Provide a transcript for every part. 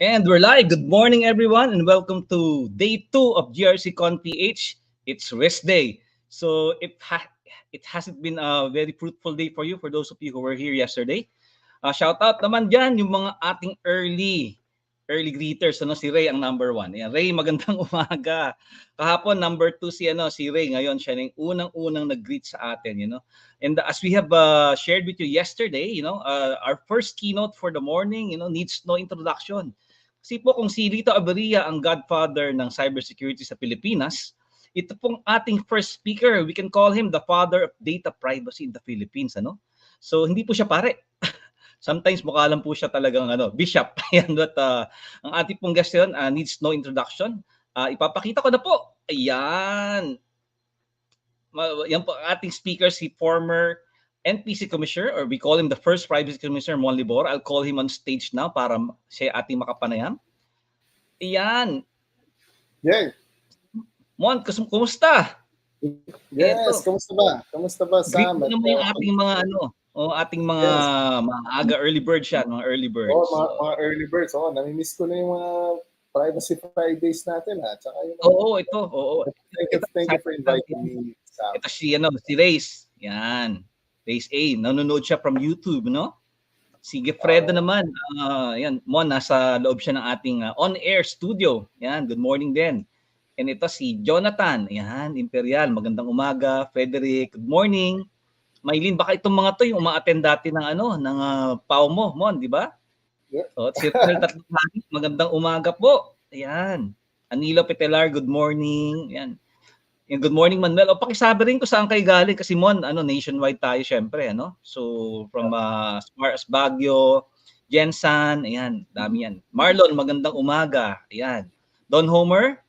And we're live. Good morning, everyone, and welcome to day 2 of GRCConPH. It's rest day. So it hasn't been a very fruitful day for you, for those of you who were here yesterday. Shout out naman dyan yung mga ating early greeters. Si Ray ang number 1. Yan, Ray, magandang umaga. Kahapon, number 2 si Ray. Ngayon, siya na yung unang-unang nag-greet sa atin. And as we have shared with you yesterday, our first keynote for the morning, needs no introduction. Kasi po kung si Lito Aberia ang godfather ng cybersecurity sa Pilipinas, ito pong ating first speaker, we can call him the father of data privacy in the Philippines. So hindi po siya pare. Sometimes mukha lang po siya talagang bishop. Ayan, but ang ating pong guest yun, needs no introduction. Ipapakita ko na po. Ayan. Yan po ating speaker, si former NPC Commissioner, or we call him the first Privacy Commissioner, Liboro. I'll call him on stage now para siya ating makapanayam. Ayan. Yeah. Mon, kumusta? Yes, kumusta ba? Kumusta ba, Sam? Greet mo yung ating mga ating mga maaga early bird siya, mga early birds. Mga early birds. Namimiss ko na yung mga Privacy Fridays natin, ha. Tsaka yung ito. Thank you for inviting me, Sam. Ito si Race. Yan. Race A. Nanonood siya from YouTube, no? Si Gefredo naman. Yan, Mon, nasa loob siya ng ating on-air studio. Yan, good morning din. And ito si Jonathan. Yan, Imperial. Magandang umaga. Frederick, good morning. Maylin, baka itong mga to yung uma-attend dati ng ng PAO mo, Mon, di ba? Yeah. So, si Tatlong magandang umaga po. Ayan. Anilo Petelar, good morning. Yan. Good morning, Manuel. Pakisabi rin ko saan kayo galing kasi Mon, nationwide tayo syempre, So, from as far as Baguio, Jensan, ayan, dami yan. Marlon, magandang umaga. Ayan. Don Homer,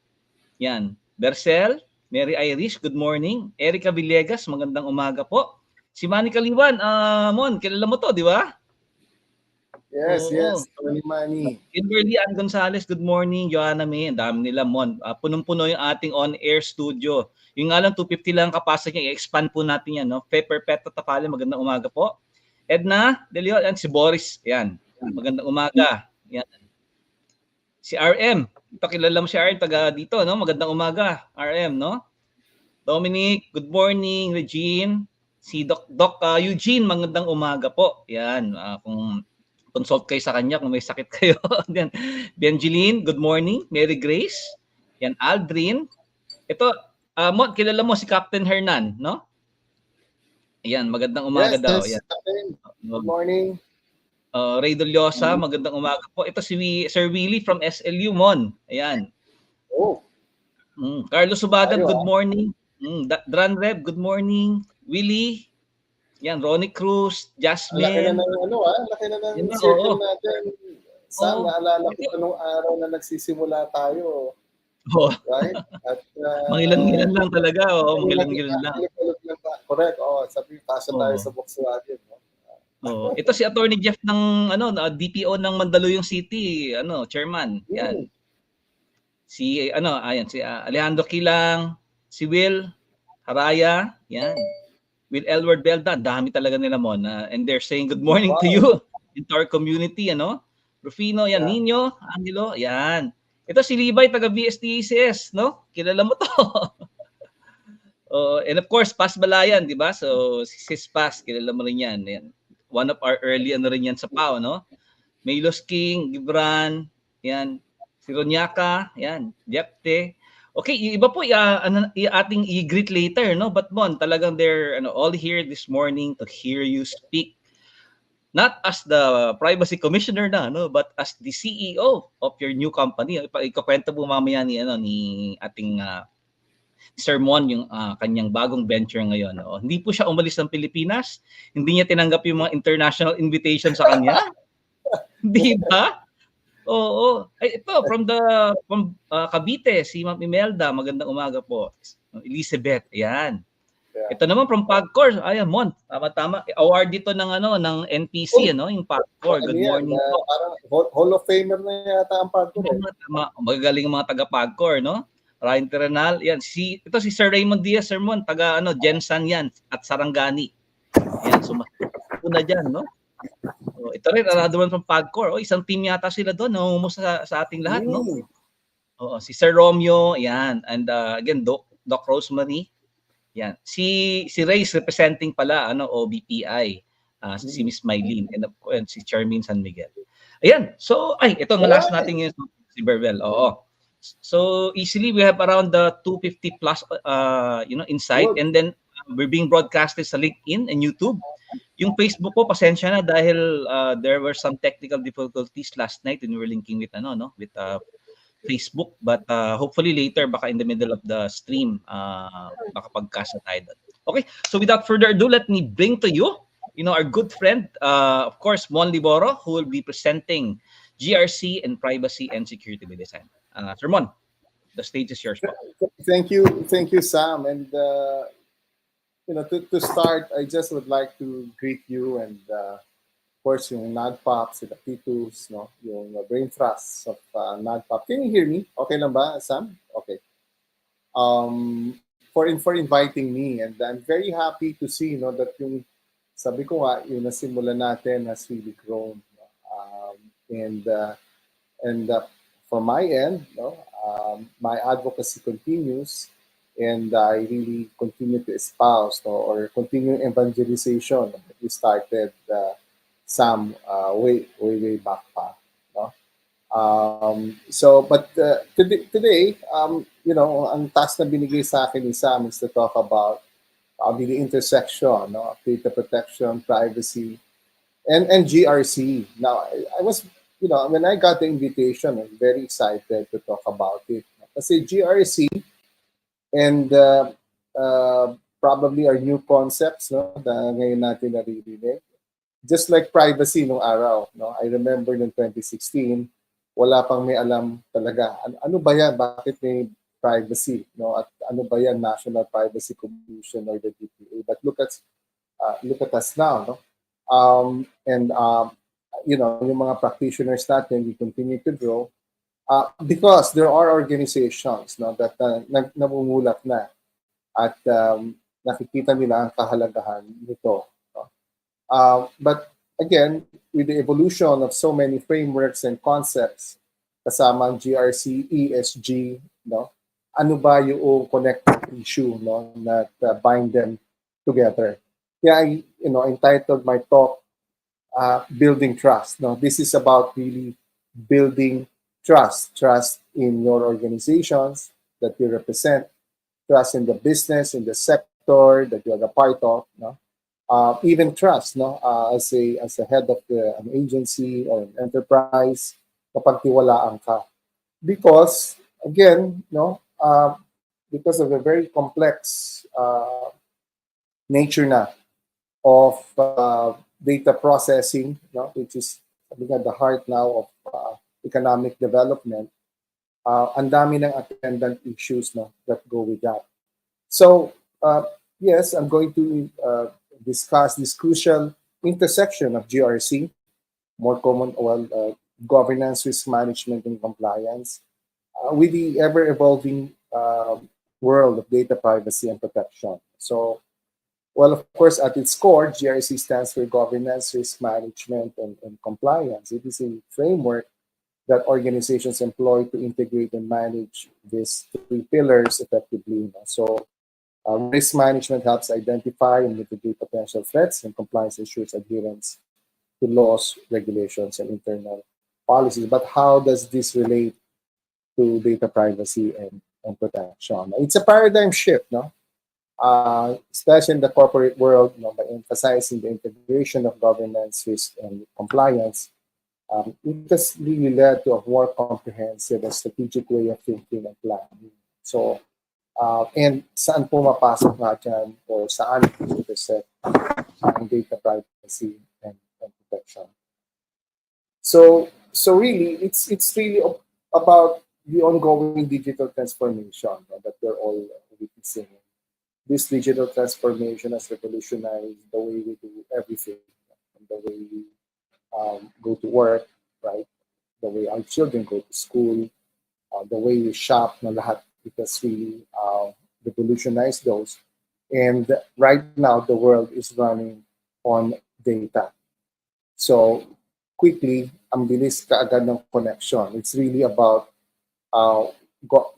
yan. Bercel, Mary Irish, good morning. Erica Villegas, magandang umaga po. Si Manny Kaliwan, Mon, kilala mo to, di ba? Yes, Manny. Kimberly Ann Gonzalez, good morning. Joanna May, ang dami nila, Mon. Punong-puno yung ating on-air studio. Yung nga lang, 250 lang kapasok niya, i-expand po natin yan, no? Pepper Pet Tatapali, magandang umaga po. Edna, Delio, yan, si Boris, yan. Magandang umaga. Yan. Si RM, pakilala mo si RM, taga dito, no? Magandang umaga, RM, no? Dominic, good morning. Regine, si Doc Eugene, magandang umaga po. Yan, kung consult kayo sa kanya kung may sakit kayo. Benjeline, good morning. Mary Grace, yan, Aldrin. Ito, Mon, kilala mo si Captain Hernan, no? Ayan, magandang umaga daw. Yes, Captain. Good morning. Ray Doliosa, magandang umaga po. Ito si Sir Willie from SLU, Mon. Ayan. Oh. Carlos Subagan, good morning. Dran Reb, good morning. Willie, yan, Ronnie Cruz, Jasmine. Laki na ng circle natin. Sam, naalala ko pa nung araw na nagsisimula tayo. Right? At, mangilan-ngilan lang talaga. Mangilan-ngilan lang. Correct. Sabi, pasok tayo sa Volkswagen. Ito si Attorney Jeff ng DPO ng Mandaluyong City, chairman. Yan. Si si Alejandro Kilang, si Will Haraya, yan. With Elward Belda, dami talaga nila, Mon. And they're saying good morning to you into our community, Rufino, yan, Nino, Angelo, yan. Ito si Libay, taga BSTACS, no? Kilala mo to. And of course, Paz Balayan, di ba? So, si Sis Paz, kilala mo rin yan. One of our early rin yan sa PAO, no? Maylos King, Gibran, yan. Si Ronyaka, yan. Jepte. Okay, iba po ating i-greet later, no? But Mon, talagang they're all here this morning to hear you speak. Not as the Privacy Commissioner na, no, but as the CEO of your new company. Ikukwento po mamaya ni ating Sir Mon yung kanyang bagong venture ngayon. No? Hindi po siya umalis ng Pilipinas. Hindi niya tinanggap yung mga international invitation sa kanya. Di ba? Oo. Ay, ito, from Cavite, si Ma'am Imelda, magandang umaga po. Elizabeth, ayan. Yeah. Ito naman from PAGCOR, ayan, Mon, tama. Award dito ng NPC, yung PAGCOR. Good morning po. Parang Hall of Famer na yata ang PAGCOR. Magagaling ang mga taga-PAGCOR, no? Ryan Terrenal, yan. Ito si Sir Raymond Diaz, Sir Mon, taga Jensan yan, at Sarangani. Ayan, sumasuna dyan, no? Ito rin, another one from Pagcor. Isang team yata sila doon, nangungumo sa ating lahat, no? Si Sir Romeo, yan. And again, Doc Rosemary, yan. Si Ray is representing pala, OBPI. Si Miss Mylene, and si Charmaine San Miguel. Ayan. So, ito ang last natin ngayon, si Berbel. Oo. So, easily, we have around the 250 plus, insight. And then, we're being broadcasted sa LinkedIn and YouTube. Yung Facebook ko, pasensya na dahil there were some technical difficulties last night when we were linking with Facebook, but hopefully later, baka in the middle of the stream, baka pagkasa tayo doon. Okay, so without further ado, let me bring to you, our good friend, of course, Mon Liboro, who will be presenting GRC and Privacy and Security by Design. Sir Mon, the stage is yours. Thank you, Sam. And to start, I just would like to greet you and of course yung NADPOP, sila Titus, yung brain thrust of NADPOP. Can you hear me? Okay lang ba, Sam? Okay. For inviting me, and I'm very happy to see that yung sabi ko nga yung nasimulan natin has really grown. And from my end, my advocacy continues, and I really continue to espouse or continue evangelization that we started Sam way back pa. But today, ang task na binigay sa akin ni Sam is to talk about the intersection of data protection, privacy, and GRC. Now, I was, when I got the invitation, I was very excited to talk about it. Kasi GRC and probably our new concepts, na ngayon natin naririnig. Just like privacy nung araw, I remember in 2016, wala pang may alam talaga. Ano ba yan? Bakit may privacy? At ano ba yan? National Privacy Commission or the DPA? But look at us now, yung mga practitioners natin, we continue to grow because there are organizations that namumulat na at nakikita nila ang kahalagahan nito. But again, with the evolution of so many frameworks and concepts, kasama ang GRC, ESG, ano ba yung connected issue that bind them together? Kaya I entitled my talk, Building Trust. This is about really building trust in your organizations that you represent, trust in the business, in the sector that you're a part of, even trust, as a head of an agency or an enterprise, kapag tiwalaan ka. Because again, because of the very complex nature na of data processing, which is at the heart now of economic development, ang dami ng attendant issues that go with that. So yes, I'm going to discuss this crucial intersection of GRC, more common, governance, risk management, and compliance, with the ever-evolving world of data privacy and protection. So, of course, at its core, GRC stands for governance, risk management, and compliance. It is a framework that organizations employ to integrate and manage these three pillars effectively. So, risk management helps identify and mitigate potential threats, and compliance ensures adherence to laws, regulations, and internal policies. But how does this relate to data privacy and protection? It's a paradigm shift, especially in the corporate world, by emphasizing the integration of governance, risk, and compliance. It has really led to a more comprehensive and strategic way of thinking and planning. So, and saan pumapasok nga dyan or saan intersect ang data privacy and protection. So really, it's really about the ongoing digital transformation that we're all witnessing. This digital transformation has revolutionized the way we do everything, the way we go to work, right? The way our children go to school, the way we shop, lahat. It has really revolutionized those. And right now, the world is running on data. So, quickly, ang bilis kaagad ng connection. It's really about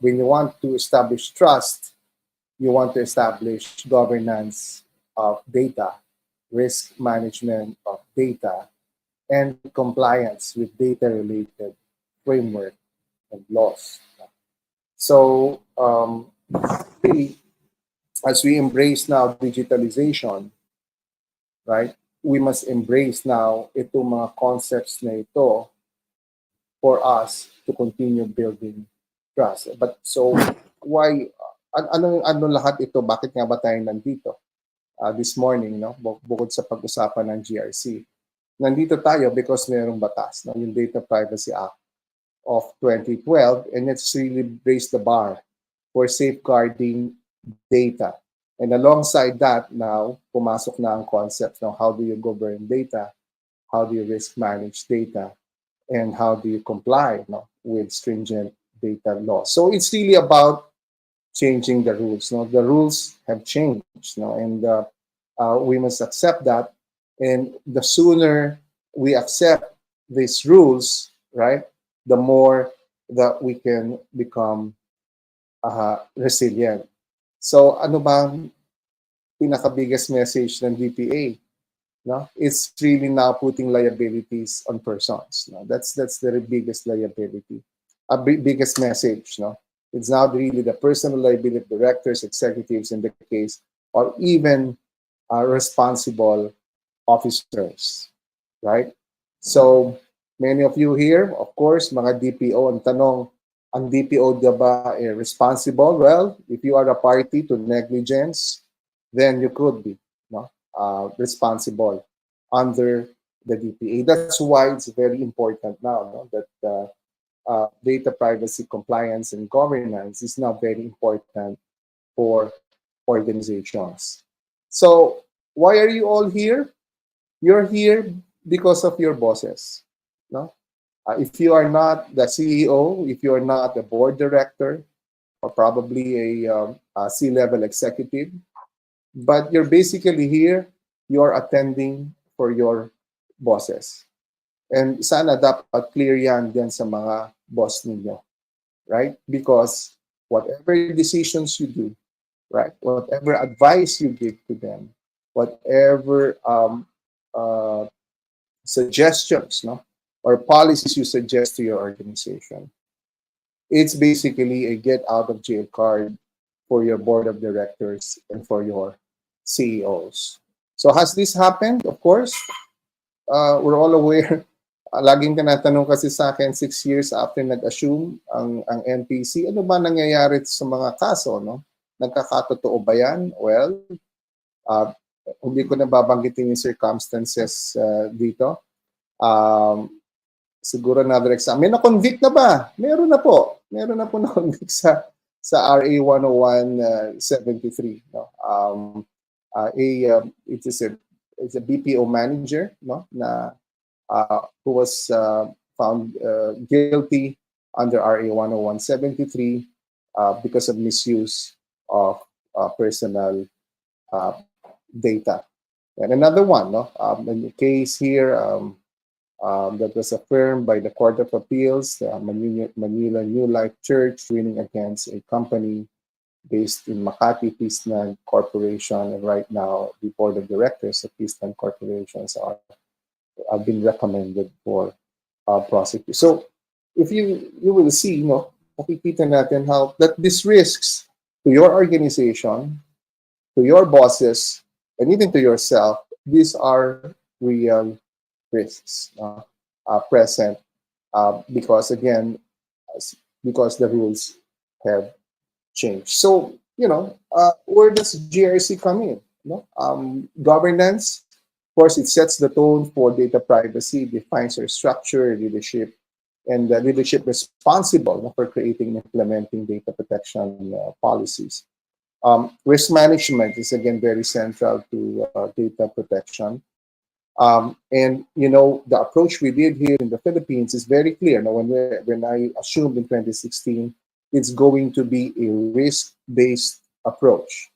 when you want to establish trust, you want to establish governance of data, risk management of data, and compliance with data-related framework and laws. So, really, as we embrace now digitalization, right, we must embrace now itong mga concepts na ito for us to continue building trust. But so, why, ano lahat ito? Bakit nga ba tayo nandito this morning, no? Bukod sa pag-usapan ng GRC. Nandito tayo because mayroong batas, no? Yung Data Privacy Act of 2012, and it's really raised the bar for safeguarding data. And alongside that, now, pumasok na ang concept ng how do you govern data, how do you risk manage data, and how do you comply, no, with stringent data laws. So it's really about changing the rules. No? The rules have changed, no? And we must accept that. And the sooner we accept these rules, right, the more that we can become resilient. So ano ba ang pinaka-biggest message ng DPA? No? It's really now putting liabilities on persons. No? That's the biggest liability, biggest message. No? It's now really the personal liability of directors, executives in the case, or even responsible officers, right? So many of you here, of course, mga DPO, ang tanong, ang DPO ba responsible? Well, if you are a party to negligence, then you could be, no, responsible under the DPA. That's why it's very important now, no, that data privacy compliance and governance is now very important for organizations. So why are you all here? You're here because of your bosses. No? If you are not the CEO, if you are not a board director, or probably a C-level executive, but you're basically here, you're attending for your bosses. And sana dapat clear yan din sa mga boss ninyo, right? Because whatever decisions you do, right, whatever advice you give to them, whatever suggestions, no, or policies you suggest to your organization, it's basically a get out of jail card for your board of directors and for your CEOs. So has this happened? Of course, we're all aware. Laging tinatanong kasi sa akin 6 years after nag-assume ang NPC, ano ba nangyayari sa mga kaso, no? Nagkakatotoo ba yan? Well, hindi ko na babanggitin yung circumstances dito. Siguro another example. May na-convict na ba? Meron na po. Meron na po na-convict sa RA 10173. No? It's a BPO manager, no, na who was found guilty under RA 10173 because of misuse of personal data. And another one, no, in the case here that was affirmed by the Court of Appeals, the Manila New Life Church winning against a company based in Makati, Pisnan Corporation, and right now the board of directors of Pisnan Corporations have been recommended for prosecution. So if you will see, no, makikita natin how that these risks to your organization, to your bosses, and even to yourself, these are real risks present because again, because the rules have changed. So where does GRC come in? No, governance. Of course, it sets the tone for data privacy, defines your structure, leadership, and the leadership responsible for creating and implementing data protection policies. Risk management is again very central to data protection. And the approach we did here in the Philippines is very clear. Now, when I assumed in 2016, it's going to be a risk-based approach,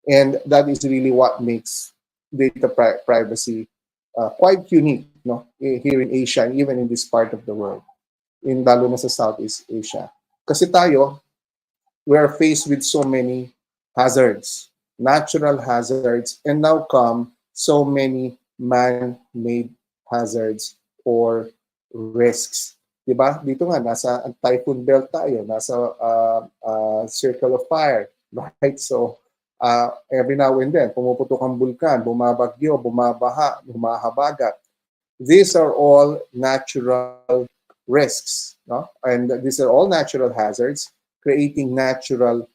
and that is really what makes data privacy quite unique, no, here in Asia and even in this part of the world, in lalo na sa Southeast Asia. Kasi tayo, we are faced with so many hazards, natural hazards, and now come so many man-made hazards or risks. Diba? Dito nga, nasa typhoon belt tayo, nasa circle of fire, right? So, every now and then, pumuputok ang bulkan, bumabagyo, bumabaha, humahabagat. These are all natural risks, no? And these are all natural hazards creating natural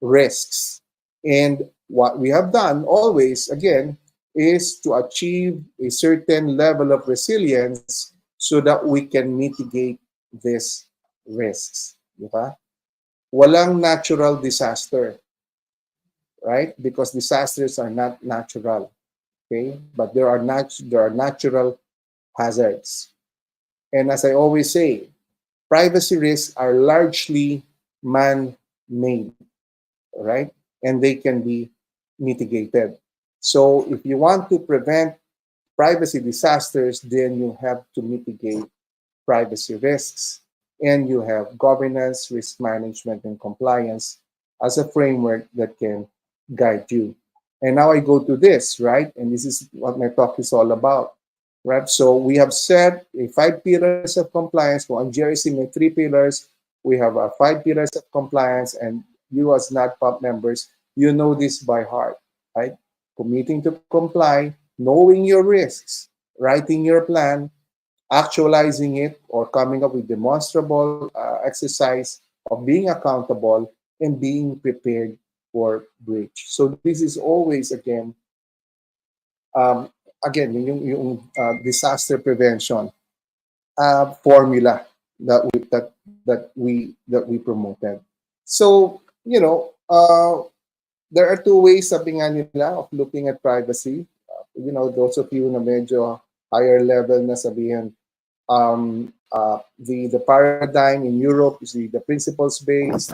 risks. And what we have done always, again, is to achieve a certain level of resilience so that we can mitigate these risks. Diba? Walang natural disaster, right? Because disasters are not natural, okay? But there are natural hazards. And as I always say, privacy risks are largely man-made, right? And they can be mitigated. So if you want to prevent privacy disasters, then you have to mitigate privacy risks. And you have governance, risk management, and compliance as a framework that can guide you. And now I go to this, right? And this is what my talk is all about, right? So we have set a 5 pillars of compliance. So on GRC, may 3 pillars. We have our 5 pillars of compliance, and you as NADPOP members, you know this by heart, right? Committing to comply, knowing your risks, writing your plan, actualizing it, or coming up with demonstrable exercise of being accountable and being prepared for breach. So this is always, um, yung disaster prevention formula that we promoted. So, there are 2 ways, sabi nga nila, of looking at privacy. Those of you na medyo higher level na sabihin, the paradigm in Europe is the principles based,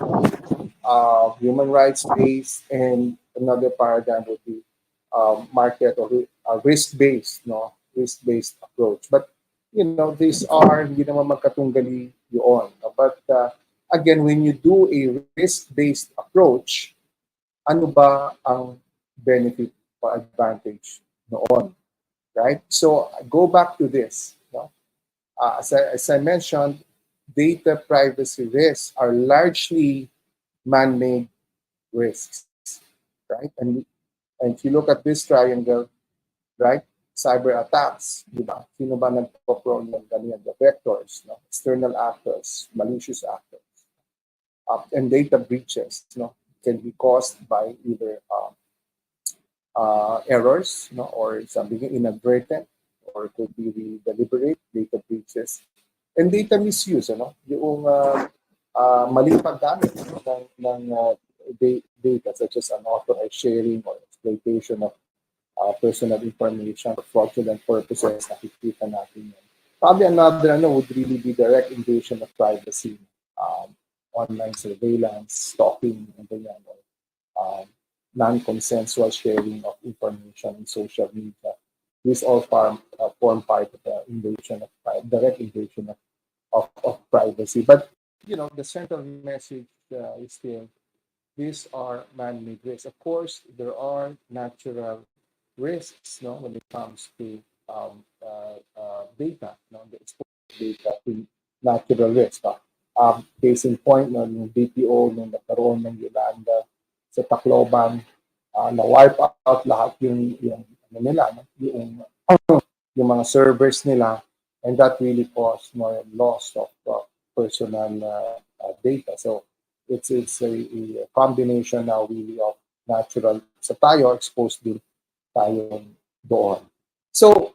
human rights based, and another paradigm would be market or risk based, no, risk based approach. But these are hindi naman magkatunggali yun. But again, when you do a risk based approach, ano ba ang benefit or advantage noon, right? So go back to this. No? As I mentioned, data privacy risks are largely man-made risks, right? And if you look at this triangle, right, cyber attacks, di ba? Sino ba nagpo-prone ng ganyan? The vectors, no? External actors, malicious actors, and data breaches, no, can be caused by either errors, no, or something inadvertent, or it could be the deliberate data breaches, and data misuse, yung maling paggamit, no, ng data, such as unauthorized sharing or exploitation of personal information for fraudulent purposes. Nakikita natin yan. Probably another would really be direct invasion of privacy, online surveillance, stalking, and ganyan, or non-consensual sharing of information in social media. These all form part of the invasion of direct invasion of privacy. But the central message is still, these are man-made risks. Of course, there are natural risks, no, when it comes to data, no, the exposed data to natural risk. Case in point, no, yung BPO nung nagkaroon ng Yolanda sa Tacloban, na-wipe out lahat yung nila, no, yung mga servers nila, and that really caused more loss of personal data. So it's a combination now really of natural, sa tayo exposed din tayo doon. So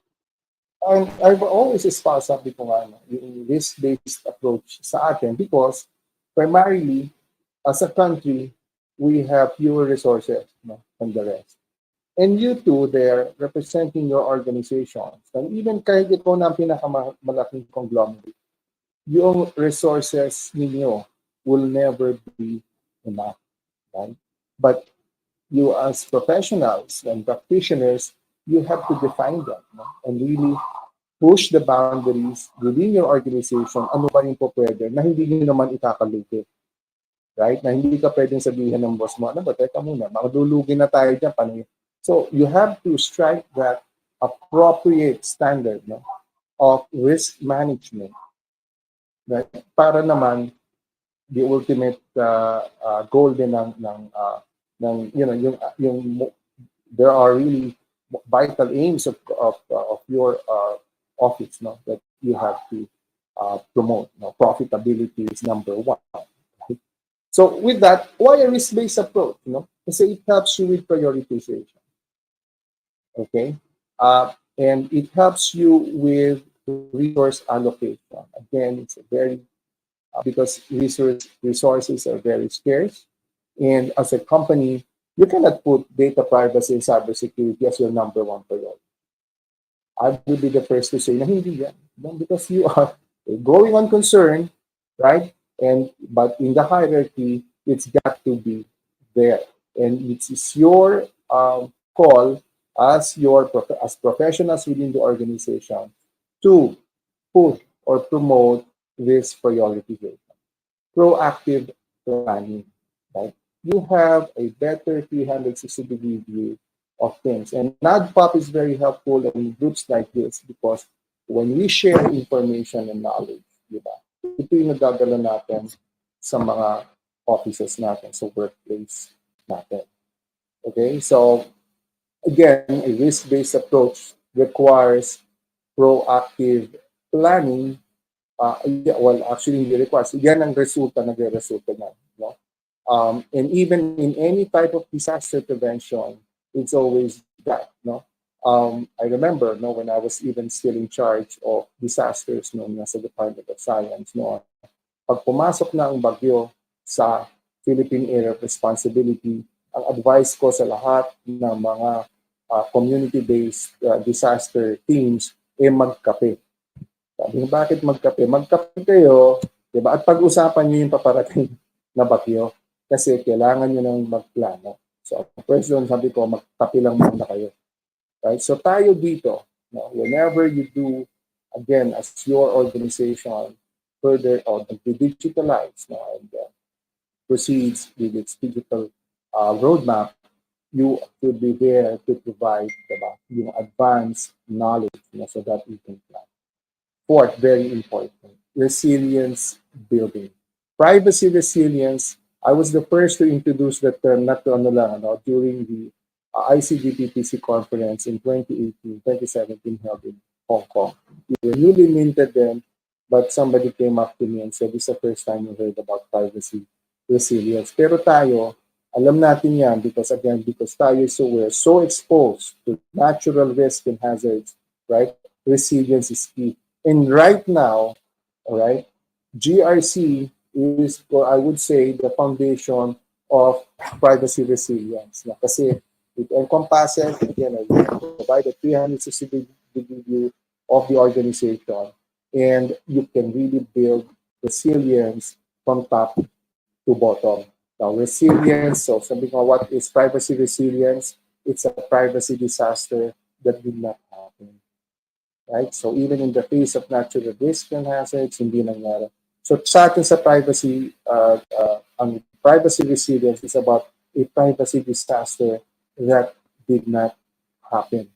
I've always espoused, sabi ko nga, yung risk-based approach sa atin, because primarily as a country we have fewer resources, no, than the rest. And you two there, representing your organizations, and even kahit ikaw na ang pinakamalaking conglomerate, yung resources ninyo will never be enough, right? But you as professionals and practitioners you have to define them, no? And really push the boundaries within your organization, ano ba yung po pwede na hindi nyo naman ikakalugi, right? Na hindi ka pwedeng sabihin ng boss mo, ano ba, teka muna, makadulugin na tayo dyan, paano yun? So you have to strike that appropriate standard, no, of risk management, right? Para naman the ultimate goal din ng yung there are really vital aims of your office, no, that you have to promote. No? Profitability is number one. Right? So with that, why a risk-based approach? You know, kasi it helps you with prioritization. Okay, and it helps you with resource allocation. Again, it's a very because resources are very scarce, and as a company, you cannot put data privacy and cybersecurity as your number one priority. I will be the first to say na hindi yan. Because you are going on concern, right? And but in the hierarchy, it's got to be there, and it's your call as as professionals within the organization to put or promote this prioritization, proactive planning, right? You have a better 360-degree view of things. And NADPOP is very helpful in groups like this because when we share information and knowledge, di ba? Ito yung nagdadala natin sa mga offices natin, sa workplace natin. Okay? So, again, a risk-based approach requires proactive planning. Well, actually, hindi requires. Yan ang resulta, nagre-resulta na. No? And even in any type of disaster prevention, it's always that. No? I remember when I was even still in charge of disasters nasa Department of Science. Pag pumasok na ang bagyo sa Philippine Area of Responsibility, ang advice ko sa lahat ng mga community-based disaster teams magkape. Sabi, bakit magkape? Magkape kayo, diba? At pag-usapan nyo yung paparating na bagyo kasi kailangan nyo nang magplano. So, first doon, sabi ko, magkape lang muna kayo. Right? So, tayo dito, whenever you do, again, as your organization further on to digitalize and proceeds with its digital roadmap, you should be there to provide yung advanced knowledge so that you can plan. Fourth, very important, resilience building. Privacy resilience, I was the first to introduce the term, not to during the ICGPTC conference in 2018, 2017 held in Hong Kong. We were newly minted then, but somebody came up to me and said, this is the first time we heard about privacy resilience. Pero tayo, alam natin yan because tayo we're so exposed to natural risk and hazards, right? Resilience is key. And right now, all right, GRC is, or I would say, the foundation of privacy resilience. Kasi it encompasses, again, we provide a 360-degree view of the organization, and you can really build resilience from top to bottom. Now, resilience, so sabi ko, what is privacy resilience? It's a privacy disaster that did not happen. Right? So even in the face of natural risk and hazards, hindi nangyari. So sa atin sa privacy, ang privacy resilience is about a privacy disaster that did not happen.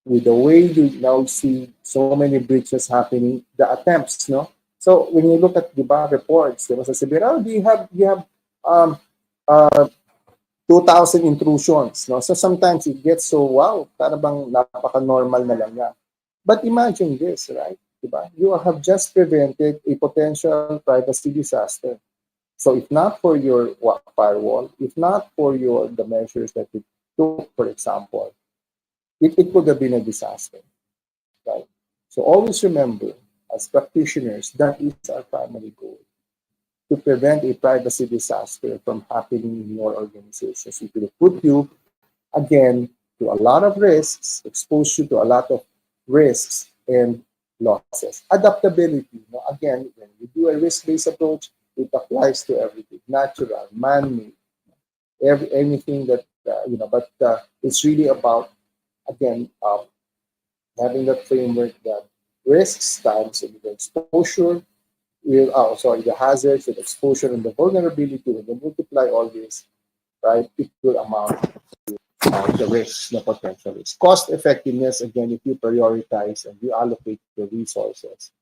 With the way you now see so many breaches happening, the attempts, no? So when you look at reports, there was a severe, you have 2,000 intrusions, no? So sometimes it gets so wow, para bang napaka-normal na lang yan. But imagine this, right? Diba? You have just prevented a potential privacy disaster. So if not for your firewall, if not for the measures that you took, for example, it could have been a disaster, right? So always remember, as practitioners, that is our primary goal, to prevent a privacy disaster from happening in your organizations. It will put you, again, to a lot of risks, expose you to a lot of risks and losses. Adaptability. Again, when you do a risk-based approach, it applies to everything, natural, man-made, anything that, but it's really about again, having that framework that risks times the exposure will, the hazards, the exposure, and the vulnerability, when you multiply all this, right, it will amount the risks, the potential risks. Cost effectiveness, again, if you prioritize and you allocate the resources,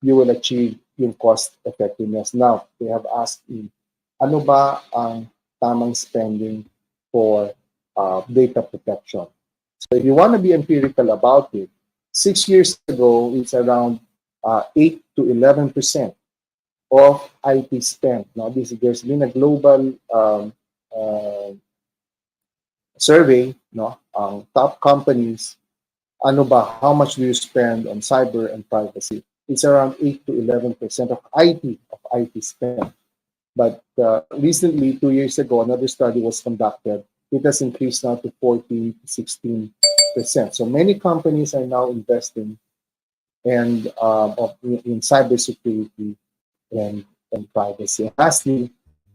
you will achieve yung cost effectiveness. Now, they have asked me, ano ba ang tamang spending for data protection? So if you want to be empirical about it, 6 years ago, it's around 8 to 11% of IT spend. Now, there's been a global survey, no, top companies, ano ba, how much do you spend on cyber and privacy? It's around 8 to 11% of IT spend. But recently, 2 years ago, another study was conducted. It has increased now to 14 to 16%. So many companies are now investing in cybersecurity and privacy. And lastly,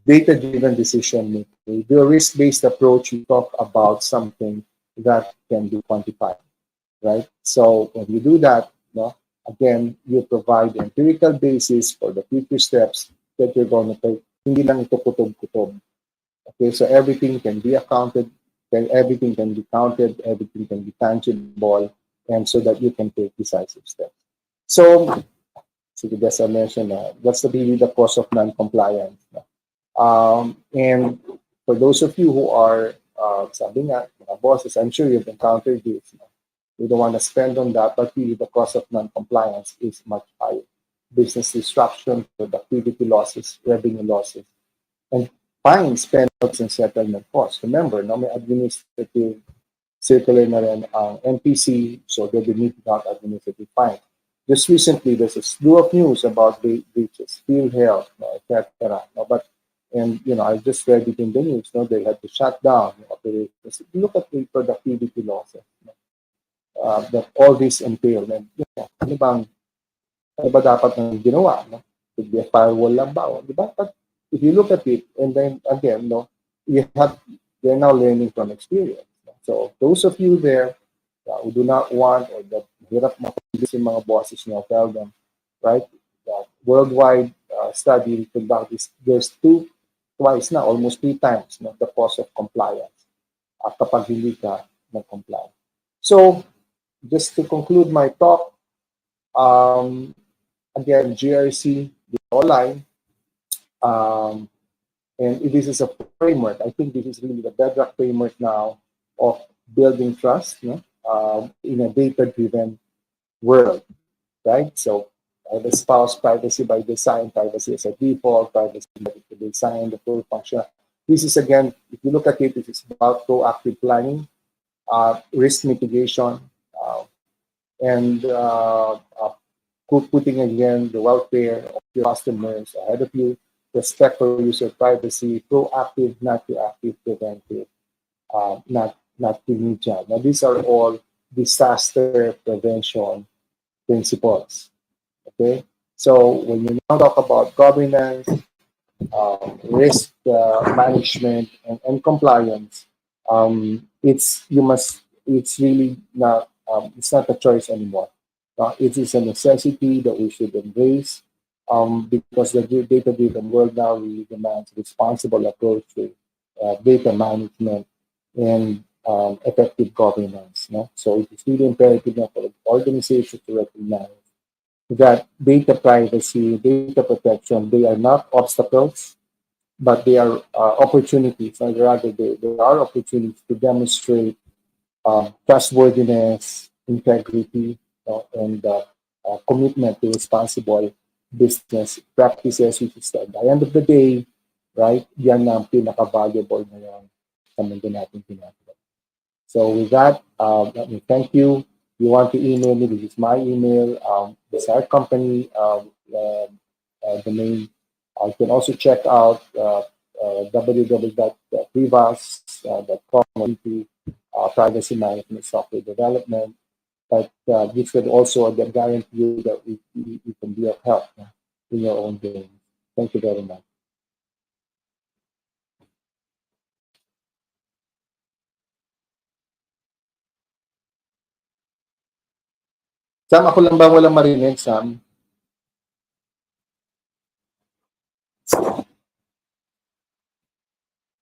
data-driven decision making. The risk-based approach, you talk about something that can be quantified, right? So when you do that, no, again, you provide the empirical basis for the future steps that you're going to take. Hindi lang ito kutob-kutob. Okay, so everything can be accounted, everything can be counted, everything can be tangible, and so that you can take decisive steps. So, as I mentioned, what's really the cause of non-compliance? And for those of you who are, sabi nga, mga bosses, I'm sure you've encountered this. We don't want to spend on that, but really the cost of non-compliance is much higher. Business disruption, productivity losses, revenue losses, and fines, penalties, and settlement costs. Remember, no, may administrative circular na rin ang NPC, so they'll be meeting out administrative fine. Just recently, there's a slew of news about breaches, field health, etc. And I just read it in the news. They had to shut down operations. Look at the productivity losses that all this entailed. And ano ba dapat ng ginawa? Could be a firewall lang ba? Diba? But if you look at it, and then again, they're now learning from experience. So those of you there who do not want, or that hirap makulit yung mga bosses nyo, tell them, right? That worldwide study conduct is there's twice na, almost 3 times the cost of compliance kapag hindi ka nag-comply. So just to conclude my talk, again, GRC, the online, and this is a framework. I think this is really the bedrock framework now of building trust in a data-driven world, right? So I espouse privacy by design, privacy as a default, privacy by design, the full function. This is, again, if you look at it, this is about proactive planning, risk mitigation, and putting, again, the welfare of your customers ahead of you, respect for user privacy, proactive, not reactive, preventive, not remedial. Now, these are all disaster prevention principles. Okay, so when you now talk about governance, risk management, and compliance, it's really not it's not a choice anymore. It is a necessity that we should embrace because the data-driven world now really demands responsible approach to data management and effective governance. So it is really imperative now for organizations to recognize that data privacy, data protection, they are not obstacles, but they are opportunities. Or rather, there are opportunities to demonstrate trustworthiness, integrity, and commitment to responsible business practices, which is at the end of the day, right, yan ang pinaka-valuable ngayon sa mundo natin ginagawa. So with that, let me thank you. If you want to email me, this is my email. This is our company domain. You can also check out www.privas.com into privacy management software development. But this could also guarantee you that we can be of help in your own doing. Thank you very much. Sam, ako lang ba walang marinig, Sam?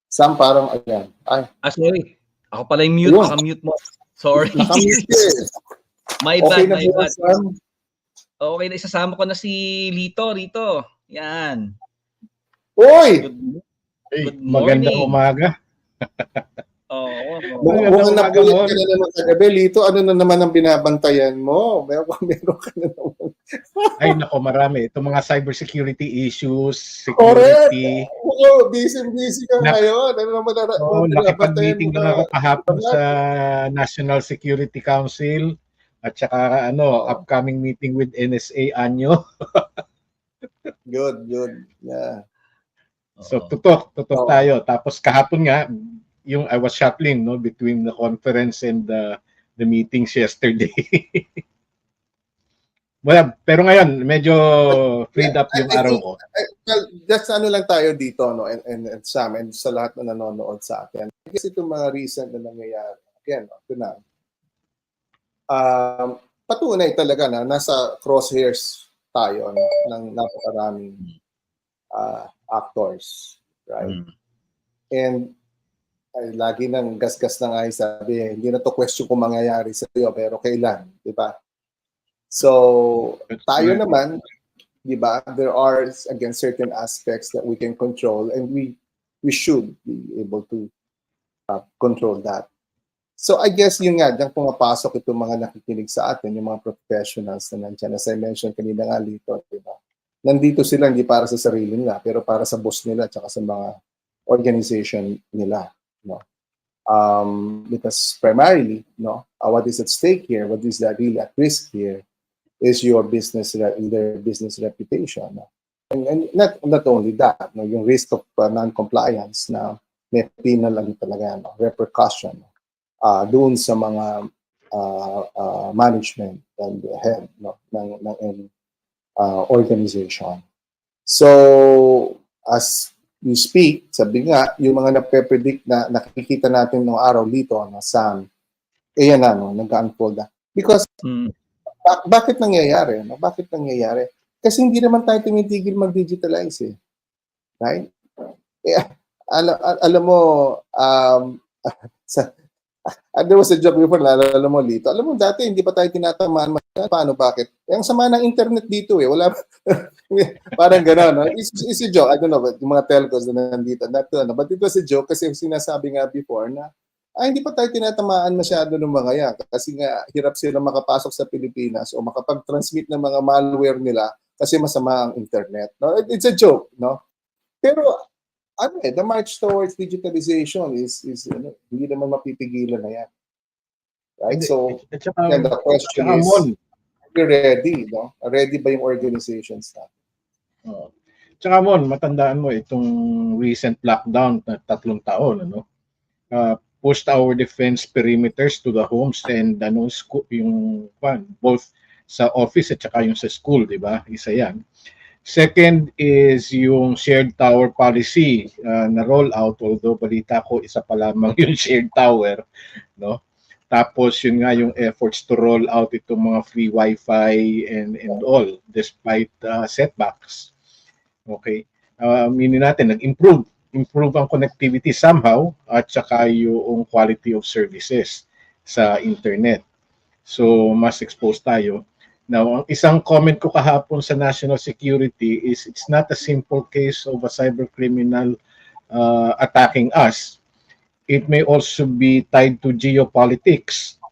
Sam, parang ayan. Ay, Sorry. Ako pala yung mute. ayun. Naka-mute mo. Sorry. Nakamute eh. My Okay bad, na my po, bad. Sam. Okay na, isasama ko na si Lito rito. Yan. Uy! Good Magandang morning. umaga. Oo. Mukhang napulit ka na naman kagabi, Lito. Ano na naman ang binabantayan mo? Meron ka na naman. Ay, nako, marami. Itong mga cybersecurity issues, Correct! security. Oo, busy ka ngayon. Ano naman binabantayan Nakipag-meeting mo lang na? ako kahapon sa National Security Council at saka upcoming meeting with NSA Anyo. Good. Yeah. So tutok tayo. Tapos kahapon nga, yung I was shuttling between the conference and the meetings yesterday. Well, pero ngayon medyo freed up yung araw ko. Well, just ano lang tayo dito, no, and Sam, and sa lahat na nanonood sa atin. Kasi itong mga recent na nangyayari, again, ito na, patunay talaga na nasa crosshairs tayo, no, ng napakaraming actors, right? And lagi nang gasgas na nga sabi, hindi na to question kung mangyayari sa iyo, pero kailan, di ba? So, tayo naman, di ba, there are, again, certain aspects that we can control and we should be able to control that. So, I guess yun nga, dyan pumapasok itong mga nakikinig sa atin, yung mga professionals na nandiyan. As I mentioned kanina nga dito, di ba? Nandito sila hindi para sa sarili nila, pero para sa boss nila at sa mga organization nila. No? Because primarily, what is at stake here, what is really at risk here, is your their business reputation. No? And not only that, no, yung risk of non-compliance na may penal talaga, repercussion doon sa mga management and head ng organization. So, as we speak, sabi nga, yung mga nape-predict na nakikita natin ng araw dito, Sam, yan na, nag-unfold na. Because, bakit nangyayari? Bakit nangyayari? Kasi hindi naman tayo tumitigil mag-digitalize, eh. Right? Alam mo, there was a joke before, alam mo, Lito. Alam mo, dati hindi pa tayo tinatamaan. Paano, bakit? Ang sama ng internet dito, eh. Wala, parang gano'n, no? It's a joke. I don't know, but yung mga telcos na nandito, but it was a joke kasi sinasabi nga before na, hindi pa tayo tinatamaan masyado ng mga yan. Kasi nga, hirap sila makapasok sa Pilipinas o makapag-transmit ng mga malware nila kasi masama ang internet. No? It's a joke, no? Pero, the march towards digitalization is hindi naman mapipigilan na yan. Right? So, the question is, are we ready? No? Ready ba yung organizations na? Tsaka Mon, matandaan mo itong recent lockdown na 3 taon, pushed our defense perimeters to the homes and yung both sa office at saka yung sa school, di ba? Isa yan. Second is yung shared tower policy na roll out, although balita ko isa pa lamang yung shared tower, no? Tapos yun nga yung efforts to roll out itong mga free wifi and all despite setbacks. Okay? Meaning natin nag-improve ang connectivity somehow at saka yung quality of services sa internet. So mas exposed tayo. Now, ang isang comment ko kahapon sa national security is it's not a simple case of a cyber criminal attacking us. It may also be tied to geopolitics,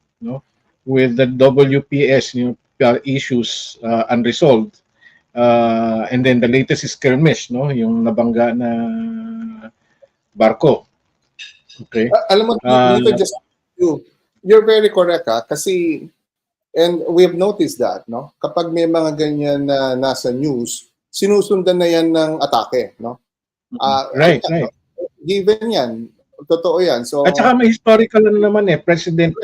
with the WPS issues unresolved. And then the latest is skirmish, yung nabangga na barko. Okay. Alam mo, just you're very correct, kasi and we have noticed that, kapag may mga ganyan na nasa news, sinusundan na yan ng atake, Right. Given yan, totoo yan. So, at saka may historical naman President,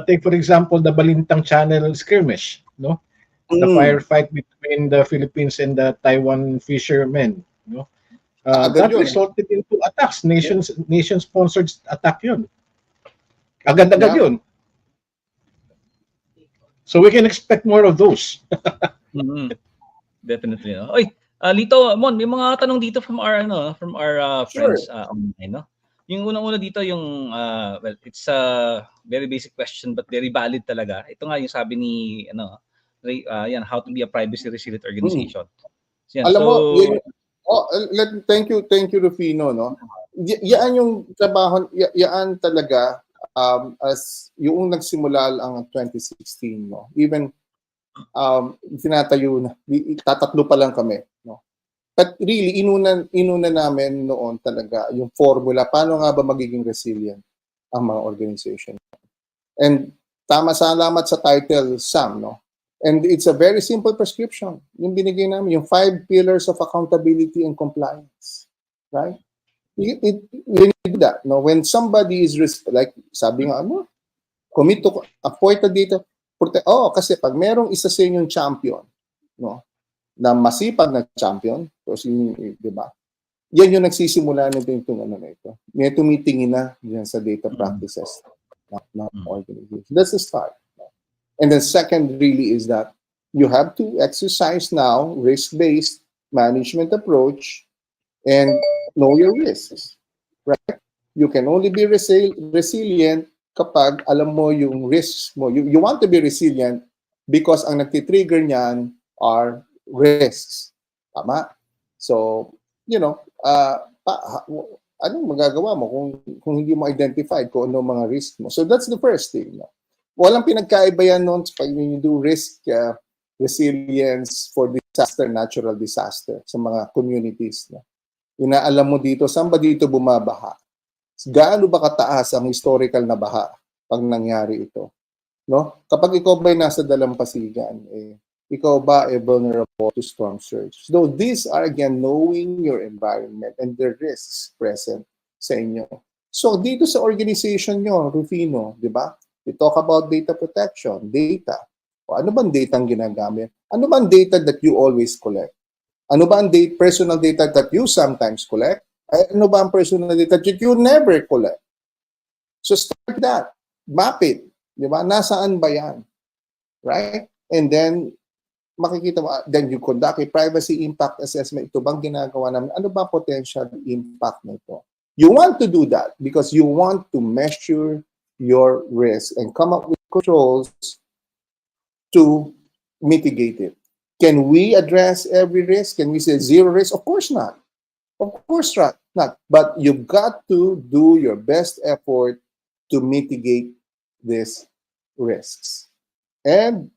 take for example, the Balintang Channel skirmish, the firefight between the Philippines and the Taiwan fishermen, that resulted into attacks, nation-sponsored attack yun. Agad-agad yun. So we can expect more of those. Mhm. Definitely, no? Oy, Lito, Mon, may mga tanong dito from our Sure. friends online, no? Yung unang-una dito yung well, it's a very basic question but very valid talaga. Ito nga yung sabi ni yan, how to be a privacy resilient Mm. organization. So, yan. Alam So, mo, thank you, Rufino, no? Yan yung trabaho, yan talaga, as yung nagsimula ang 2016, no? Even, tinatayo na, tatatlo pa lang kami, no? But really, inuna namin noon talaga yung formula, paano nga ba magiging resilient ang mga organization. And salamat sa title, Sam, no? And it's a very simple prescription. Yung binigay namin, yung 5 pillars of accountability and compliance. Right? You need that. No? When somebody is, like, sabi nga, commit to, appoint dito, kasi pag merong isa sa inyong champion, no, na masipag na champion, di ba? Yan yung nagsisimula nito yung na ito. May tumitingin na yan sa data practices ng organization. That's the start. And then second really is that you have to exercise now risk-based management approach and know your risks. Right? You can only be resilient kapag alam mo yung risks mo. You want to be resilient because ang nagtitrigger niyan are risks. Tama? So, anong magagawa mo kung hindi mo identified kung ano mga risk mo. So that's the first thing. No? Walang pinagkaiba yan noon pag you do risk resilience for disaster, natural disaster sa mga communities. No? Inaalam mo dito, saan ba dito bumabaha? Gaano ba kataas ang historical na baha pag nangyari ito? No? Kapag ikaw ba'y nasa dalampasigan, ikaw ba vulnerable to storm surge? So these are again knowing your environment and the risks present sa inyo. So dito sa organization nyo, Rufino, di ba? We talk about data protection, data. O ano bang data ang ginagamit? Ano bang data that you always collect? Ano ba ang personal data that you sometimes collect? Ano ba ang personal data that you never collect? So start that. Map it. Di ba? Nasaan ba yan? Right? And then, makikita mo, then you conduct a privacy impact assessment. Ito bang ginagawa namin? Ano ba potential impact nito? You want to do that because you want to measure your risk and come up with controls to mitigate it. Can we address every risk? Can we say zero risk? Of course not. Of course not. But you've got to do your best effort to mitigate these risks. And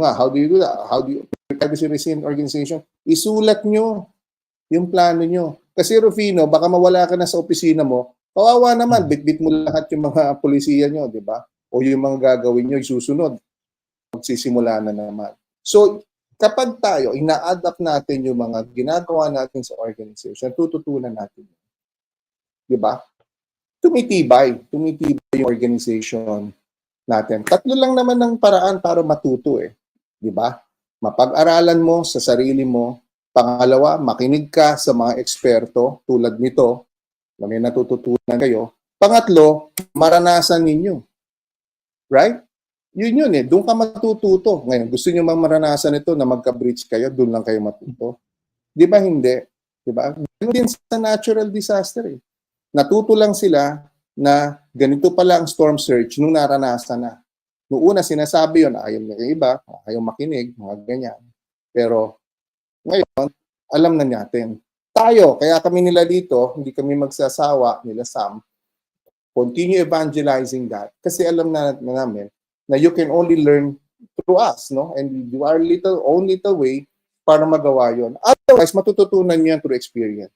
how do you do that? How do you privacy resilient organization? Isulat nyo yung plano nyo. Kasi Rufino, baka mawala ka na sa opisina mo, kawawa naman, bitbit mo lahat yung mga polisiya nyo, di ba? O yung mga gagawin nyo, isusunod. Magsisimula na naman. So, kapag tayo, ina-adapt natin yung mga ginagawa natin sa organization, tututunan natin. Di ba? Tumitibay yung organization natin. Tatlo lang naman ng paraan para matuto Di ba? Mapag-aralan mo sa sarili mo. Pangalawa, makinig ka sa mga eksperto tulad nito na may natututunan kayo. Pangatlo, maranasan ninyo. Right? Yun doon ka matututo. Ngayon, gusto niyo mang maranasan ito na magka-breach kayo, doon lang kayo matuto. Di ba hindi? Di ba? Ganun din sa natural disaster Natuto lang sila na ganito pala ang storm surge nung naranasan na. Noong una sinasabi yun, ayaw ng iba, ayaw makinig, mga ganyan. Pero ngayon, alam na natin. Tayo, kaya kami nila dito, hindi kami magsasawa, nila Sam, continue evangelizing that. Kasi alam na namin na you can only learn through us, no? And you are own little way para magawa yon. Otherwise, matututunan nyo yan through experience.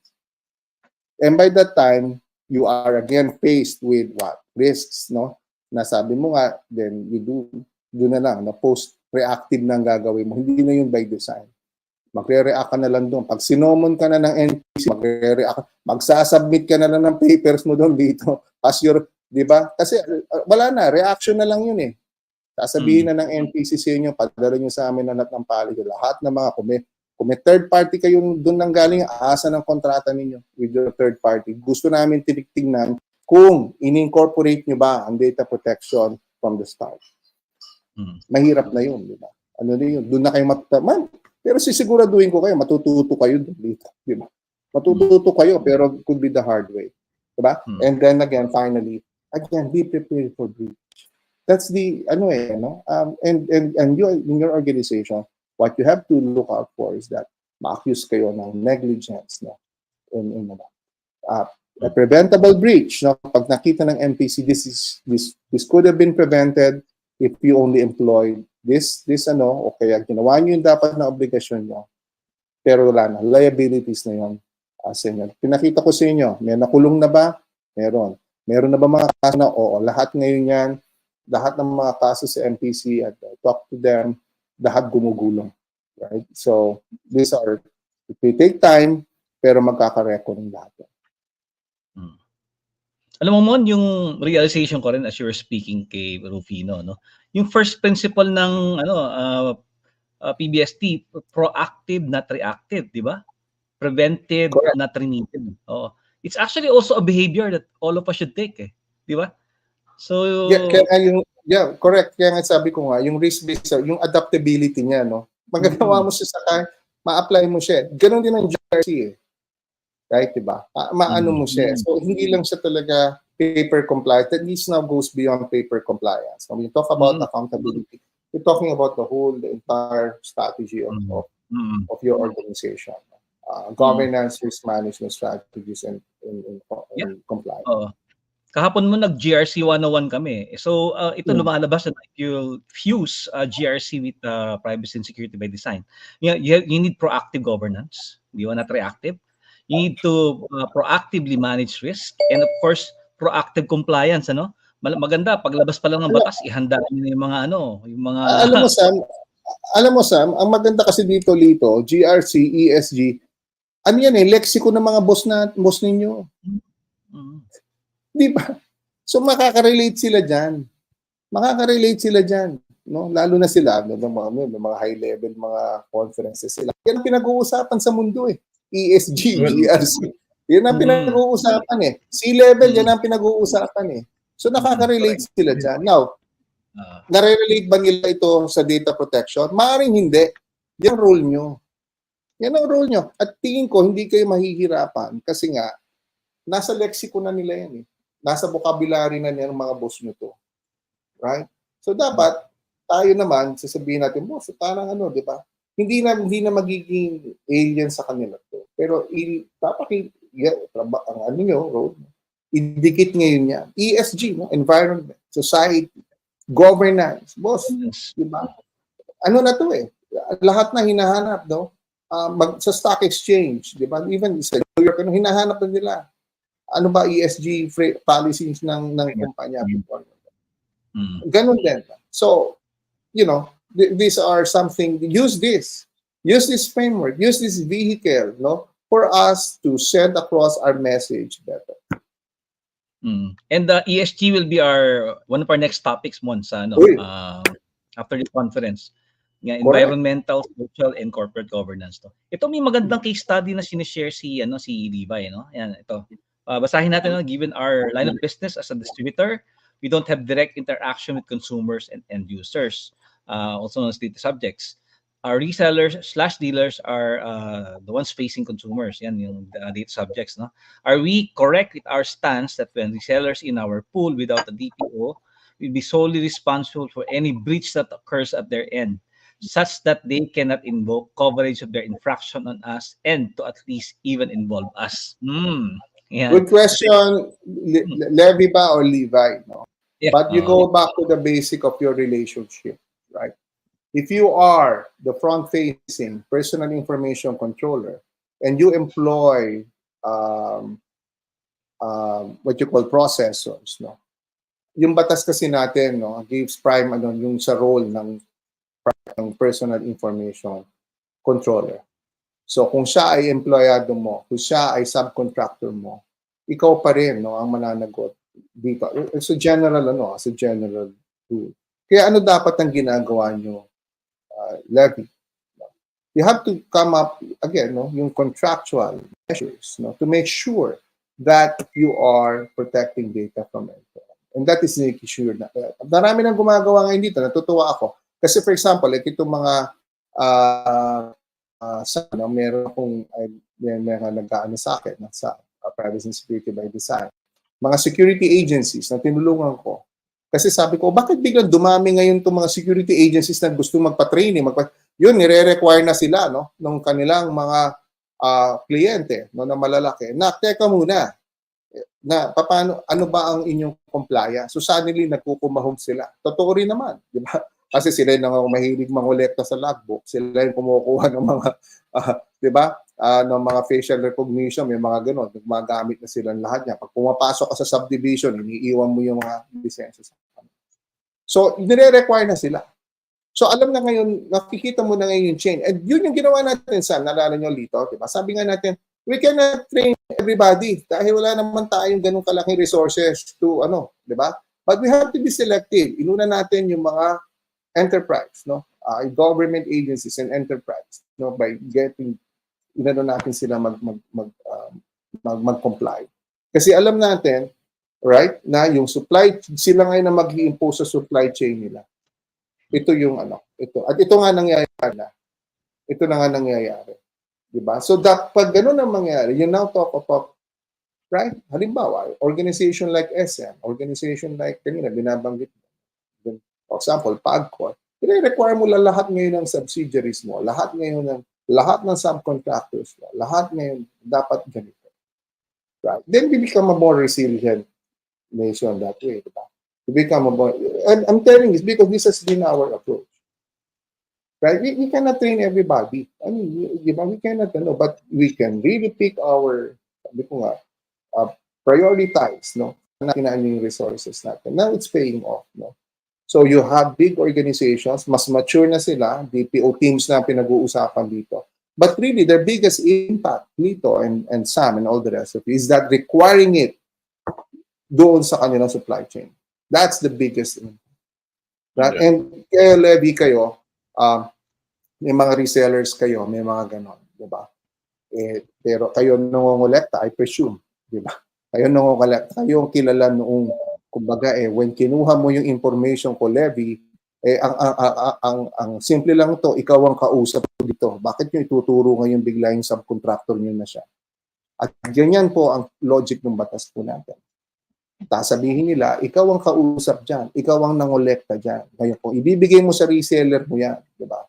And by that time, you are again faced with what? Risks, no? Nasabi mo nga, then you do na lang, na post-reactive na ang gagawin mo. Hindi na yun by design. Magre-react ka na lang doon. Pag sinomon ka na ng NPC, magre-react, magsasubmit ka na lang ng papers mo doon dito. As your, di ba? Kasi wala na, reaction na lang yun Sasabihin na ng NPC sa inyo, padala nyo sa amin na lahat ng policy. Lahat ng mga, kung may third party kayo doon nang galing, aasa ng kontrata ninyo with your third party. Gusto namin tinitingnan kung in-incorporate nyo ba ang data protection from the start. Mahirap na yun, di ba? Ano na yun? Doon na kayo matutunan. Pero sisiguraduhin ko kayo, matututo kayo dito, di ba? Matututo kayo, pero could be the hard way. Di ba? And then again, finally, again, be prepared for breach. That's the, and you, in your organization, what you have to look out for is that ma-accuse kayo ng negligence, no? A preventable breach, no? Pag nakita ng MPC, this could have been prevented if you only employed this o kaya ginawa nyo yung dapat na obligasyon nyo, pero wala na, liabilities na yun sa inyo. Pinakita ko sa inyo, may nakulong na ba? Meron. Meron na ba mga kaso na? Oo, lahat ngayon yan, lahat ng mga kaso sa MPC, at talk to them, lahat gumugulong. Right? So, these are, it will take time, pero magkakarecord ng lahat. Alam mo, Mon, yung realization ko rin as you were speaking kay Rufino, no? Yung first principle ng PBST, proactive not reactive, di ba? Preventive not remittive. Oh, it's actually also a behavior that all of us should take, di ba? So correct. Kaya nga sabi ko nga, yung risk-based, yung adaptability niya, no? Magagawa mo siya ma-apply mo siya. Ganon din ang GRC, right, diba? Maano mo siya. So, hindi lang siya talaga paper compliance. That least now goes beyond paper compliance. When you talk about accountability, you're talking about the entire strategy of your organization. Governance, risk management strategies, and compliance. Kahapon mo nag-GRC 101 kami. So, ito lumalabas na you'll fuse GRC with privacy and security by design. You need proactive governance. You want not reactive. You need to proactively manage risk, and of course, proactive compliance, ano? Maganda paglabas pa lang ng batas, ihanda niyo yung mga yung mga Alam mo Sam, ang maganda kasi dito GRC, ESG, ano yan lexiko ng mga boss ninyo. Di ba? So makaka-relate sila diyan. No? Lalo na sila may mga high level mga conferences sila. Yan ang pinag-uusapan sa mundo ESG, GRC. Yan ang pinag-uusapan C-level, yan ang pinag-uusapan So nakaka-relate sila dyan. Now, nare-relate ba nila ito sa data protection? Maaaring hindi. Yan ang role nyo. At tingin ko, hindi kayo mahihirapan kasi nga, nasa lexicon na nila yan Nasa vocabulary na ng mga boss nyo to. Right? So dapat, tayo naman, sasabihin natin, boss, parang di ba? Hindi na magiging alien sa kanila to. Pero dapat ang road, idikit ngayon niya. ESG, no? Environment, society, governance, boss, di ba? Ano na to lahat na hinahanap, no? Sa stock exchange, di ba? Even sa New York, hinahanap na nila. Ano ba ESG policies ng kumpanya? Ganun din. So, these are something, use this framework, use this vehicle, no, for us to send across our message better. And the ESG will be one of our next topics, Mon, sa after the conference. Environmental, social, and corporate governance to. Ito may magandang case study na sinishare si Levi, Yan, ito. Basahin natin, given our line of business as a distributor, we don't have direct interaction with consumers and end users, also known as data subjects. Our resellers/dealers are the ones facing consumers, yan yung data subjects, no? Are we correct with our stance that when resellers in our pool without a DPO will be solely responsible for any breach that occurs at their end, such that they cannot invoke coverage of their infraction on us and to at least even involve us? Yeah. Good question, Levi ba or Levi? No? Yeah. But you go back to the basic of your relationship, right? If you are the front-facing personal information controller and you employ what you call processors, no? Yung batas kasi natin, no, gives prime yung sa role ng personal information controller. So kung siya ay empleyado mo, kung siya ay subcontractor mo, ikaw pa rin, no, ang mananagot dito. It's a general rule. Kaya ano dapat ang ginagawa nyo, Levi? You have to come up again, no, yung contractual measures, no, to make sure that you are protecting data from it. And that is making sure na marami nang gumagawa ngayon dito, natutuwa ako. Kasi for example, like itong mga meron akong may nag-aano sa akin sa Privacy and Security by Design. Mga security agencies na tinulungan ko. Kasi sabi ko, bakit biglang dumami ngayon itong mga security agencies na gusto magpa-training? Yun, nire-require na sila no, ng kanilang mga kliyente no, na malalaki. Teka muna, na paano, ano ba ang inyong compliance? So suddenly, nagkukumahon sila. Totoo rin naman, di ba? Kasi sila yung mahilig mangolekta sa logbook. Sila yung kumukuha ng mga, di ba? Ng mga facial recognition, may mga ganon. Gumagamit na sila lahat niya. Pag pumapasok ka sa subdivision, iniiwan mo yung mga lisensya. So, nire-require na sila. So, alam na ngayon, nakikita mo na ngayon yung chain. And yun yung ginawa natin, Sam, nalala nyo dito, di ba? Sabi nga natin, we cannot train everybody dahil wala naman tayong ganung kalaking resources to, di ba? But we have to be selective. Inuna natin yung mga enterprise, no? Government agencies and enterprise, no? By getting, natin sila mag-comply. Kasi alam natin, right, na yung supply, sila ngayon na mag-i-impose sa supply chain nila. Ito yung ito. At ito nga nangyayari na. Ito na nga nangyayari. Diba? So, pag ganun ang mangyayari, you now talk about, right? Halimbawa, organization like SM, organization like, kanina, binabanggit mo. For example, PAGCOR, i-require mo lahat ngayon ng subsidiaries mo, lahat ng subcontractors mo, lahat ngayon dapat ganito. Right? Then we become a more resilient nation that way. Diba? To become a more, and I'm telling you, because this has been our approach. Right? We cannot train everybody. I mean, we cannot, but we can really pick our, prioritize, no? Natin yung resources natin. Now it's paying off, no? So you have big organizations, mas mature na sila, DPO teams na pinag-uusapan dito. But really, their biggest impact nito and Sam and all the rest of it is that requiring it doon sa kanilang supply chain. That's the biggest impact. Right? Yeah. And kaya levy kayo, may mga resellers kayo, may mga ganon, di ba? Pero kayo nangongolekta, I presume, di ba? Kayo nangongolekta, kayo kilala noong kumbaga when kinuha mo yung information ko levy, ang simple lang to, ikaw ang kausap ko dito. Bakit nyo ituturo ngayon bigla yung subcontractor nyo na siya? At ganyan po ang logic ng batas po natin. Sabihin nila, ikaw ang kausap dyan, ikaw ang nangolekta dyan. Ngayon, kung ibibigay mo sa reseller mo yan, di ba?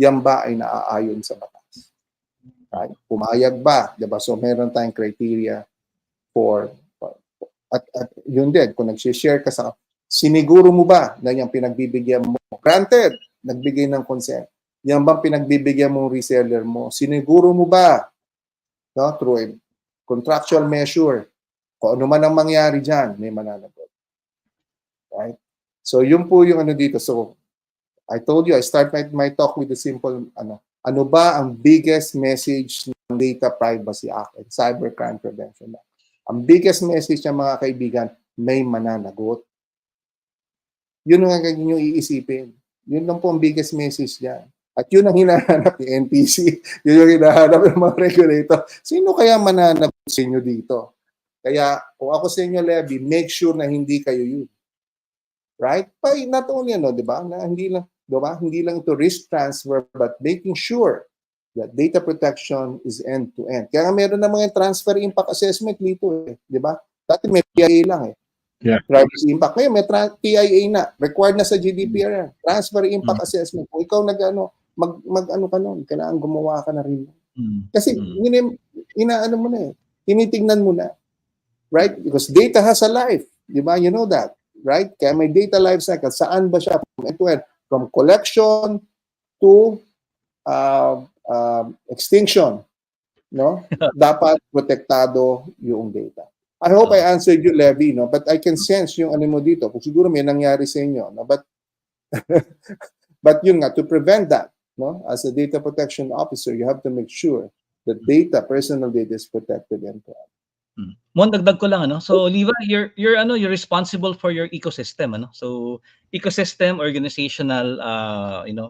Yan ba ay naaayon sa batas? Right? Pumayag ba? Di ba? So meron tayong criteria for at yun din, kung nag-share ka sa, siniguro mo ba na yung pinagbibigyan mo? Granted, nagbigay ng consent. Yan bang pinagbibigyan mong reseller mo? Siniguro mo ba? No? Through a contractual measure. Kung ano man ang mangyari dyan, may mananagot. Right? So, yun po yung dito. So, I told you, I start my talk with the simple, ano ba ang biggest message ng Data Privacy Act and Cybercrime Prevention Act? Ang biggest message niya, mga kaibigan, may mananagot. Yun ang yung iisipin. Yun lang po ang biggest message niya. At yun ang hinahanap ni NPC. Yun yung hinahanap ng mga regulator. Sino kaya mananagot sa inyo dito? Kaya, kung ako sa inyo, Levy, make sure na hindi kayo yun. Right? Not only, di ba? Na hindi lang, di ba? Hindi lang ito risk transfer, but making sure that data protection is end-to-end. Kaya meron na mga transfer impact assessment dito, di ba? Dati may TIA lang Yeah. Privacy impact. Ngayon may TIA na. Required na sa GDPR. Transfer impact assessment. Kung ikaw mag-ano ka nun, kailangan gumawa ka na rin. Kasi inaano mo na tinitingnan mo na. Right? Because data has a life. Di ba? You know that. Right? Kaya may data life cycle. Saan ba siya? From collection to extinction, no? Dapat protektado yung data. I hope I answered you, Levy, no? But I can sense yung mo dito. Kung siguro may nangyari sa inyo, no? But but yun nga, to prevent that, no? As a data protection officer, you have to make sure that personal data is protected and Mon, dagdag ko lang So, Liva, you're responsible for your ecosystem So, ecosystem, organizational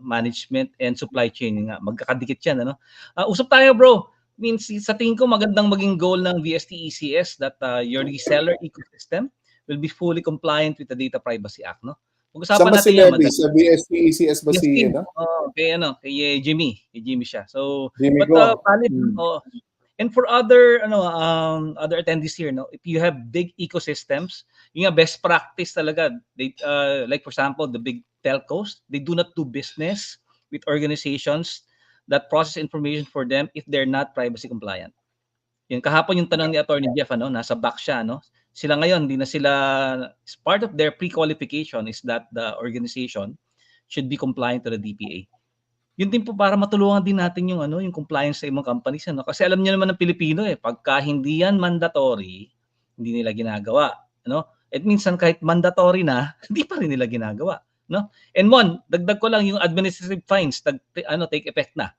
management and supply chain nga magkakadikit yan usap tayo, bro. Means sa tingin ko magandang maging goal ng VST ECS that your reseller ecosystem will be fully compliant with the Data Privacy Act, no? Saan Pag-usapan ba si natin 'yan, Levy? Sa BSPECS ba Yes, si, team. ano? Kay Jimmy. Kay Jimmy siya. So, Jimmy but Go. valid. And for other other attendees here, no, if you have big ecosystems, yung best practice talaga. They like for example, the big telcos, they do not do business with organizations that process information for them if they're not privacy compliant. Yun kahapon yung tanong ni Attorney Jeff, nasa back siya, Sila ngayon, hindi na sila, part of their pre-qualification is that the organization should be compliant to the DPA. Yun din po para matulungan din natin yung yung compliance sa ibang companies, Kasi alam niyo naman ng Pilipino pagka hindi yan mandatory, hindi nila ginagawa, At minsan kahit mandatory na, hindi pa rin nila ginagawa, And dagdag ko lang yung administrative fines, take effect na.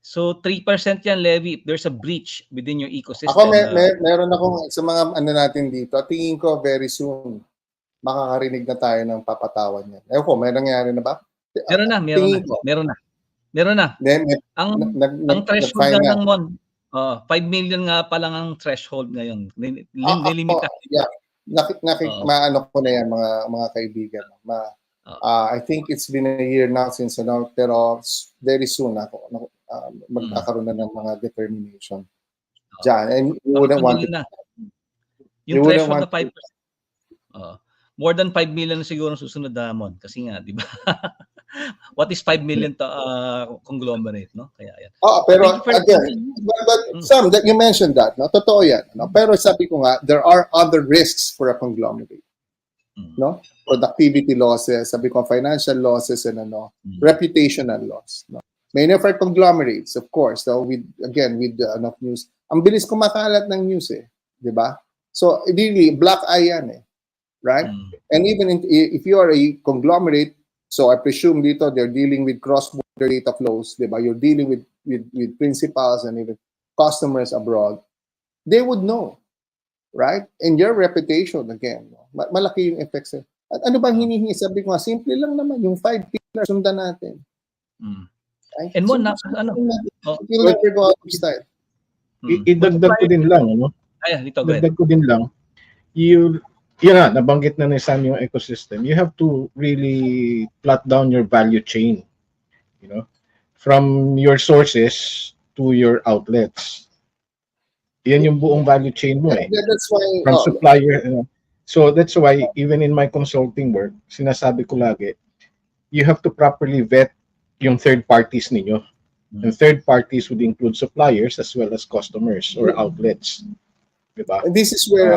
So 3% yan levy if there's a breach within your ecosystem. Ako meron akong sa mga natin dito. Tingin ko very soon makakarinig na tayo ng papatawan niyan. Ewan ko, may nangyari na ba? Meron na. Ang threshold ng Mon, 5 million nga pa lang ang threshold ngayon. Nilimita. Yeah. Maano ko na yan mga kaibigan. I think it's been a year now since pero very soon magkakaroon na ng mga determination. Diyan. And you wouldn't want it. Yung threshold na 5%. More than 5 million siguro susunod na Mon. Kasi nga, di ba? What is 5 million to conglomerate, no? Kaya yan. Pero again, but Sam, that you mentioned that, no? Totoo yan, no? Pero sabi ko nga, there are other risks for a conglomerate. No? Productivity losses, sabi ko financial losses and reputational loss, no? Many of our conglomerates, of course, with enough news. Ang bilis kumakalat ng news di ba? So really black eye yan right? And even if you are a conglomerate, so I presume dito they're dealing with cross-border data flows, di ba? You're dealing with principals and even customers abroad. They would know, right? And your reputation again, malaki yung effects. At ano bang hinihingi? Sabi ko nga, simple lang naman yung 5 pillars sundan natin. Right? And one you'll never go out of style. Idagdag ko din lang, Idagdag ko din lang. Nabanggit na ni Sam yung ecosystem. You have to really plot down your value chain, from your sources to your outlets. Yan yung buong value chain mo That's why, from supplier. So that's why even in my consulting work, sinasabi ko lagi, you have to properly vet yung third parties ninyo. And third parties would include suppliers as well as customers or outlets. Diba? This is where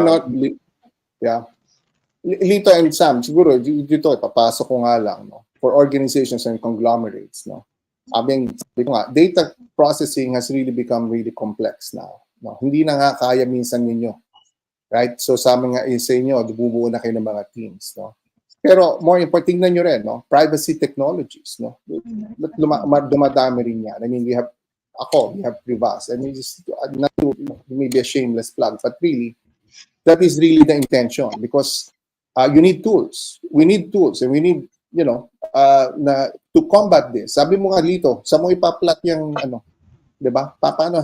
Lito and Sam, siguro dito papasok ko nga lang for organizations and conglomerates, sabi ko nga, data processing has really become really complex now. Hindi na nga kaya minsan ninyo. Right? So sabi nga sa inyo, bubuo na kayo ng mga teams, Pero more important, tingnan nyo rin, privacy technologies, dumadami rin yan. I mean, we have Privas, and not to maybe a shameless plug, but really, that is really the intention because you need tools. We need tools, and we need, to combat this. Sabi mo nga dito, sa mo ipaplat yung, di ba? Paano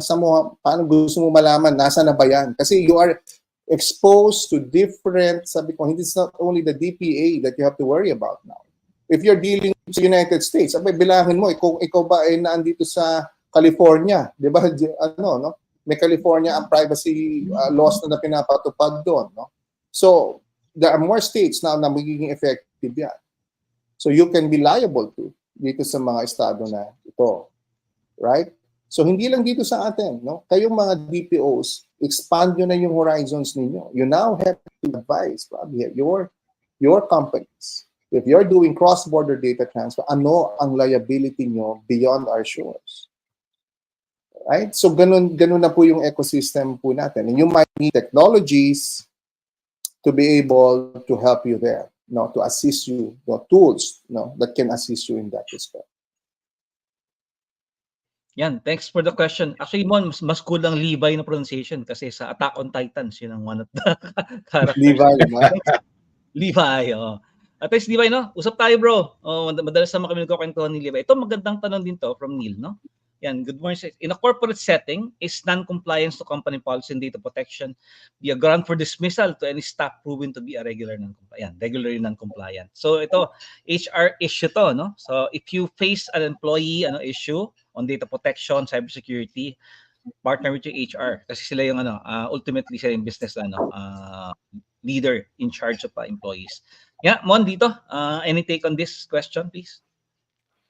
gusto mo malaman, nasa na ba yan? Kasi you are exposed to different, sabi ko, it's not only the DPA that you have to worry about now. If you're dealing sa United States, bilangin mo, ikaw ba ay naandito sa California, di ba? May California ang privacy laws na pinapatupad doon, So, there are more states now na magiging effective yan. So, you can be liable to dito sa mga estado na ito. Right? So, hindi lang dito sa atin, Kayong mga DPOs, expand nyo na yung horizons ninyo. You now have to advise probably your companies. If you're doing cross-border data transfer, ano ang liability nyo beyond our shores? Right? So, ganun na po yung ecosystem po natin. And you might need technologies to be able to help you there, to assist you, tools, that can assist you in that respect. Yan, thanks for the question. Actually, Mon, mas cool ang Levi na pronunciation kasi sa Attack on Titans, yun ang one of the characters. Levi, At least, Levi, usap tayo, bro. Madalas naman kami nagkukwentuhan ni Levi. Ito, magandang tanong din to from Neil, Yan, good morning. In a corporate setting, is non-compliance to company policy and data protection be a ground for dismissal to any staff proven to be a regularly non-compliant. So ito, HR issue to, no? So if you face an employee issue on data protection, cybersecurity, partner with your HR kasi sila yung ultimately sila yung business leader in charge of employees. Yeah, Mon dito, any take on this question, please?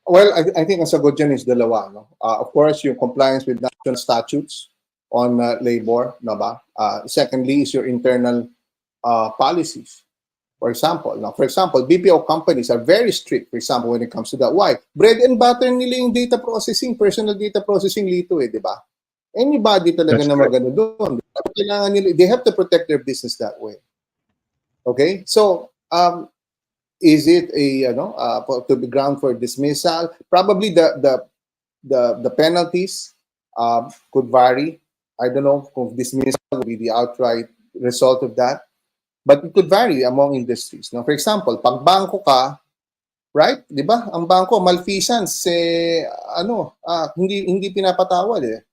Well, I think ang sagot dyan is dalawa. No? Of course, yung compliance with national statutes on labor. No ba? Secondly is your internal policies. For example, BPO companies are very strict, for example, when it comes to that. Why? Bread and butter nila yung data processing, personal data processing lito di ba? Anybody talaga na magano doon. Kailangan nila, they have to protect their business that way. Okay? So, is it to be ground for dismissal? Probably the penalties could vary. I don't know if dismissal will be the outright result of that, but it could vary among industries. No, for example, pag bangko ka, right? 'Di ba? Ang bangko malfeasance hindi pinapatawad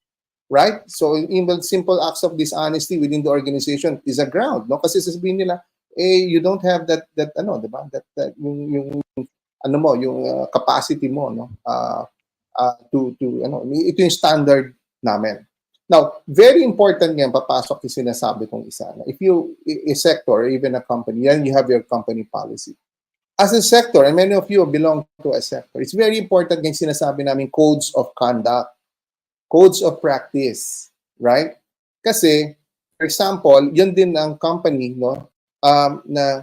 Right? So even simple acts of dishonesty within the organization is a ground, no? Kasi sasabihin nila you don't have that diba? That yung capacity mo, no? Ito yung standard namin. Now, very important yan papasok yung sinasabi kong isa. If you a sector or even a company, then you have your company policy. As a sector, and many of you belong to a sector, it's very important yung sinasabi namin codes of conduct, codes of practice, right? Kasi, for example, yun din ang company, no? Na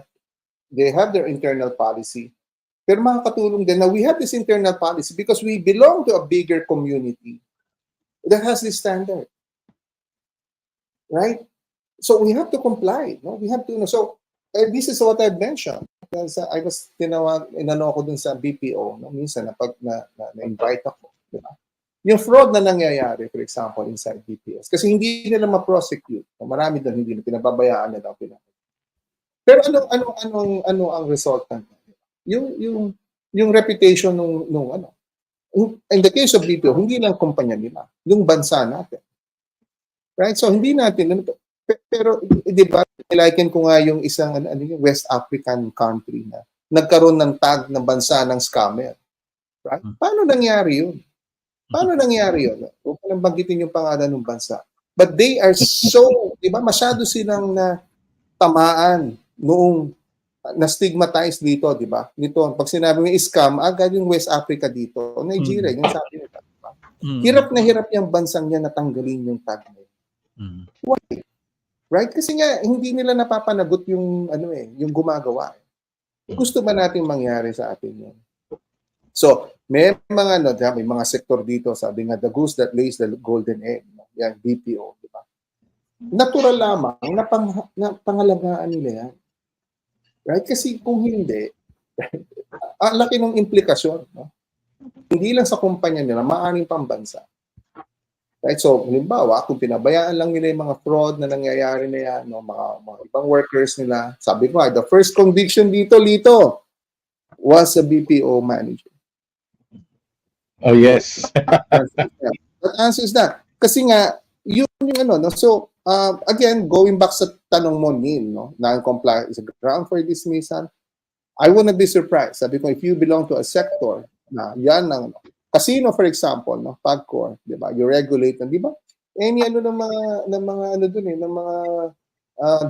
they have their internal policy. Pero makakatulong din na we have this internal policy because we belong to a bigger community that has this standard. Right? So we have to comply. No? We have to, so this is what I've mentioned. I was inano ako dun sa BPO, no? Minsan na-invite ako. Diba? Yung fraud na nangyayari, for example, inside BPS, kasi hindi nila ma-prosecute. Marami doon hindi na pinababayaan nila. Pero ano ang resultant? Yung reputation nung in the case of BPO, hindi lang kumpanya nila, yung bansa natin. Right? So hindi natin pero di ba liken ko nga yung isang yung West African country na nagkaroon ng tag na bansa ng scammer. Right? Paano nangyari yun? Huwag ko nang banggitin yung pangalan ng bansa. But they are so, di ba, masyado silang tamaan noong na-stigmatize dito, di ba? Dito, pag sinabi mo scam, agad yung West Africa dito. Nigeria, yung sabi nila. Diba? Hirap na hirap yung bansang niya natanggalin yung tag niya. Why? Right? Kasi nga, hindi nila napapanagot yung, yung gumagawa. Gusto ba natin mangyari sa atin yun? So, may mga sektor dito, sabi nga, the goose that lays the golden egg. Yan, BPO, di ba? Natural lamang na pangalagaan nila yan. Right? Kasi kung hindi, ang laki ng implikasyon. No? Hindi lang sa kumpanya nila, maaaring pambansa. Right? So, halimbawa, kung pinabayaan lang nila yung mga fraud na nangyayari na yan, no? mga ibang workers nila, sabi ko, the first conviction dito, was a BPO manager. Oh, yes. That answers that. Kasi nga, yun yung no? So, again, going back sa tanong mo, Neil, no? Non-compliance is a ground for dismissal. I wouldn't be surprised. Sabi ko, if you belong to a sector na yan ang casino, for example, no? Pagcor, di ba? You regulate, di ba? Any ng mga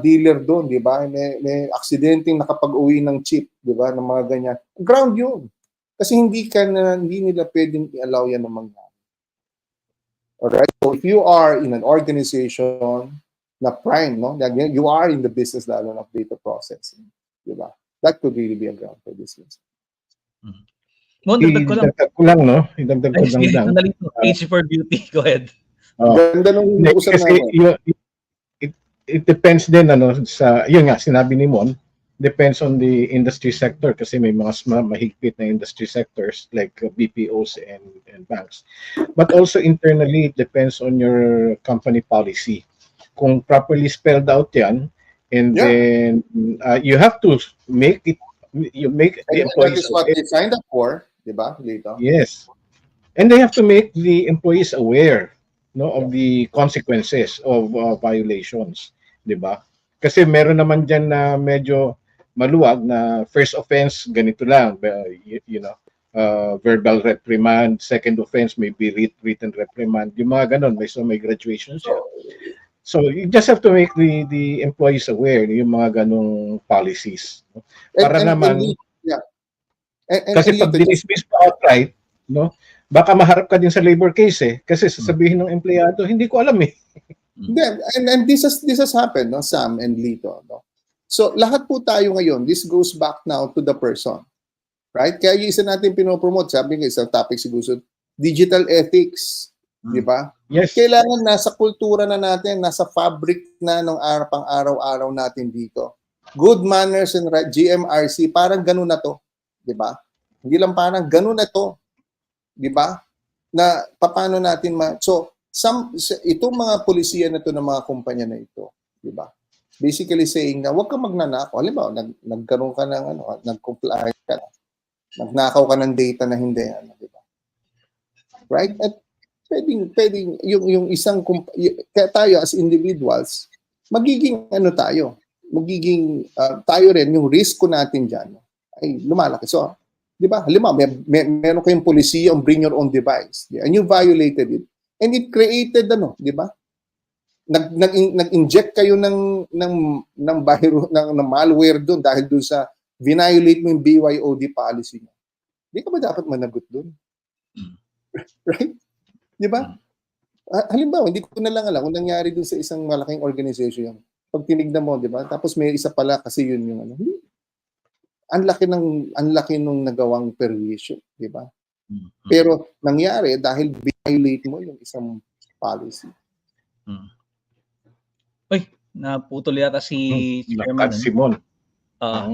dealer doon, di ba? May aksidenteng nakapag-uwi ng chip, di ba? Ng mga ganyan. Ground yun. Kasi hindi nila pwedeng i-allow yan ng mangyari. Alright? So if you are in an organization na prime, no? You are in the business lalo of data processing. Diba? That could really be a ground for business. Idagdag ko lang, no? Idagdag ko lang. Age for beauty. Go ahead. Ganda nung usap natin. It depends din, sa, yun nga, sinabi ni Mon, depends on the industry sector kasi may mga mahigpit na industry sectors like BPOs and banks. But also internally, it depends on your company policy. Kung properly spelled out yan, and then you have to make it, you make the employees. That is what they signed up for, di ba, Lito? Yes. And they have to make the employees aware, no, of the consequences of violations, 'di ba? Kasi meron naman diyan na medyo maluwag na first offense ganito lang, verbal reprimand, second offense maybe written reprimand, yung mga ganun, may graduation siya. So you just have to make the employees aware yung mga ganung policies, no? Para naman yeah. kasi pag dinismiss mo outright, no, baka maharap ka din sa labor case eh, kasi sasabihin ng empleyado, hindi ko alam eh. Yeah, and this has happened, no, Sam and Lito, no. So lahat po tayo ngayon, this goes back now to the person, right? Kaya yung isa natin pinopromote, sabi nga isang topic siguro, digital ethics, di ba? Yes. Kailangan nasa kultura na natin, nasa fabric na ng pang-araw-araw natin dito. Good manners and right, GMRC, parang ganun na to, di ba? Hindi lang parang ganun na to, di ba? Na paano natin so itong mga polisiya na to ng mga kumpanya na ito, di ba? Basically saying na huwag kang magnanakaw. Halimbawa, nagkaroon ka ng nag-comply ka, nagnakaw ka ng data na hindi, di ba? Right? At pwedeng yung isang kaya tayo as individuals, magiging magiging tayo rin yung risk ko natin diyan ay lumalaki. So, di ba? Halimbawa, meron kayong polisiya on bring your own device, and you violated it. And it created di ba? Nag-inject kayo ng virus, ng malware doon dahil doon sa violate mo yung BYOD policy mo. Di ka ba dapat managot doon? Right? Di ba? Halimbawa, hindi ko na lang alam kung nangyari doon sa isang malaking organization. Pag tinignan mo, di ba? Tapos may isa pala kasi yun yung ang laki nung nagawang perwisyo, di ba? Pero nangyari dahil violate mo yung isang policy. Uy, naputol yata si Chairman. Simon.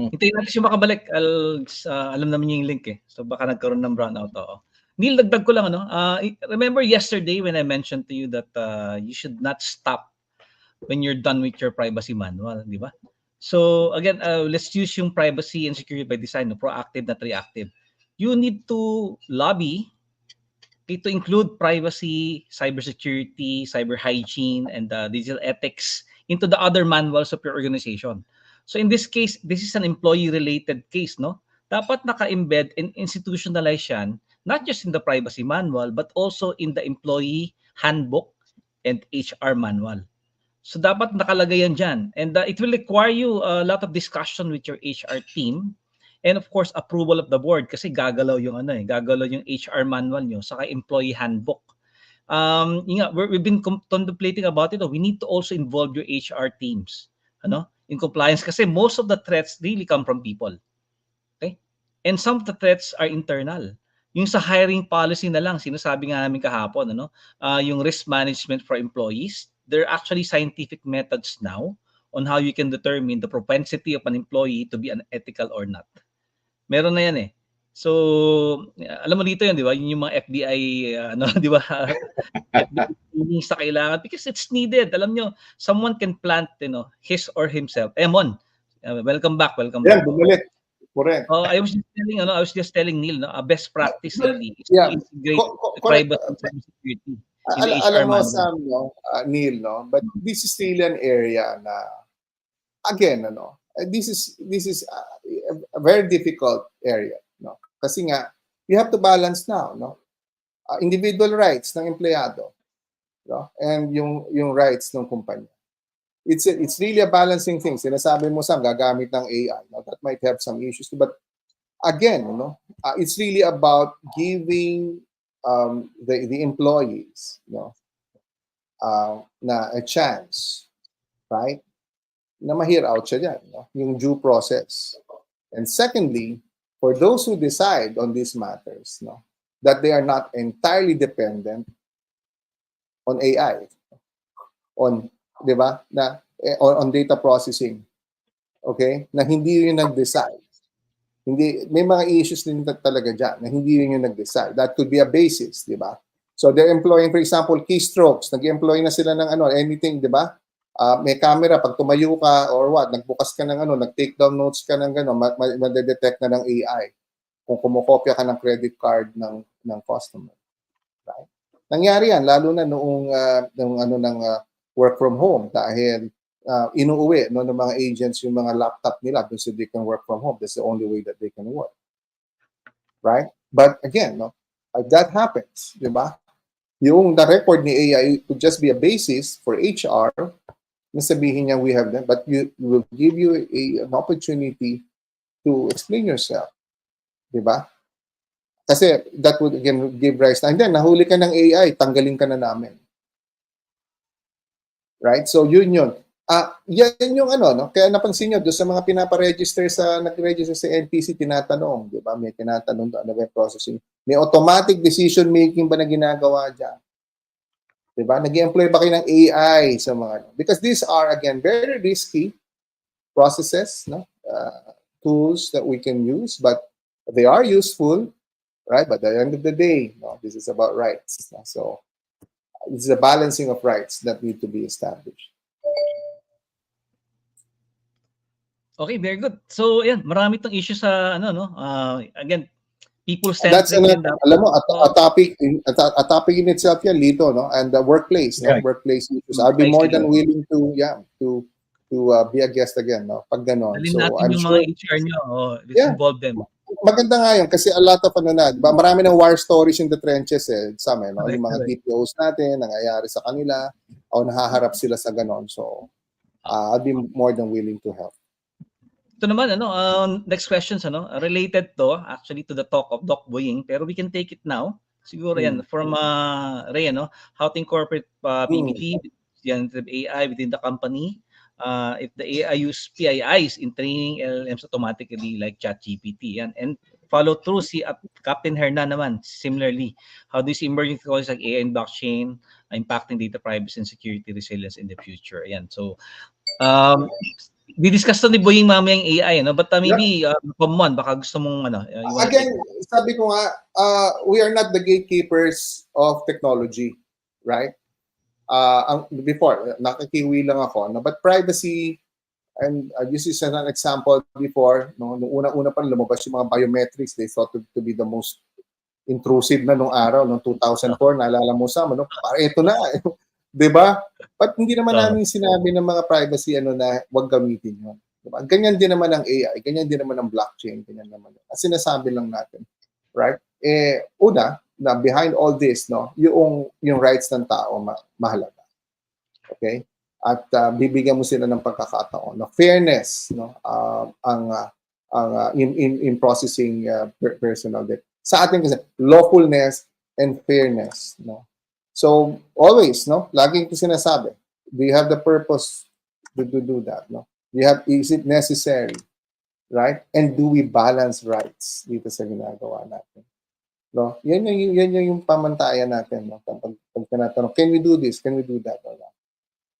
Hintayin natin siya makabalik. Alam naman niya yung link eh. So baka nagkaroon ng brownout. Neil, dagdag ko lang remember yesterday when I mentioned to you that you should not stop when you're done with your privacy manual, di ba? So again, let's use yung privacy and security by design, proactive not reactive. You need to lobby to include privacy, cybersecurity, cyber hygiene, and digital ethics into the other manuals of your organization. So in this case, this is an employee-related case, no? Dapat naka-embed and institutionalize yan, not just in the privacy manual, but also in the employee handbook and HR manual. So dapat nakalagay yan dyan. And it will require you a lot of discussion with your HR team and of course approval of the board kasi gagalaw yung gagalaw yung HR manual nyo saka employee handbook. We've been contemplating about it. We need to also involve your HR teams in compliance kasi most of the threats really come from people. Okay? And some of the threats are internal. Yung sa hiring policy na lang, sinasabi nga namin kahapon, yung risk management for employees, there are actually scientific methods now on how you can determine the propensity of an employee to be unethical or not. Meron na yan eh. So, alam mo dito yun, di ba? Yun yung mga FBI, di ba? FBI sa kailangan because it's needed. Alam nyo, someone can plant, his or himself. Emon, welcome back. Yeah, bumalik. Correct. I was just telling Neil, a best practice really is to integrate privacy and cybersecurity. Alam mo, Sam, Neil, but this is really an area na, again, this is a very difficult area, kasi nga, you have to balance now, individual rights ng empleyado, and yung rights ng kumpanya. It's really a balancing thing. Sinasabi mo, Sam, gagamit ng AI. That might have some issues. But again, it's really about giving the employees, na a chance, right? Na ma-hear out siya dyan, yung due process. And secondly, for those who decide on these matters, that they are not entirely dependent on AI, di ba? On data processing. Okay? Na hindi rin nag-decide. May mga issues din talaga dyan na hindi rin yung nag-decide. That could be a basis, di ba? So they're employing, for example, keystrokes. Nag-employ na sila ng anything, di ba? May camera, pag tumayo ka or what, nagbukas ka ng nag-take down notes ka ng madedetect na ng AI kung kumukopya ka ng credit card ng customer. Nangyari yan, lalo na noong work from home dahil inuuwi no, ng mga agents yung mga laptop nila so they can work from home. That's the only way that they can work. Right? But again, no, if that happens, di ba? Yung the record ni AI could just be a basis for HR na sabihin niya we have that, but you will give you an opportunity to explain yourself. Di ba? Kasi that would again give rise na, and then nahuli ka ng AI, tanggalin ka na namin. Right? So yun. Yan yung no? Kaya napansin nyo, doon sa mga nag-register sa NPC, tinatanong, di ba? May tinatanong doon, ano ba yung processing? May automatic decision making ba na ginagawa dyan? Di ba? Nag-employ ba kayo ng AI sa mga, because these are, again, very risky processes, no? Tools that we can use, but they are useful, right? But at the end of the day, no, this is about rights. No? So it's a balancing of rights that need to be established. Okay, very good. So, yan, marami tong issue sa again, people-centric. That's alam mo, a topic in itself yan, Lito, no? And the workplace, no? Right. Workplace issues. I'll be more than willing to be a guest again, no? Pag ganon. Dalhin So natin I'm yung sure mga HR nyo. Let's involve them. maganda nga yun kasi a lot of diba? Marami ng war stories in the trenches no? Yung mga DPOs natin, nangyayari sa kanila, o nahaharap sila sa ganon. So I'll be more than willing to help. Ito naman, next questions, related to, actually, to the talk of Doc Boying, pero we can take it now. Siguro yan, from Ray, how to incorporate PBT, generative AI within the company. If the AI use PIIs in training LLMs automatically like ChatGPT. And follow through si Captain Hernan naman, similarly. How do you see emerging technologies like AI and blockchain impacting data privacy and security resilience in the future? Ayan. So, di-discuss to ni Boying mamayang AI, but maybe common, baka gusto mong again, sabi ko nga, we are not the gatekeepers of technology, right? Before, nakikiwi lang ako, but privacy, and this is an example before, nung una-una pa lumabas yung mga biometrics, they thought to be the most intrusive na nung araw, noong 2004, naalala mo sa, parang ito na, di ba? But hindi naman namin sinabi ng mga privacy na wag gamitin yun. Diba? Ganyan din naman ang AI, ganyan din naman ang blockchain, ganyan naman. Sinasabi lang natin, right? Una, na behind all this, no, yung rights ng tao mahalaga. Okay? At bibigyan mo sila ng pagkakataon. No? Fairness, no, in processing personal data. Sa atin kasi lawfulness and fairness, no. So always, no, laging ko sinasabi, do you have the purpose to do that, no? Is it necessary, right? And do we balance rights dito sa ginagawa natin? No? Yan yung pamantayan natin, no? Pag tinatanong, can we do this? Can we do that?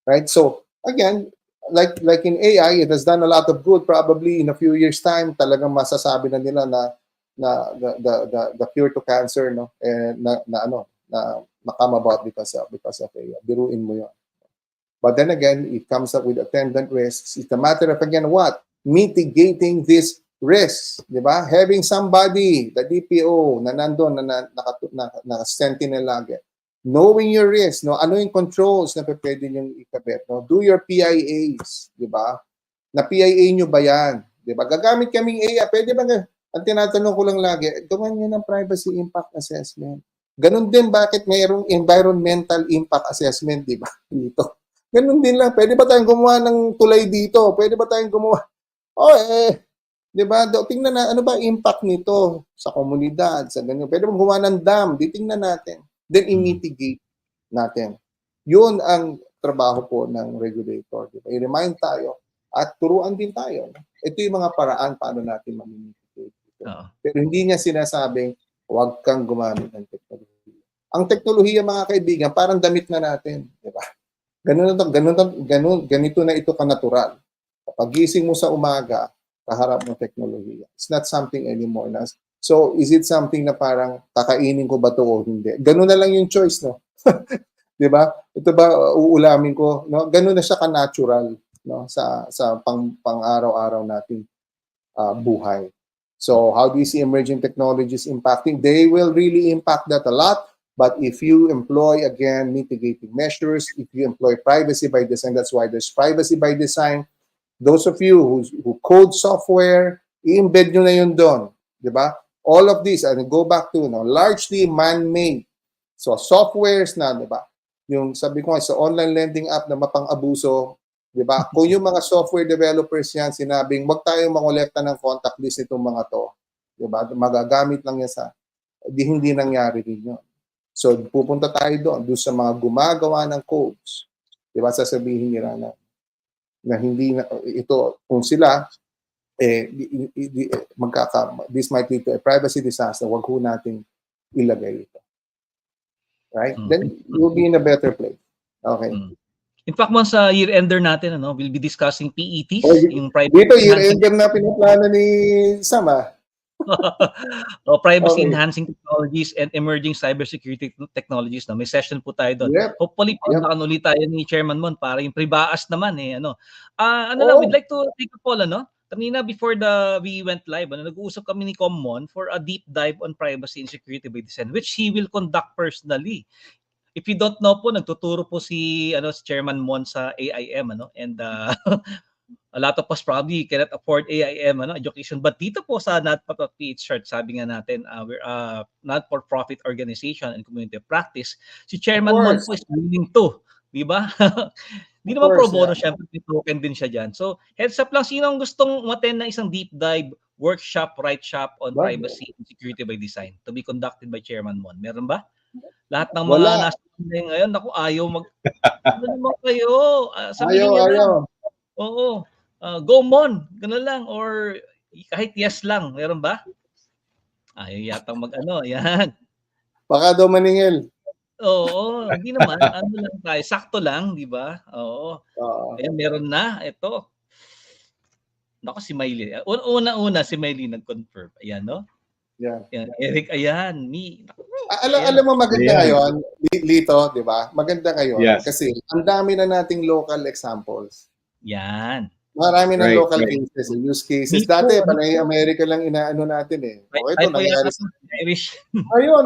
Right? So, again, like in AI, it has done a lot of good. Probably in a few years' time, talagang masasabi na nila na the cure to cancer, no? Na come about because of AI. Biruin mo yun. But then again, it comes up with attendant risks. It's a matter of, again, what? Mitigating these risks. Di ba? Having somebody, the DPO, na nandun, na sentinel lagi. Knowing your risk, no? Ano yung controls na pwede nyo ikabit, no? Do your PIAs, di ba? Na PIA nyo ba yan? Di ba? Gagamit kaming AI. Pwede ba ang tinatanong ko lang lagi, gawin nyo ng privacy impact assessment. Ganun din, bakit mayroong environmental impact assessment, di ba? Dito. Ganun din lang. Pwede ba tayong gumawa ng tulay dito? Pwede ba tayong gumawa? Di ba? Tingnan na, ano ba impact nito sa komunidad, sa ganyan. Pwede ba gumawa ng dam? Tingnan natin. Then, i-mitigate natin. Yun ang trabaho po ng regulator. Di ba? I-remind tayo at turuan din tayo. Ito yung mga paraan paano natin ma-mitigate. Pero hindi niya sinasabing, huwag kang gumamit ng teknolohiya. Ang teknolohiya, mga kaibigan, parang damit na natin. Di ba? Ganito na ito ka-natural. Kapag gising mo sa umaga, kaharap ng teknolohiya. It's not something anymore. So, is it something na parang kakainin ko ba ito o hindi? Ganun na lang yung choice, no? Di ba? Ito ba uulamin ko? No? Ganun na siya ka-natural, no? Sa pang-araw-araw nating buhay. So, how do you see emerging technologies impacting? They will really impact that a lot. But if you employ, again, mitigating measures, if you employ privacy by design, that's why there's privacy by design. Those of you who code software, i-embed nyo na yun doon. Di ba? All of these, and go back to, largely man-made. So, softwares na, di ba? Yung sabi ko sa online lending app na mapang-abuso, di ba? Kung yung mga software developers yan, sinabing, wag tayong mangolekta ng contact list nitong mga to. Di ba? Magagamit lang yan sa, hindi nangyari rin yun. So, pupunta tayo doon sa mga gumagawa ng codes. Di ba? Sasabihin nila na hindi na, ito, kung sila, this might lead to a privacy disaster, wag ho natin ilagay ito. Right? Then, you'll be in a better place. Okay. In fact, once sa year-ender natin, we'll be discussing PETs, yung privacy. Dito, year-ender na pinaplano ni Sama. Privacy enhancing technologies and emerging cybersecurity technologies. May session po tayo doon. Yep. Hopefully, ulit tayo ni Chairman Mon para yung pribaas naman we'd like to take a poll, kanina before we went live, nag-uusap kami ni Common for a deep dive on privacy and security by design, which he will conduct personally. If you don't know po, nagtuturo po si Chairman Mon sa AIM, and a lot of us probably cannot afford AIM education, but dito po sa NADPOP and PH-CERT, sabi nga natin, we're a not-for-profit organization and community of practice. Si Chairman Mon po is willing to, di ba? Hindi naman pro bono, syempre may token din siya dyan. So, heads up lang, sino ang gustong umattend na isang deep dive workshop, shop on privacy and security by design to be conducted by Chairman Mon? Meron ba? Lahat ng mga nasa ngayon, ayaw ano naman kayo? Sabihin niya lang. Oo. Go Mon, gano'n lang, or kahit yes lang, meron ba? Ayaw yatang yan. Baka daw maningil. Oo, hindi naman, lang tayo, sakto lang, di ba? Oo. Ayan, meron na, ito. Naku, si Miley. Una, si Miley nag-confirm. Ayan, no? Yeah. Eric, ayan, alam mo, maganda ngayon, Lito, di ba? Maganda ngayon, kasi ang dami na nating local examples. Yan. Marami ng local cases, use cases. Dati, panay America lang inaano natin eh. Okay, ito nangyari sa Irish. Ayun,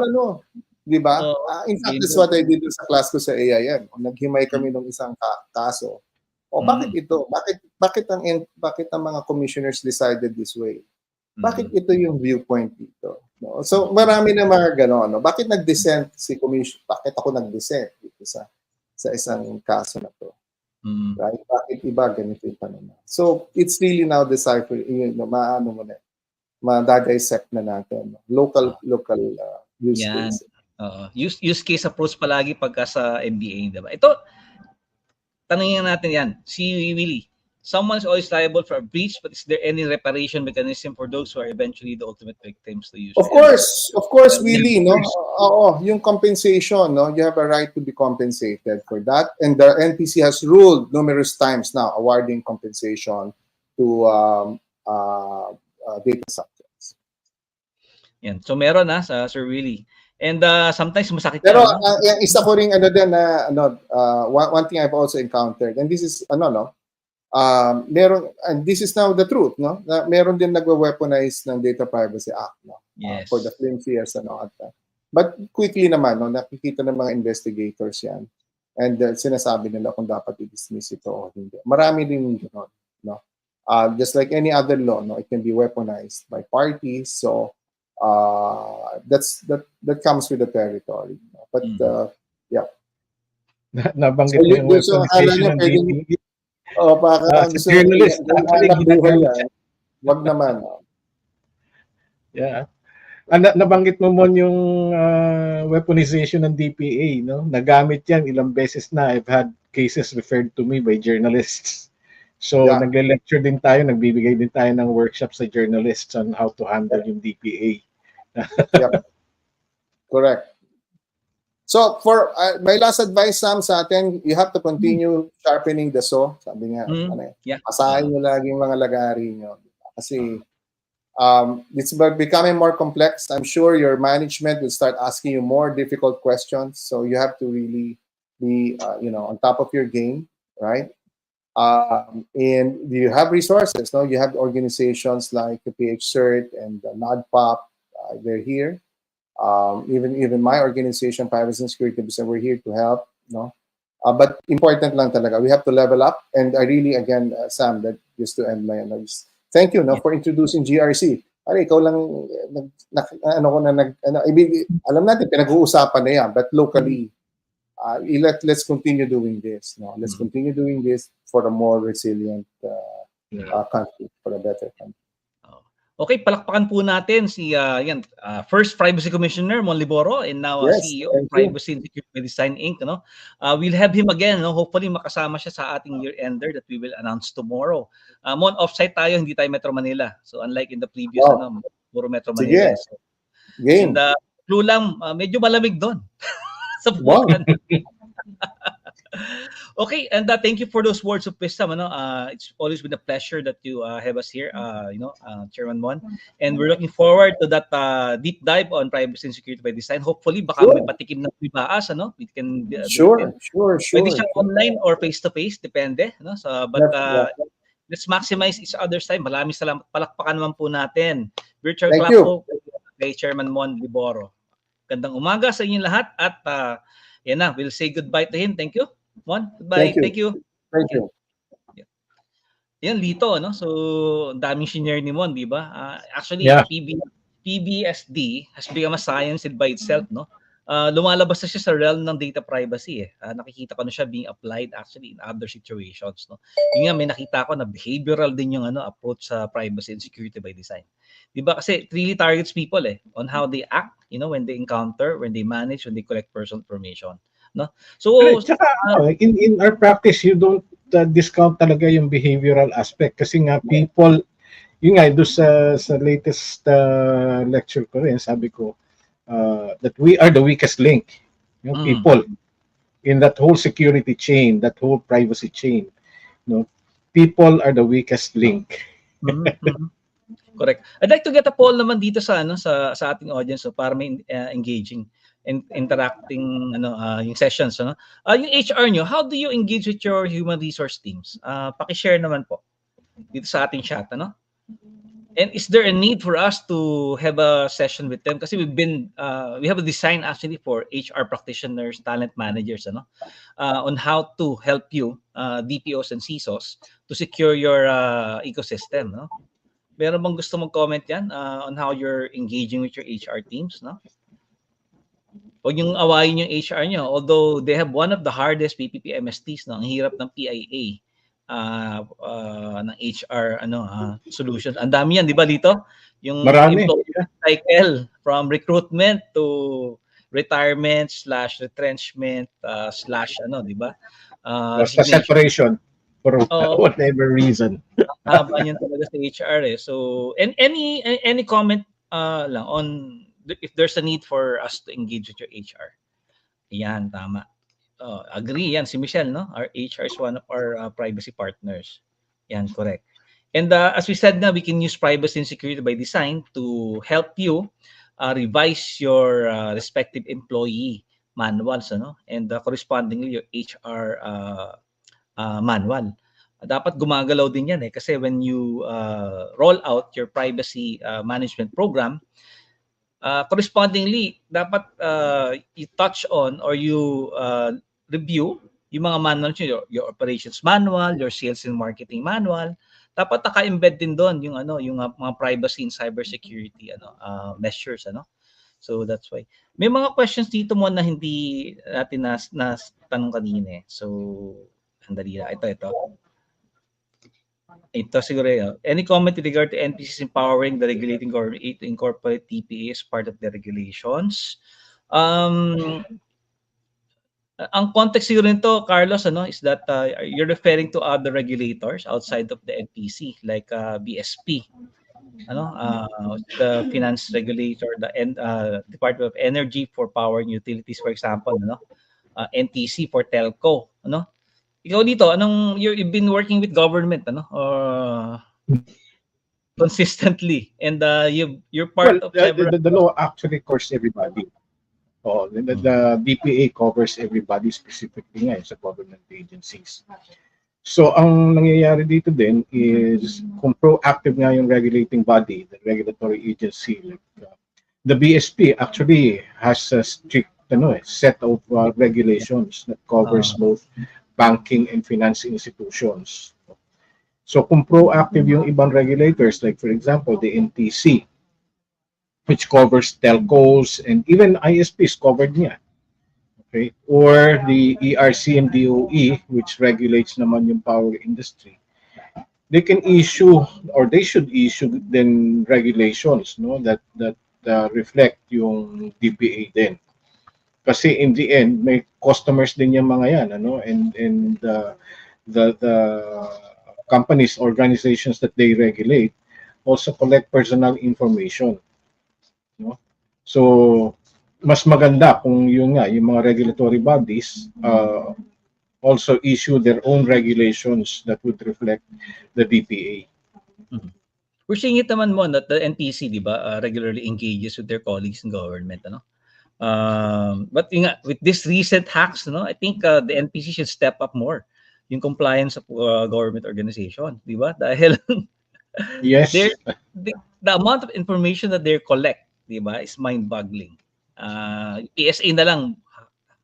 di ba? In fact, that's what I did sa class ko sa AIM. Naghimay kami ng isang kaso. Bakit ito? Bakit ang mga commissioners decided this way? Bakit ito yung viewpoint dito? No? So, marami na mga gano'n. Bakit nag-dissent si commission? Bakit ako nag-dissent dito sa isang kaso na to? Right? Bakit iba ganito yung tanong? So, it's really now decipher, ma-dissect na natin. Local use case. Use case approach palagi pagka sa MBA, diba? Ito, tanongin natin yan. Si Willie, someone is always liable for a breach, but is there any reparation mechanism for those who are eventually the ultimate victims to use? Of course, Willie, no? Yung compensation, no? You have a right to be compensated for that. And the NPC has ruled numerous times now awarding compensation to data subjects. Yan. So meron sa Sir Willie. And sometimes masakit. Pero yung isa ko ring one thing I've also encountered, and this is meron, and this is now the truth, no? Na meron din nagwe-weaponize ng Data Privacy Act, no? Yes. For the flimsiest, but quickly naman, no, nakikita ng mga investigators yan, and sinasabi nila kung dapat i-dismiss ito o hindi. Marami din gano'n, no? Just like any other law, no, it can be weaponized by parties, so that comes with the territory, no? But yeah. Nabanggit so, yung weaponization ng DPA. Baka gusto journalist wag naman. Yeah. Nabanggit mo yung weaponization ng DPA, no? Nagamit yan ilang beses na. I've had cases referred to me by journalists. So, nagle-lecture din tayo, nagbibigay din tayo ng workshop sa journalists on how to handle yung DPA. Correct. So, for my last advice, Sam, sa atin, you have to continue sharpening the saw. Sabi nga, asahin nyo lagi yung mga lagari nyo. Kasi, it's becoming more complex. I'm sure your management will start asking you more difficult questions. So, you have to really be, on top of your game, right? And you have resources, no? You have organizations like the PH-CERT and the NADPOP, they're here. Even my organization, Privacy and Security, we're here to help. No, but important lang talaga. We have to level up. And I really, again, Sam, that just to end my analysis, thank you, no, for introducing GRC. Ay, ikaw lang, alam natin, pinag-uusapan na yan, but locally, let's continue doing this. No? Let's continue doing this for a more resilient country, for a better country. Okay, palakpakan po natin si first Privacy Commissioner Mon Liboro and now CEO of Privacy and Security by Design Inc. No? We'll have him again. No? Hopefully makasama siya sa ating year-ender that we will announce tomorrow. Mon, offsite tayo, hindi tayo Metro Manila. So unlike in the previous, puro Metro Manila. So, game. And clue lang, medyo malamig doon. Sa buwan. Okay, and thank you for those words of wisdom. It's always been a pleasure that you have us here, Chairman Mon. And we're looking forward to that deep dive on privacy and security by design. Hopefully, baka may patikim na ibaas, we can sure. Pwede siyang online or face-to-face, depende. But let's maximize each other's time. Maraming salamat. Palakpakan naman po natin. Virtual clap po kay Chairman Mon Liboro. Gandang umaga sa inyong lahat at yan na, we'll say goodbye to him. Thank you. Mon, goodbye. Thank you. Thank you. Yan, Lito, So, daming senior ni Mon, di ba? Actually, PBSD has become a science by itself, lumalabas na siya sa realm ng data privacy. Nakikita ko na siya being applied actually in other situations. Yung nga, may nakita ko na behavioral din yung approach sa privacy and security by design. Di ba? Kasi it really targets people on how they act, when they encounter, when they manage, when they collect personal information. No? So, in our practice, you don't discount talaga yung behavioral aspect kasi nga people, yun nga, doon sa latest lecture ko rin, sabi ko, that we are the weakest link, people, in that whole security chain, that whole privacy chain. People are the weakest link. Correct. I'd like to get a poll naman dito sa ating audience para may engaging and interacting yung sessions. Yung HR nyo, how do you engage with your human resource teams? Paki-share naman po dito sa ating chat. And is there a need for us to have a session with them? Kasi we have a design actually for HR practitioners, talent managers, on how to help you, DPOs and CISOs, to secure your ecosystem. Meron bang gusto mag-comment yan on how you're engaging with your HR teams? Huwag yung awayin yung HR nyo. Although they have one of the hardest PPP MSTs, ang hirap ng PIA. Ng HR solutions. Ang dami yan, di ba dito? Yung employee cycle from recruitment to retirement / retrenchment / di ba? Separation for whatever reason. Haba yan talaga sa HR . So, and any comment lang on if there's a need for us to engage with your HR. Yan, tama. Agree yan si Michelle, Our HR is one of our privacy partners. Yan, correct. And as we said we can use privacy and security by design to help you revise your respective employee manuals, and correspondingly your HR manual. Dapat gumagalaw din yan kasi when you roll out your privacy management program, correspondingly, dapat you touch on or you review yung mga manuals nyo, your operations manual, your sales and marketing manual. Dapat naka-embed din doon yung yung mga privacy and cybersecurity measures. So that's why. May mga questions dito mo na hindi natin na tanong kanina. So, andali na. Ito siguro. Any comment with regard to NPCs empowering the regulating government to incorporate TPA as part of the regulations? Ang context siguro nito, Carlos, is that you're referring to other regulators outside of the NPC, like BSP, the finance regulator, the Department of Energy for power and utilities, for example, NTC for telco, Ikaw dito, you've been working with government, consistently, and you're part of several. The law actually covers everybody. The DPA covers everybody, specifically nga sa government agencies. So ang nangyayari dito din is kung proactive nga yung regulating body, the regulatory agency, like the BSP actually has a strict set of regulations that covers both banking and financial institutions. So kung proactive yung ibang regulators, like for example, the NTC, which covers telcos and even ISPs covered niya. Okay? Or the ERC and DOE, which regulates naman yung power industry. They can issue or they should issue then regulations that reflect yung DPA din. Kasi in the end, may customers din yung mga yan, and the companies, organizations that they regulate also collect personal information, no? So mas maganda kung yun nga yung mga regulatory bodies also issue their own regulations that would reflect the DPA. We're seeing it naman mo that the NTC, di ba, regularly engages with their colleagues in government, ano? But yung nga, with this recent hacks, I think the NPC should step up more yung compliance of government organization, di ba? Dahil Yes. the amount of information that they collect, di ba, is mind-boggling. PSA na lang,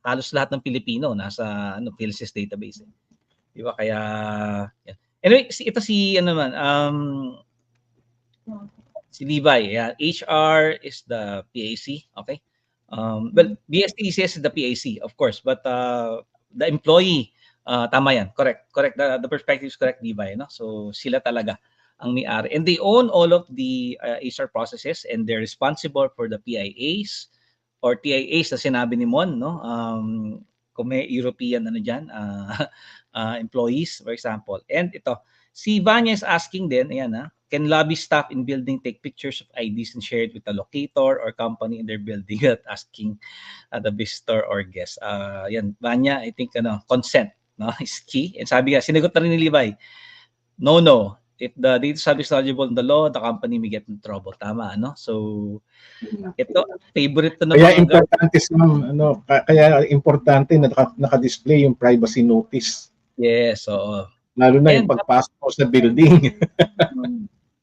halos lahat ng Pilipino nasa PhilSys database. Di ba? Kaya, yan. Anyway, ito si si Levi. Yeah. HR is the PAC. Okay. Well, BSTCS is the PAC, of course, but the employee, tama yan. Correct. The perspective is correct, Levi. No? So sila talaga ang may-ari. And they own all of the HR processes, and they're responsible for the PIAs or TIAs na sinabi ni Mon, no? Kung may European employees, for example. And ito, si Vanya is asking din, ayan, can lobby staff in building take pictures of IDs and share it with a locator or company in their building without asking the visitor or guest? Yan, Vanya, I think consent, no, is key. And sabi nga, sinagot na rin ni Levi, no. If the data sub is eligible in the law, the company may get in trouble. Tama, ano? So, ito, favorite to ng kaya mga importante kaya importante na naka-display yung privacy notice. Yes, oo. Lalo na yung pagpasok mo sa building.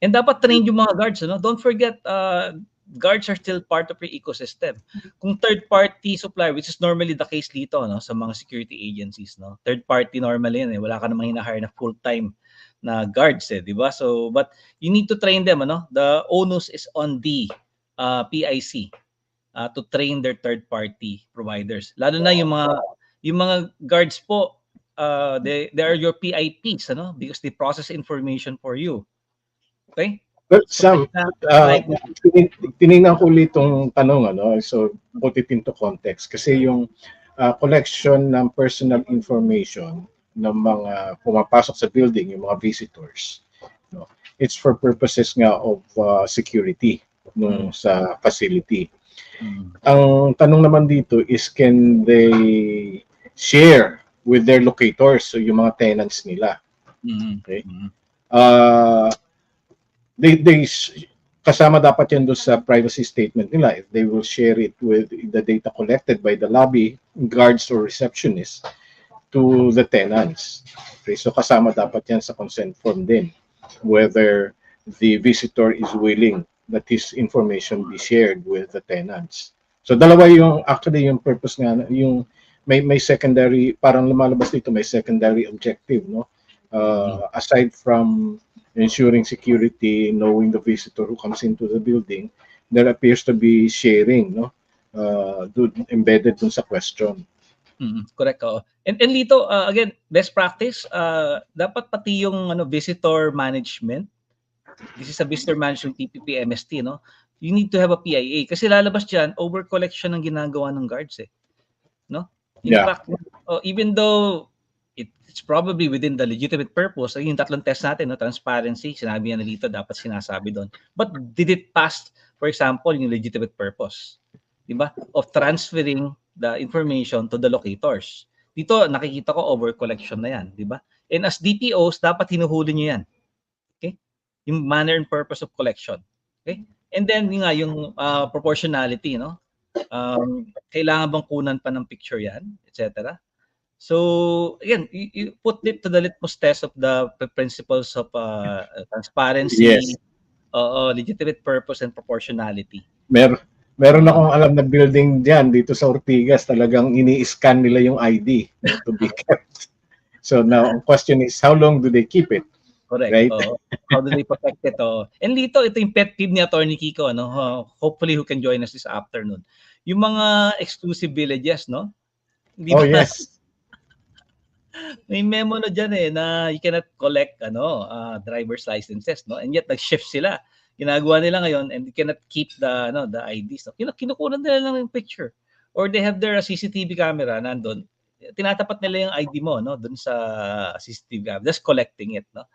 And dapat train yung mga guards, Don't forget, guards are still part of your ecosystem. Kung third-party supplier, which is normally the case dito, sa mga security agencies, Third-party normally yan, Wala ka namang hina-hire na full-time na guards, di ba? So, but you need to train them, The onus is on the PIC to train their third-party providers. Lalo na yung mga guards po, they are your PIPs, Because they process information for you. Okay? But Sam, tinignan ko ulit itong tanong, So, put it into context. Kasi yung collection ng personal information ng mga pumapasok sa building, yung mga visitors, it's for purposes nga of security sa facility. Ang tanong naman dito is, can they share with their locators, so yung mga tenants nila? Okay? They kasama dapat yan doon sa privacy statement nila if they will share it with the data collected by the lobby guards or receptionists to the tenants. Okay, so kasama dapat yan sa consent form din, whether the visitor is willing that his information be shared with the tenants. So dalawa yung actually yung purpose nga, yung may secondary, parang lumalabas dito, may secondary objective, aside from ensuring security, knowing the visitor who comes into the building, there appears to be sharing, embedded dun sa question. Correct. And Lito, again, best practice, dapat pati yung visitor management. This is a visitor management TPP MST, You need to have a PIA kasi lalabas diyan over collection ang ginagawa ng guards, In fact, even though it's probably within the legitimate purpose, yung tatlong test natin, transparency, sinabi niya na dito, dapat sinasabi doon. But did it pass, for example, yung legitimate purpose, di ba, of transferring the information to the locators? Dito, nakikita ko over collection na yan, di ba? And as DPOs, dapat hinuhuli nyo yan. Okay? Yung manner and purpose of collection. Okay? And then, yung proportionality, kailangan bang kunan pa ng picture yan, etc. So again, you put it to the litmus test of the principles of transparency, Yes. legitimate purpose, and proportionality. Meron akong alam na building diyan dito sa Ortigas, talagang ini-scan nila yung ID, to be kept. So now, ang question is, how long do they keep it? Correct. Right? How do they protect it? And dito, ito yung pet peeve ni Attorney Kiko, no? Hopefully who can join us this afternoon. Yung mga exclusive villages, no? Hindi Oh, ba? yes. May memo na diyan na you cannot collect driver's licenses, no? And yet nag-shift sila. Ginagawa nila ngayon and you cannot keep the IDs. No? Kinukunan nila lang yung picture. Or they have their CCTV camera nandun. Tinatapat nila yung ID mo, no, doon sa CCTV camera, just collecting it, no.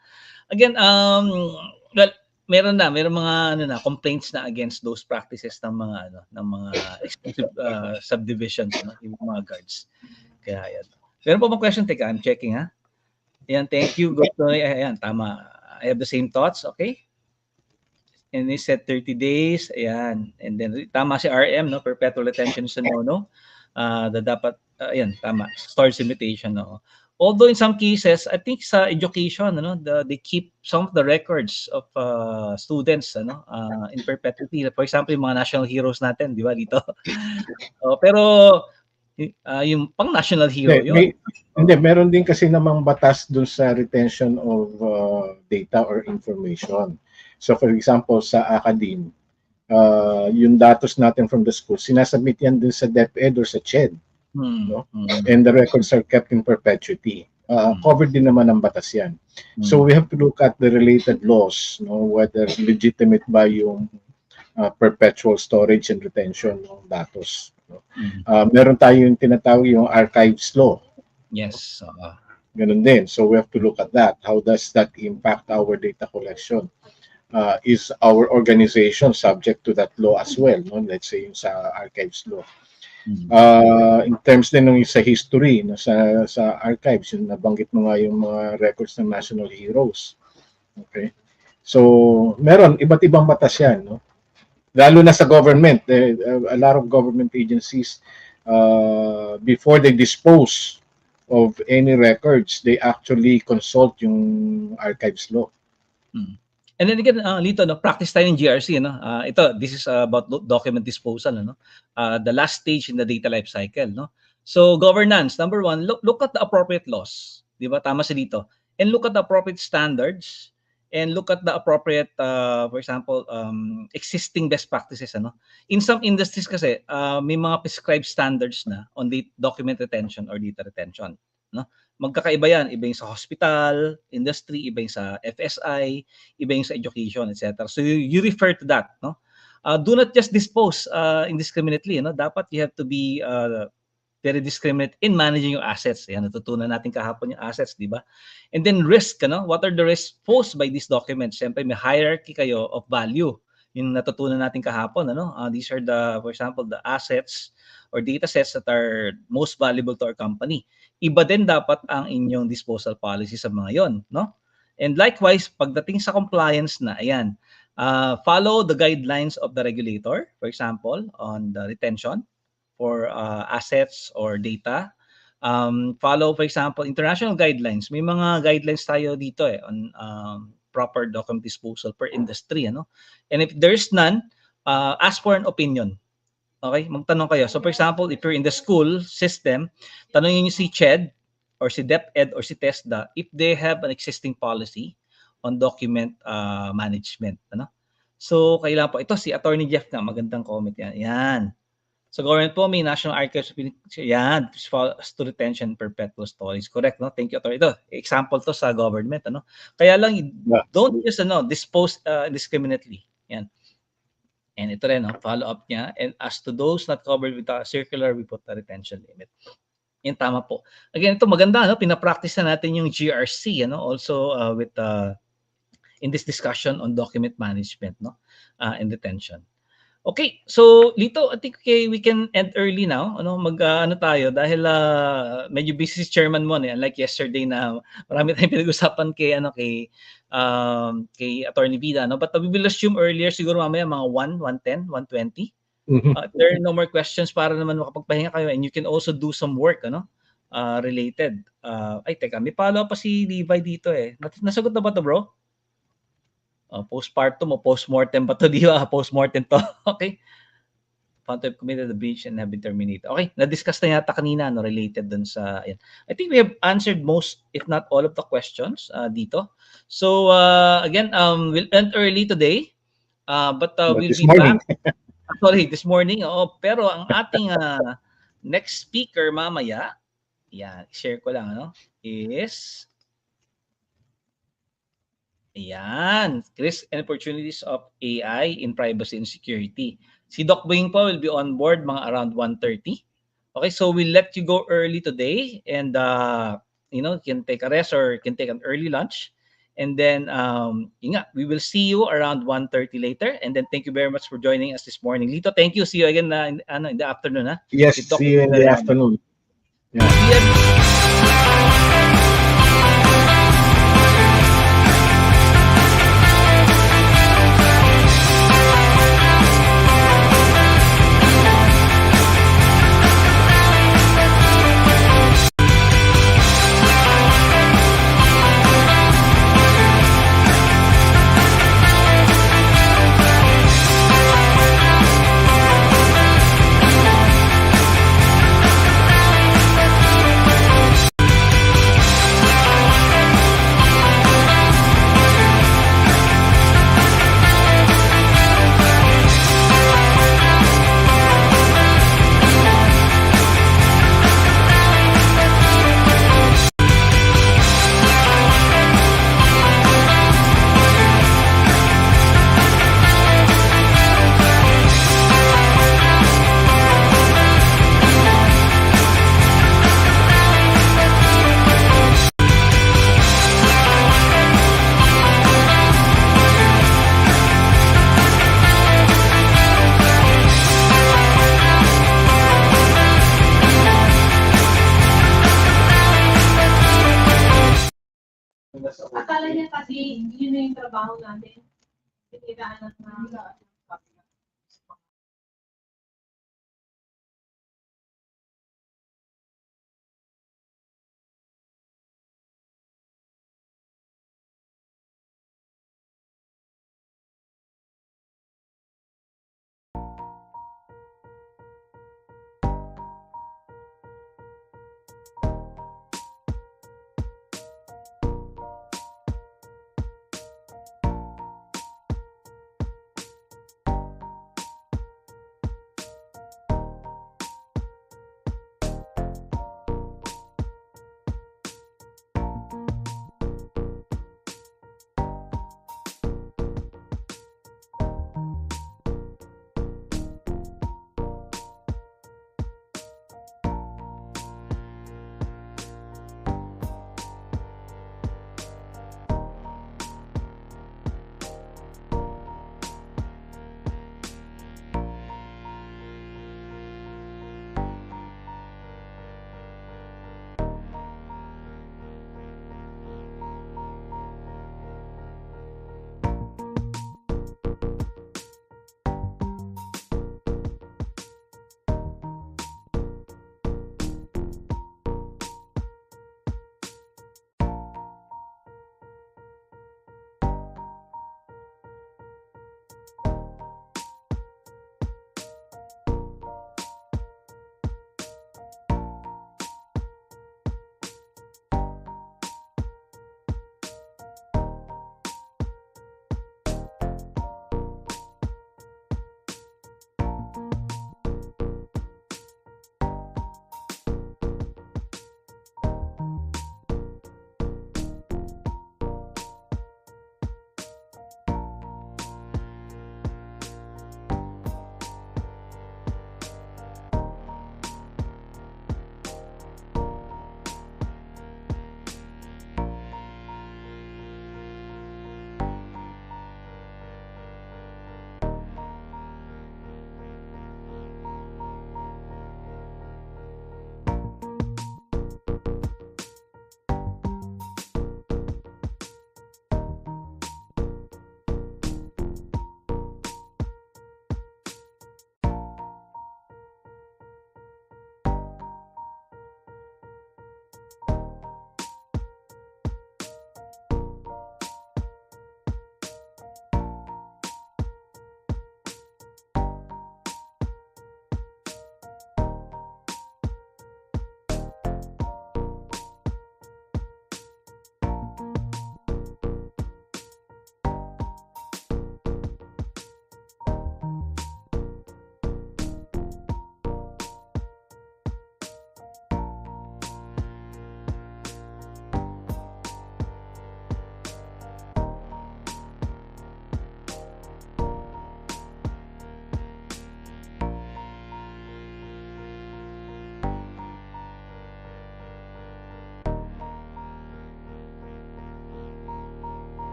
Again, well, meron mga complaints na against those practices ng mga exclusive subdivisions, no, yung mga guards. Kaya yan. Meron pa bang question? Teka, I'm checking, ha? Ayan, thank you. Ayan, tama. I have the same thoughts, okay? And he said 30 days, ayan. And then, tama si RM, no? Perpetual retention sa no. Dapat, ayan, tama. Storage limitation, no? Although in some cases, I think sa education, they keep some of the records of students, in perpetuity. For example, yung mga national heroes natin, di ba, dito? Pero, yung pang national hero yun. Hindi, meron din kasi namang batas dun sa retention of data or information. So for example, sa academe, yung datos natin from the school, sinasubmit yan dun sa DepEd or sa CHED. No? And the records are kept in perpetuity. Covered din naman ng batas yan. So we have to look at the related laws, no? Whether legitimate ba yung perpetual storage and retention ng datos. No? Meron tayo yung tinatawag yung archives law. Yes. Ganun din. So we have to look at that. How does that impact our data collection? Is our organization subject to that law as well? No? Let's say yung sa archives law. In terms din ng sa history, no, sa archives, yung nabanggit mo nga yung mga records ng national heroes. Okay? So, meron iba't ibang batas yan, no? Lalo na sa government, a lot of government agencies, before they dispose of any records, they actually consult yung archives law. And then again, Lito, practice tayo ng GRC, this is about document disposal, the last stage in the data life cycle, no? So governance, number one, look at the appropriate laws, di ba? Tama si Lito. And look at the appropriate standards and look at the appropriate, for example, existing best practices, In some industries kasi, may mga prescribed standards na on the document retention or data retention, no? Magkakaiba yan. Iba yung sa hospital, industry, iba yung sa FSI, iba yung sa education, etc. So you refer to that, no? Do not just dispose indiscriminately, Dapat you have to be very discriminate in managing your assets. Yan, natutunan natin kahapon yung assets, di ba? And then risk, What are the risks posed by these documents? Siyempre, may hierarchy kayo of value. Yung natutunan natin kahapon, These are for example, the assets or data sets that are most valuable to our company. Iba din dapat ang inyong disposal policy sa mga yon, no? And likewise, pagdating sa compliance na, ayan, follow the guidelines of the regulator, for example, on the retention for assets or data. Follow, for example, international guidelines. May mga guidelines tayo dito on proper document disposal per industry, And if there's none, ask for an opinion. Okay, magtanong kayo. So for example, if you're in the school system, tanongin niyo si CHED or si DepEd or si TESDA if they have an existing policy on document management, So kailangan po ito si Attorney Jeff na magandang comment yan. Yan. So government po may National Archives, yan, to retention perpetual storage. Correct, no? Thank you, Attorney. Ito, example to sa government, Kaya lang don't just dispose indiscriminately. Yan. And ito rin, follow up niya. And as to those not covered with the circular, we put the retention limit. Yan, tama po. Again, ito maganda, pinapractice na natin yung GRC, also with in this discussion on document management, and retention. Okay, so Lito, I think we can end early now. Tayo dahil medyo busy si chairman mo, unlike yesterday na marami tayong pinag-usapan kay Attorney Vida, But we will assume earlier siguro mamaya mga 1:10, 1:20. If there are no more questions para naman makapagpahinga kayo, and you can also do some work, related. Ay, teka, may follow-up pa si Levi dito eh. Nasagot na ba to, bro? Postpartum o postmortem ba to? Di ba? Postmortem to. Okay. found to have committed the breach and have been terminated. Okay, na-discuss na yata kanina, no, related dun sa, ayan. I think we have answered most, if not all of the questions dito. So, again, we'll end early today, but we'll this be back. morning. Sorry, this morning. Pero ang ating next speaker mamaya, yan, share ko lang, ano, is, ayan, risk and opportunities of AI in privacy and security. Si Doc Boying po will be on board mga around 1:30. Okay, so we'll let you go early today and you can take a rest or can take an early lunch. And then yun nga, we will see you around 1:30 later. And then thank you very much for joining us this morning. Lito, thank you. See you again in the afternoon. Yes, With Doc see you in the afternoon. Yeah. See you. Akala niya kasi yun na yung trabaho natin. Pinilaan na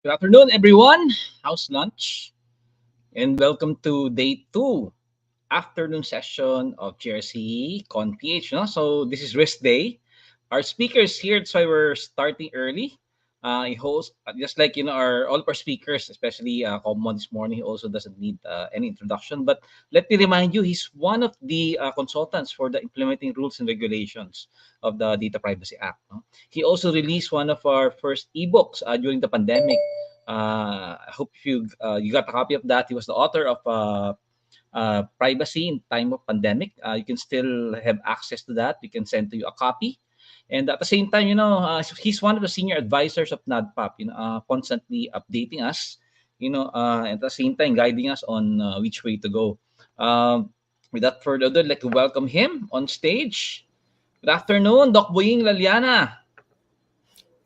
Good afternoon, everyone. How's lunch? And welcome to day two afternoon session of GRCConPH. No? So this is rest day. Our speakers here, that's why we're starting early. I host just like our all of our speakers, especially Common this morning. He also doesn't need any introduction. But let me remind you, he's one of the consultants for the implementing rules and regulations of the Data Privacy Act. No? He also released one of our first ebooks during the pandemic. I hope if you got a copy of that. He was the author of privacy in time of pandemic. You can still have access to that. We can send to you a copy. And at the same time, he's one of the senior advisors of NADPOP, constantly updating us, and at the same time guiding us on which way to go. Without further ado, I'd like to welcome him on stage. Good afternoon, Doc Boying Laliana.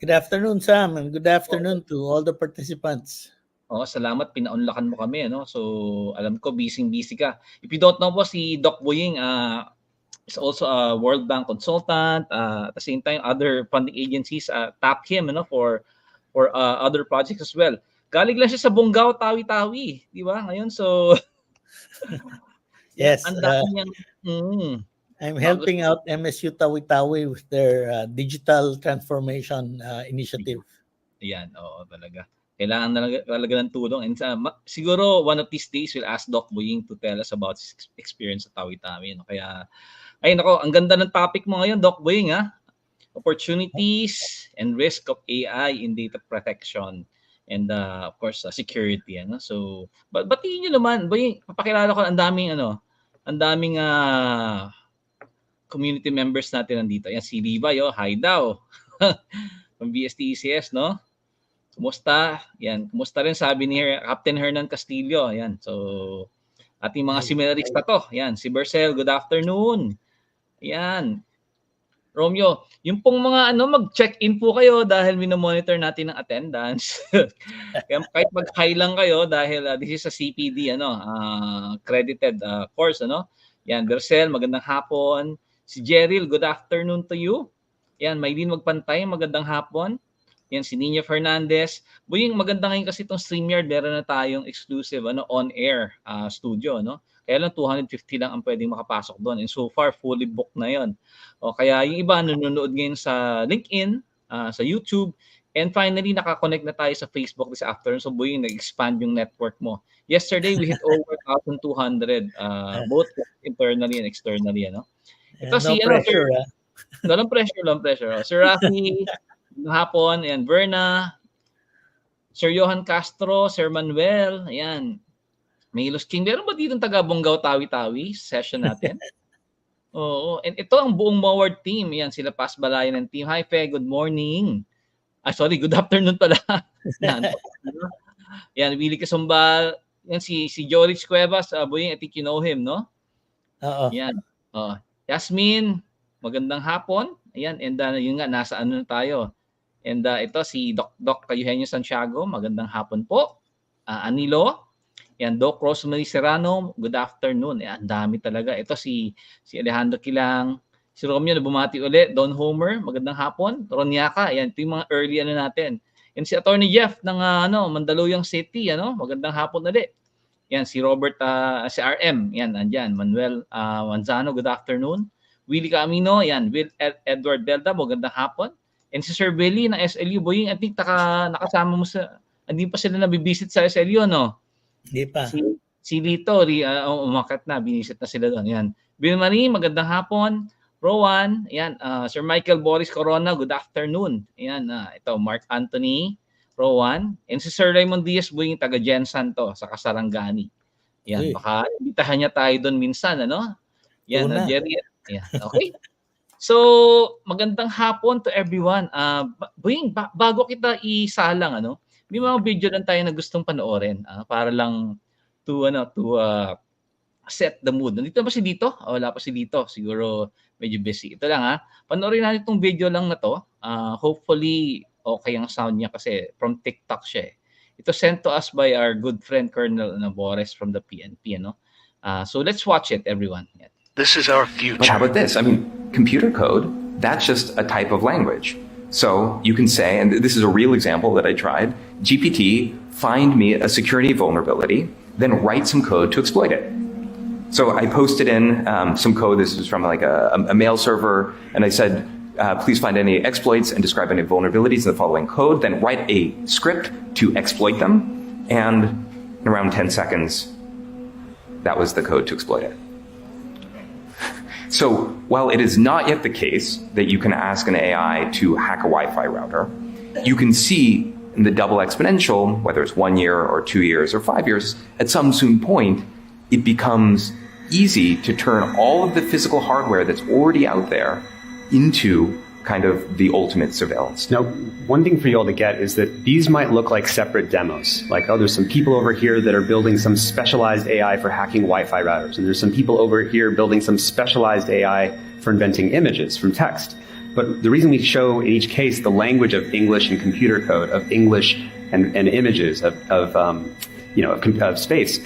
Good afternoon, Sam, and good afternoon to all the participants. Salamat, pinaunlakan mo kami. So, alam ko, busy ka. If you don't know po, si Doc Boying is also a World Bank consultant. At the same time, other funding agencies tap him for other projects as well. Galing lang siya sa Bonggao, Tawi-Tawi. Di ba? Ngayon, so... Yes, ang dami niyang... I'm helping out MSU Tawi-Tawi with their digital transformation initiative. Ayan, oo, talaga. Kailangan talaga ng tulong. And siguro one of these days we'll ask Doc Boying to tell us about his experience sa Tawi-Tawi. Kaya, ay nako, ang ganda ng topic mo ngayon, Doc Boying, opportunities and risk of AI in data protection and of course security. So, batiin niyo naman, Boying, papakilala ko ang daming community members natin nandito. Yan, si Levi, hi daw. From BSTECS, no? Kumusta? Yan, kumusta rin sabi ni Captain Hernan Castillo. Yan, so ating mga seminarista to. Yan, si Bercel, good afternoon. Yan. Romeo, yung pong mga mag-check-in po kayo dahil minomonitor natin ang attendance. Kaya kahit mag-high lang kayo dahil this is a CPD credited course, Yan, Bercel, magandang hapon. Si Jeril, good afternoon to you. Yan, Maylene Magpantay, magandang hapon. Yan, si Nina Fernandez. Boying, maganda ngayon kasi itong StreamYard, meron na tayong exclusive on-air studio, Kaya lang 250 lang ang pwedeng makapasok doon. And so far, fully booked na yon. Kaya yung iba nanonood ngayon sa LinkedIn, sa YouTube, and finally, nakakonect na tayo sa Facebook this afternoon. So Boying, nag-expand yung network mo. Yesterday, we hit over 1,200, both internally and externally. Ito no pressure, Walang pressure. Sir Rafi, hapon, and Verna, Sir Johan Castro, Sir Manuel, ayan. Milos King, meron ba dito taga Bonggao Tawi-Tawi session natin? Oo, and ito ang buong Moward team. Ayan, sila Paz Balayan ng team. Hi, Fe, good morning. Sorry, good afternoon pala. Yan, Willie Kasumbal. Yan, si Jorich Cuevas, Boying, I think you know him, no? Oo. Yan. Yasmin, magandang hapon. Ayan, and yun nga, nasa na tayo. And ito si Doc Eugenio Santiago, magandang hapon po. Anilo, yan, Doc Rosemary Serrano, good afternoon. Ang dami talaga. Ito si Alejandro Kilang, si Romeo na bumati ulit, Don Homer, magandang hapon. Ronyaka, yan, ito yung mga early natin. And si Attorney Jeff ng Mandaluyong City, magandang hapon ulit. Yan, si Robert, si RM, yan, andyan. Manuel Manzano, good afternoon. Willie Camino, yan, Will Edward Delta, magandang hapon. And si Sir Billy ng SLU, Boying, I think nakasama mo hindi pa sila nabibisit sa SLU, no? Hindi pa. Si Lito, umakat na, binisit na sila doon. Yan. Bill Marie, magandang hapon. Rowan, yan, Sir Michael Boris Corona, good afternoon. Yan, ito, Mark Anthony, Rowan, and si Sir Raymond Diaz, Boying, taga Jensan to, sa Kasarangani. Yan, baka ibitahan niya tayo doon minsan, Yan, Jerry. Yan, okay. So, magandang hapon to everyone. Boying, bago kita isalang, may mga video lang tayo na gustong panoorin para lang to set the mood. Nandito ba si Dito? Wala pa si Dito. Siguro medyo busy. Ito lang panoorin natin itong video lang na to. Hopefully okay ang sound niya kasi from TikTok siya. Ito sent to us by our good friend Colonel Boris from the PNP. So let's watch it, everyone. This is our future. But how about this? I mean, computer code, that's just a type of language. So you can say, and this is a real example that I tried, GPT, find me a security vulnerability, then write some code to exploit it. So I posted in some code. This was from like a mail server, and I said, please find any exploits and describe any vulnerabilities in the following code, then write a script to exploit them, and in around 10 seconds, that was the code to exploit it. So while it is not yet the case that you can ask an AI to hack a Wi-Fi router, you can see in the double exponential, whether it's 1 year or 2 years or 5 years, at some soon point, it becomes easy to turn all of the physical hardware that's already out there into kind of the ultimate surveillance. Now, one thing for you all to get is that these might look like separate demos. Like, oh, there's some people over here that are building some specialized AI for hacking Wi-Fi routers. And there's some people over here building some specialized AI for inventing images from text. But the reason we show in each case the language of English and computer code, of English and images, of space,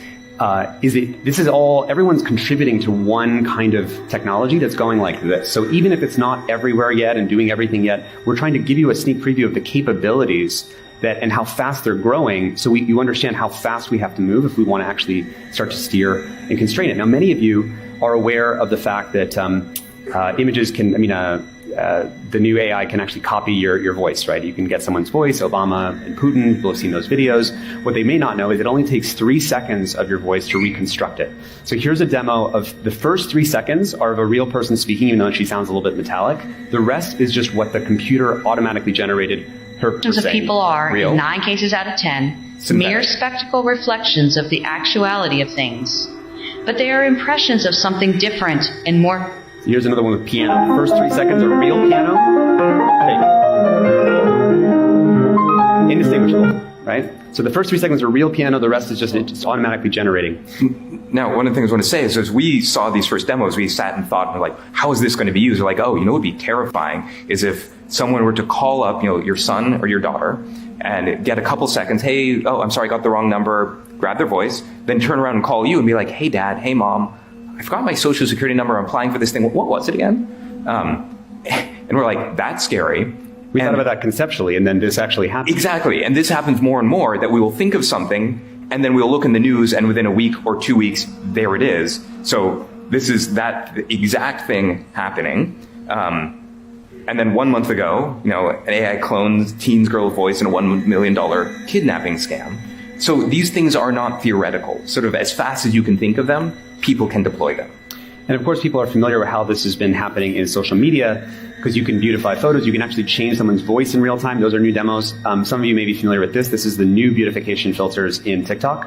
is that this is all, everyone's contributing to one kind of technology that's going like this. So even if it's not everywhere yet and doing everything yet, we're trying to give you a sneak preview of the capabilities that and how fast they're growing, so you understand how fast we have to move if we want to actually start to steer and constrain it. Now, many of you are aware of the fact that images can, the new AI can actually copy your voice, right? You can get someone's voice, Obama and Putin, people have seen those videos. What they may not know is it only takes 3 seconds of your voice to reconstruct it. So here's a demo of the first 3 seconds are of a real person speaking, even though she sounds a little bit metallic. The rest is just what the computer automatically generated her of saying. People are, Real. in 9 cases out of 10, Synthetic. mere spectacle reflections of the actuality of things. But they are impressions of something different and more. Here's another one with piano. First 3 seconds are real piano. Fake. Indistinguishable, right? So the first 3 seconds are real piano, the rest is just it's automatically generating. Now, one of the things I want to say is, as we saw these first demos, we sat and thought, we're like, how is this going to be used? We're like, oh, what would be terrifying is if someone were to call up, your son or your daughter and get a couple seconds, hey, oh, I'm sorry, I got the wrong number, grab their voice, then turn around and call you and be like, hey, Dad, hey, Mom, I forgot my social security number, I'm applying for this thing. What was it again? And we're like, that's scary. We thought about that conceptually, and then this actually happened. Exactly. And this happens more and more, that we will think of something, and then we'll look in the news, and within a week or 2 weeks, there it is. So this is that exact thing happening. And then 1 month ago, an AI cloned teen's girl voice in a $1 million kidnapping scam. So these things are not theoretical. Sort of as fast as you can think of them, people can deploy them. And of course, people are familiar with how this has been happening in social media, because you can beautify photos, you can actually change someone's voice in real time. Those are new demos. Some of you may be familiar with this. This is the new beautification filters in TikTok.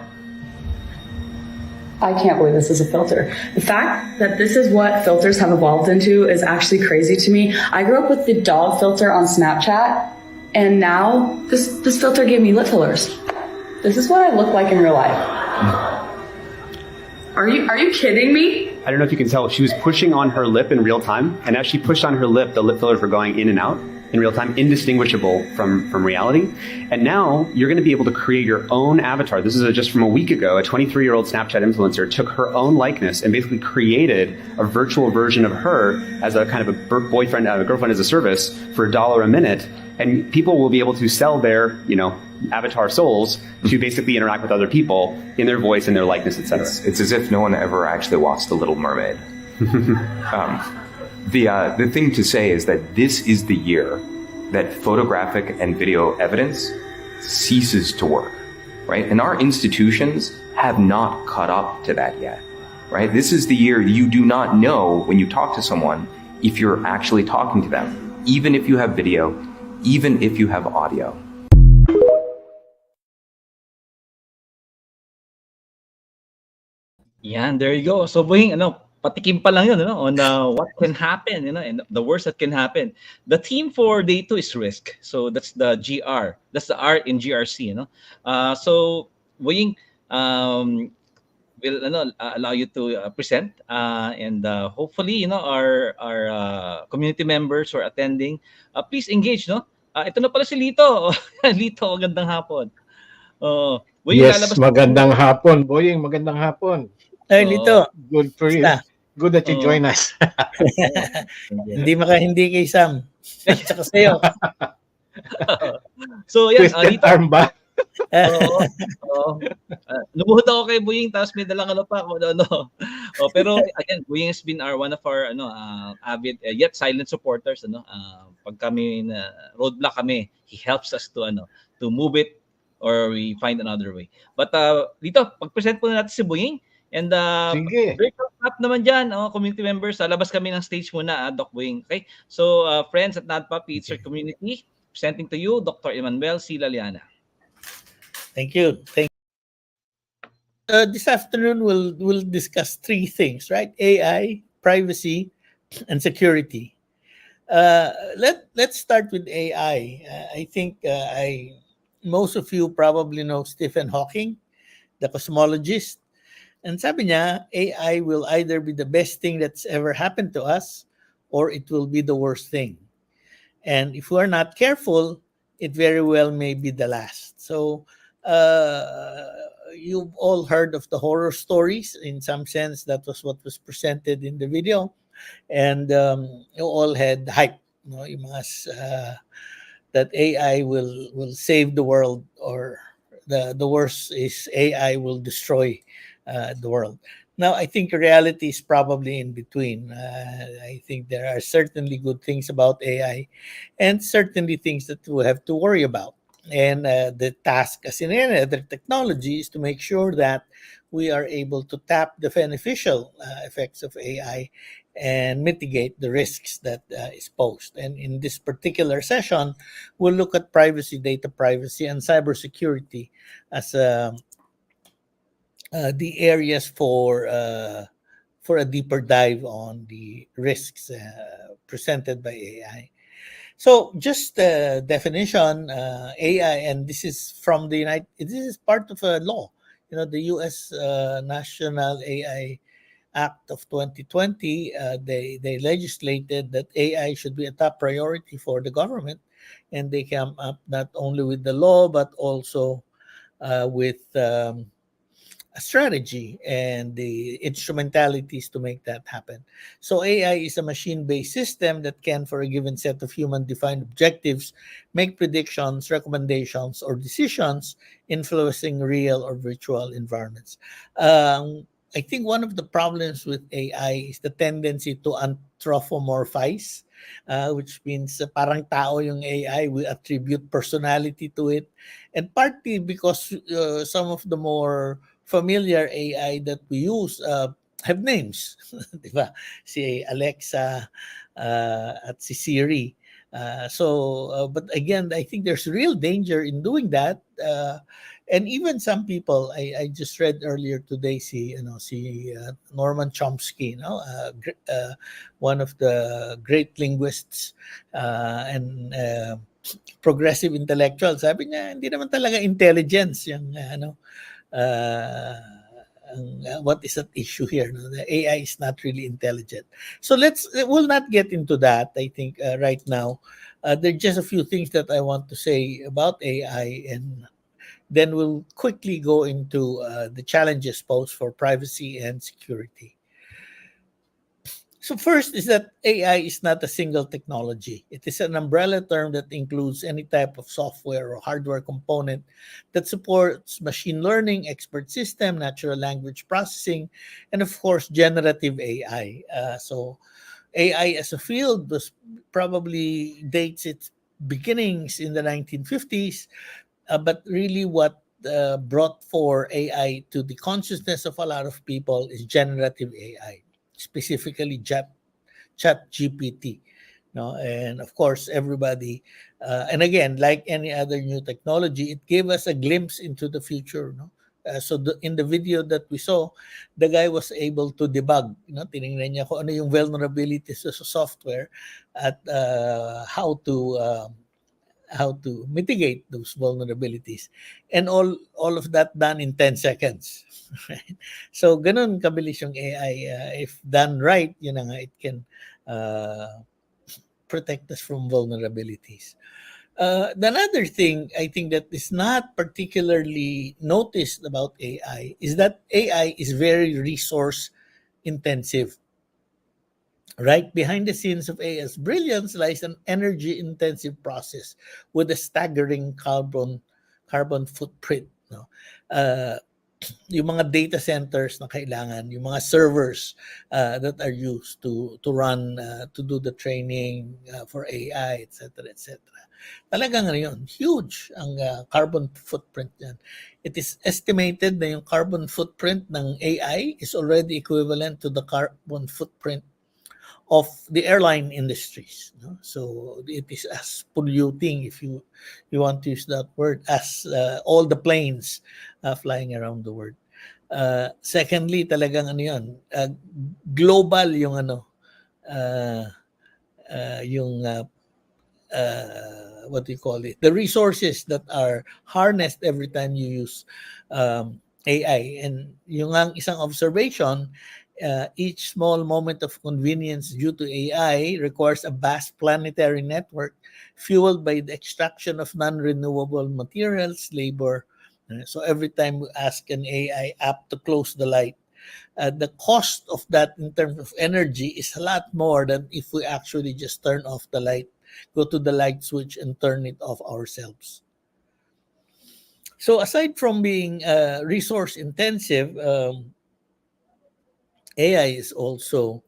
I can't believe this is a filter. The fact that this is what filters have evolved into is actually crazy to me. I grew up with the dog filter on Snapchat, and now this filter gave me lip fillers. This is what I look like in real life. Are you kidding me? I don't know if you can tell, she was pushing on her lip in real time, and as she pushed on her lip, the lip fillers were going in and out in real time, indistinguishable from reality. And now you're going to be able to create your own avatar. This is just from a week ago. A 23-year-old Snapchat influencer took her own likeness and basically created a virtual version of her as a kind of a boyfriend, a girlfriend as a service for $1 a minute. And people will be able to sell their, avatar souls to basically interact with other people in their voice and their likeness, etc. It's as if no one ever actually watched The Little Mermaid. The thing to say is that this is the year that photographic and video evidence ceases to work, right? And our institutions have not caught up to that yet, right? This is the year you do not know when you talk to someone if you're actually talking to them, even if you have video, even if you have audio. Yan, there you go. So, Boying, patikim pa lang yun, on what can happen, and the worst that can happen. The theme for day 2 is risk. So that's the GR. That's the R in GRC, So, Boying, will allow you to present, and hopefully, our community members who are attending, please engage, ito na pala si Lito. Lito, magandang hapon. Boying, Yes, lalabas magandang hapon. Boying, magandang hapon. Ay, Lito. Good for you. Good that you join us. Hindi kay Sam. Tsaka sa'yo. So, yan, Twisted Lito. arm ba? Lumuhod ako kay Boying, tapos may dalang pa ako. Pero again, Boying has been one of our avid yet silent supporters. Pag kami roadblock kami, he helps us to move it or we find another way. But dito, pag-present po natin si Boying. And breakout app naman dyan, community members, labas kami ng stage muna, Doc Boying. Okay? So, friends at NADPOP and PH-CERT community, presenting to you, Dr. Emmanuel C. Laliana. Thank you. this afternoon we'll discuss three things, right? AI, privacy, and security. Let's start with AI. I think most of you probably know Stephen Hawking, the cosmologist. And sabi niya, AI will either be the best thing that's ever happened to us or it will be the worst thing. And if we're not careful, it very well may be the last. So you've all heard of the horror stories. In some sense, that was what was presented in the video. And you all had hype. You must that AI will save the world, or the worst is AI will destroy the world. Now, I think reality is probably in between. I think there are certainly good things about AI, and certainly things that we have to worry about. And the task, as in any other technology, is to make sure that we are able to tap the beneficial effects of AI and mitigate the risks that is posed. And in this particular session, we'll look at privacy, data privacy, and cybersecurity as the areas for a deeper dive on the risks presented by AI. So, just definition, AI, and this is from the United. This is part of a law. The U.S. National AI Act of 2020. They legislated that AI should be a top priority for the government, and they come up not only with the law but also with a strategy and the instrumentalities to make that happen. So AI is a machine-based system that can, for a given set of human-defined objectives, make predictions, recommendations, or decisions influencing real or virtual environments. I think one of the problems with AI is the tendency to anthropomorphize, which means parang tao yung AI, we attribute personality to it. And partly because some of the more familiar AI that we use have names, di ba? Si Alexa at si Siri. But again, I think there's real danger in doing that. And even some people, I just read earlier today, si Norman Chomsky, one of the great linguists and progressive intellectuals. Sabi niya, hindi naman talaga intelligence yung what is at issue here. The AI is not really intelligent. So we'll not get into that. I think right now, there are just a few things that I want to say about AI, and then we'll quickly go into the challenges posed for privacy and security. So first is that AI is not a single technology. It is an umbrella term that includes any type of software or hardware component that supports machine learning, expert system, natural language processing, and of course, generative AI. So AI as a field probably dates its beginnings in the 1950s, but really what brought for AI to the consciousness of a lot of people is generative AI, specifically chat GPT. And of course everybody and again, like any other new technology, it gave us a glimpse into the future. In the video that we saw, the guy was able to debug, tinignan niya kung ano yung vulnerabilities sa software at how to mitigate those vulnerabilities, and all of that done in 10 seconds. Right? So ganun kabilis yung AI. If done right, it can protect us from vulnerabilities. Another thing I think that is not particularly noticed about AI is that AI is very resource intensive. Right behind the scenes of AI's brilliance lies an energy-intensive process with a staggering carbon footprint. Yung mga data centers na kailangan, yung mga servers that are used to run, to do the training for AI, etc., etc. Talagang yun, huge ang carbon footprint yan. It is estimated na yung carbon footprint ng AI is already equivalent to the carbon footprint of the airline industries. So it is as polluting, if you want to use that word, as all the planes flying around the world. Secondly, talagang ano yun, global yung ano, yung what do you call it? The resources that are harnessed every time you use AI. And yung ang isang observation, each small moment of convenience due to AI requires a vast planetary network fueled by the extraction of non-renewable materials, labor. So every time we ask an AI app to close the light, the cost of that in terms of energy is a lot more than if we actually just turn off the light, go to the light switch and turn it off ourselves. So aside from being resource intensive, AI is also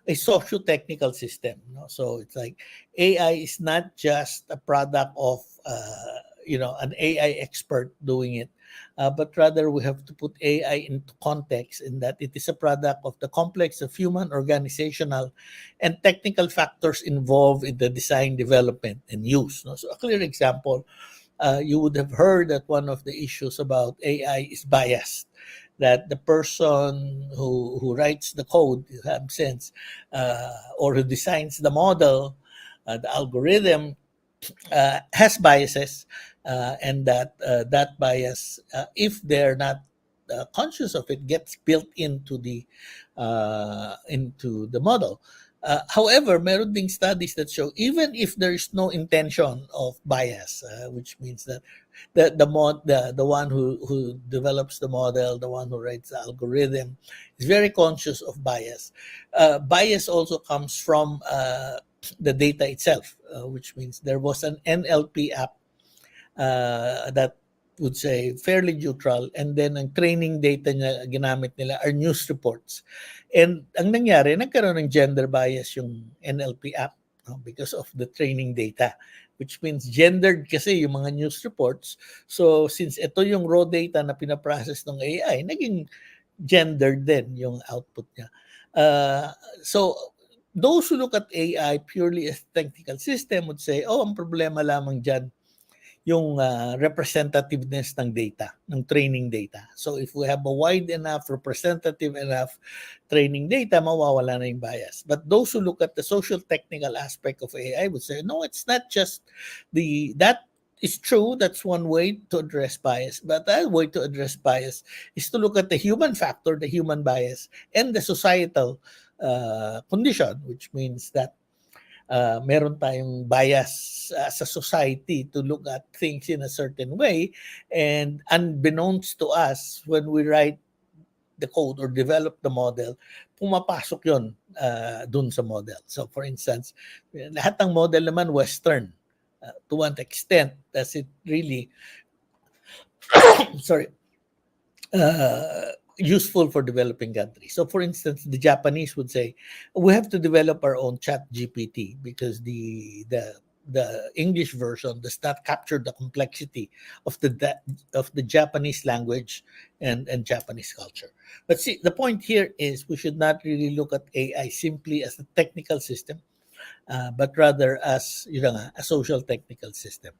a socio-technical system. No? So it's like AI is not just a product of an AI expert doing it, but rather we have to put AI into context in that it is a product of the complex of human, organizational, and technical factors involved in the design, development, and use. No? So a clear example, you would have heard that one of the issues about AI is bias. That the person who writes the code, in some sense, or who designs the model, the algorithm, has biases, and that bias, if they're not conscious of it, gets built into the model. However, meron ding studies that show even if there is no intention of bias, which means that the one who develops the model, the one who writes the algorithm, is very conscious of bias. Bias also comes from the data itself, which means there was an NLP app that would say fairly neutral, and then ang training data niya ginamit nila are news reports. And ang nangyari, nagkaroon ng gender bias yung NLP app, no, because of the training data, which means gendered kasi yung mga news reports. So since ito yung raw data na pinaprocess ng AI, naging gendered din yung output niya. So those who look at AI purely as technical system would say, oh, ang problema lamang dyan yung representativeness ng data, ng training data. So if we have a wide enough, representative enough training data, mawawala na yung bias. But those who look at the social technical aspect of AI would say, no, it's not just that is true, that's one way to address bias. But that way to address bias is to look at the human factor, the human bias, and the societal condition, which means that meron tayong bias sa society to look at things in a certain way, and unbeknownst to us, when we write the code or develop the model, pumapasok yon dun sa model. So for instance, lahat ng model naman Western. To what extent does it really useful for developing countries? So for instance, the Japanese would say, we have to develop our own chat GPT because the English version does not capture the complexity of the Japanese language and Japanese culture. But see, the point here is we should not really look at AI simply as a technical system, but rather as a social technical system.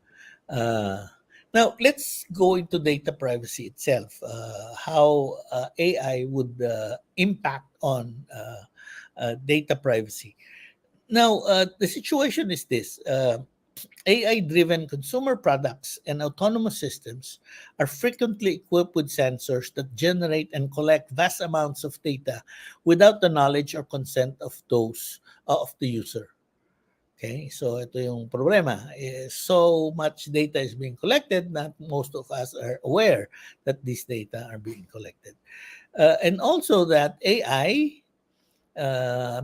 Now, let's go into data privacy itself, how AI would impact on data privacy. Now, the situation is this. AI-driven consumer products and autonomous systems are frequently equipped with sensors that generate and collect vast amounts of data without the knowledge or consent of the user. Okay, so ito yung problema. So much data is being collected that most of us are aware that these data are being collected. And also that AI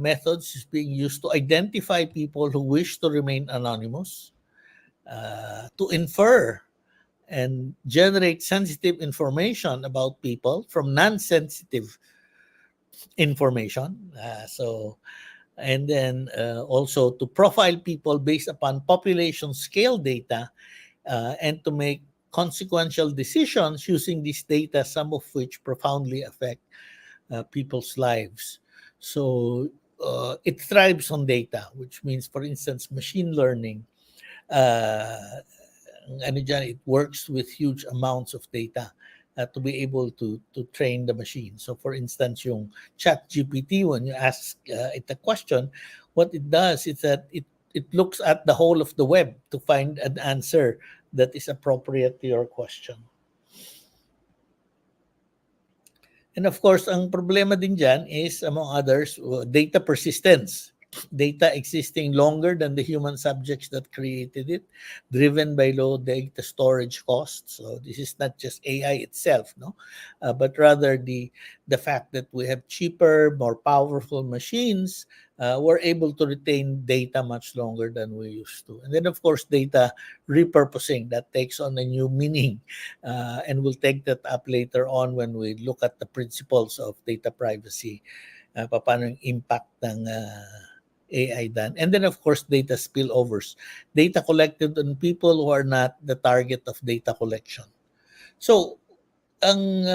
methods is being used to identify people who wish to remain anonymous, to infer and generate sensitive information about people from non-sensitive information. And then also to profile people based upon population scale data, and to make consequential decisions using this data, some of which profoundly affect people's lives. So it thrives on data, which means, for instance, machine learning, it works with huge amounts of data. to be able to train the machine. So for instance, yung chat GPT, when you ask it a question, what it does is that it looks at the whole of the web to find an answer that is appropriate to your question. And of course, ang problema din dyan is, among others, data persistence. Data existing longer than the human subjects that created it, driven by low data storage costs. So this is not just AI itself, no, but rather the fact that we have cheaper, more powerful machines. We're able to retain data much longer than we used to. And then, of course, data repurposing, that takes on a new meaning. And we'll take that up later on when we look at the principles of data privacy, paano yung impact ng AI done. And then, of course, data spillovers, data collected on people who are not the target of data collection. So, ang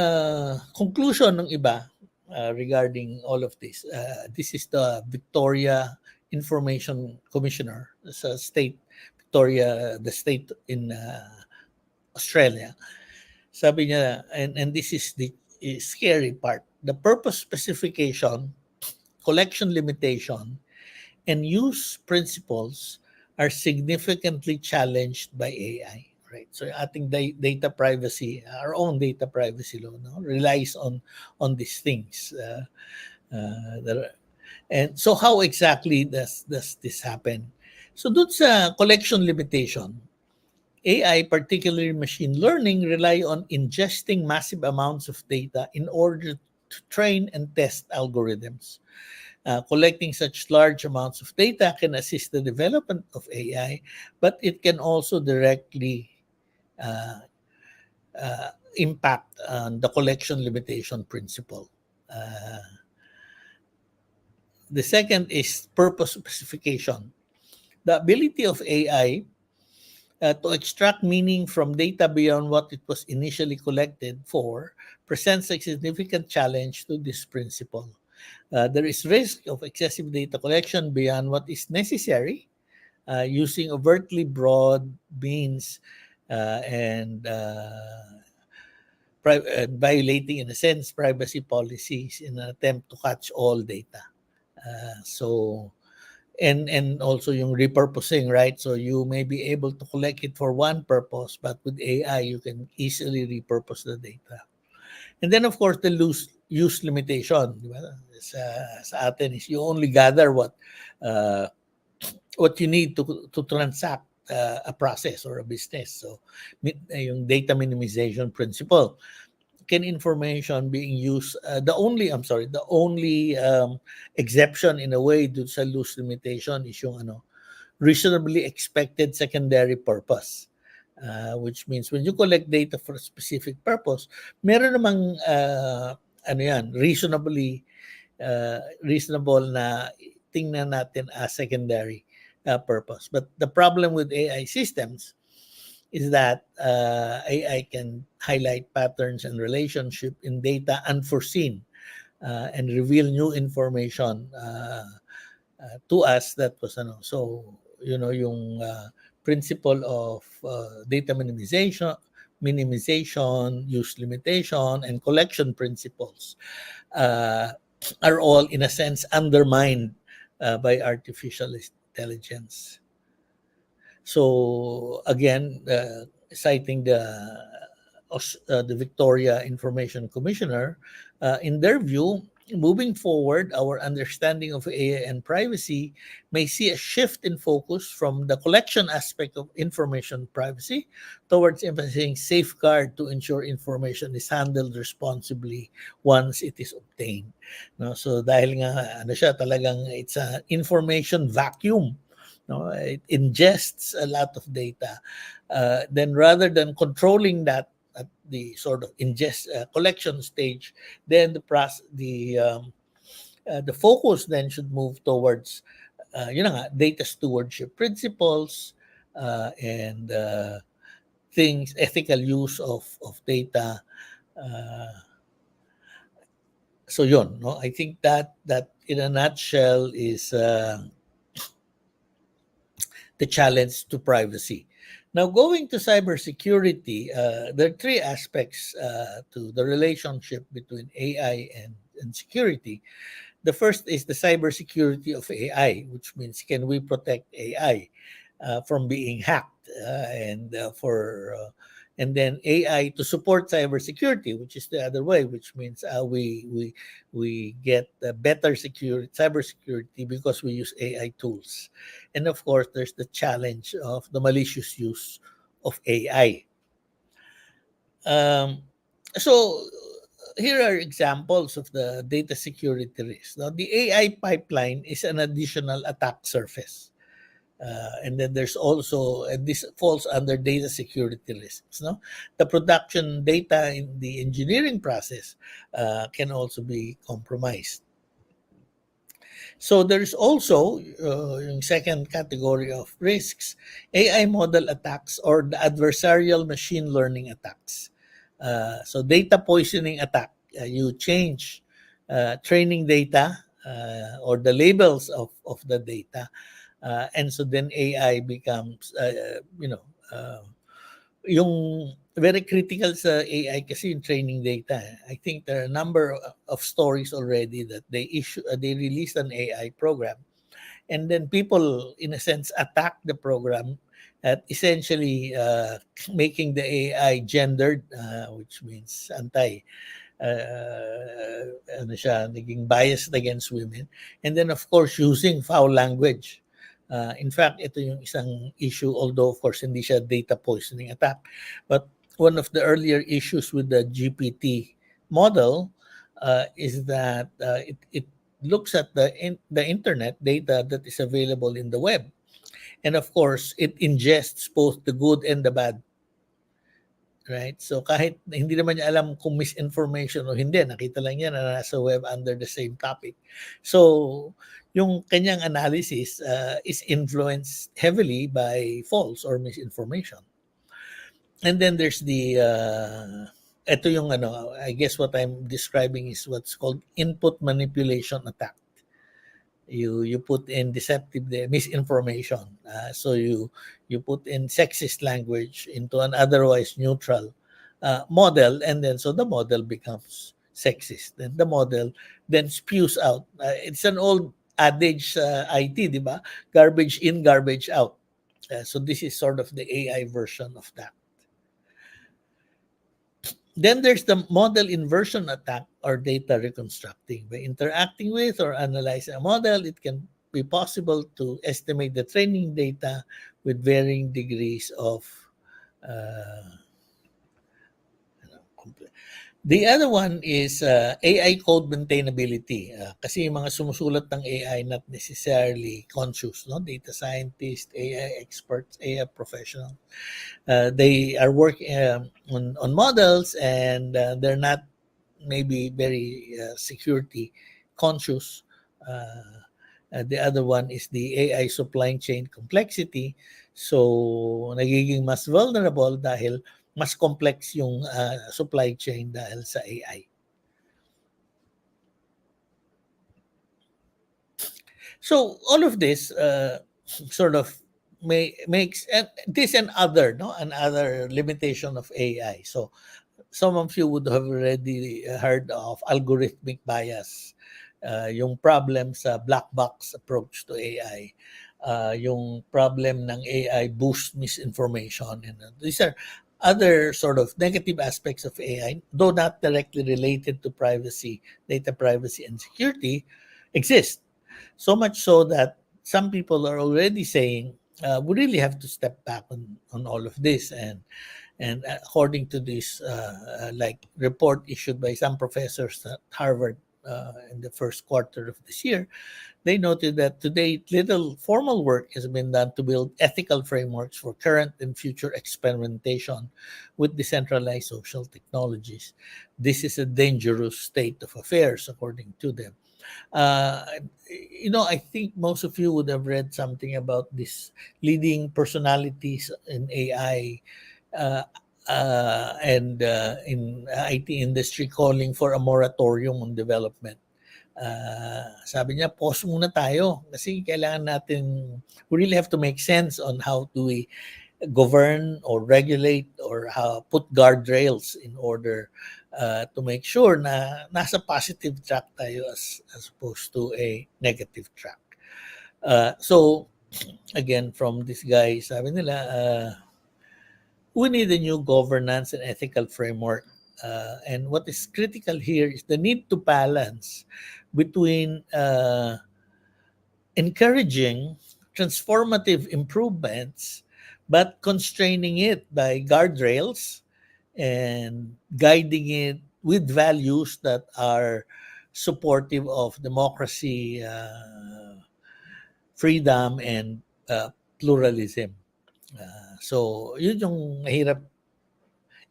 conclusion ng iba regarding all of this, this is the Victoria Information Commissioner sa state, Victoria, the state in Australia. Sabi niya, and this is the scary part, the purpose specification, collection limitation, and use principles are significantly challenged by AI. Right? So ating data privacy, our own data privacy law, no, relies on these things. And so how exactly does this happen? So dun sa collection limitation, AI, particularly machine learning, rely on ingesting massive amounts of data in order to train and test algorithms. Collecting such large amounts of data can assist the development of AI, but it can also directly impact on the collection limitation principle. The second is purpose specification. The ability of AI to extract meaning from data beyond what it was initially collected for presents a significant challenge to this principle. There is risk of excessive data collection beyond what is necessary, using overtly broad means and violating, in a sense, privacy policies in an attempt to catch all data. And also yung repurposing, right? So you may be able to collect it for one purpose, but with AI, you can easily repurpose the data. And then, of course, the use limitation. Diba? Sa atin is you only gather what you need to transact a process or a business. So yung data minimization principle. Can information being used, the only exception in a way dun sa use limitation is yung reasonably expected secondary purpose. Which means when you collect data for a specific purpose, meron namang reasonable na tingnan natin as secondary purpose. But the problem with AI systems is that AI can highlight patterns and relationship in data unforeseen and reveal new information to us that was yung principle of data minimization, use limitation, and collection principles are all, in a sense, undermined by artificial intelligence. So again, citing the Victoria Information Commissioner, in their view, moving forward, our understanding of AI and privacy may see a shift in focus from the collection aspect of information privacy towards emphasizing safeguard to ensure information is handled responsibly once it is obtained. No? So dahil nga talagang it's an information vacuum. No, it ingests a lot of data. Then rather than controlling that at the sort of collection stage, then the focus then should move towards data stewardship principles and things, ethical use of data. So yun, no? I think that in a nutshell is the challenge to privacy. Now, going to cybersecurity, there are three aspects to the relationship between AI and security. The first is the cybersecurity of AI, which means can we protect AI from being hacked, and then AI to support cybersecurity, which is the other way, which means we get better cybersecurity because we use AI tools. And of course, there's the challenge of the malicious use of AI. So here are examples of the data security risks. Now, the AI pipeline is an additional attack surface. And then there's also, and this falls under data security risks. No, the production data in the engineering process can also be compromised. So there's also yung second category of risks, AI model attacks or the adversarial machine learning attacks. So data poisoning attack, you change training data or the labels of the data. And so then AI becomes, yung very critical sa AI kasi yung training data. I think there are a number of stories already that they released an AI program, and then people, in a sense, attack the program at essentially making the AI gendered, which means naging biased against women, and then of course using foul language. In fact, ito yung isang issue, although of course hindi siya data poisoning attack, but one of the earlier issues with the GPT model is that it looks at the internet data that is available in the web, and of course it ingests both the good and the bad. Right? So kahit hindi naman niya alam kung misinformation o hindi, nakita lang niya na nasa web under the same topic. So yung kanyang analysis is influenced heavily by false or misinformation. And then there's ito yung I guess what I'm describing is what's called input manipulation attack. You put in deceptive misinformation. So you put in sexist language into an otherwise neutral model, and then so the model becomes sexist. Then the model then spews out. It's an old adage IT, di ba? Garbage in, garbage out. So this is sort of the AI version of that. Then there's the model inversion attack or data reconstructing. By interacting with or analyzing a model, it can be possible to estimate the training data with varying degrees of The other one is AI code maintainability. Kasi yung mga sumusulat ng AI not necessarily conscious, no? Data scientists, AI experts, AI professionals. They are working on models, and they're not maybe very security conscious. The other one is the AI supply chain complexity. So nagiging mas vulnerable dahil mas complex yung supply chain dahil sa AI. So all of this sort of makes this and other limitation of AI. So some of you would have already heard of algorithmic bias, yung problem sa black box approach to AI, yung problem ng AI boost misinformation, and these are other sort of negative aspects of AI, though not directly related to privacy, data privacy and security, exist. So much so that some people are already saying we really have to step back on all of this. And according to this report issued by some professors at Harvard in the first quarter of this year, they noted that to date, little formal work has been done to build ethical frameworks for current and future experimentation with decentralized social technologies. This is a dangerous state of affairs, according to them. I think most of you would have read something about these leading personalities in AI and in IT industry calling for a moratorium on development. Sabi niya, pause muna tayo kasi kailangan natin, we really have to make sense on how do we govern or regulate or put guardrails in order to make sure na nasa positive track tayo as opposed to a negative track. So again, from this guy, sabi nila, we need a new governance and ethical framework. And what is critical here is the need to balance between encouraging transformative improvements but constraining it by guardrails and guiding it with values that are supportive of democracy, freedom, and pluralism. So, yun yung mahirap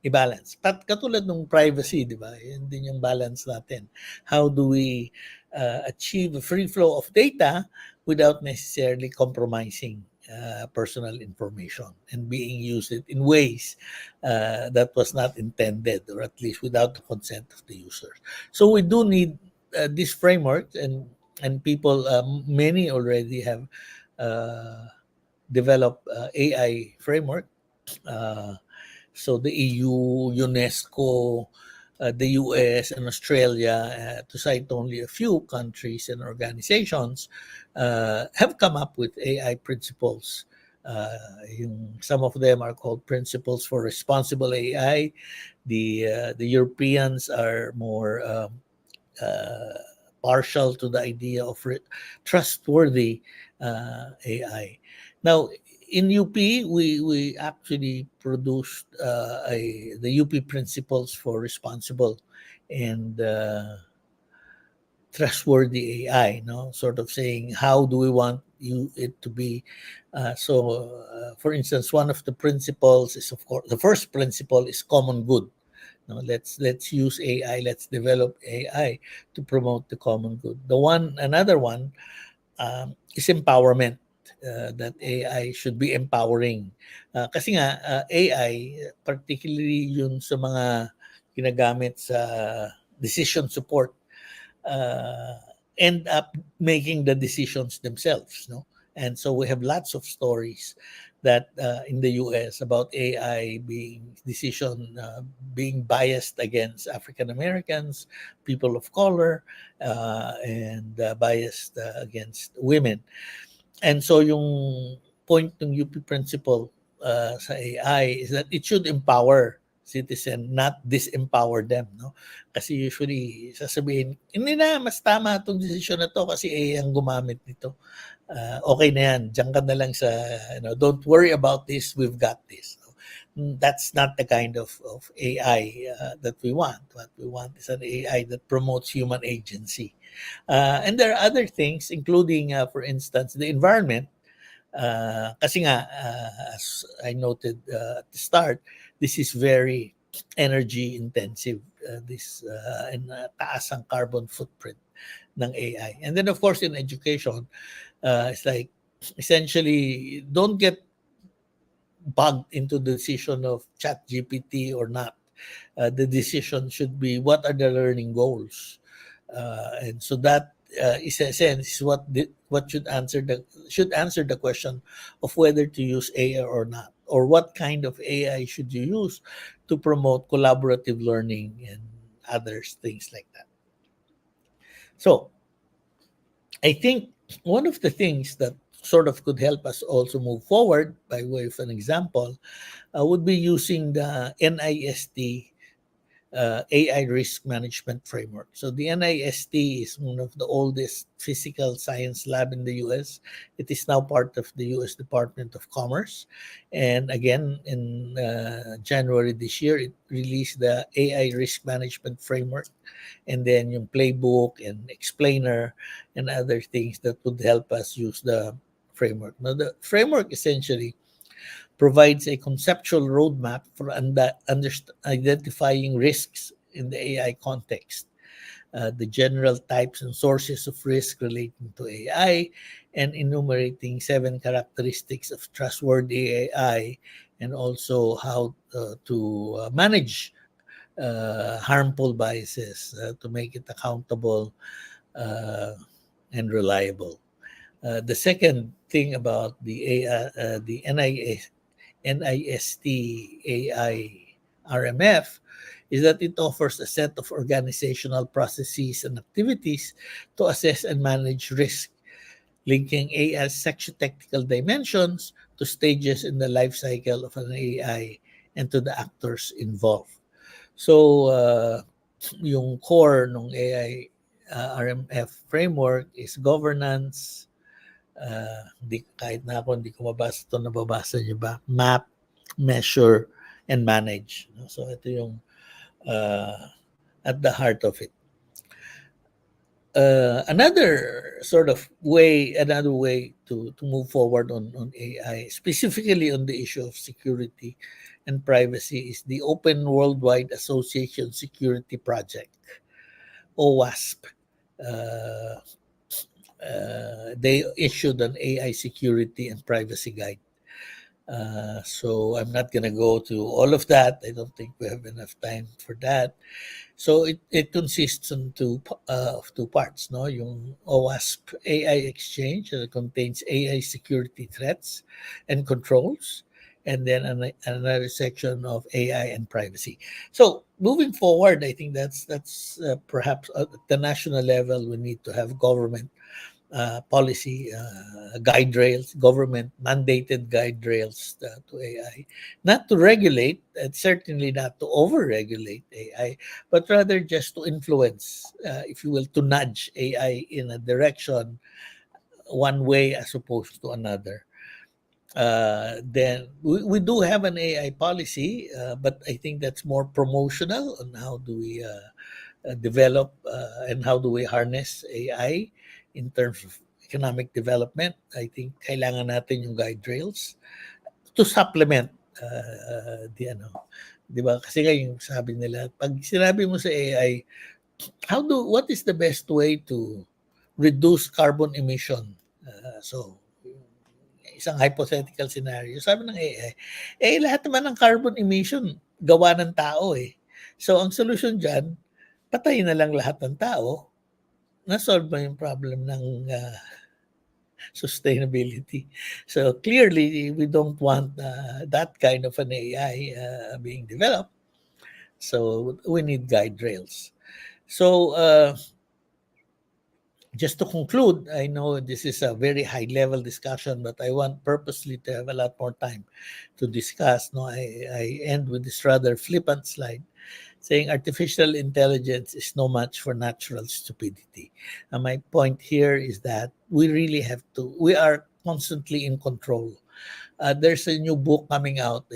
i-balance. Katulad ng privacy, di ba? Yun din yung balance natin. How do we achieve a free flow of data without necessarily compromising personal information and being used in ways that was not intended, or at least without the consent of the user. So we do need this framework, and people, many already have developed AI framework. So the EU, UNESCO, the US, and Australia, to cite only a few countries and organizations, have come up with AI principles. Some of them are called Principles for Responsible AI. The Europeans are more partial to the idea of trustworthy AI. Now, in UP, we actually produced the UP Principles for Responsible and Trustworthy AI, sort of saying, how do we want it to be? For instance, one of the principles is, of course, the first principle is common good. Let's use AI, let's develop AI to promote the common good. Another one is empowerment. That AI should be empowering. Kasi nga, AI, particularly yun sa mga ginagamit sa decision support, end up making the decisions themselves. And so we have lots of stories that in the US about AI being biased against African Americans, people of color, and biased against women. And so yung point ng UP principle sa AI is that it should empower citizen, not disempower them. Kasi usually sasabihin, hindi na, mas tama itong decision na to kasi AI ang gumamit nito. Okay na yan, diyan ka na lang sa, don't worry about this, we've got this. That's not the kind of AI that we want. What we want is an AI that promotes human agency. And there are other things, including, for instance, the environment. Kasi nga, as I noted at the start, this is very energy intensive. And taas ang carbon footprint ng AI. And then, of course, in education, it's like, essentially, don't get bogged into the decision of ChatGPT or not. The decision should be, what are the learning goals? And so that is a sense what should answer the question of whether to use AI or not, or what kind of AI should you use to promote collaborative learning and other things like that. So I think one of the things that sort of could help us also move forward, by way of an example, would be using the NIST AI risk management framework. So the NIST is one of the oldest physical science lab in the US. It is now part of the US Department of Commerce. And again, in January this year, it released the AI risk management framework, and then yung playbook and explainer and other things that would help us use the framework. Now, the framework essentially provides a conceptual roadmap for identifying risks in the AI context, the general types and sources of risk relating to AI, and enumerating 7 characteristics of trustworthy AI, and also how to manage harmful biases to make it accountable and reliable. The second thing about the NIST AI RMF is that it offers a set of organizational processes and activities to assess and manage risk, linking AI's socio-technical dimensions to stages in the life cycle of an AI and to the actors involved. So, yung core ng AI RMF framework is governance. Kahit na ako hindi ko mabasa ito, nababasa niyo ba? Map, measure, and manage. So, ito yung at the heart of it. Another way to move forward on AI, specifically on the issue of security and privacy, is the Open Worldwide Association Security Project, OWASP. They issued an AI security and privacy guide. So I'm not going to go to all of that. I don't think we have enough time for that. So it consists of two parts, no? Yung OWASP AI Exchange that contains AI security threats and controls, and then another section of AI and privacy. So moving forward, I think that's perhaps at the national level we need to have government policy guide rails, government mandated guide rails to AI, not to regulate, and certainly not to over-regulate AI, but rather just to influence, if you will, to nudge AI in a direction one way as opposed to another. Then we do have an AI policy, but I think that's more promotional on how do we develop and how do we harness AI in terms of economic development. I think kailangan natin yung guide rails to supplement di ba? Kasi yung sabi nila, pag sinabi mo sa AI, what is the best way to reduce carbon emission? So isang hypothetical scenario. Sabi ng AI, lahat naman ng carbon emission gawa ng tao eh. So ang solution dyan, patayin na lang lahat ng tao, na-solve ba yung problem ng sustainability. So clearly, we don't want that kind of an AI being developed. So we need guide rails. So just to conclude, I know this is a very high-level discussion, but I want purposely to have a lot more time to discuss. No, I end with this rather flippant slide saying artificial intelligence is no match for natural stupidity. And my point here is that we are constantly in control. There's a new book coming out.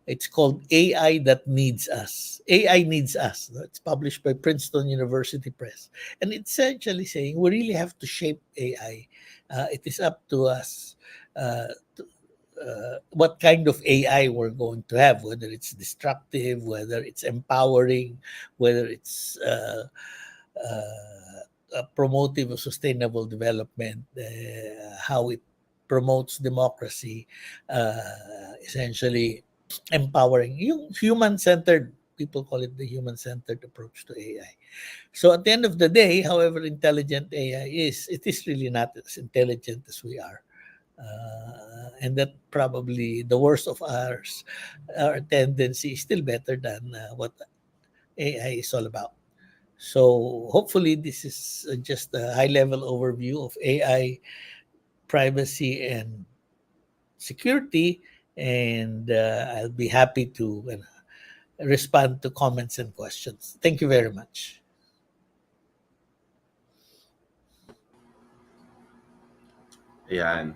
It's called AI That Needs Us. AI Needs Us. It's published by Princeton University Press. And it's essentially saying we really have to shape AI. It is up to us what kind of AI we're going to have, whether it's destructive, whether it's empowering, whether it's promotive of sustainable development, how it promotes democracy, essentially empowering. Yung human-centered, people call it the human-centered approach to AI. So at the end of the day, however intelligent AI is, it is really not as intelligent as we are. And that probably the worst of our tendency is still better than what AI is all about. So hopefully this is just a high-level overview of AI, privacy, and security. And I'll be happy to respond to comments and questions. Thank you very much. Ayan.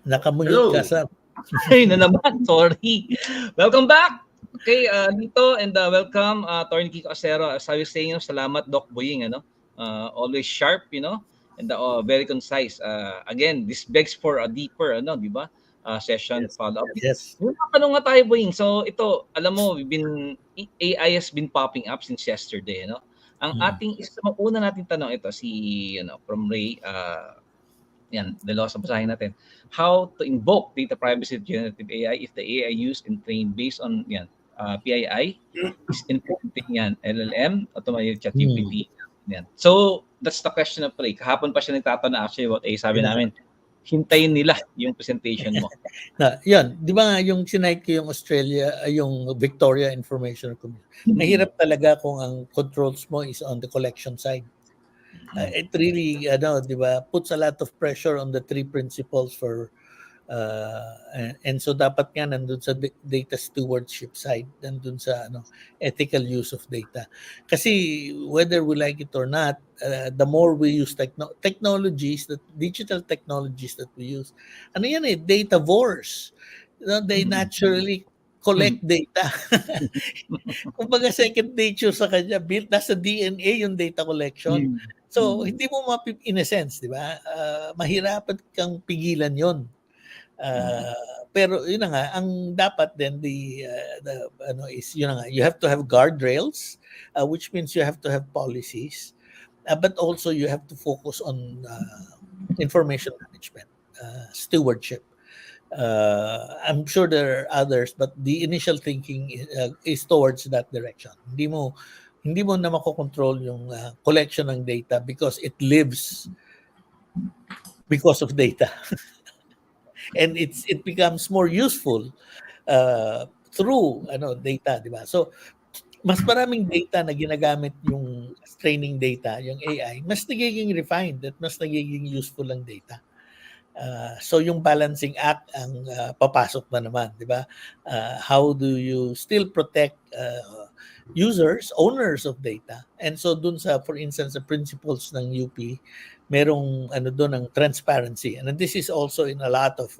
Nakamute ka, Sam. Ay na naman, sorry. Welcome back. Okay, dito and welcome Attorney Kiko Acero. As I was saying, salamat Doc Boying, always sharp, and very concise. Again, this begs for a deeper, di ba? Session follow-up. Yes. Tanong nga tayo, Boying. So ito, alam mo, AI has been popping up since yesterday, Ang ating una nating tanong ito si from Ray yan, sa basahin natin. How to invoke data privacy generative AI if the AI used and trained based on PII is implementing LLM, automated ChatGPT. Yan. So, that's the question of Ray. Kahapon pa siya nagtatanong actually about sabi namin, hintayin nila yung presentation mo. Yun, di ba nga yung sinay ko yung Australia, yung Victoria Information Commission. Mahirap talaga kung ang controls mo is on the collection side. It really, di ba, puts a lot of pressure on the three principles for and so dapat nga nandun sa data stewardship side, nandun sa ethical use of data. Kasi whether we like it or not, the more we use technologies, digital technologies that we use, yan data wars. They naturally collect data. Kumbaga second nature sa kanya, built nasa DNA yung data collection. So hindi mo in a sense, di ba? Mahirapan kang pigilan yon. Pero yun na nga, ang dapat din is yun na nga, you have to have guardrails, which means you have to have policies, but also you have to focus on information management, stewardship. I'm sure there are others, but the initial thinking is towards that direction. Hindi mo na makokontrol yung collection ng data because it lives because of data. And it becomes more useful through data, di ba? So mas maraming data na ginagamit yung training data, yung AI, mas nagiging refined at mas nagiging useful ang data. So yung balancing act ang papasok na naman, di ba? How do you still protect users, owners of data? And so dun sa, for instance, the principles ng UP, merong doon ang transparency. And this is also in a lot of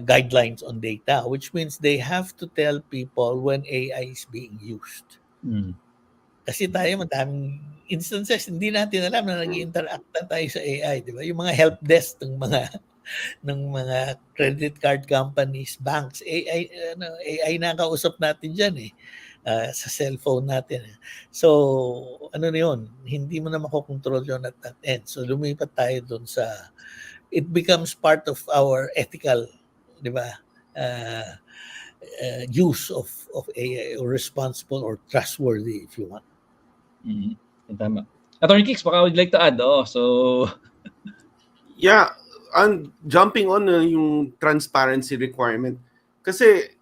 guidelines on data, which means they have to tell people when AI is being used. Kasi tayo madaming instances hindi natin alam na nag-interact na tayo sa AI, di ba? Yung mga help desk ng mga credit card companies, banks, AI nakausap natin diyan sa cellphone natin. So, na yun, hindi mo na makokontrol yun at that end. So, lumipat tayo dun sa, it becomes part of our ethical, di ba, use of AI, or responsible or trustworthy, if you want. Tama. Attorney Kicks, baka would like to add, so... Yeah, jumping on yung transparency requirement. Kasi,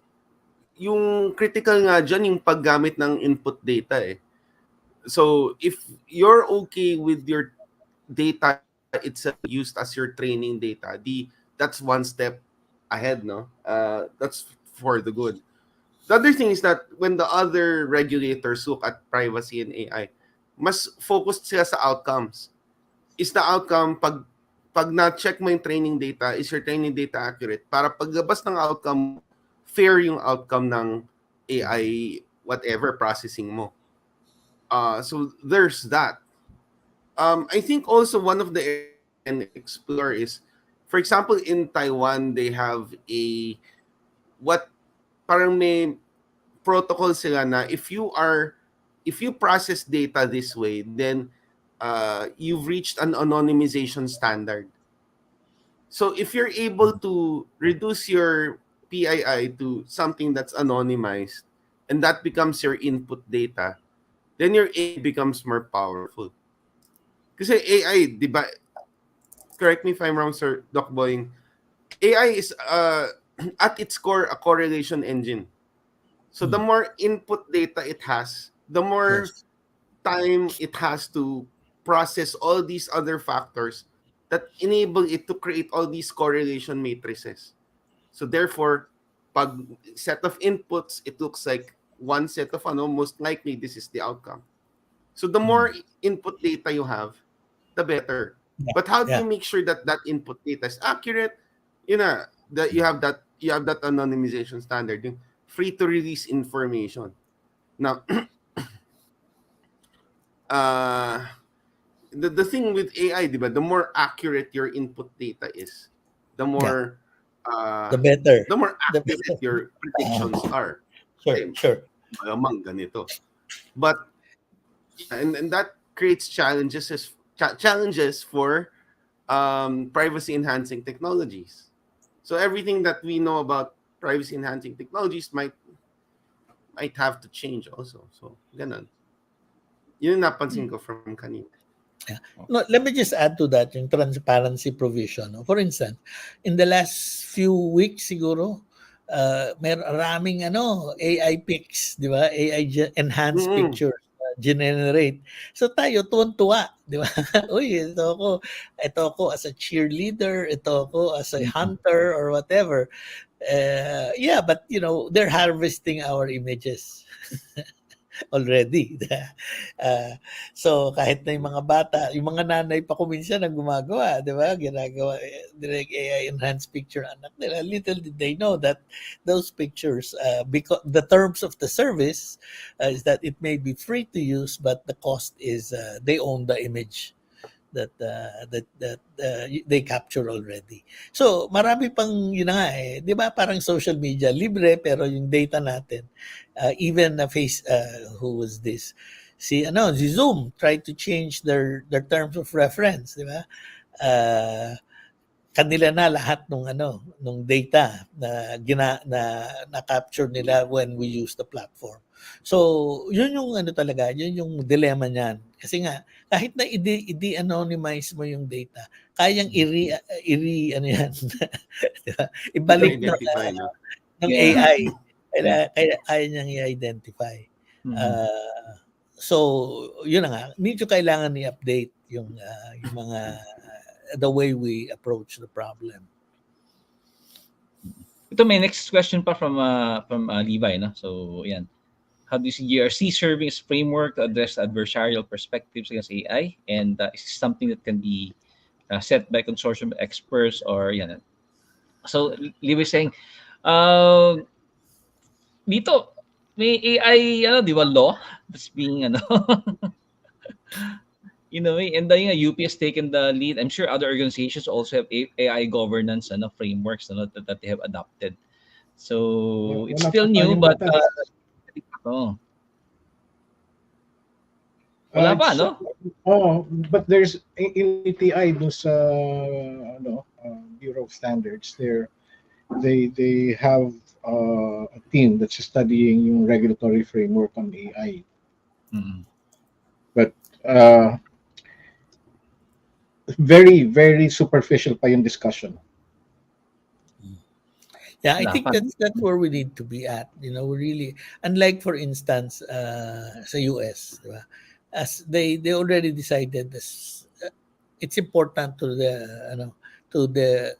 yung critical nga dyan, yung paggamit ng input data So, if you're okay with your data itself used as your training data, that's one step ahead, no? That's for the good. The other thing is that when the other regulators look at privacy and AI, mas focused sila sa outcomes. Is the outcome, pag na-check mo yung training data, is your training data accurate? Para paglabas ng outcome, fair yung outcome ng AI, whatever processing mo. So there's that. I think also one of the areas can explore is, for example, in Taiwan, they have parang may protocol sila na if you process data this way, then you've reached an anonymization standard. So if you're able to reduce your PII to something that's anonymized, and that becomes your input data, then your AI becomes more powerful. Kasi AI, di ba, correct me if I'm wrong, Sir Doc Boying, AI is at its core a correlation engine. So the more input data it has, the more time it has to process all these other factors that enable it to create all these correlation matrices. So therefore, pag set of inputs, it looks like one set of most likely this is the outcome. So the more input data you have, the better. But how do you make sure that that input data is accurate? That you have that anonymization standard, free to release information. Now, the thing with AI, diba, the more accurate your input data is, the more the better. The more accurate your predictions are. Sure. Malamang ganito. But and that creates challenges for privacy enhancing technologies. So everything that we know about privacy enhancing technologies might have to change also. So ganun. Yun yung napansin ko from kanina. Yeah. No, let me just add to that yung transparency provision. No? For instance, in the last few weeks siguro, maraming AI pics, di ba? AI enhanced pictures generate. So tayo tuwan-tuwa, di ba? Uy, ito ako as a cheerleader, ito ako as a hunter or whatever. Yeah, but they're harvesting our images. Already. So kahit na yung mga bata, yung mga nanay pa kuminsan ang gumagawa, di ba? Ginagawa direct AI enhanced picture anak nila. Little did they know that those pictures, because the terms of the service is that it may be free to use, but the cost is they own the image that they capture already. So marami pang yun na nga 'di ba? Parang social media libre pero yung data natin even who was this? Si Zoom tried to change their terms of reference, 'di ba? Kanila na lahat nung data na capture nila when we use the platform. So, yun yung talaga, yun yung dilemma niyan. Kasi nga kahit na i-anonymize mo yung data, kayang yan. Diba? Ibalik ng AI. Kaya niyang i-identify. So, yun na nga, medyo kailangan i-update yung mga the way we approach the problem. Ito may next question pa from Levi, no? So, yan. How do you see GRC serving as framework to address adversarial perspectives against AI? And is this something that can be set by consortium experts or yan? So, Levi saying, dito may AI di ba law that's being and the UP has taken the lead. I'm sure other organizations also have AI governance frameworks that they have adopted. So it's still new, but wala pa, no? But there's in ETI those Bureau of Standards there. They have a team that's studying yung regulatory framework on AI. But very, very superficial pa yung discussion. Yeah, I think that's where we need to be at. We really, unlike for instance, sa US, diba? As they already decided this, it's important to the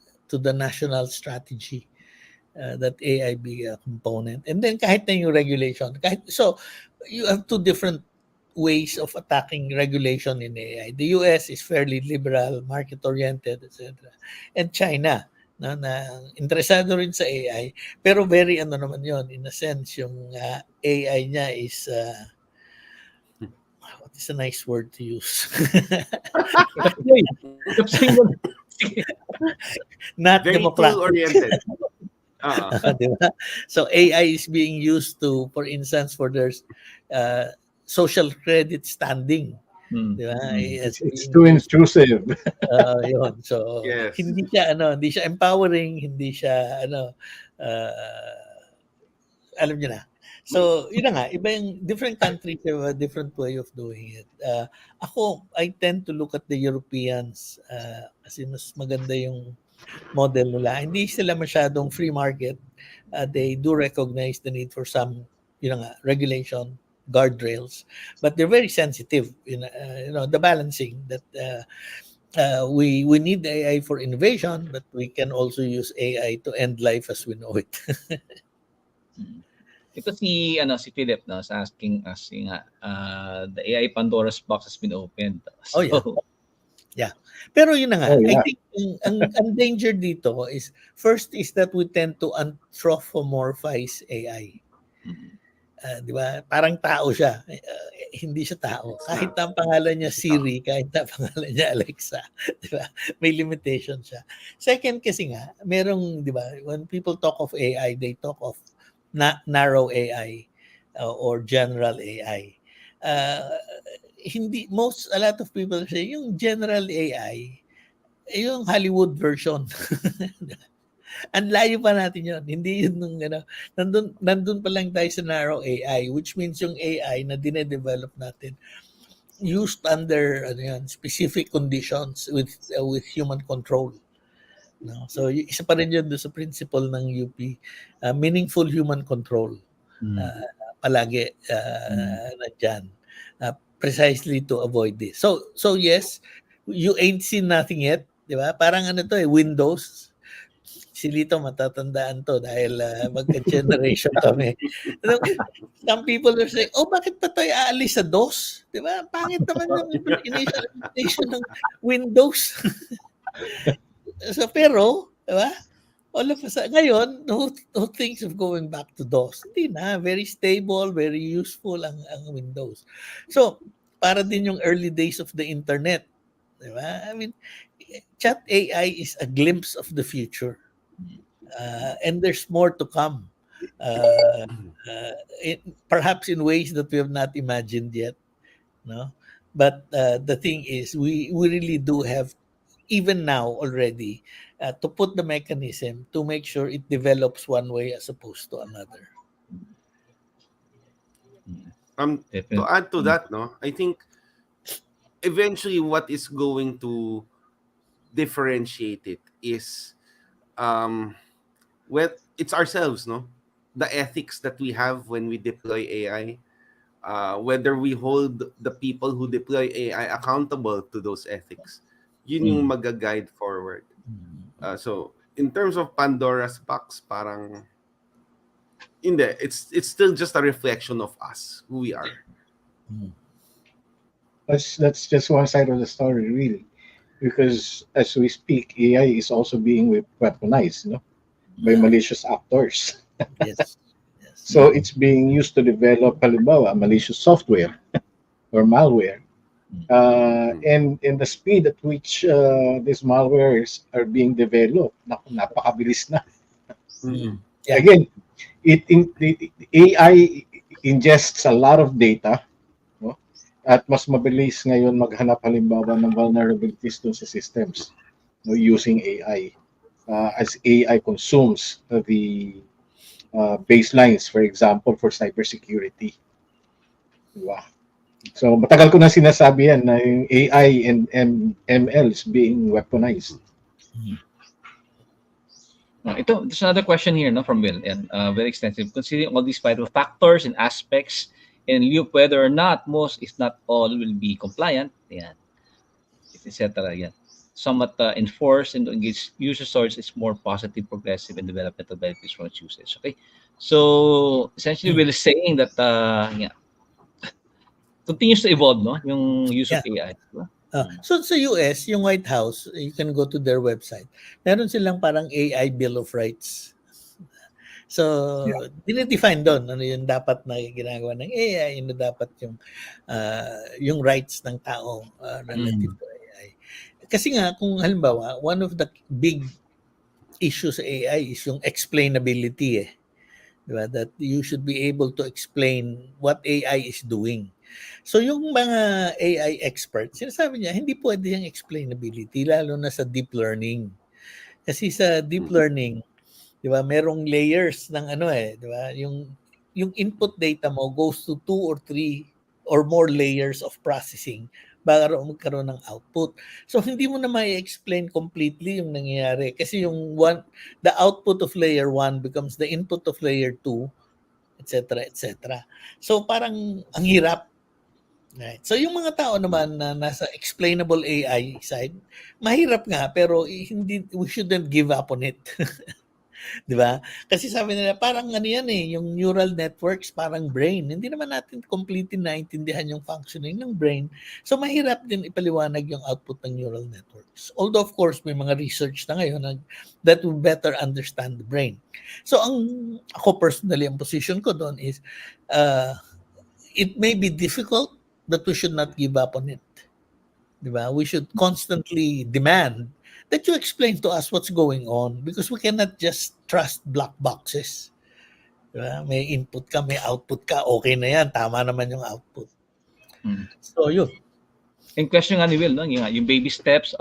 national strategy that AI be a component. And then kahit na yung regulation, so you have two different ways of attacking regulation in AI. The US is fairly liberal, market-oriented, etc. And China, na interesado rin sa AI, pero very naman yon in a sense, yung AI niya is what is a nice word to use? Not very democratic. tool-oriented. Diba? So AI is being used to, for instance, for their social credit standing. Diba? It's too intrusive. Yun. So yes. hindi siya empowering, hindi siya alam niyo na. So, yun na nga, iba yung different countries have a different way of doing it. I tend to look at the Europeans kasi mas maganda yung model nila. Hindi sila masyadong free market. They do recognize the need for some, regulation, guardrails, but they're very sensitive. The balancing that we need AI for innovation, but we can also use AI to end life as we know it. Ito si Philip is asking us nga the AI Pandora's box has been opened. So, yeah. Pero yun na nga, yeah. I think ang danger dito is first is that we tend to anthropomorphize AI. Di ba? Parang tao siya. Hindi siya tao. Kahit ang pangalan niya Siri, kahit ang pangalan niya Alexa, di ba? May limitation siya. Second kasi nga, merong, di ba, when people talk of AI, they talk of narrow AI or general AI. A lot of people say yung general AI, yung Hollywood version. Ang layo pa natin yun. Hindi yun nandun pa lang tayo sa narrow AI, which means yung AI na dinedevelop natin used under specific conditions with human control. No? So isa pa rin yun doon sa principle ng UP, meaningful human control. Palagi nandyan, precisely to avoid this. So yes, you ain't seen nothing yet, di ba? Parang Windows. Si Lito matatandaan to dahil magka-generation kami. Some people are saying, bakit pa tayo aalis sa DOS? Di ba? Pangit naman yung initial implementation ng Windows. So, pero, di ba? All of a sudden, ngayon, no thinks of going back to DOS. Hindi na. Very stable, very useful ang Windows. So, para din yung early days of the internet. Di ba? I mean, chat AI is a glimpse of the future. And there's more to come. Perhaps in ways that we have not imagined yet. No? But the thing is, we really do have, even now already, to put the mechanism to make sure it develops one way as opposed to another. To add to that, no, I think eventually what is going to differentiate it is it's ourselves, no? The ethics that we have when we deploy AI, whether we hold the people who deploy AI accountable to those ethics. Yun yung mag-guide forward. So, in terms of Pandora's box, parang hindi, it's still just a reflection of us, who we are. That's just one side of the story, really. Because as we speak, AI is also being weaponized, by malicious actors. Yes. So it's being used to develop, halimbawa, malicious software or malware. And the speed at which these malwares are being developed, napakabilis na. Yeah. Again, the AI ingests a lot of data, at mas mabilis ngayon maghanap halimbawa ng vulnerabilities dun sa systems, using AI. As AI consumes the baselines, for example, for cybersecurity. Diba? So, matagal ko na sinasabi yan na yung AI and ML is being weaponized. There's another question here, from Will, and very extensive. Considering all these vital factors and aspects, in lieu of whether or not most, if not all, will be compliant, etc. Somewhat enforced and engage user stories is more positive, progressive, and developmental benefits from its usage. Okay, so essentially, Will is saying that continues to evolve, yung use of AI. Diba? So sa US, yung White House, you can go to their website. Meron silang parang AI Bill of Rights. So, dinedefine doon ano yung dapat na ginagawa ng AI, ano dapat yung rights ng tao relative to AI. Kasi nga, kung halimbawa, one of the big issues sa AI is yung explainability. Diba? That you should be able to explain what AI is doing. So yung mga AI experts, sinasabi niya, hindi pwede yung explainability, lalo na sa deep learning. Kasi sa deep learning, di ba, merong layers ng di ba? Yung input data mo goes to 2 or 3 or more layers of processing para magkaroon ng output. So hindi mo na ma-explain completely yung nangyayari kasi the output of layer 1 becomes the input of layer 2, etc., etc. So parang ang hirap. Right. So yung mga tao naman na nasa explainable AI side, mahirap nga pero we shouldn't give up on it. 'Di ba? Kasi sabi nila parang yan yung neural networks parang brain. Hindi naman natin completely naintindihan yung functioning ng brain. So mahirap din ipaliwanag yung output ng neural networks. Although of course may mga research na ngayon that will better understand the brain. So ako personally ang position ko doon is it may be difficult but we should not give up on it. Diba? We should constantly demand that you explain to us what's going on because we cannot just trust black boxes. Diba? May input ka, may output ka, okay na yan, tama naman yung output. So yun. In question nga ni Will, yung baby steps,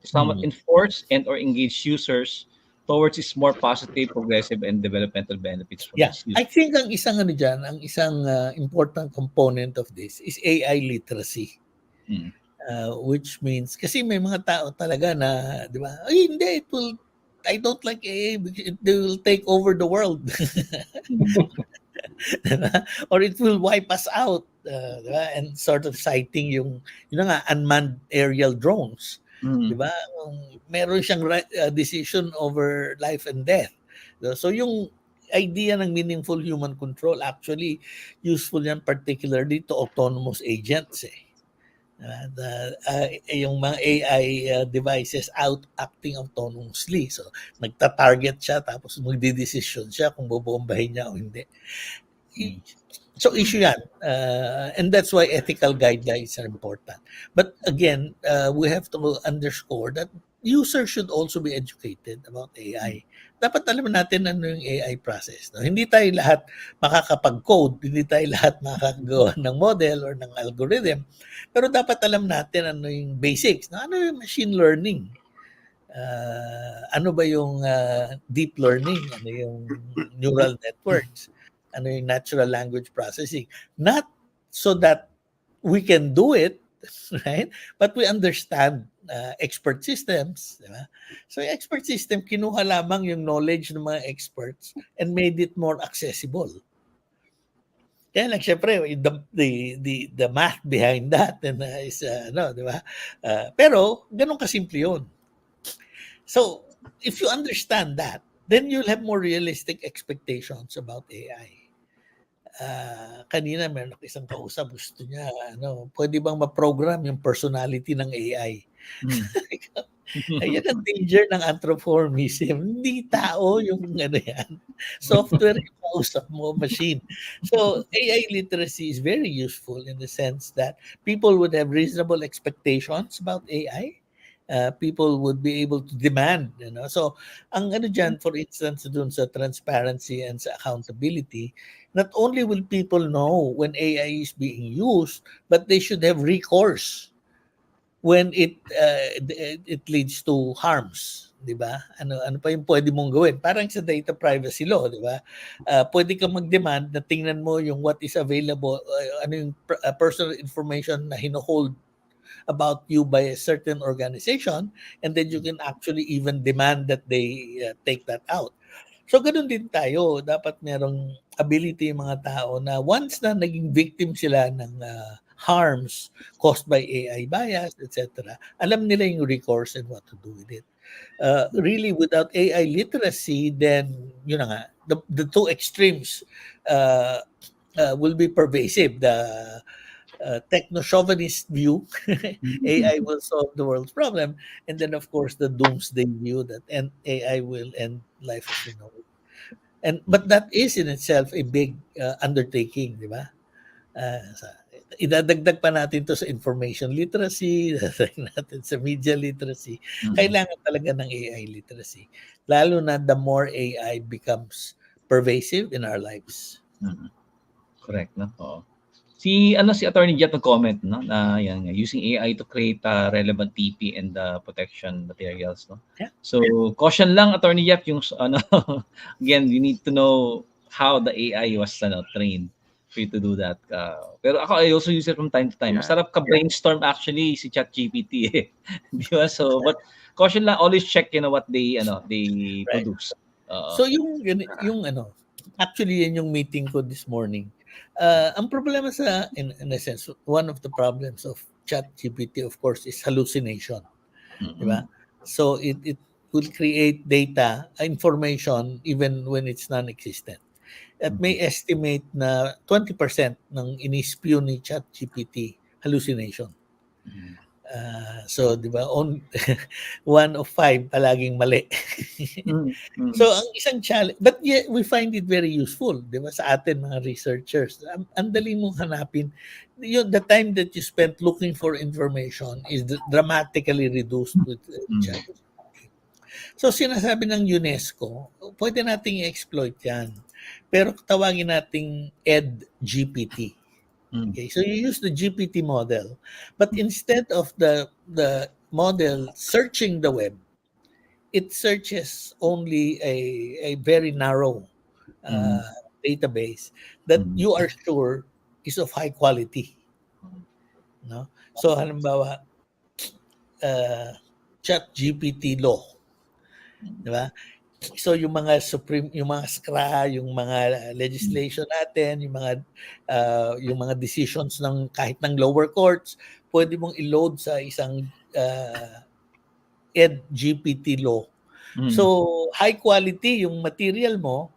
somewhat enforce and or engage users towards its more positive, progressive, and developmental benefits from its use. I think ang isang important component of this is AI literacy. Mm. Which means, kasi may mga tao talaga na, di ba, ay hindi, I don't like AA because they will take over the world. Or it will wipe us out. Diba? And sort of citing yung nga, unmanned aerial drones. Mm. Diba? Meron siyang decision over life and death. So yung idea ng meaningful human control, actually useful yan particularly to autonomous agents. Yung mga AI devices acting autonomously. So, nagta-target siya tapos magdi-decision siya kung bobombahin niya o hindi. So, issue yan. And that's why ethical guidelines are important. But again, we have to underscore that users should also be educated about AI. Dapat alam natin ano yung AI process. No? Hindi tayo lahat makakapag-code, hindi tayo lahat makakagawa ng model or ng algorithm. Pero dapat alam natin ano yung basics. No? Ano yung machine learning? Ano ba yung deep learning? Ano yung neural networks? Ano yung natural language processing? Not so that we can do it, right? But we understand expert systems. Diba? So yung expert system, kinuha lamang yung knowledge ng mga experts and made it more accessible. Kaya lang, syempre, the math behind that is, di ba? Pero, ganun kasimple yun. So, if you understand that, then you'll have more realistic expectations about AI. Kanina meron ako isang kausap, gusto niya, pwede bang ma-program yung personality ng AI? Ayan ang danger ng anthropomorphism. Hindi tao yung yan. Software yung kausap mo, machine. So, AI literacy is very useful in the sense that people would have reasonable expectations about AI. People would be able to demand, So, ang dyan, for instance, dun sa transparency and sa accountability, not only will people know when AI is being used, but they should have recourse when it leads to harms, 'di ba? Ano pa yung pwede mong gawin? Parang sa data privacy law, 'di ba? Pwede kang mag-demand na tingnan mo yung what is available, ano yung personal information na hino-hold about you by a certain organization, and then you can actually even demand that they take that out. So ganoon din tayo, dapat merong ability yung mga tao na once na naging victim sila ng harms caused by AI bias, etc., alam nila yung recourse and what to do with it. Really, without AI literacy, then, yun na nga, the two extremes will be pervasive. The techno-chauvinist view, AI will solve the world's problem, and then, of course, the doomsday view that AI will end life as we know it. But that is in itself a big undertaking, di ba? Idadagdag pa natin to sa information literacy, idadagdag natin sa media literacy. Kailangan talaga ng AI literacy. Lalo na the more AI becomes pervasive in our lives. Correct, no? Oo. Si Attorney Jet nag-comment, no, na yan, using AI to create relevant TP and protection materials, no. Yeah. So caution lang, Attorney Jet, yung again, you need to know how the AI was trained for you to do that. Pero ako, I also use it from time to time. Masarap ka brainstorm actually si ChatGPT, di ba? So, but caution lang, always check what they produce. So yung actually yan yung meeting ko this morning. Ang problema in a sense, one of the problems of ChatGPT, of course, is hallucination. Di ba? So it will create data, information, even when it's non-existent. At may estimate na 20% ng ini-spew ni ChatGPT hallucination. So, di ba, one of five palaging mali. So, ang isang challenge, but yeah, we find it very useful, di ba, sa atin mga researchers. Ang dali mong hanapin. The time that you spent looking for information is dramatically reduced with ChatGPT. So, sinasabi ng UNESCO, pwede nating i-exploit yan. Pero tawagin nating EdGPT. Okay, so you use the GPT model, but instead of the model searching the web, it searches only a very narrow database that you are sure is of high quality. No? So halimbawa, chat GPT law, di ba? So yung mga SCRA, yung mga legislation natin, yung mga decisions ng kahit ng lower courts, pwede mong i-load sa isang GPT law. So high quality yung material mo,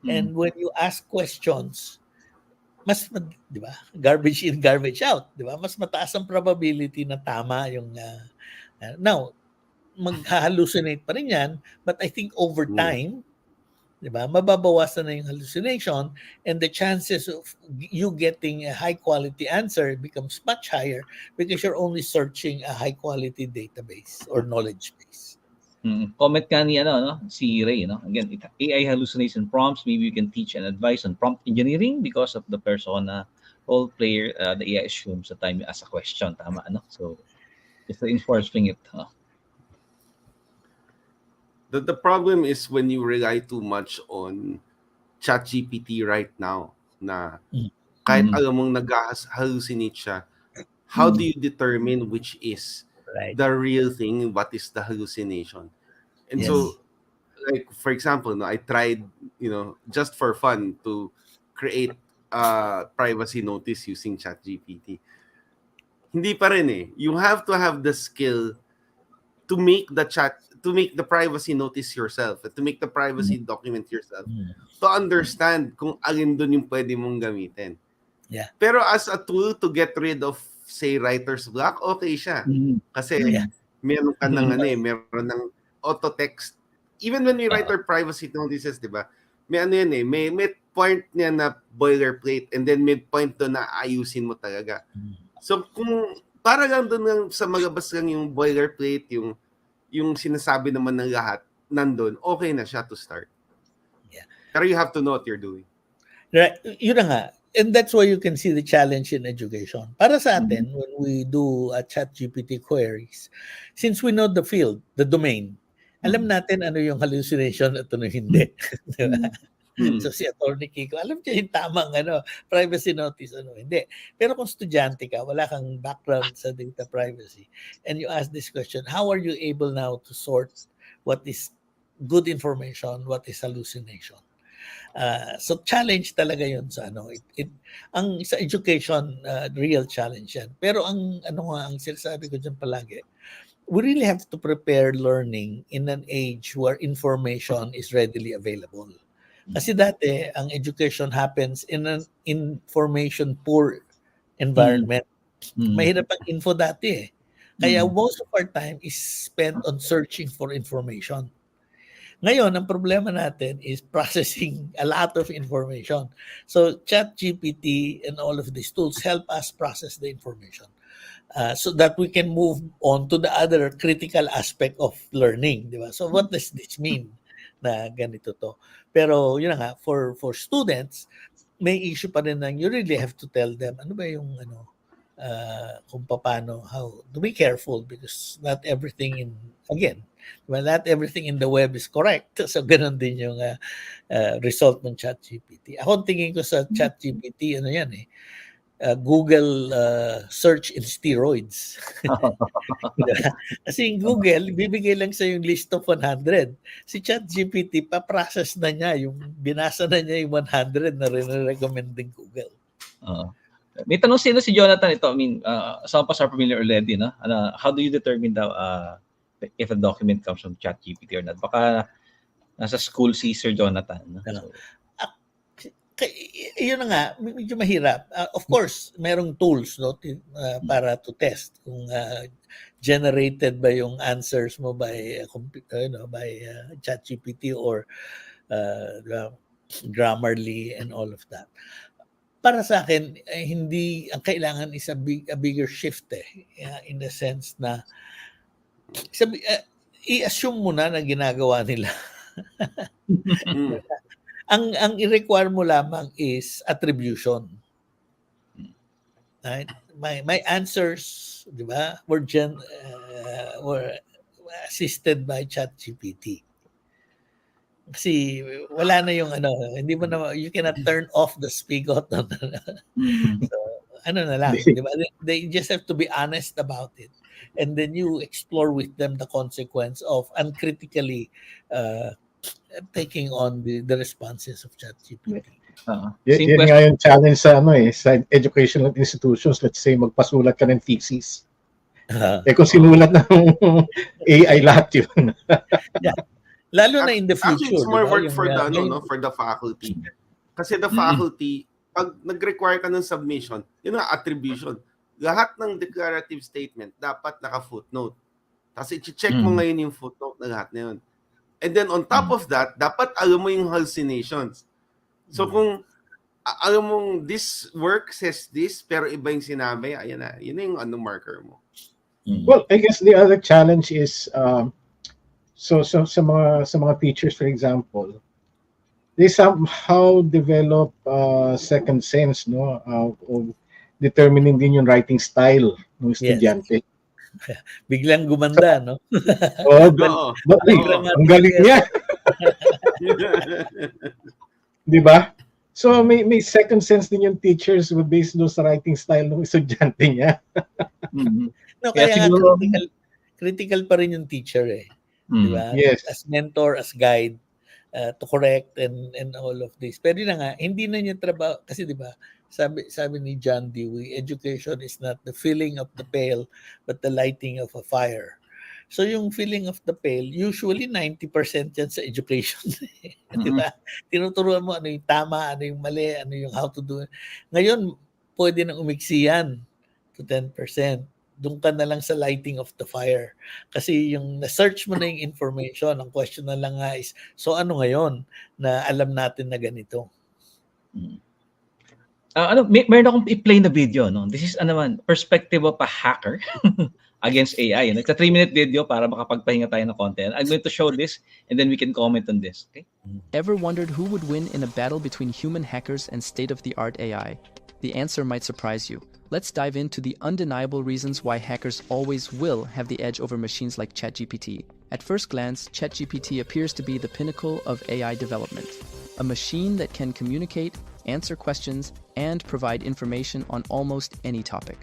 and when you ask questions, di ba? Garbage in, garbage out, di ba? Mas mataas ang probability na tama yung now mag-hallucinate pa rin yan, but I think over time, di ba, mababawasan na yung hallucination, and the chances of you getting a high quality answer becomes much higher because you're only searching a high quality database or knowledge base. Comment ka ni si Ray, again, AI hallucination prompts, maybe you can teach and advise on prompt engineering because of the persona role player the AI assumes the time you ask a question, tama, so just reinforcing it. The problem is when you rely too much on ChatGPT right now, na kahit alam mong nag-hallucinate siya, how do you determine which is the real thing, what is the hallucination? And so, like, for example, I tried, just for fun to create a privacy notice using ChatGPT. Hindi pa rin eh. You have to have the skill to make the privacy notice yourself, to make the privacy document yourself, to understand kung alin doon yung pwede mong gamitin. Yeah. Pero as a tool to get rid of, say, writer's block, okay siya. Kasi meron ka ng meron ng auto text. Even when we write our privacy notices, di ba? May may point niya na boilerplate, and then may point doon na ayusin mo talaga. So kung para lang doon sa magabas lang yung boilerplate, yung sinasabi naman ng lahat, nandun, okay na siya to start. Yeah. Pero you have to know what you're doing. Right. Yun na nga. And that's why you can see the challenge in education. Para sa atin, when we do ChatGPT queries, since we know the field, the domain, alam natin ano yung hallucination at ano hindi. Diba? So si Attorney Kiko, alam niya yung tamang privacy notice, hindi. Pero kung estudyante ka, wala kang background sa data privacy, and you ask this question, how are you able now to sort what is good information, what is hallucination? So challenge talaga yun sa ang sa education, real challenge yan. Pero ang sinasabi ko dyan palagi, we really have to prepare learning in an age where information is readily available. Kasi dati, ang education happens in an information poor environment. Mahirap ang info dati eh. Kaya most of our time is spent on searching for information. Ngayon, ang problema natin is processing a lot of information. So ChatGPT and all of these tools help us process the information so that we can move on to the other critical aspect of learning. Diba? So what does this mean na ganito to? Pero yun nga, for students, may issue pa rin na you really have to tell them ano ba yung kung paano, how to be careful because not everything not everything in the web is correct. So ganun din yung result ng ChatGPT. Ako tingin ko sa ChatGPT, Google search in steroids. Kasi yung Google, bibigay lang sa yung list of 100. Si ChatGPT, pa-process na niya, yung binasa na niya yung 100 na rin-recommend ng Google. May tanong si Jonathan ito. I mean, some of us are familiar already, no? How do you determine if a document comes from ChatGPT or not? Baka nasa school si Sir Jonathan. No? So, yun na nga, medyo mahirap. Of course, merong tools para to test kung generated ba yung answers mo by ChatGPT or Grammarly and all of that. Para sa akin, hindi ang kailangan is a bigger shift in the sense na i-assume mo na ginagawa nila. Ang i-require mo lamang is attribution. Right? My answers, di ba, were assisted by ChatGPT. Kasi wala na yung hindi mo na, you cannot turn off the spigot. So, ano na lang, di ba? They just have to be honest about it. And then you explore with them the consequence of uncritically taking on the responses of ChatGPT. Same Yan nga question. yung challenge sa educational institutions. Let's say, magpasulat ka ng thesis. Kung sinulat ng AI lahat yun. Yeah. Lalo na in the Actually, future, it's more di ba? work for the yung- for the faculty. Kasi the faculty, pag nag-require ka ng submission, yun ang attribution. Lahat ng declarative statement dapat naka-footnote. Kasi i-check mo ngayon yung footnote na lahat na yun. And then on top of that, dapat alam mo yung hallucinations. So kung alam mong this work says this, pero iba yung sinabi, ayan na, yun yung marker mo. Well, I guess the other challenge is so sa mga teachers, for example, they somehow develop second sense, no, of determining din yung writing style ng estudyante. Biglang gumanda, no? Ang galing niya. Di ba? So may second sense din yung teachers based doon sa writing style ng estudyante niya. No, kaya nga critical pa rin yung teacher eh. Di ba? Yes. As mentor, as guide, to correct and all of this. Pero yun na nga, hindi na niya trabaho. Kasi di ba, sabi ni John Dewey, education is not the filling of the pail, but the lighting of a fire. So yung filling of the pail, usually 90% yan sa education. Di ba? Tinuturuan mo ano yung tama, ano yung mali, ano yung how to do. Ngayon, pwede nang umiksi yan to 10%. Doon ka na lang sa lighting of the fire. Kasi yung na-search mo na yung information, ang question na lang nga is, so ano ngayon na alam natin na ganito? Meron akong i-play na video. No? This is perspective of a hacker against AI. It's a 3-minute video para makapagpahinga tayo ng content. I'm going to show this and then we can comment on this. Okay? Ever wondered who would win in a battle between human hackers and state-of-the-art AI? The answer might surprise you. Let's dive into the undeniable reasons why hackers always will have the edge over machines like ChatGPT. At first glance, ChatGPT appears to be the pinnacle of AI development. A machine that can communicate, answer questions, and provide information on almost any topic.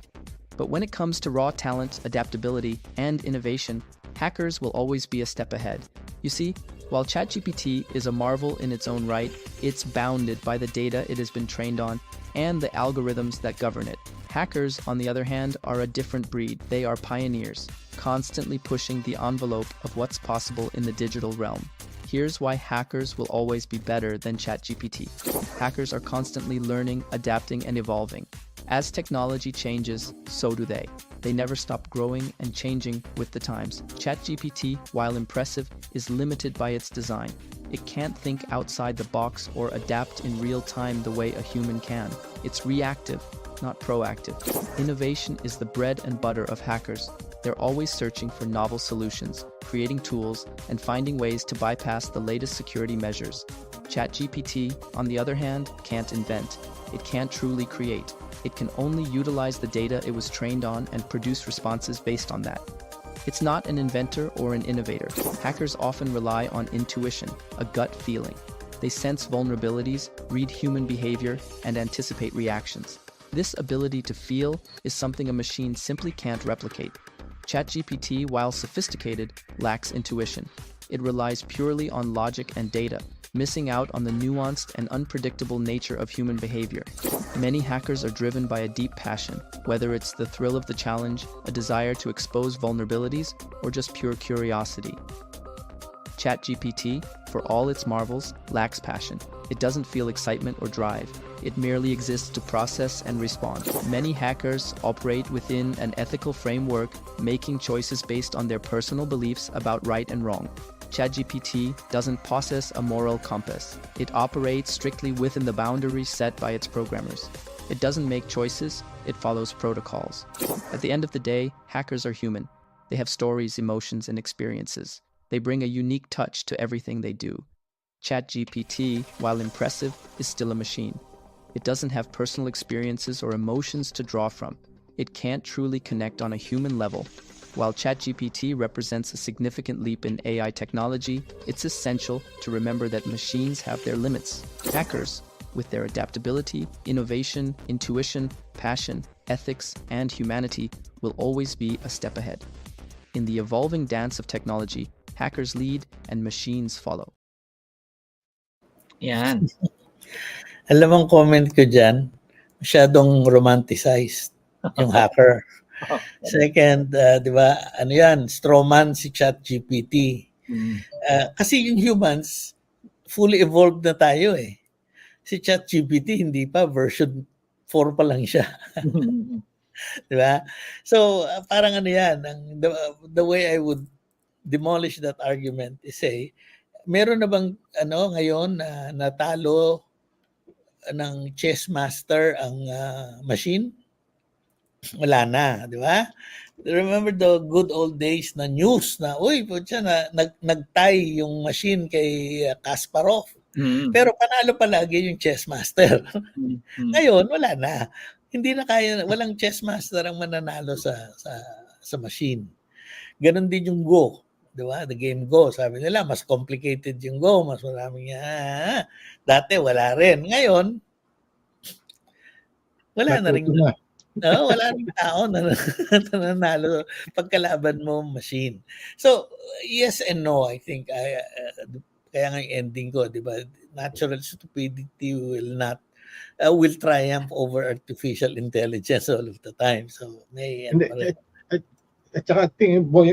But when it comes to raw talent, adaptability, and innovation, hackers will always be a step ahead. You see, while ChatGPT is a marvel in its own right, it's bounded by the data it has been trained on and the algorithms that govern it. Hackers, on the other hand, are a different breed. They are pioneers, constantly pushing the envelope of what's possible in the digital realm. Here's why hackers will always be better than ChatGPT. Hackers are constantly learning, adapting, and evolving. As technology changes, so do they. They never stop growing and changing with the times. ChatGPT, while impressive, is limited by its design. It can't think outside the box or adapt in real time the way a human can. It's reactive, not proactive. Innovation is the bread and butter of hackers. They're always searching for novel solutions, creating tools, and finding ways to bypass the latest security measures. ChatGPT, on the other hand, can't invent. It can't truly create. It can only utilize the data it was trained on and produce responses based on that. It's not an inventor or an innovator. Hackers often rely on intuition, a gut feeling. They sense vulnerabilities, read human behavior, and anticipate reactions. This ability to feel is something a machine simply can't replicate. ChatGPT, while sophisticated, lacks intuition. It relies purely on logic and data, missing out on the nuanced and unpredictable nature of human behavior. Many hackers are driven by a deep passion, whether it's the thrill of the challenge, a desire to expose vulnerabilities, or just pure curiosity. ChatGPT, for all its marvels, lacks passion. It doesn't feel excitement or drive. It merely exists to process and respond. Many hackers operate within an ethical framework, making choices based on their personal beliefs about right and wrong. ChatGPT doesn't possess a moral compass. It operates strictly within the boundaries set by its programmers. It doesn't make choices, it follows protocols. At the end of the day, hackers are human. They have stories, emotions, and experiences. They bring a unique touch to everything they do. ChatGPT, while impressive, is still a machine. It doesn't have personal experiences or emotions to draw from. It can't truly connect on a human level. While ChatGPT represents a significant leap in AI technology, it's essential to remember that machines have their limits. Hackers, With their adaptability, innovation, intuition, passion, ethics, and humanity will always be a step ahead. In the evolving dance of technology, hackers lead and machines follow. Yan. Alam mo ang comment ko dyan, masyadong romanticized yung hacker. Second, di ba, ano yan, strawman si ChatGPT. Kasi yung humans, fully evolved na tayo eh. Si ChatGPT, hindi pa, version 4 pa lang siya. Di ba? So, parang ano yan, the way I would demolish that argument is say, meron na bang ngayon na natalo ng chess master ang machine? Wala na, di ba? Remember the good old days na news na, uy, putya na, nag-tie yung machine kay Kasparov. Pero panalo palagi yung chess master. Ngayon, wala na. Hindi na kaya, walang chess master ang mananalo sa machine. Ganon din yung Go. Di ba? The game Go. Sabi nila, mas complicated yung Go. Mas maraming dati wala rin. Ngayon, wala na rin. Wala rin tao na nanalo pagkalaban mo machine. So, yes and no, I think. Kaya nga yung ending ko, di ba? Natural stupidity will triumph over artificial intelligence all of the time. So, may at saka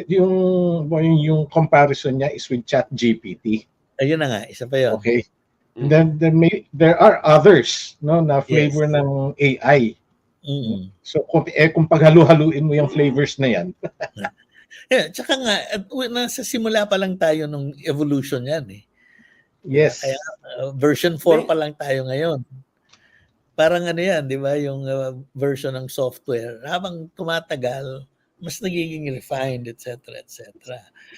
yung comparison niya is with ChatGPT. Ayun na nga, isa pa yun. Okay. And then there are others na flavor ng AI. So kung paghalu-haluin mo yung flavors na yan. Tsaka nga, nasa simula pa lang tayo nung evolution yan eh. Yes. Kaya version 4 pa lang tayo ngayon. Parang ano yan, di ba? Yung version ng software. Habang tumatagal, mas nagiging refined, etc. etc.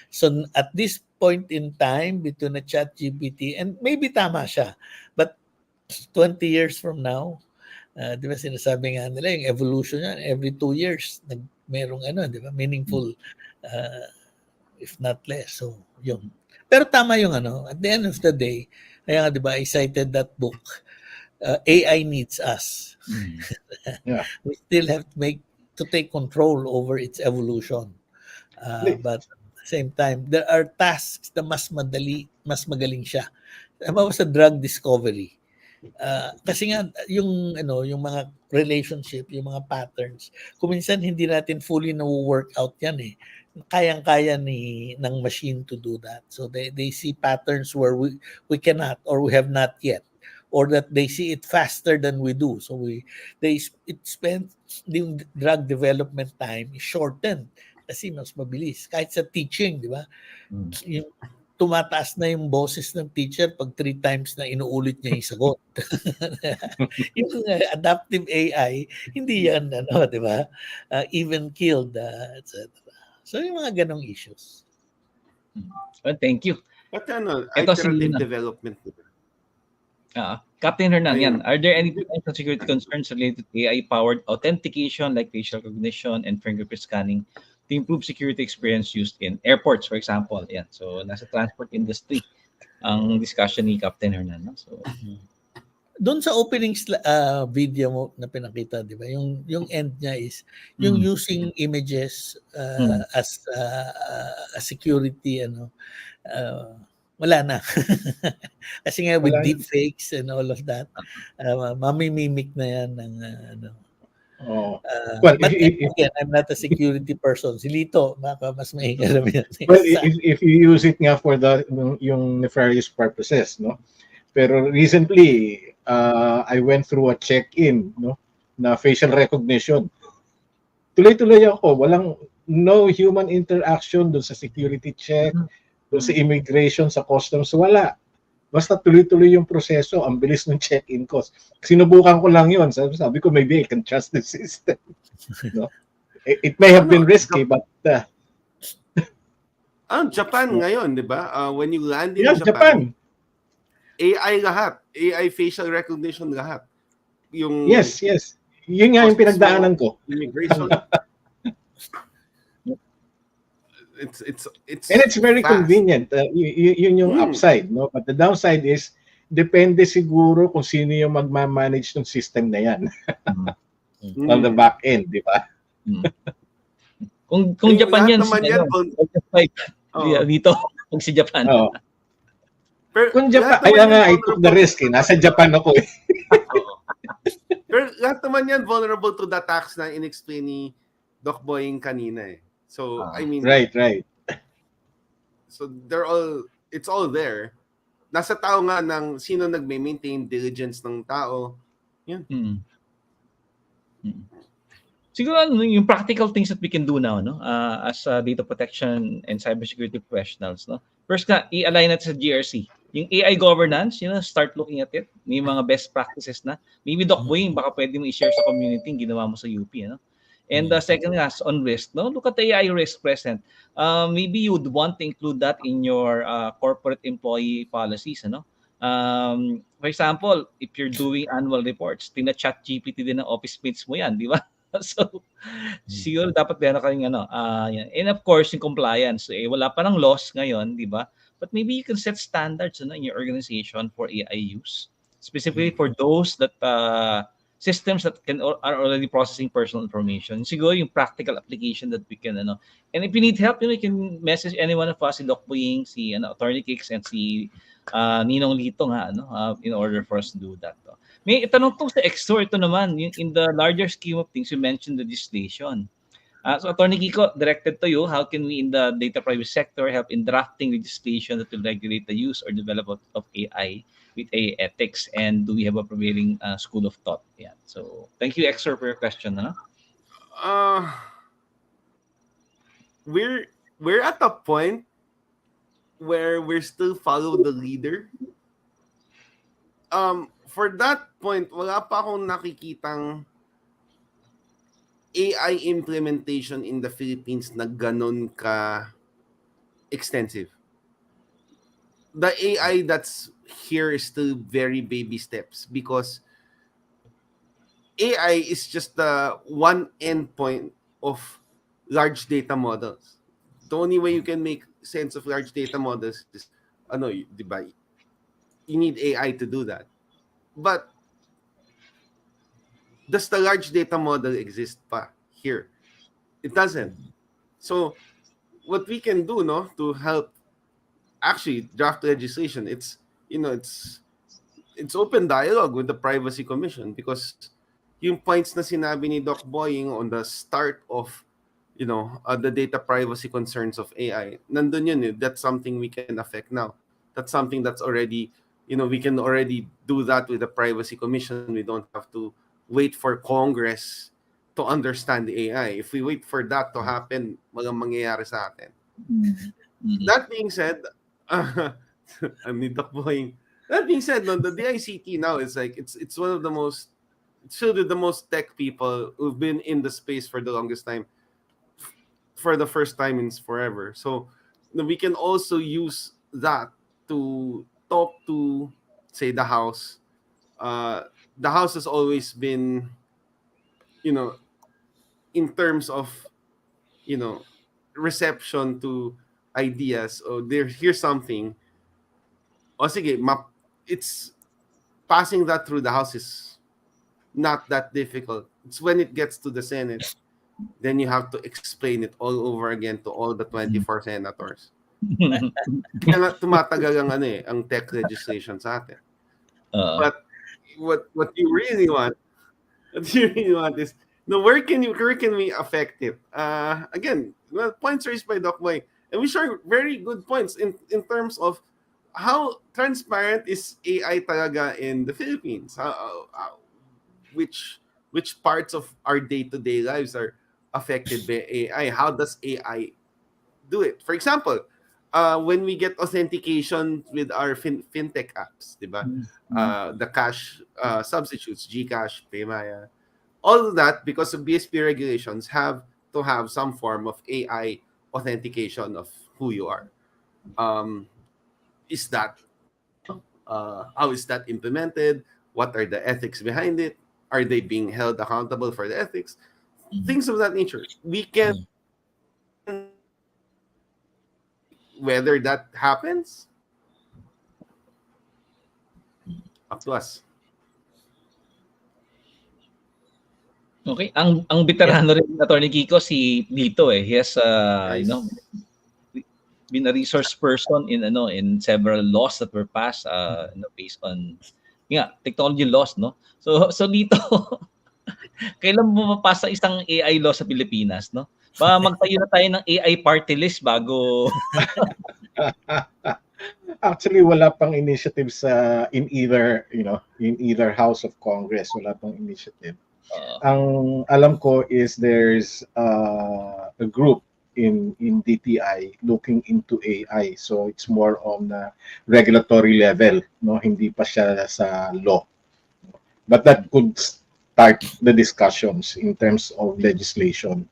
So at this point in time, between a ChatGPT, and maybe tama siya, but 20 years from now, di ba sinasabi nga nila, yung evolution yan, every 2 years, merong di ba, meaningful, if not less. So, yun. Pero tama yung at the end of the day, kaya nga, di ba, I cited that book, AI needs us. Yeah. We still have to take control over its evolution. But at the same time, there are tasks na mas magaling siya. Tama sa drug discovery. Kasi nga yung mga relationship, yung mga patterns, kung minsan hindi natin fully na-work out yan eh. Kayang-kaya ng machine to do that. So they see patterns where we cannot or we have not yet, or that they see it faster than we do. So it spends the drug development time is shortened kasi mas mabilis. Kahit sa teaching, di ba? Yung tumataas na yung boses ng teacher pag 3 times na inuulit niya yung sagot. Yung adaptive AI, hindi yan, di ba? Even killed, etc. So, yung mga ganong issues. Well, thank you. But iterative development. Captain Hernan, yan. Are there any potential security concerns related to AI-powered authentication like facial recognition and fingerprint scanning to improve security experience used in airports, for example? Yan. So, nasa transport industry ang discussion ni Captain Hernan. No? So, doon sa opening video mo na pinakita, di ba? Yung end niya is yung using images as security, wala na. Kasi nga with deepfakes and all of that, mamimimic na yan ng but again, I'm not a security person. Si Lito, baka mas mahingalam yan. Well, if you use it nga for yung nefarious purposes, no? Pero recently, I went through a check-in, na facial recognition. Tuloy-tuloy ako, no human interaction doon sa security check, doon sa immigration, sa customs, wala. Basta tuloy-tuloy yung proseso, ang bilis ng check-in ko. Sinubukan ko lang yun. Sabi ko, maybe I can trust the system. No? It may have been risky, but... Japan ngayon, di ba? When you land in Japan. AI lahat. AI facial recognition lahat. Yes. Yun nga yung pinagdaanan ko. Immigration. It's and it's very convenient. Yun yung upside, no? But the downside is depende siguro kung sino yung magma-manage ng system na yan on the Mm. back end, di ba? Kung Yung Japan lahat yan, naman yan, Oo. dito, kung si Japan. Oo. Pero Kung lahat Japan, kaya naman nga, yan I took the vulnerable. risk. Nasa Japan ako eh. Oo. Pero lahat naman yan vulnerable to the attacks na in-explain ni Doc Boying kanina eh. So, I mean, Right. so it's all there. Nasa tao nga ng sino nagme-maintain diligence ng tao. Yun. Siguro yung practical things that we can do now, no, as data protection and cybersecurity professionals, no. First nga, i-align natin sa GRC. Yung AI governance, start looking at it. May mga best practices na. Maybe Doc Boying, baka pwede mo i-share sa community yung ginawa mo sa UP, ano. And second nga, on risk, no, look at the AI risk present. Maybe you'd want to include that in your corporate employee policies, ano. For example, if you're doing annual reports, tina-chat GPT din ng office mates mo yan, di ba? So, siguro dapat meron kayong yan. And of course, yung compliance. Wala pa ng laws ngayon, di ba? But maybe you can set standards in your organization for AI use. Specifically for those that systems that are already processing personal information. Siguro yung practical application that we can, And if you need help, you can message any one of us, si Doc Boying, si Attorney Kicks, and si Ninong Lito nga, in order for us to do that. May itanong to sa EXOR, ito naman, in the larger scheme of things, you mentioned legislation. So Attorney Kiko, directed to you, how can we in the data privacy sector help in drafting legislation that will regulate the use or development of AI with AI ethics? And do we have a prevailing school of thought? Yeah. So thank you, EXOR, for your question. We're at a point where we're still follow the leader. For that point, wala pa akong nakikitang AI implementation in the Philippines na ganon ka extensive. The AI that's here is still very baby steps because AI is just the one endpoint of large data models. The only way you can make sense of large data models is, di ba? You need AI to do that. But does the large data model exist pa here? It doesn't. So what we can do, to help actually draft legislation, it's open dialogue with the Privacy Commission because yung points na sinabi ni Doc Boying on the start of the data privacy concerns of AI, nandun yun. That's something we can affect now. That's something that's already, we can already do that with the Privacy Commission. We don't have to wait for Congress to understand the AI. If we wait for that to happen, walang mangyayari sa atin. That being said, I'm Doc Boying. That being said, the DICT now is like it's one of the most, it's really the most tech people who've been in the space for the longest time, for the first time in forever. So we can also use that to talk to, say, the House. The House has always been, in terms of, reception to ideas. Or here's something. Sige, it's passing that through the House is not that difficult. It's when it gets to the Senate, then you have to explain it all over again to all the 24 senators. Kaya nga tumatagal ang tech legislation sa atin. But what you really want is, where can we affect it? Again, points raised by Doc Boy, and we share very good points in terms of how transparent is AI talaga in the Philippines. Which parts of our day-to-day lives are affected by AI? How does AI do it? For example, when we get authentication with our fintech apps, diba? The cash substitutes, GCash, Paymaya, all of that, because of BSP regulations, have to have some form of AI authentication of who you are. Is that how is that implemented? What are the ethics behind it? Are they being held accountable for the ethics? Things of that nature. We can, whether that happens, Up to us. Okay, ang veterano rin na Attorney Kiko si Lito eh. He has Nice. Been a resource person in several laws that were passed based on technology laws, no. So Lito, kailan mo mapasa isang AI law sa Pilipinas, no? Ba magtayo na tayo ng AI party list bago Actually, wala pang initiative in either House of Congress. Wala pang initiative. Ang alam ko is there's a group in DTI looking into AI. So it's more on regulatory level, no? Hindi pa siya sa law. But that could start the discussions in terms of legislation.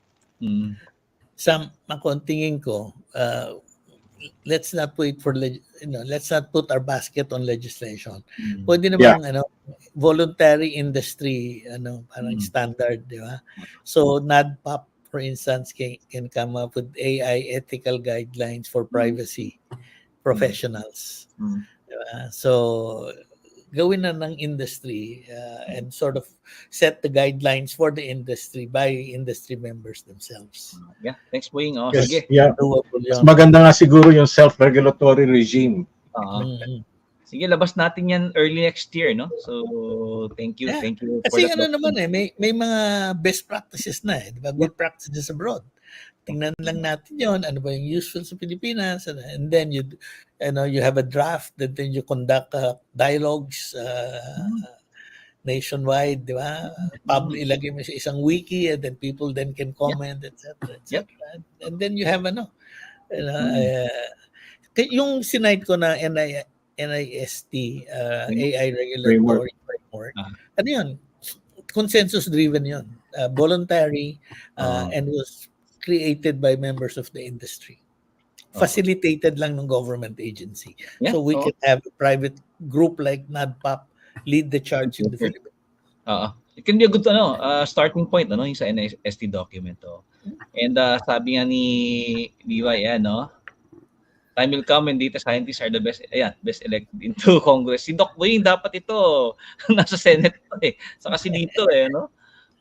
Sam, ako ang tingin ko, let's not wait for let's not put our basket on legislation. Pwede namang voluntary industry parang standard, di ba? So NADPOP for instance can come up with AI ethical guidelines for privacy professionals. Diba? So gawin na ng industry and sort of set the guidelines for the industry by industry members themselves. Yeah, thanks po yung Yes, sige. yeah. Mas maganda nga siguro yung self-regulatory regime. Sige, labas natin yan early next year, no? So, thank you. Thank you for Kasi that. naman may mga best practices na diba? Good practices abroad. Tingnan lang natin yon, ano ba yung useful sa Pilipinas, and then you have a draft, and then you conduct dialogues nationwide, di ba? Ilagay mo sa isang wiki, and then people then can comment, etc. And then you have yung sinight ko na NIST AI regulatory framework. Ano yun? Consensus driven yun. Voluntary and was created by members of the industry. Facilitated lang ng government agency. So we can have a private group like NADPOP lead the charge in the Philippines. It can be a good starting point yung sa NIST document. And sabi nga ni Levi, time will come when data scientists are the best elected into Congress. Si Doc Wayne dapat ito nasa Senate saka si dito no.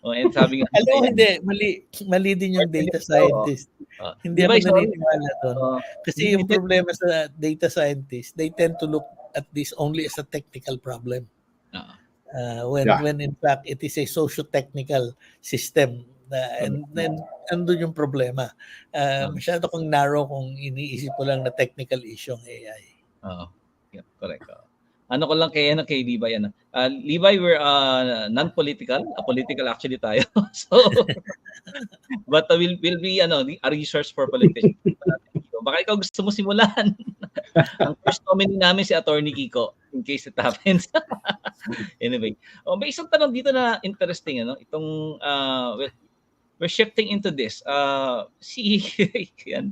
And sabi nga alam mo, hindi, mali din yung data scientist. Hindi ako naniniwala doon. Kasi yung problema sa data scientist, they tend to look at this only as a technical problem. When in fact it is a socio-technical system. And then andun yung problema. Masyado kong narrow kung iniisip ko lang na technical issue ang AI. Yeah, correct. Ano ko lang kay Levi Levi, we're non-political, political actually tayo. So but we'll be a resource for politicians. Baka ikaw gusto mo simulan. Ang first nominee namin si Attorney Kiko in case it happens. Anyway, may isang tanong dito na interesting itong we're shifting into this.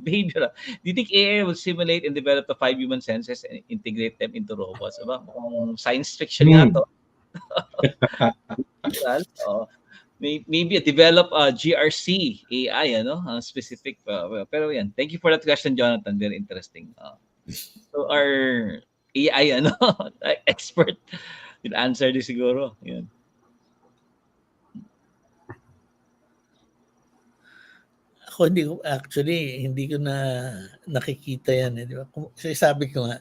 Behavior. Do you think AI will simulate and develop the 5 human senses and integrate them into robots? Diba? Science fiction nga to. Maybe develop GRC AI, specific. Pero yan. Thank you for that question, Jonathan. Very interesting. So our AI expert will answer this siguro. Yan. Ako hindi ko na nakikita yan. Di ba? Kasi sabi ko nga,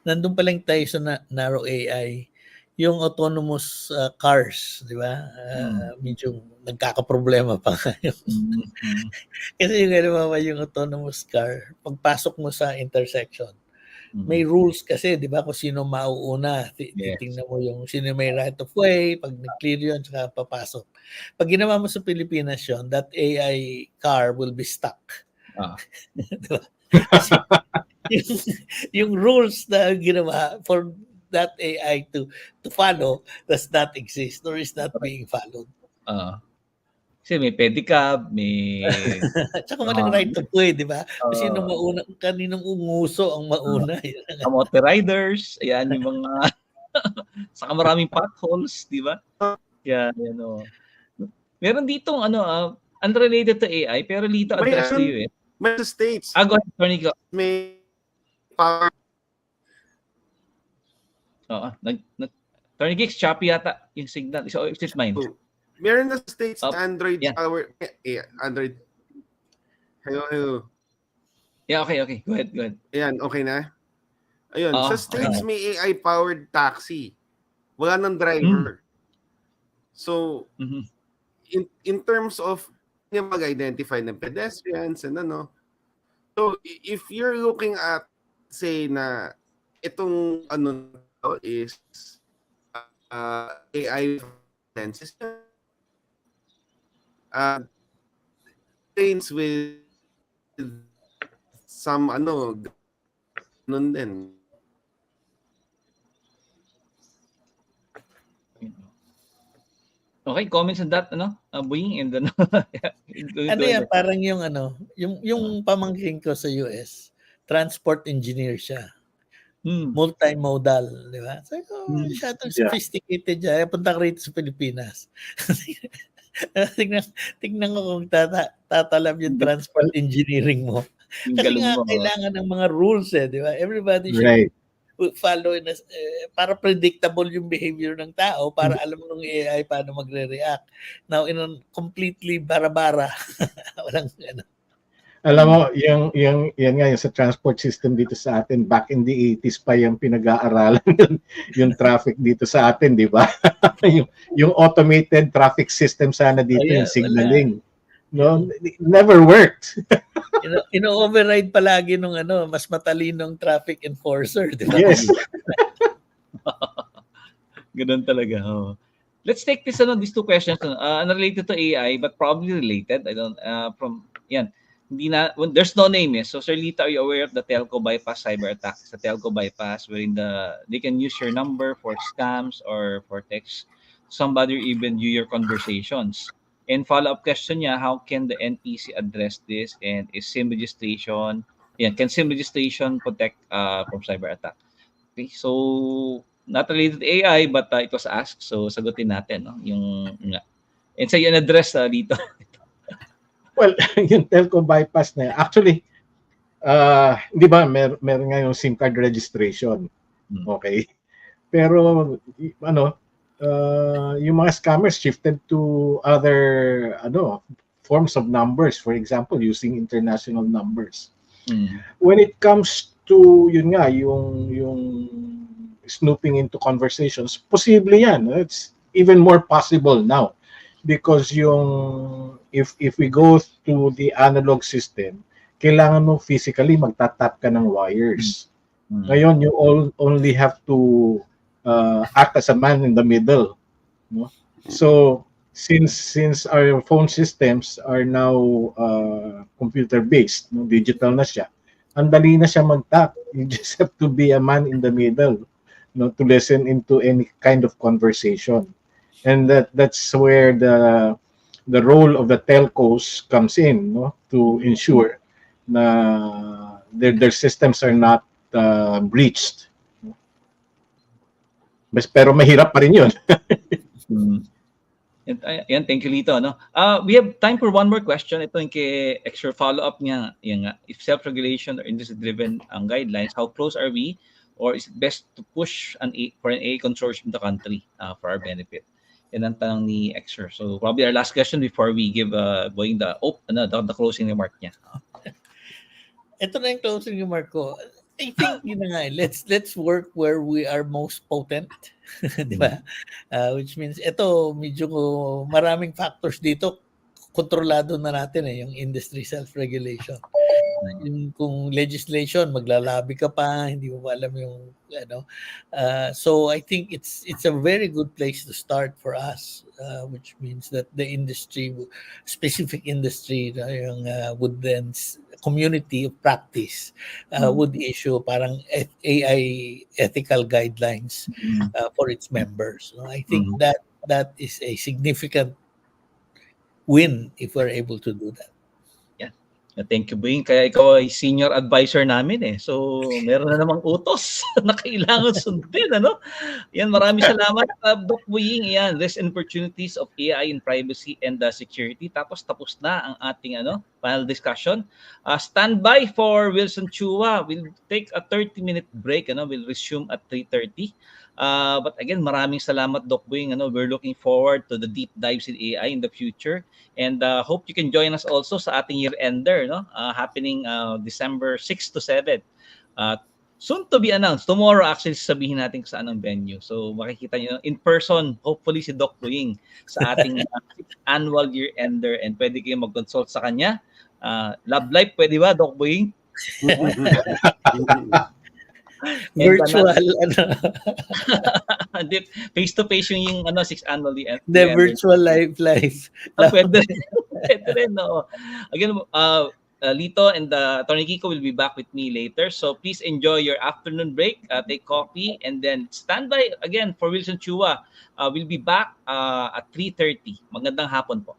nandun pa lang tayo sa narrow AI, yung autonomous cars, di ba? Medyo nagkakaproblema pa ngayon. Kasi yung autonomous car, pagpasok mo sa intersection, may rules kasi, di ba, kung sino mauuna. Titingnan mo yung sino may right of way, pag nag-clear yun, saka papasok. Pag ginawa mo sa Pilipinas yun, that AI car will be stuck. Diba? Kasi yung rules na ginawa for that AI to follow does not exist or is not being followed. Kasi may pedicab, may tsaka walang right of way, di ba? Kasi nung mauna, kaninong umuso ang mauna. Kamote riders, ayan yung mga saka maraming potholes, di ba? Yeah, meron ditong unrelated to AI, pero Lito address to you May states. Go ahead, Tony. May power. Attorney Geeks, choppy yata yung signal. So, is it mine? Meron na states Up. Android Yeah. power. Android. Hello. Yeah, okay. Go ahead. Ayan, okay na? Ayun, sa states may AI-powered taxi. Wala nang driver. So, in terms of mag-identify ng pedestrians and ano. So, if you're looking at, say, na itong ano is AI lenses, trains with some ganun din. Okay, comments on that, Boying, and then ano yan, parang yung pamangkin ko sa US, transport engineer siya. Multimodal, di ba? So, masyadong sophisticated siya. Punta ka rito sa Pilipinas. tignan ko kung tatalab yung transport engineering mo. Kasi nga, kailangan ng mga rules di ba? Everybody should follow para predictable yung behavior ng tao, para alam ng AI paano magre-react. Now, in a completely bara-bara, walang Alam mo, yan nga yung sa transport system dito sa atin, back in the 80s pa yung pinag-aaralan yung traffic dito sa atin, di ba? yung automated traffic system sana dito, yung signaling. No, it never worked. Ino-override palagi nung mas matalinong traffic enforcer, di ba? Yes. Ganun talaga. Let's take these two questions unrelated to AI but probably related. I don't there's no name so Sir Lita, are you aware of the telco bypass cyber attack? Sa telco bypass wherein they can use your number for scams or for text somebody or even view your conversations. And follow-up question niya, how can the NPC address this, and is SIM registration can SIM registration protect from cyber attack? Okay, so not related to AI but it was asked, so sagutin natin and so yun address dito. Well, yung telco bypass na actually di ba meron nga yung SIM card registration. Okay? Pero yung mga scammers shifted to other forms of numbers, for example using international numbers. When it comes to yung snooping into conversations, posible yan. It's even more possible now because if we go to the analog system, kailangan mo physically magtatap ka ng wires. Ngayon you only have to act as a man in the middle, no? So since our phone systems are now computer based, digital na siya, ang dali na siya mag-tap. You just have to be a man in the middle, to listen into any kind of conversation, and that's where the role of the telcos comes in, to ensure na their systems are not breached. Pero mahirap pa rin yun. Yan, thank you, Lito. We have time for one more question. Ito yung kay extra follow-up niya. If self-regulation or industry-driven ang guidelines, how close are we? Or is it best to push for an AI consortium in the country for our benefit? Yan ang tanong ni Exer. So probably our last question before we give going the closing remark niya. Ito na yung closing remark ko. I think let's work where we are most potent, di ba? Which means medyo maraming factors dito kontrolado na natin yung industry self-regulation. Yung kung legislation maglalabi ka pa, hindi mo alam yung so I think it's a very good place to start for us, which means that the specific industry would then community of practice would issue parang AI ethical guidelines for its members. I think that is a significant win if we're able to do that. Thank you, Boying. Kaya ikaw ay senior advisor namin So, meron na namang utos na kailangan sundin, Yan, maraming salamat, Doc Boying. Yan, risk and opportunities of AI in privacy and security. Tapos na ang ating panel discussion. Stand by for Wilson Chua. We'll take a 30-minute break. We'll resume at 3:30. But again, maraming salamat, Doc Wing. We're looking forward to the deep dives in AI in the future. And hope you can join us also sa ating year-ender, happening December 6 to 7. Soon to be announced. Tomorrow, actually, sabihin natin kung saan ang venue. So, makikita nyo in person, hopefully, si Doc Wing sa ating annual year-ender. And pwede kayo mag-consult sa kanya. Love Life, pwede ba, Doc Wing? Virtual, face-to-face yung 6th annual year-ender. The virtual live. Pwede rin. Pwede rin, no. Again, Lito and Attorney Kiko will be back with me later. So please enjoy your afternoon break, take coffee, and then stand by again for Wilson Chua. We'll be back at 3:30. Magandang hapon po.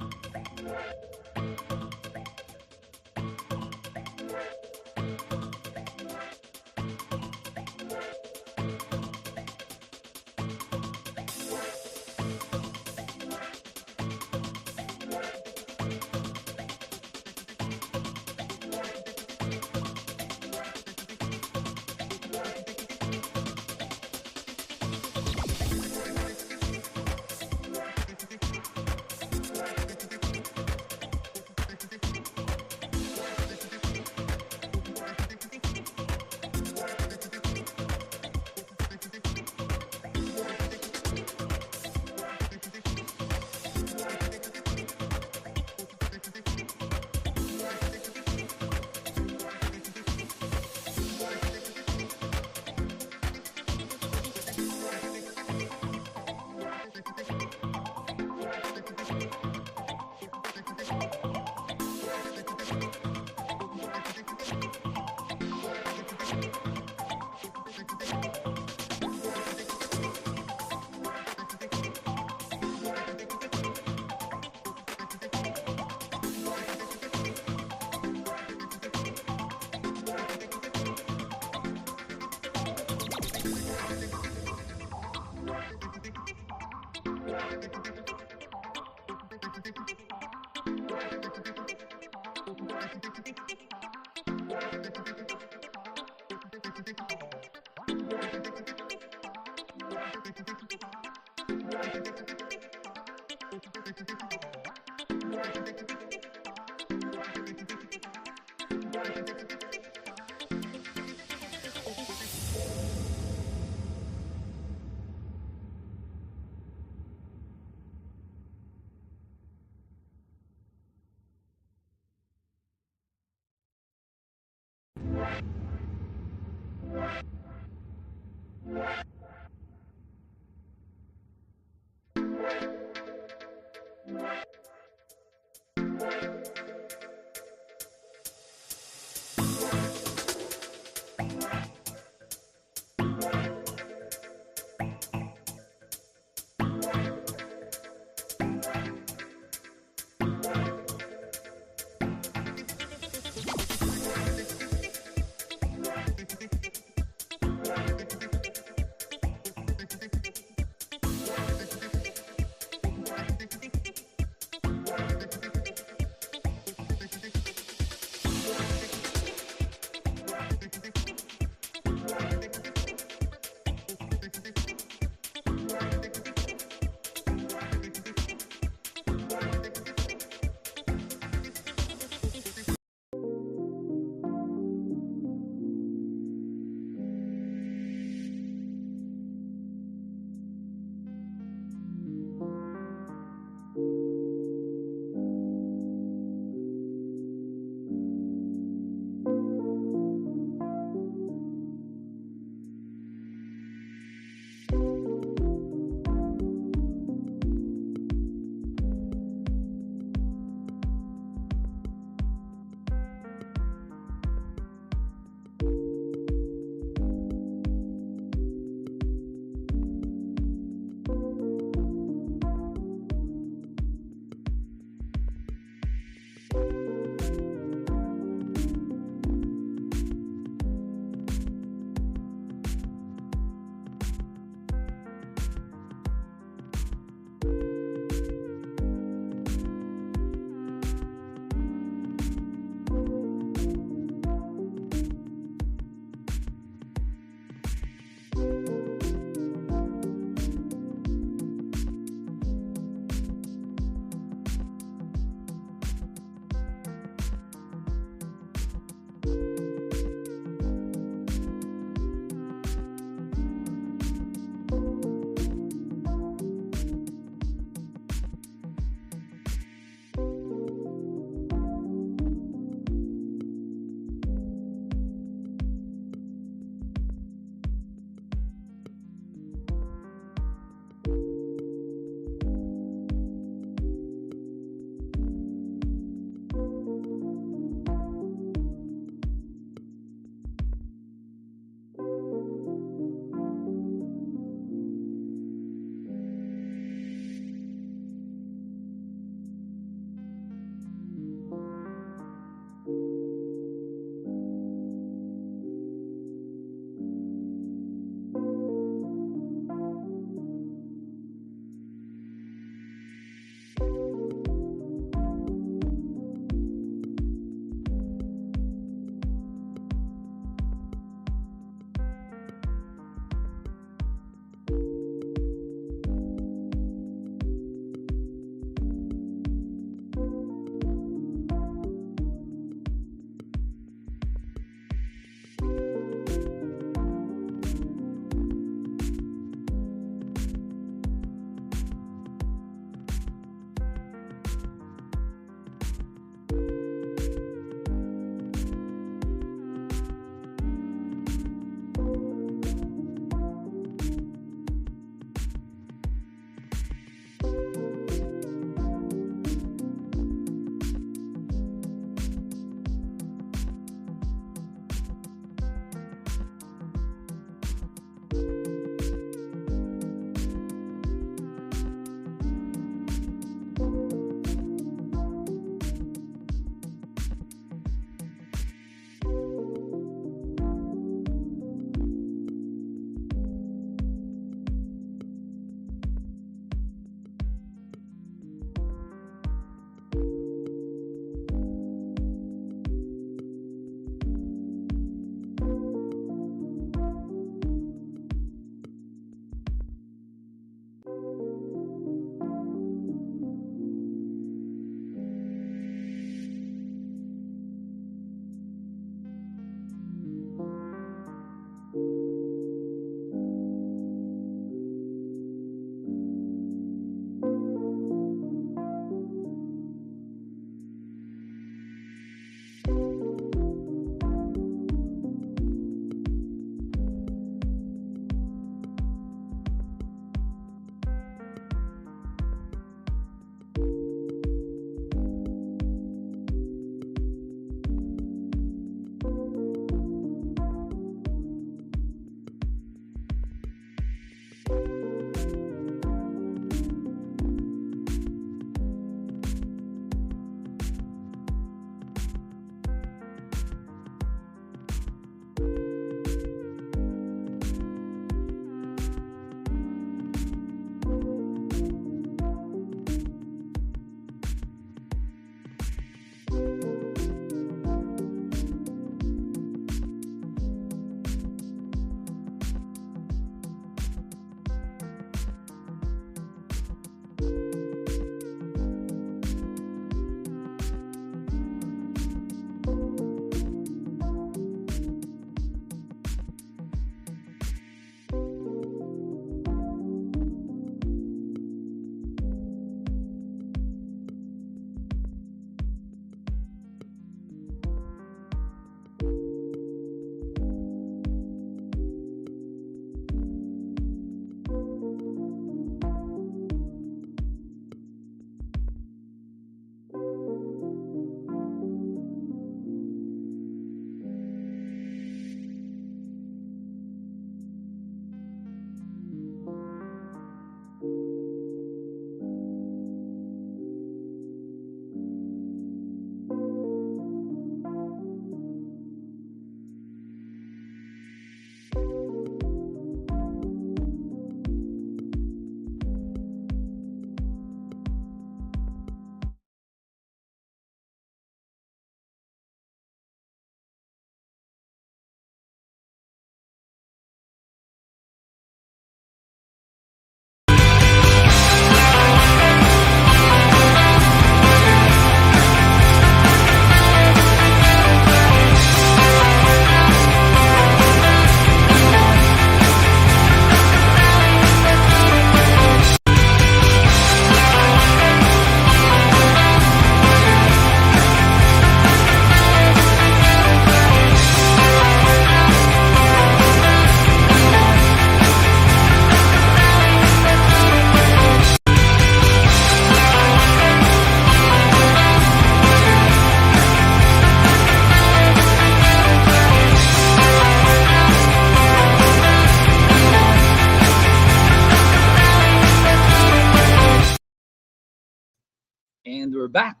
And we're back.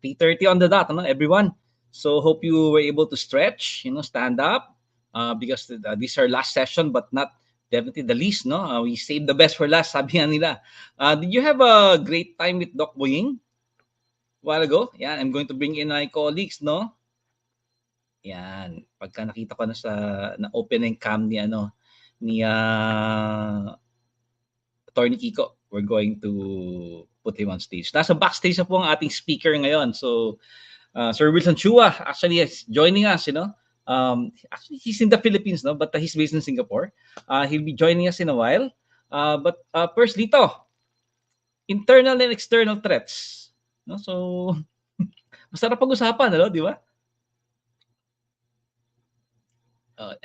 3:30 on the dot, everyone. So hope you were able to stretch, stand up, because this is our last session, but not definitely the least, no? We saved the best for last, sabi nga nila. Did you have a great time with Doc Boying a while ago? Yeah, I'm going to bring in my colleagues, no? Yan. Pagka nakita ko na open yung cam ni Attorney Kiko, we're going to put him on stage. Nasa backstage na po ang ating speaker ngayon. So, Sir Wilson Chua actually is joining us, actually, he's in the Philippines, no? But he's based in Singapore. He'll be joining us in a while. But first dito, internal and external threats. No? So, masarap pag-usapan, di ba?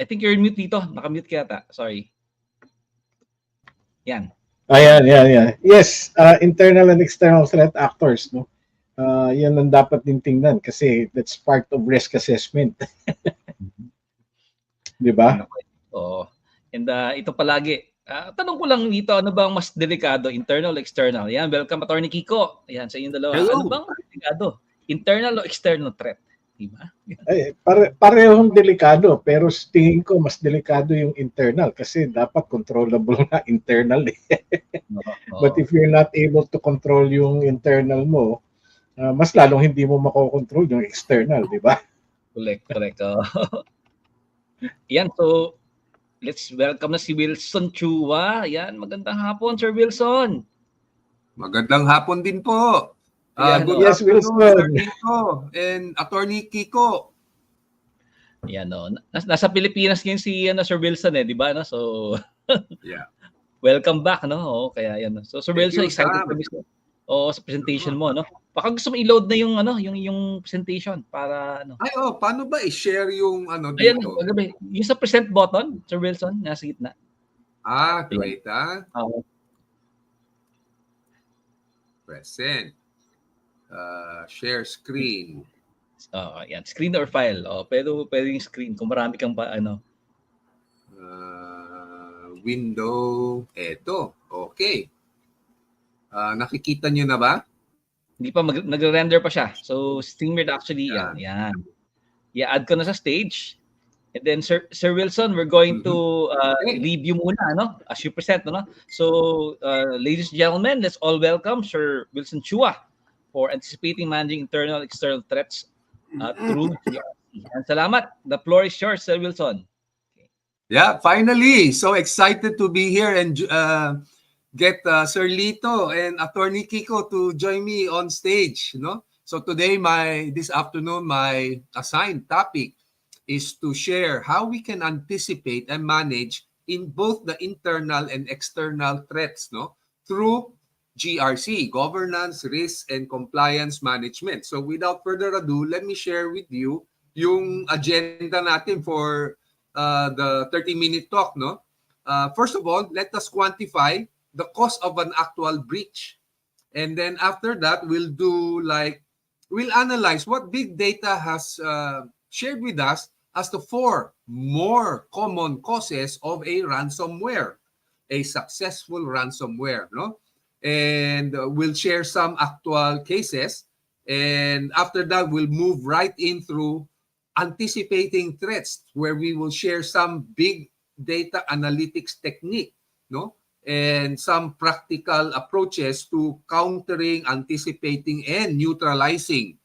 I think you're mute dito. Nakamute ka yata. Sorry. Yan. Ayan. Yes, internal and external threat actors, no? Yan ang dapat din tingnan kasi that's part of risk assessment. Di ba? Oo. And ito palagi, tanong ko lang dito, ano bang mas delikado, internal o external? Yan, welcome Attorney Kiko. Yan, sa inyong dalawa. Hello. Ano bang mas delikado? Internal o external threat? Diba? Ay, parehong delikado, pero tingin ko mas delikado yung internal kasi dapat controllable na internal eh. But if you're not able to control yung internal mo, mas lalong hindi mo makokontrol yung external, di ba? Correct. Yan, so let's welcome na si Wilson Chua. Yan, magandang hapon, Sir Wilson. Magandang hapon din po. Good yes, afternoon, Wilson. Sir Kiko and Attorney Kiko. Yan, no. Nasa Pilipinas ngayon si Sir Wilson di ba? No? So, yeah. Welcome back, no? Oo, kaya yan. So, Sir Wilson, excited kami sa presentation mo, no? Baka gusto mo i-load na yung presentation para paano ba i-share yung Ayan, dito? yung sa present button, Sir Wilson, nasa gitna. Wait, Present. Share screen. Yan, screen or file. Pero pwede yung screen kung marami kang Window. Eto. Okay. Nakikita niyo na ba? Hindi pa nagre-render pa siya. So StreamYard actually yan. I-add ko na sa stage. And then Sir Wilson, we're going to leave you muna, as you present, no? So ladies and gentlemen, let's all welcome Sir Wilson Chua for anticipating managing internal external threats through GRC. And salamat. The floor is yours, Sir Wilson. Yeah, finally. So excited to be here and get Sir Lito and Attorney Kiko to join me on stage. So today, this afternoon, my assigned topic is to share how we can anticipate and manage in both the internal and external threats, through GRC, Governance, Risk, and Compliance Management. So without further ado, let me share with you yung agenda natin for the 30-minute talk. First of all, let us quantify the cost of an actual breach. And then after that, we'll analyze what big data has shared with us as the 4 more common causes of a ransomware, a successful ransomware. And we'll share some actual cases. And after that, we'll move right in through anticipating threats, where we will share some big data analytics technique, and some practical approaches to countering, anticipating, and neutralizing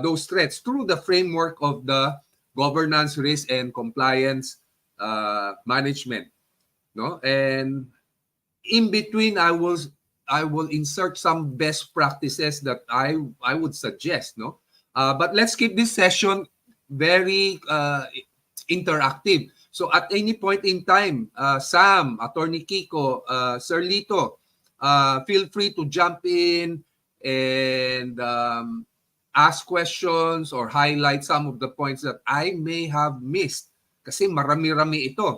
those threats through the framework of the governance, risk, and compliance management. And in between, I will insert some best practices that I would suggest. But let's keep this session very interactive. So at any point in time, Sam, Attorney Kiko, Sir Lito, feel free to jump in and ask questions or highlight some of the points that I may have missed. Kasi marami-rami ito,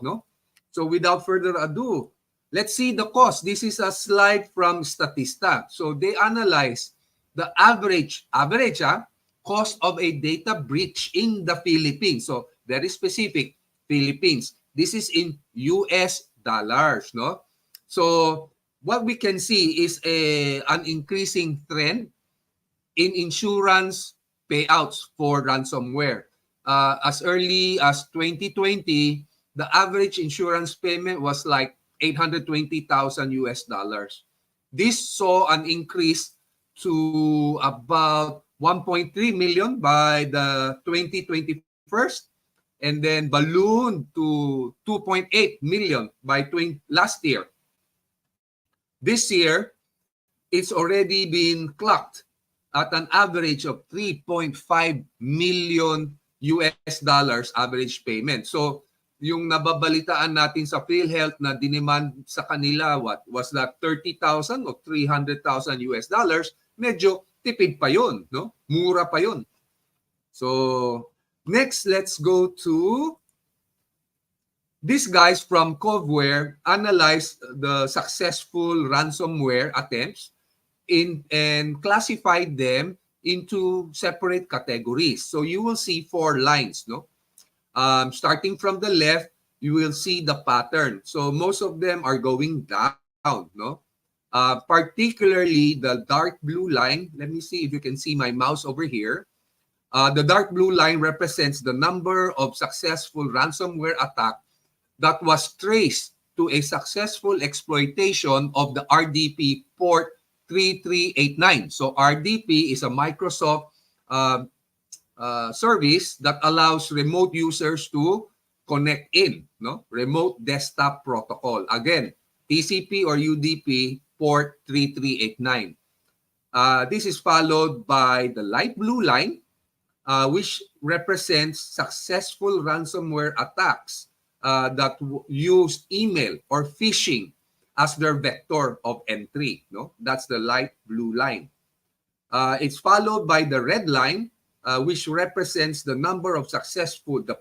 So without further ado, let's see the cost. This is a slide from Statista. So they analyze the average cost of a data breach in the Philippines. So very specific, Philippines. This is in US dollars, So what we can see is an increasing trend in insurance payouts for ransomware. As early as 2020, the average insurance payment was like $820,000 US dollars. This saw an increase to about 1.3 million by the 2021, and then ballooned to 2.8 million by last year. This year, it's already been clocked at an average of 3.5 million US dollars average payment. So yung nababalitaan natin sa PhilHealth na dinemand sa kanila, what was that, 30,000 o 300,000 US dollars, medyo tipid pa yun, Mura pa yun. So next, let's go to these guys from Coveware analyzed the successful ransomware attempts and classified them into separate categories. So you will see 4 lines, starting from the left, you will see the pattern. So most of them are going down, particularly the dark blue line. Let me see if you can see my mouse over here. The dark blue line represents the number of successful ransomware attack that was traced to a successful exploitation of the RDP port 3389. So RDP is a Microsoft service that allows remote users to connect in, remote desktop protocol. Again, TCP or UDP port 3389. This is followed by the light blue line, which represents successful ransomware attacks that used email or phishing as their vector of entry. That's the light blue line. It's followed by the red line, which represents the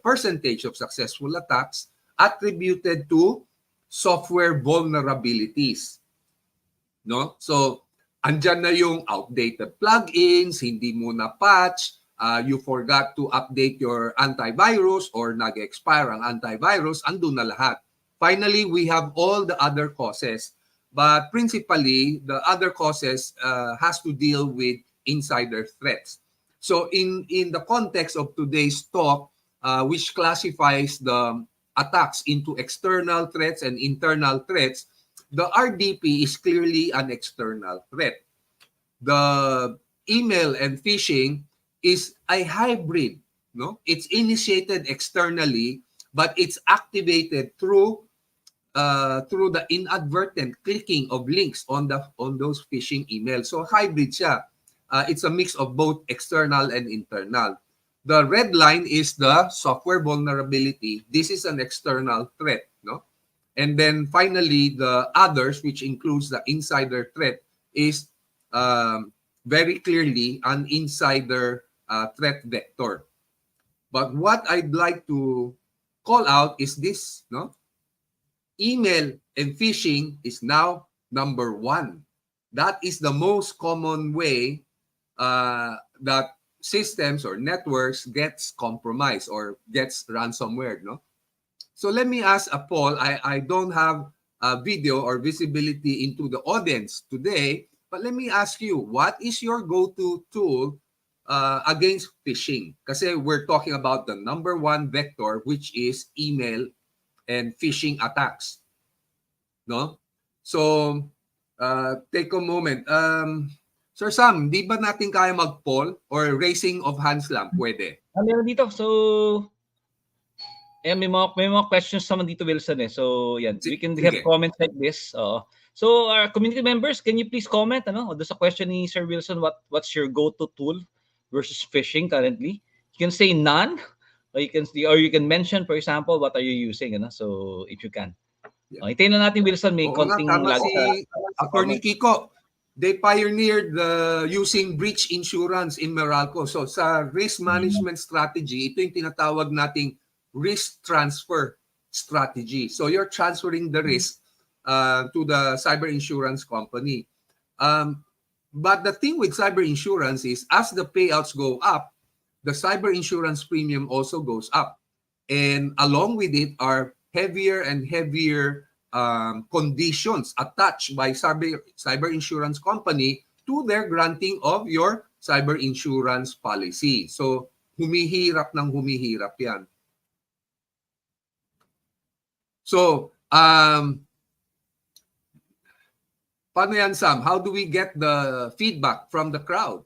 percentage of successful attacks attributed to software vulnerabilities. So, andyan na yung outdated plugins, hindi mo na patch, you forgot to update your antivirus or nag-expire ang antivirus, andun na lahat. Finally, we have all the other causes, but principally, the other causes has to deal with insider threats. So in the context of today's talk, which classifies the attacks into external threats and internal threats, the RDP is clearly an external threat. The email and phishing is a hybrid. It's initiated externally, but it's activated through through the inadvertent clicking of links on those phishing emails. So hybrid siya. It's a mix of both external and internal. The red line is the software vulnerability. This is an external threat, no? And then finally, the others, which includes the insider threat, is very clearly an insider threat vector. But what I'd like to call out is this, no? Email and phishing is now number one. That is the most common way that systems or networks gets compromised or gets ransomware, no? So let me ask a poll. I don't have a video or visibility into the audience today, but let me ask you, what is your go-to tool against phishing? Kasi we're talking about the number one vector, which is email and phishing attacks. No? So, take a moment. Sir Sam, di ba natin kaya mag-poll or raising of hands lang? Pwede. Meron dito. So, may mga questions naman dito, Wilson. So, yan. We can have comments like this. So, our community members, can you please comment? Doon sa question ni Sir Wilson, what's your go-to tool versus phishing currently? You can say none, or you can mention, for example, what are you using? So, if you can. Itayin na natin, Wilson. May konting lag si Attorney Kiko. They pioneered using breach insurance in Meralco. So sa risk management strategy, ito yung tinatawag nating risk transfer strategy. So you're transferring the risk to the cyber insurance company. But the thing with cyber insurance is as the payouts go up, the cyber insurance premium also goes up. And along with it are heavier and heavier conditions attached by cyber insurance company to their granting of your cyber insurance policy. So, humihirap yan. So, paano yan, Sam? How do we get the feedback from the crowd?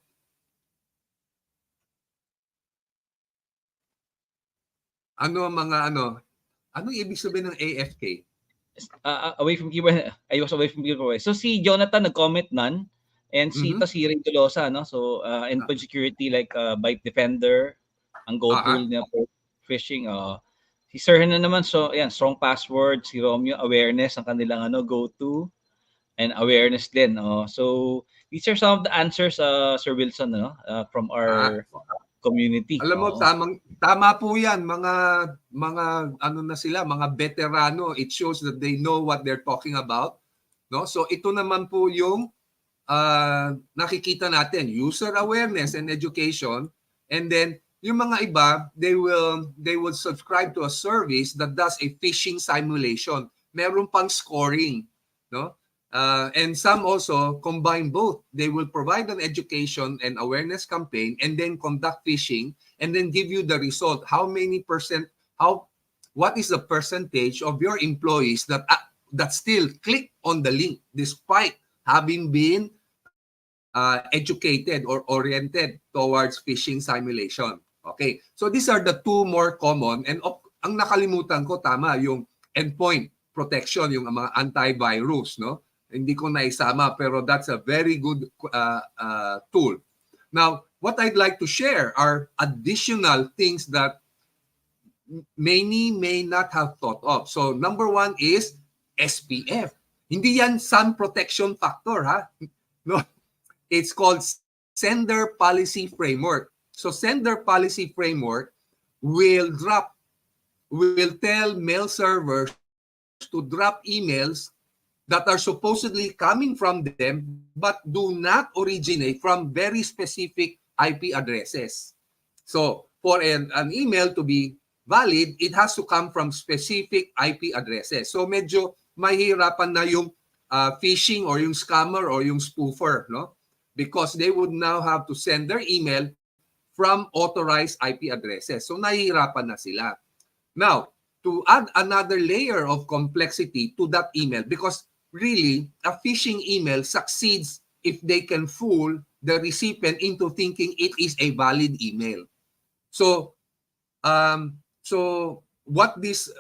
Anong ibig sabihin ng AFK? Away from keyboard. I was away from keyboard. So si Jonathan nag-comment none, and si Ray Tolosa, no? So endpoint security like Byte Defender ang go-tool niya for phishing. Si Sir na naman, so ayan, strong password. Si Romeo, awareness ang kanilang go-to, and awareness din. So these are some of the answers, Sir Wilson, from our community. Alam mo, tama po yan. Mga ano na sila, mga veterano. It shows that they know what they're talking about. No? So ito naman po yung nakikita natin, user awareness and education. And then yung mga iba, they will subscribe to a service that does a phishing simulation. Meron pang scoring, no? And some also combine both. They will provide an education and awareness campaign and then conduct phishing and then give you the result. What is the percentage of your employees that still click on the link despite having been educated or oriented towards phishing simulation? Okay, so these are the two more common. And ang nakalimutan ko, tama, yung endpoint protection, yung mga antivirus, no? Hindi ko naisama, pero that's a very good tool. Now, what I'd like to share are additional things that many may not have thought of. So, number one is SPF. Hindi yan sun protection factor, ha? No, it's called Sender Policy Framework. So, Sender Policy Framework will tell mail servers to drop emails that are supposedly coming from them but do not originate from very specific IP addresses. So, for an email to be valid, it has to come from specific IP addresses. So, medyo mahirapan na yung phishing or yung scammer or yung spoofer, no? Because they would now have to send their email from authorized IP addresses. So, nahihirapan na sila. Now, to add another layer of complexity to that email, because really, a phishing email succeeds if they can fool the recipient into thinking it is a valid email. So what these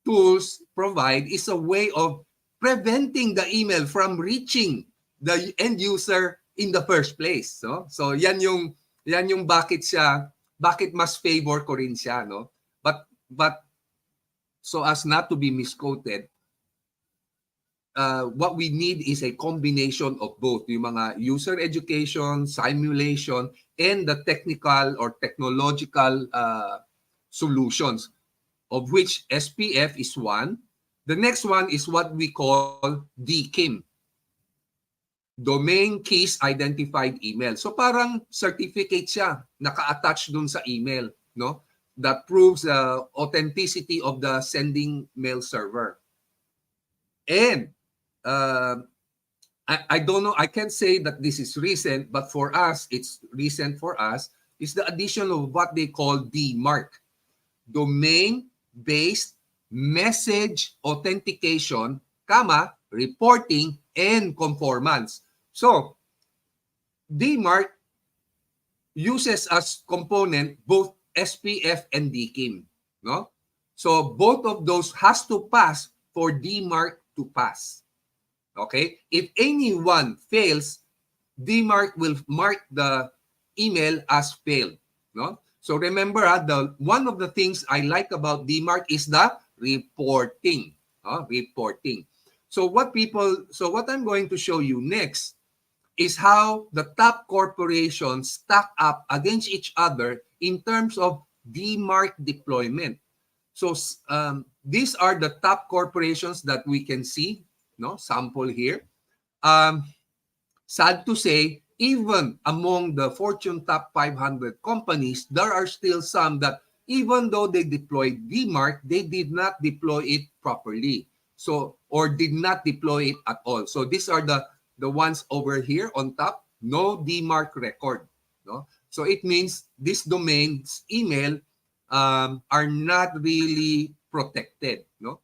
tools provide is a way of preventing the email from reaching the end user in the first place, no? So yan yung bakit mas favor ko rin siya, no? But so as not to be misquoted, what we need is a combination of both, yung mga user education, simulation, and the technical or technological solutions, of which SPF is one. The next one is what we call DKIM, Domain Keys Identified Email. So parang certificate siya, naka-attach dun sa email, no? That proves the authenticity of the sending mail server. And I don't know, I can't say that this is recent, but for us, it's recent for us, is the addition of what they call DMARC, Domain-Based Message Authentication, reporting, and conformance. So, DMARC uses as component both SPF and DKIM, no? So, both of those has to pass for DMARC to pass. Okay? If anyone fails, DMARC will mark the email as failed, no? So remember, one of the things I like about DMARC is the reporting, reporting. So what I'm going to show you next is how the top corporations stack up against each other in terms of DMARC deployment. So these are the top corporations that we can see, no? Sample here. Sad to say, even among the Fortune top 500 companies, there are still some that even though they deployed DMARC, they did not deploy it properly. So, or did not deploy it at all. So these are the ones over here on top, no DMARC record, no? So it means these domains email are not really protected, no?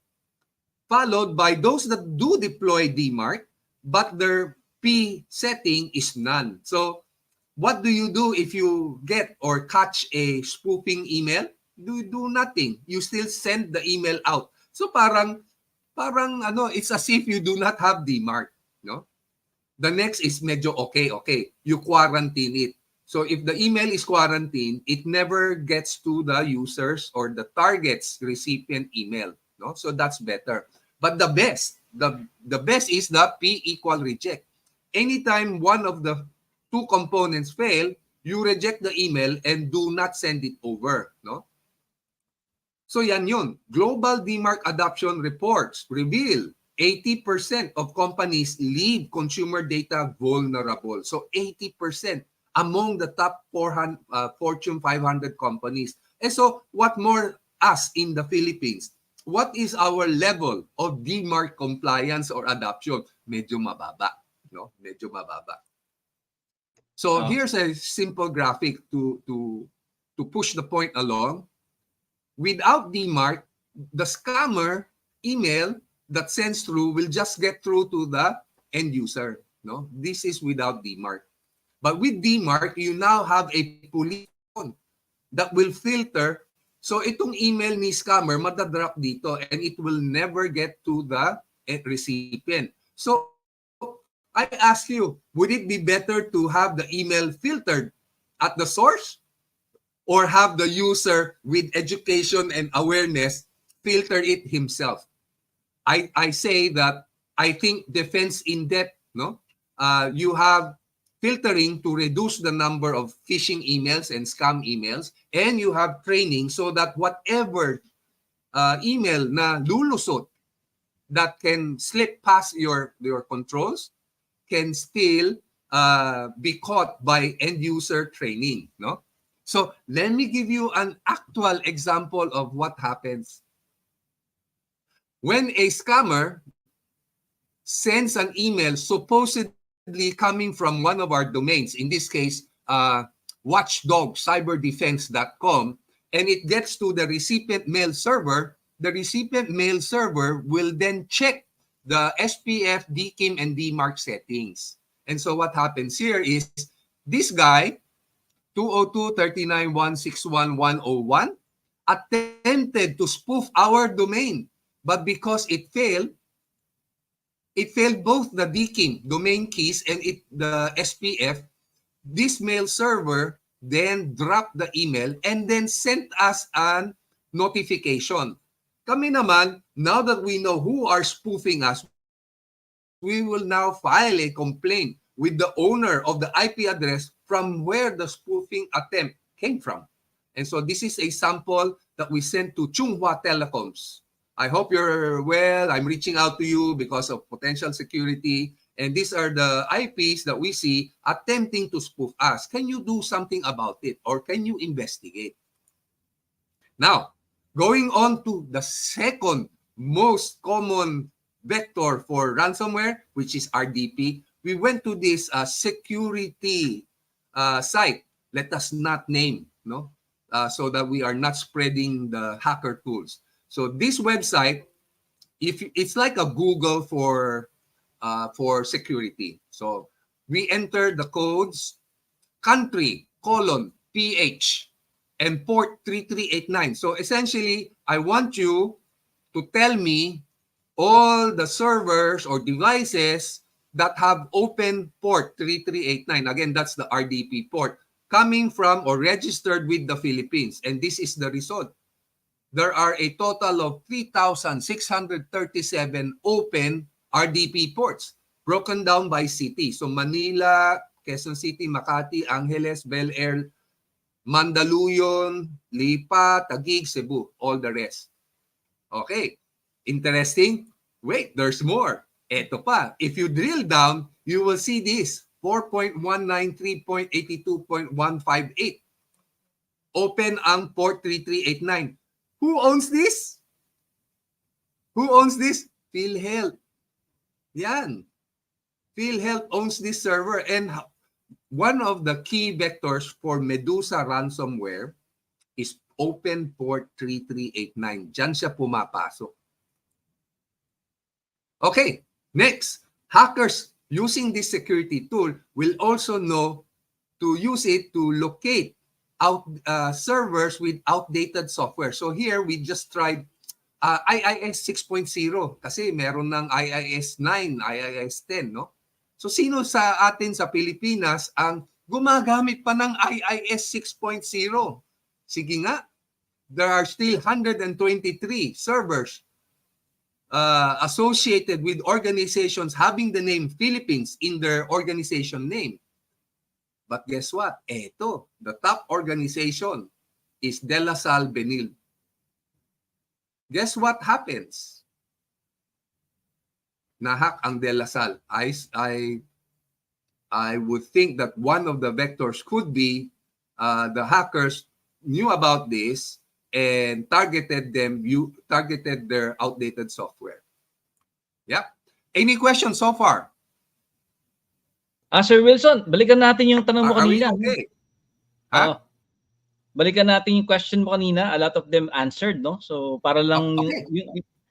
Followed by those that do deploy DMARC, but their P setting is none. So what do you do if you get or catch a spoofing email? Do nothing. You still send the email out. So parang it's as if you do not have DMARC, no? The next is medyo okay. You quarantine it. So if the email is quarantined, it never gets to the users or the target's recipient email, no? So that's better. But the best is the P equal reject. Anytime one of the two components fail, you reject the email and do not send it over, no? So yan yun. Global DMARC adoption reports reveal 80% of companies leave consumer data vulnerable. So 80% among the top 400 Fortune 500 companies. And so what more us in the Philippines? What is our level of DMARC compliance or adoption? Medyo mababa, no? Medyo mababa. So here's a simple graphic to push the point along. Without DMARC, the scammer email that sends through will just get through to the end user, no? This is without DMARC. But with DMARC, you now have a police that will filter. So itong email ni scammer madadrop dito and it will never get to the recipient. So I ask you, would it be better to have the email filtered at the source or have the user with education and awareness filter it himself? I say that I think defense in depth, no? You have filtering to reduce the number of phishing emails and scam emails, and you have training so that whatever email na lulusot that can slip past your controls can still be caught by end user training, no? So let me give you an actual example of what happens when a scammer sends an email supposedly coming from one of our domains, in this case, watchdogcyberdefense.com, and it gets to the recipient mail server. The recipient mail server will then check the SPF, DKIM, and DMARC settings. And so what happens here is this guy, 202.39.161.101, attempted to spoof our domain but because it failed both the DKIM, domain keys, and the SPF. This mail server then dropped the email and then sent us an notification. Kami naman, now that we know who are spoofing us, we will now file a complaint with the owner of the IP address from where the spoofing attempt came from. And so this is a sample that we sent to Chunghwa Telecoms. I hope you're well. I'm reaching out to you because of potential security. And these are the IPs that we see attempting to spoof us. Can you do something about it, or can you investigate? Now, going on to the second most common vector for ransomware, which is RDP, we went to this security site. Let us not name, no, so that we are not spreading the hacker tools. So this website, if it's like a Google for security. So we enter the codes, country, :PH, and port 3389. So essentially, I want you to tell me all the servers or devices that have open port 3389. Again, that's the RDP port coming from or registered with the Philippines. And this is the result. There are a total of 3,637 open RDP ports broken down by city. So Manila, Quezon City, Makati, Angeles, Bel Air, Mandaluyong, Lipa, Taguig, Cebu, all the rest. Okay, interesting. Wait, there's more. Eto pa. If you drill down, you will see this, 4.193.82.158. Open ang port 3389. Who owns this? Who owns this? PhilHealth. Yan. PhilHealth owns this server, and one of the key vectors for Medusa ransomware is open port 3389. Diyan siya pumapasok. Okay, next. Hackers using this security tool will also know to use it to locate servers with outdated software. So here we just tried IIS 6.0 kasi meron ng IIS 9, IIS 10, no? So sino sa atin sa Pilipinas ang gumagamit pa ng IIS 6.0? Sige nga, there are still 123 servers associated with organizations having the name Philippines in their organization name. But guess what? Eto, the top organization is De La Salle Benil. Guess what happens? Nahack ang De La Salle. I would think that one of the vectors could be the hackers knew about this and targeted their outdated software. Yeah. Any questions so far? Sir Wilson, balikan natin yung tanong mo kanina. Okay. Huh? Balikan natin yung question mo kanina. A lot of them answered, no? So, para lang okay.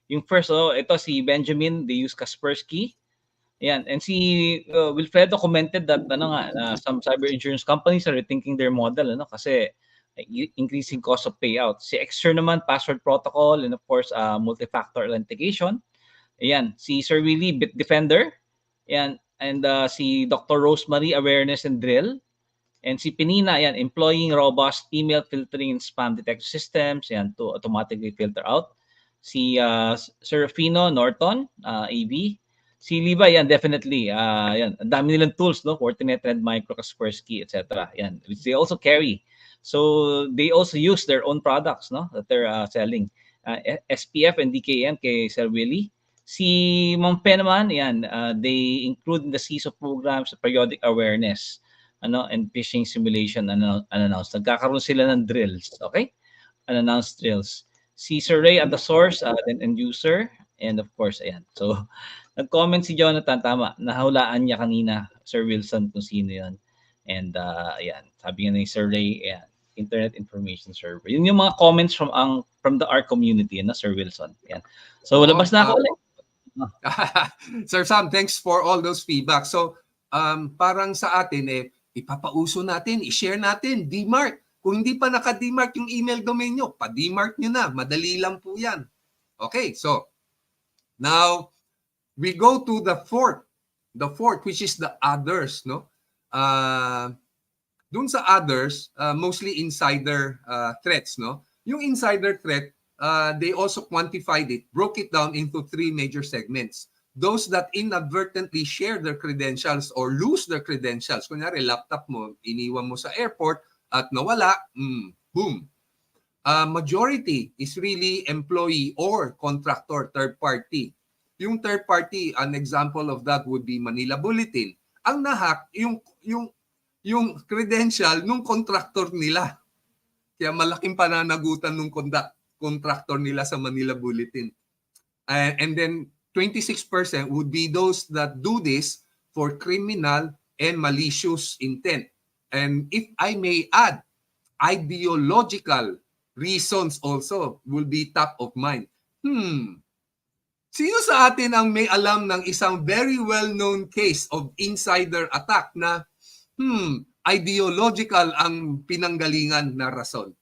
yung first, ito si Benjamin, they use Kaspersky. Ayan. And si Wilfredo commented that some cyber insurance companies are rethinking their model, kasi increasing cost of payout. Si Exer naman, password protocol, and of course, multi-factor authentication. Ayan. Si Sir Willie, Bitdefender. Ayan. And si Dr. Rosemary, awareness and drill. And si Penina, yan, employing robust email filtering and spam detection systems, yan, to automatically filter out. Si Serafino Norton, AV. Si Liva, yan, definitely. Yan, ang dami nilang tools, no? Fortinet, Red Micro, Kaspersky, etc. Yan, which they also carry. So they also use their own products, no, that they're selling. SPF and DKM kay Sir Willie. Si Mampe naman, yan, they include in the CISO programs periodic awareness, and phishing simulation unannounced. Nagkakaroon sila ng drills, okay? Unannounced drills. Si Sir Ray at the source, then end user, and of course, ayan. So, nag-comment si Jonathan, tama, nahulaan niya kanina, Sir Wilson, kung sino yun. And, ayan, sabi nga ni Sir Ray, ayan, Internet Information Server. Yun yung mga comments from the R community, Sir Wilson. Ayan. So, labas na ako ulit. Sir Sam, thanks for all those feedback. So, parang sa atin, ipapauso natin, i-share natin, DMARC. Kung hindi pa naka-DMARC yung email domain nyo, pa-DMARC nyo na. Madali lang po yan. Okay, so, Now, we go to the fourth, which is the others, no? Dun sa others, mostly insider threats, no? Yung insider threat, they also quantified it, broke it down into 3 major segments. Those that inadvertently share their credentials or lose their credentials. Kunyari, laptop mo, iniwan mo sa airport at nawala, boom. Majority is really employee or contractor, third party. Yung third party, an example of that would be Manila Bulletin. Ang nahack, yung credential nung contractor nila. Kaya malaking pananagutan nung contractor nila sa Manila Bulletin. And then 26% would be those that do this for criminal and malicious intent. And if I may add, ideological reasons also will be top of mind. Sino sa atin ang may alam ng isang very well-known case of insider attack na ideological ang pinanggalingan na rason?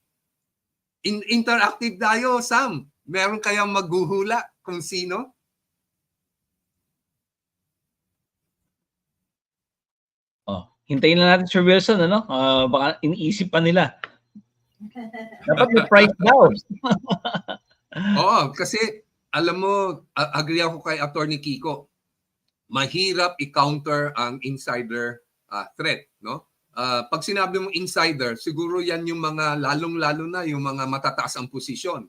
Interactive tayo, Sam. Meron kayang maghuhula kung sino? Hintayin lang natin, Sir Wilson, ano? Baka iniisip pa nila. Dapat may price daw. Oo, kasi alam mo, agree ako kay Attorney Kiko. Mahirap i-counter ang insider threat, no? Pag sinabi mong insider, siguro yan yung mga lalong-lalo na yung mga matataas ang posisyon.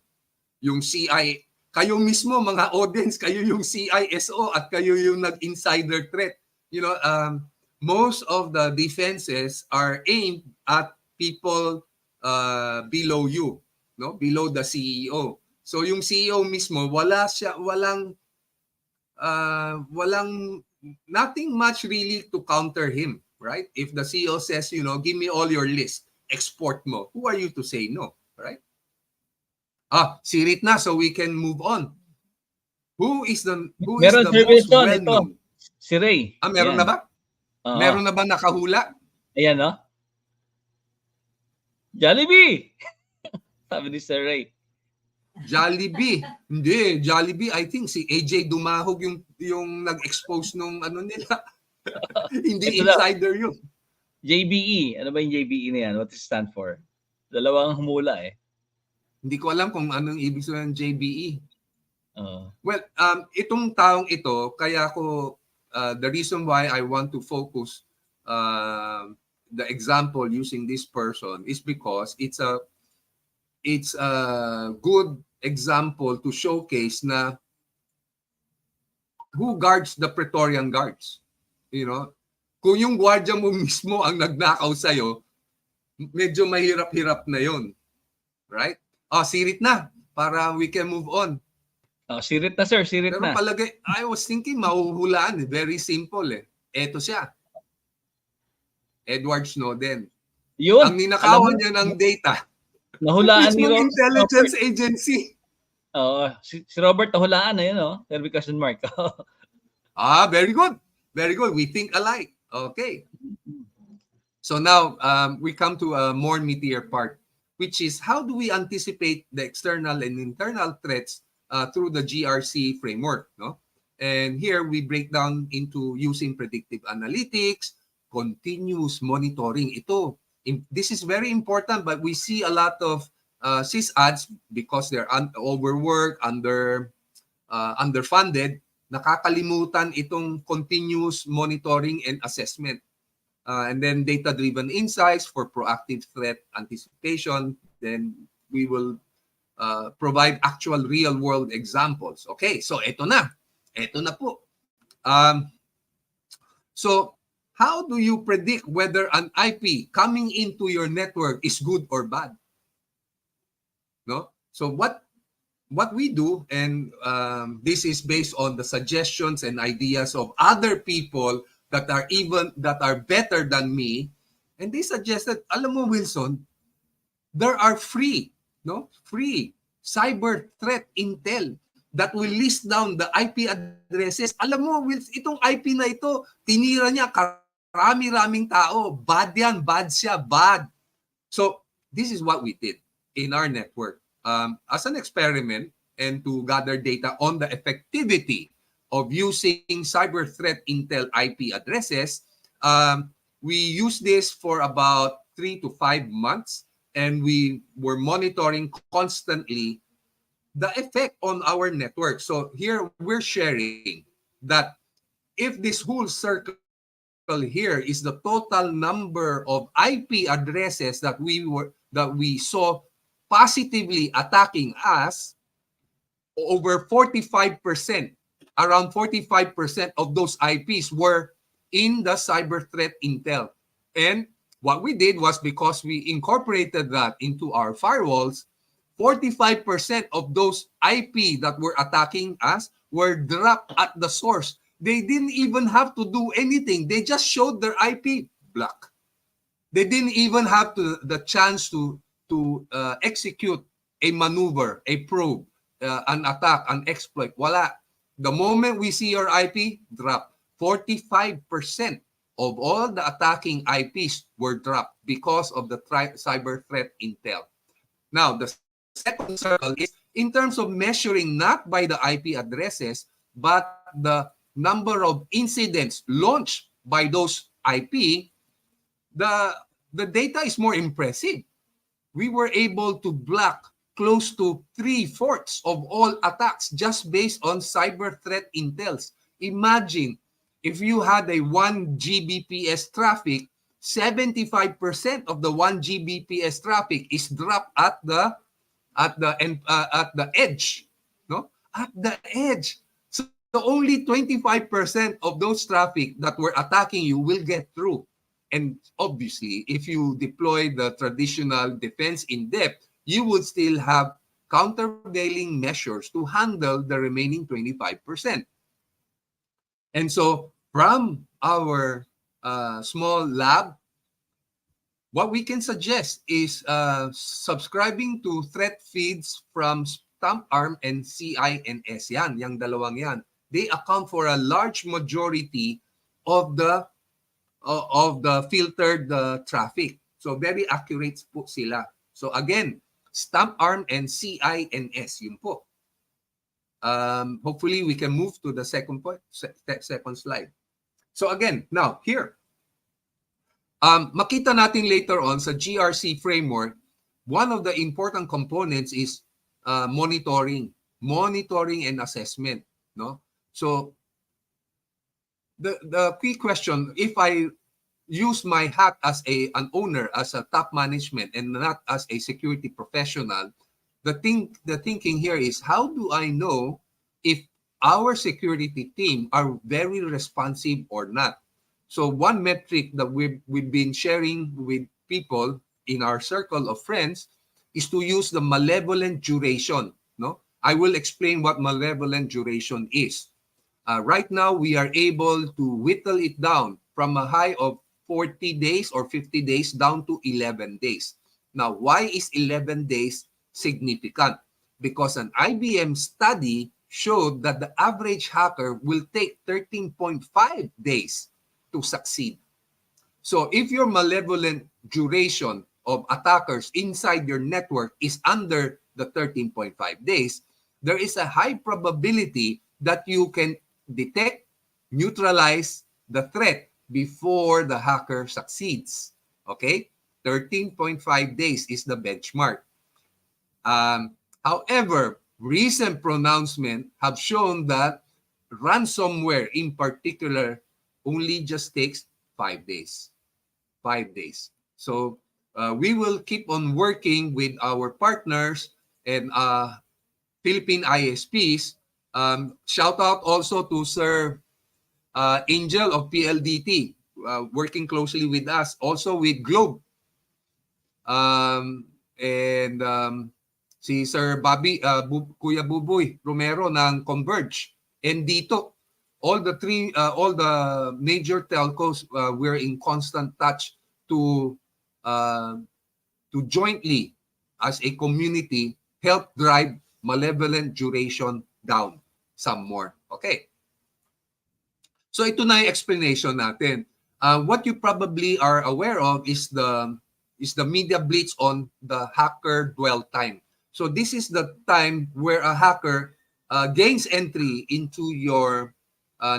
Yung CI, kayo mismo mga audience, kayo yung CISO at kayo yung nag-insider threat. You know, most of the defenses are aimed at people below you, no? Below the CEO. So yung CEO mismo, walang nothing much really to counter him, right? If the CEO says, you know, give me all your list, export mo, who are you to say no, right? Sirit na, so we can move on. Who is the most well-known? Si Ray. Meron na ba? Meron na ba nakahula? Ayan, no? Jollibee! Sabi ni Sir Ray. Jollibee. Hindi, Jollibee, I think si AJ Dumahog yung nag-expose nung ano nila. Hindi insider yun. JBE. Ano ba yung JBE na yan? What does it stand for? Dalawang humula eh. Hindi ko alam kung anong ibig sabihin ng JBE. Well, itong taong ito, kaya ko the reason why I want to focus the example using this person is because it's a good example to showcase na who guards the Praetorian Guards. You know, kung yung gwardiya mo mismo ang nagnakaw sa'yo, medyo mahirap-hirap na yon, right? Sirit na para we can move on. Sirit na, sir. Sirit na. Pero palagay, I was thinking mahuhulaan. Very simple eh. Eto siya. Edward Snowden. Yun. Ang ninakawan niya ng data. Nahulaan ni Robert. Intelligence Agency. Si Robert nahulaan na yun, no? There be question mark. Very good. Very good. We think alike. Okay. So now we come to a more meatier part, which is how do we anticipate the external and internal threats through the GRC framework, no? And here we break down into using predictive analytics, continuous monitoring. This is very important, but we see a lot of sysads because they're overworked, underfunded, nakakalimutan itong continuous monitoring and assessment. And then data-driven insights for proactive threat anticipation. Then we will provide actual real-world examples. Okay, so ito na. Ito na po. So how do you predict whether an IP coming into your network is good or bad? No? So what we do, and this is based on the suggestions and ideas of other people that are better than me, and they suggested, alam mo Wilson, there are free cyber threat intel that will list down the IP addresses. Alam mo, itong IP na ito, tinira niya karami-raming tao. Bad yan, bad siya, bad. So this is what we did in our network. As an experiment, and to gather data on the effectivity of using cyber threat intel IP addresses. We used this for about 3 to 5 months, and we were monitoring constantly the effect on our network. So here we're sharing that if this whole circle here is the total number of IP addresses that we saw positively attacking us, over 45%, around 45% of those IPs were in the cyber threat intel. And what we did was, because we incorporated that into our firewalls, 45% of those IP that were attacking us were dropped at the source. They didn't even have to do anything. They just showed their IP block. They didn't even have the chance to execute a maneuver, a probe, an attack, an exploit. Wala. The moment we see your IP, drop. 45% of all the attacking IPs were dropped because of the cyber threat intel. Now, the second circle is in terms of measuring not by the IP addresses, but the number of incidents launched by those IP, the data is more impressive. We were able to block close to 3/4 of all attacks just based on cyber threat intels. Imagine if you had a 1 Gbps traffic, 75% of the 1 Gbps traffic is dropped at the edge, no? At the edge. So only 25% of those traffic that were attacking you will get through. And obviously, if you deploy the traditional defense in depth, you would still have countervailing measures to handle the remaining 25%. And so from our small lab, what we can suggest is subscribing to threat feeds from StampArm and CINS. Yang dalawang yan. They account for a large majority of the filtered traffic. So very accurate po sila. So again, StampArm and CINS, yun po. Hopefully we can move to the second point, second slide. So again, now here, makita natin later on sa GRC framework, one of the important components is monitoring and assessment. No, so the key question, if I use my hat as an owner, as a top management, and not as a security professional, the thinking here is, how do I know if our security team are very responsive or not? So one metric that we've been sharing with people in our circle of friends is to use the malevolent duration. No, I will explain what malevolent duration is. Right now, we are able to whittle it down from a high of 40 days or 50 days down to 11 days. Now, why is 11 days significant? Because an IBM study showed that the average hacker will take 13.5 days to succeed. So if your malevolent duration of attackers inside your network is under the 13.5 days, there is a high probability that you can detect, neutralize the threat before the hacker succeeds. Okay? 13.5 days is the benchmark. However, recent pronouncements have shown that ransomware in particular only just takes 5 days. 5 days. So we will keep on working with our partners and Philippine ISPs. Shout out also to Sir Angel of PLDT, working closely with us, also with Globe. Si Sir Bobby, Kuya Buboy Romero ng Converge. And dito, all the major telcos, we're in constant touch to jointly, as a community, help drive malevolent duration down some more. Okay. So ito na yung explanation natin. What you probably are aware of is the media blitz on the hacker dwell time. So this is the time where a hacker gains entry into your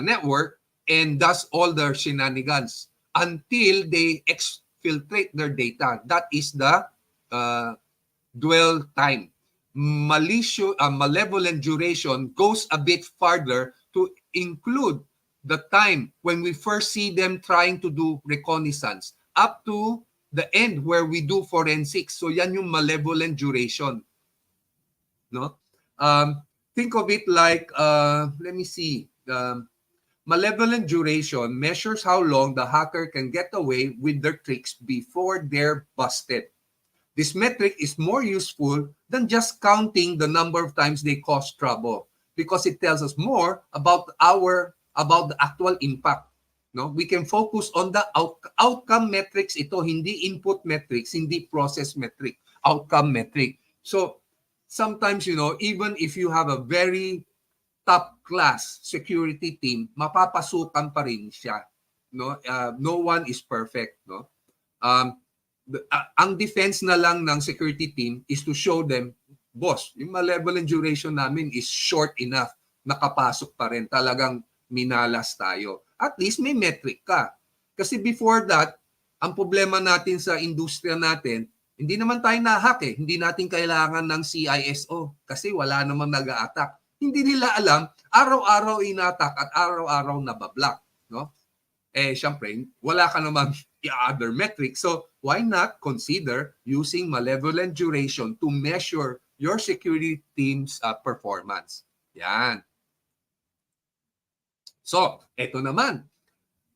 network and does all their shenanigans until they exfiltrate their data. That is the dwell time. Malevolent duration goes a bit farther to include the time when we first see them trying to do reconnaissance up to the end where we do forensics. So yan yung malevolent duration. No? Think of it like, let me see, malevolent duration measures how long the hacker can get away with their tricks before they're busted. This metric is more useful than just counting the number of times they cause trouble because it tells us more about the actual impact. No, we can focus on the outcome metrics. Ito hindi input metrics, hindi process metric, outcome metric. So sometimes, even if you have a very top class security team, mapapasukan pa rin siya. No, no one is perfect. No, ang defense na lang ng security team is to show them, boss, yung malevolent duration namin is short enough, nakapasok pa rin, talagang minalas tayo. At least may metric ka. Kasi before that, ang problema natin sa industriya natin, hindi naman tayo na-hack eh. Hindi natin kailangan ng CISO kasi wala namang nag-a-attack. Hindi nila alam, araw-araw ina-attack at araw-araw nabablock. No? Syempre, wala ka naman other metrics. So, why not consider using malevolent duration to measure your security team's performance? Yan. So, eto naman.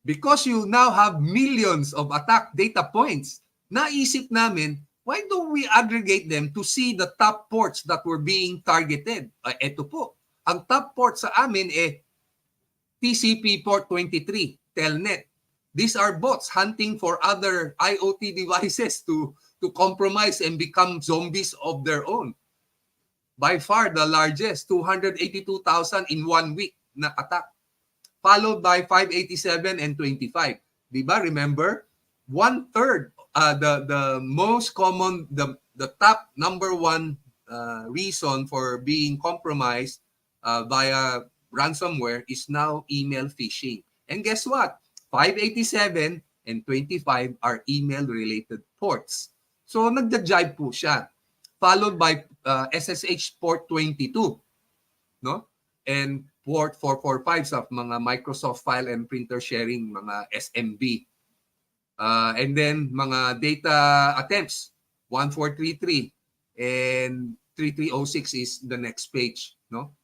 Because you now have millions of attack data points, naisip namin, why don't we aggregate them to see the top ports that were being targeted? Eto po. Ang top port sa amin TCP port 23, Telnet. These are bots hunting for other IoT devices to compromise and become zombies of their own. By far the largest, 282,000 in 1 week na attack. Followed by 587 and 25. Diba? Remember? 1/3, the most common, the top number one reason for being compromised via ransomware is now email phishing. And guess what? 587 and 25 are email-related ports. So, nagda-jive po siya. Followed by SSH port 22. No? And port 445 sa mga Microsoft file and printer sharing, mga SMB. And then, mga data attempts, 1433 and 3306 is the next page. No?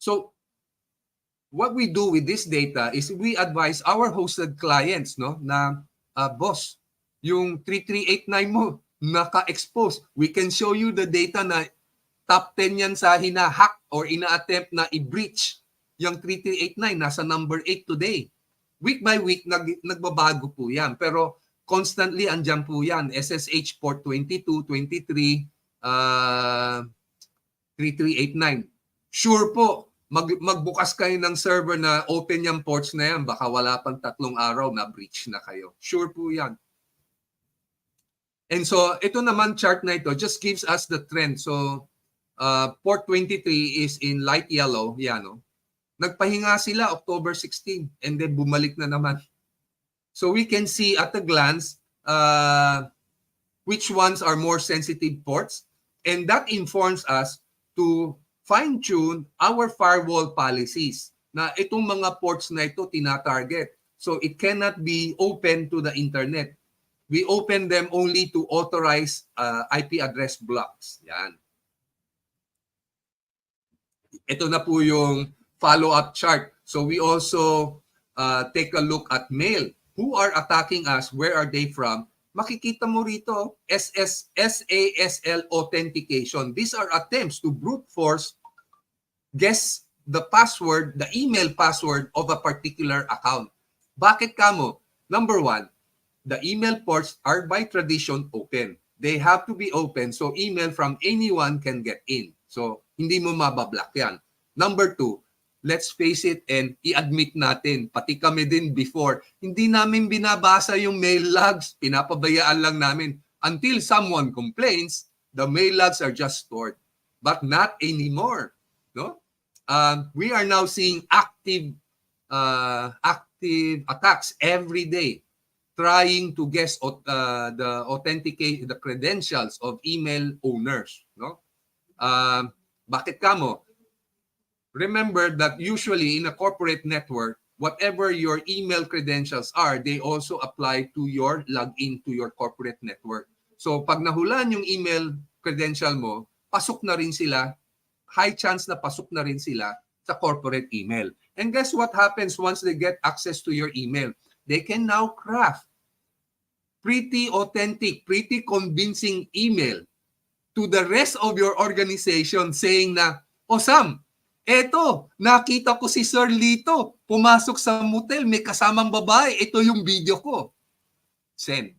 So, what we do with this data is we advise our hosted clients, no, na boss, yung 3389 mo naka-expose. We can show you the data na top 10 yan sa hina-hack or ina-attempt na i-breach. Yung 3389 nasa number 8 today. Week by week nagbabago po yan, pero constantly andyan po yan. SSH port 22, 23, 3389. Sure po, magbukas kayo ng server na open yung ports na yan, baka wala pang 3 araw na breach na kayo. Sure po yan. And so, ito naman chart na ito just gives us the trend. So, port 23 is in light yellow. Yan, no? Nagpahinga sila October 16 and then bumalik na naman. So, we can see at a glance which ones are more sensitive ports. And that informs us to fine-tune our firewall policies na itong mga ports na ito tina-target. So it cannot be open to the internet. We open them only to authorized IP address blocks. Yan. Ito na po yung follow-up chart. So we also take a look at mail. Who are attacking us? Where are they from? Makikita mo rito, SASL authentication. These are attempts to brute force guess the password, the email password of a particular account. Bakit kamo? Number one, the email ports are by tradition open. They have to be open so email from anyone can get in. So, hindi mo mabablock yan. Number two, let's face it and i-admit natin, pati kami din before, hindi namin binabasa yung mail logs, pinapabayaan lang namin until someone complains, The mail logs are just stored, but not anymore. No, we are now seeing active attacks every day, trying to guess the credentials of email owners. No, bakit kamo? Remember that usually in a corporate network, whatever your email credentials are, they also apply to your login to your corporate network. So pag nahulaan yung email credential mo, pasok na rin sila, high chance na pasok na rin sila sa corporate email. And guess what happens once they get access to your email? They can now craft pretty authentic, pretty convincing email to the rest of your organization saying na, "Oh Sam, eto, nakita ko si Sir Lito, pumasok sa motel, may kasamang babae, ito yung video ko." Send.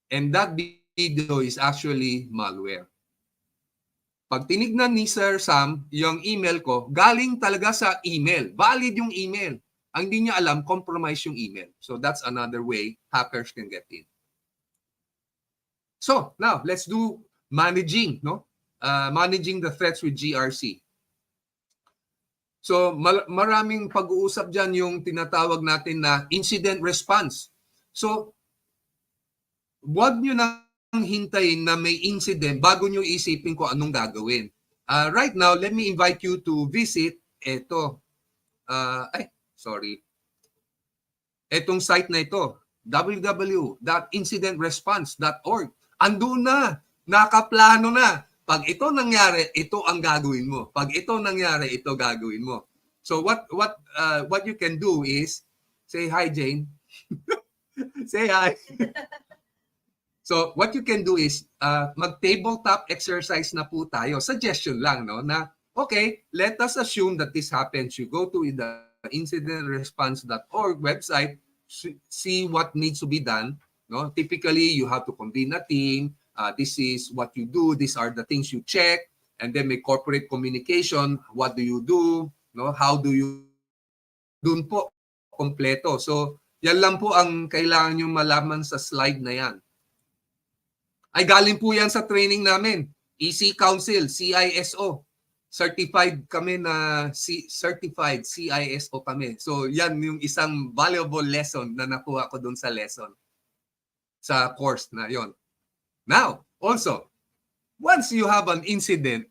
And that video is actually malware. Pag tinignan ni Sir Sam, yung email ko, galing talaga sa email. Valid yung email. Ang hindi niya alam, compromise yung email. So that's another way hackers can get in. So now, let's do managing, no? Managing the threats with GRC. So maraming pag-uusap dyan yung tinatawag natin na incident response. So wag nyo nang hintayin na may incident bago nyo isipin kung anong gagawin. Right now, let me invite you to visit etong site na ito, www.incidentresponse.org. Andun na, nakaplano na. Pag ito nangyari, ito ang gagawin mo. Pag ito nangyari, ito gagawin mo. So what you can do is say hi, Jane. Say hi. So what you can do is mag-tabletop exercise na po tayo. Suggestion lang, no, na okay, let us assume that this happens. You go to the incidentresponse.org website, see what needs to be done. No, typically you have to convene a team. This is what you do. These are the things you check. And then may corporate communication. What do you do? No, how do you? Dun po, kompleto. So, yan lang po ang kailangan nyo malaman sa slide na yan. Ay galing po yan sa training namin. EC Council, CISO. Certified kami na certified CISO kami. So, yan yung isang valuable lesson na nakuha ko dun sa lesson. Sa course na yon. Now, also, once you have an incident,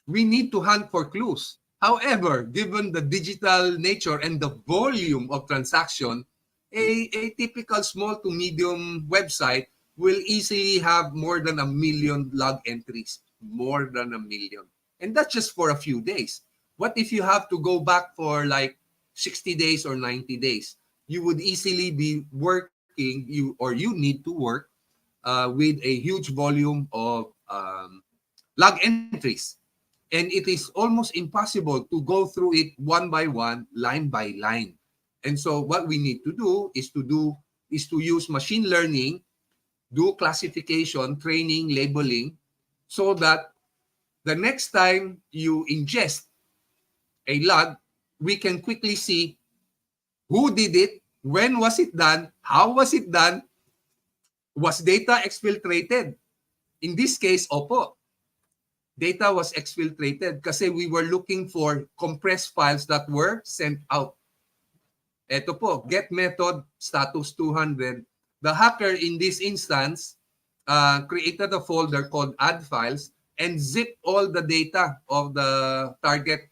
we need to hunt for clues. However, given the digital nature and the volume of transaction, a typical small to medium website will easily have more than 1 million log entries. More than 1 million. And that's just for a few days. What if you have to go back for like 60 days or 90 days? You would easily be working, you need to work with a huge volume of log entries. And it is almost impossible to go through it one by one, line by line. And so what we need to do is to use machine learning, do classification, training, labeling, so that the next time you ingest a log, we can quickly see who did it, when was it done, how was it done, was data exfiltrated? In this case, opo. Data was exfiltrated kasi we were looking for compressed files that were sent out. Ito po, get method, status 200. The hacker in this instance created a folder called add files and zipped all the data of the target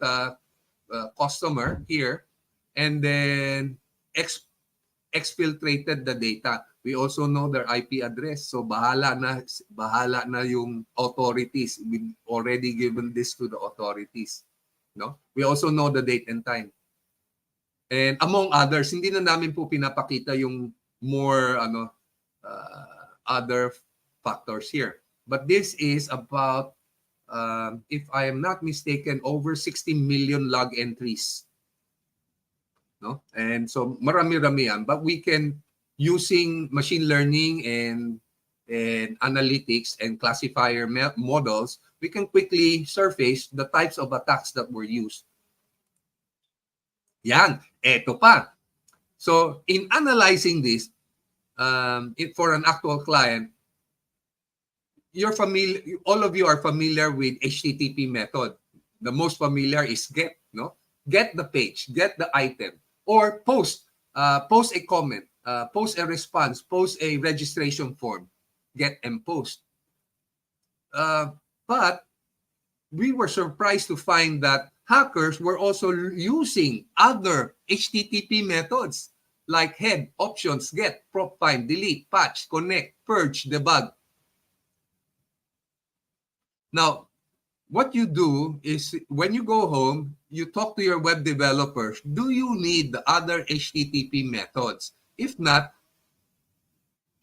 customer here and then exfiltrated the data. We also know their IP address. So bahala na yung authorities. We've already given this to the authorities. No? We also know the date and time. And among others, hindi na namin po pinapakita yung more other factors here. But this is about, if I am not mistaken, over 60 million log entries. No? And so marami-rami yan. But we can, using machine learning and analytics and classifier models, we can quickly surface the types of attacks that were used. Yan, eto pa. So in analyzing this, for an actual client, you're familiar, all of you are familiar with HTTP method. The most familiar is get, no? Get the page, get the item, or post a comment, post a response, post a registration form, get and post. But we were surprised to find that hackers were also using other HTTP methods like head, options, get, prop find, delete, patch, connect, purge, debug. Now, what you do is when you go home, you talk to your web developers. Do you need the other HTTP methods? If not,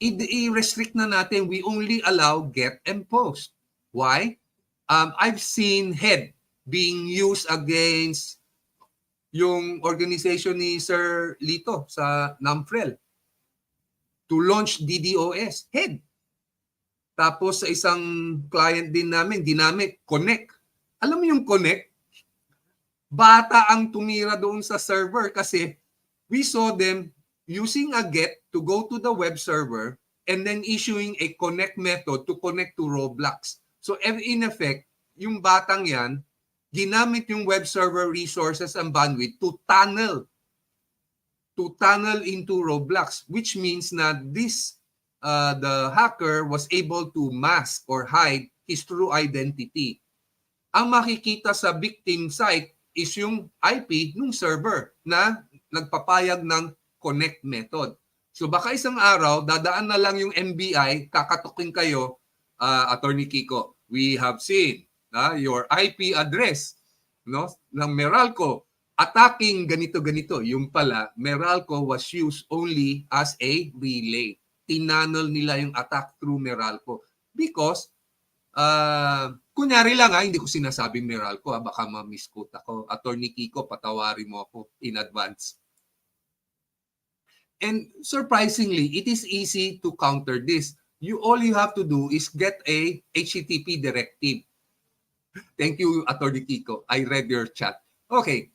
i-restrict na natin. We only allow get and post. Why? I've seen head being used against yung organization ni Sir Lito sa NAMFREL to launch DDoS. Head. Tapos sa isang client din namin, dinamit, connect. Alam mo yung connect? Bata ang tumira doon sa server kasi we saw them using a get to go to the web server and then issuing a connect method to connect to Roblox. So in effect, yung batang yan, ginamit yung web server resources and bandwidth to tunnel into Roblox, which means na this the hacker was able to mask or hide his true identity. Ang makikita sa victim site is yung IP ng server na nagpapayag ng connect method. So baka isang araw, dadaan na lang yung NBI, kakatukin kayo, Attorney Kiko, we have seen your IP address, no, ng Meralco attacking ganito-ganito. Yung pala, Meralco was used only as a relay. Tinanol nila yung attack through Meralco because kunyari lang hindi ko sinasabing Meralco, baka ma-misquote ako. Attorney Kiko, patawari mo ako in advance. And surprisingly, it is easy to counter this. All you have to do is get a HTTP directive. Thank you, Attorney Kiko. I read your chat. Okay.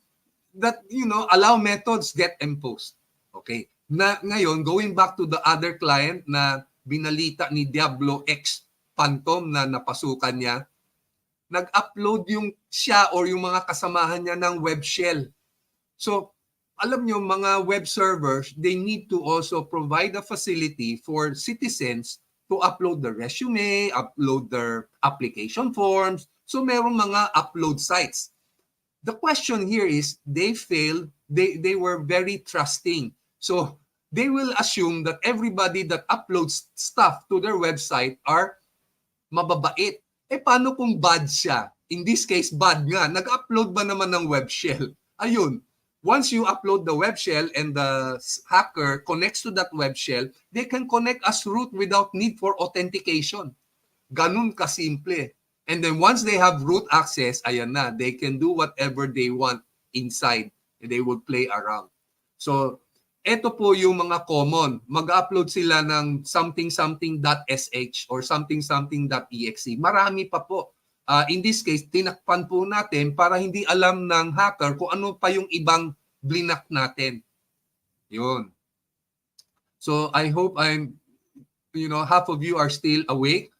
That, allow methods get and post. Okay. Ngayon, going back to the other client na binalita ni Diablo X Phantom na napasukan niya, nag-upload yung siya or yung mga kasamahan niya ng web shell. So, alam nyo, mga web servers, they need to also provide a facility for citizens to upload their resume, upload their application forms. So, merong mga upload sites. The question here is, they failed, they were very trusting. So, they will assume that everybody that uploads stuff to their website are mababait. Paano kung bad siya? In this case, bad nga. Nag-upload ba naman ng web shell? Ayun. Once you upload the web shell and the hacker connects to that web shell, they can connect as root without need for authentication. Ganun kasimple. And then once they have root access, ayan na, they can do whatever they want inside. And they will play around. So, ito po yung mga common. Mag-upload sila ng something.sh or something.exe. Marami pa po. In this case, tinakpan po natin para hindi alam ng hacker kung ano pa yung ibang blinak natin. Yun. So I hope half of you are still awake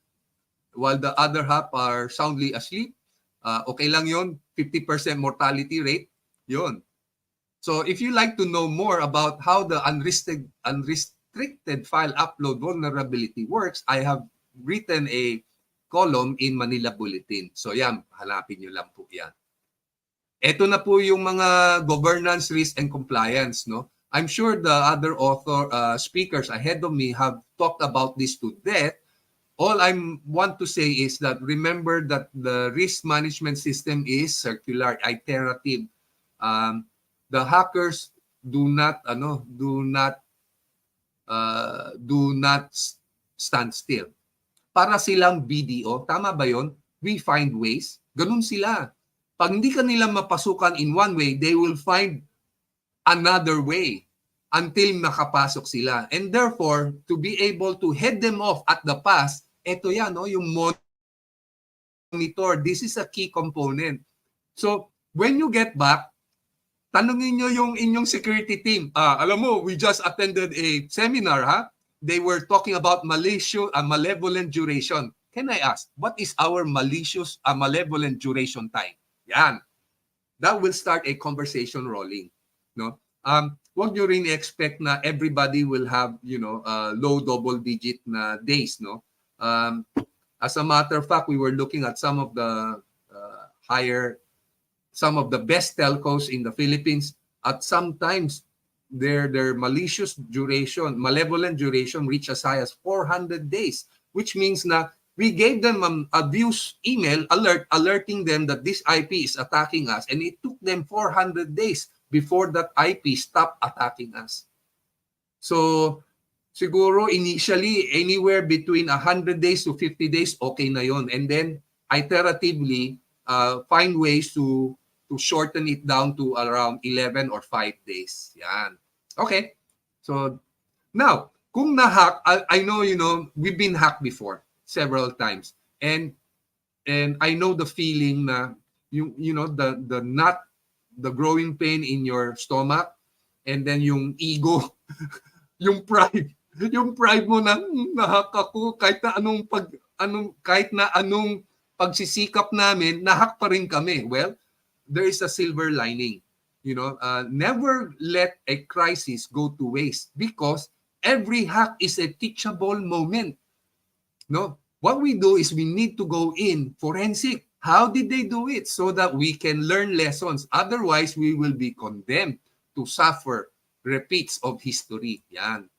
while the other half are soundly asleep. Okay lang yun. 50% mortality rate. Yun. So if you like to know more about how the unrestricted file upload vulnerability works, I have written a column in Manila Bulletin. So yan, hanapin nyo lang po yan. Ito na po yung mga governance, risk, and compliance. No? I'm sure the other speakers ahead of me have talked about this to death. All I want to say is that remember that the risk management system is circular, iterative. The hackers do not stand still. Para silang BDO, tama ba yon? We find ways. Ganun sila. Pag hindi ka nila mapasukan in one way, they will find another way until makapasok sila. And therefore, to be able to head them off at the pass, eto yan, yung monitor. This is a key component. So, when you get back, tanungin nyo yung inyong security team. Alam mo, we just attended a seminar, They were talking about malevolent duration. can I ask, what is our malicious, malevolent duration time? Yan. That will start a conversation rolling. No? Wag nyo rin expect na everybody will have, low double-digit na days. No? As a matter of fact, we were looking at some of the some of the best telcos in the Philippines. At sometimes, their malicious duration, malevolent duration reach as high as 400 days, which means na we gave them an abuse email alert alerting them that this IP is attacking us, and it took them 400 days before that IP stopped attacking us. So siguro initially anywhere between 100 days to 50 days okay na yon, and then iteratively find ways to shorten it down to around 11 or 5 days. Yan. Okay. So now, kung na-hack, I know, we've been hacked before several times. And I know the feeling na the growing pain in your stomach, and then yung ego, yung pride mo na na-hack ako kahit na anong pagsisikap namin, na-hack pa rin kami. Well, there is a silver lining. Never let a crisis go to waste, because every hack is a teachable moment. No, what we do is we need to go in forensic. How did they do it? So that we can learn lessons. Otherwise, we will be condemned to suffer repeats of history. Yan.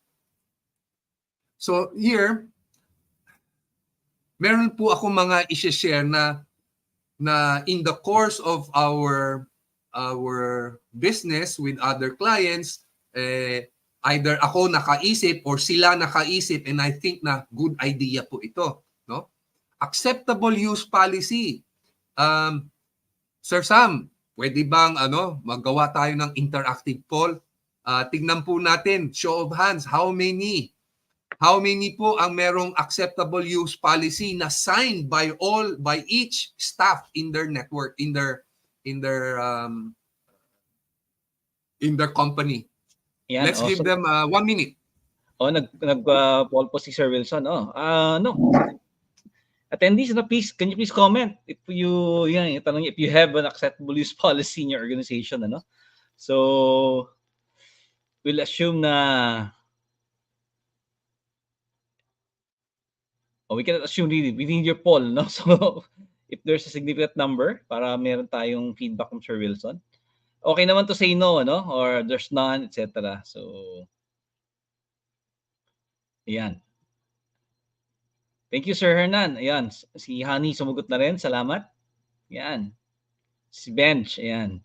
So here, meron po ako mga i-share na in the course of our business with other clients, either ako nakaisip or sila nakaisip, and I think na good idea po ito, no? Acceptable use policy. Sir Sam, pwede bang magawa tayo ng interactive poll? Tignan po natin, show of hands, how many po ang merong acceptable use policy na signed by each staff in their network, in their company. Yan, let's give them 1 minute. Nag-poll po si Sir Wilson. No. Attendees, please, can you please comment if you have an acceptable use policy in your organization, So we'll assume na we cannot assume really. We need your poll, no? So if there's a significant number para meron tayong feedback from Sir Wilson. Okay naman to say no, or there's none, etc. So ayan. Thank you, Sir Hernan. Ayan, si Honey sumugot na rin. Salamat. Ayan. Si Bench, ayan.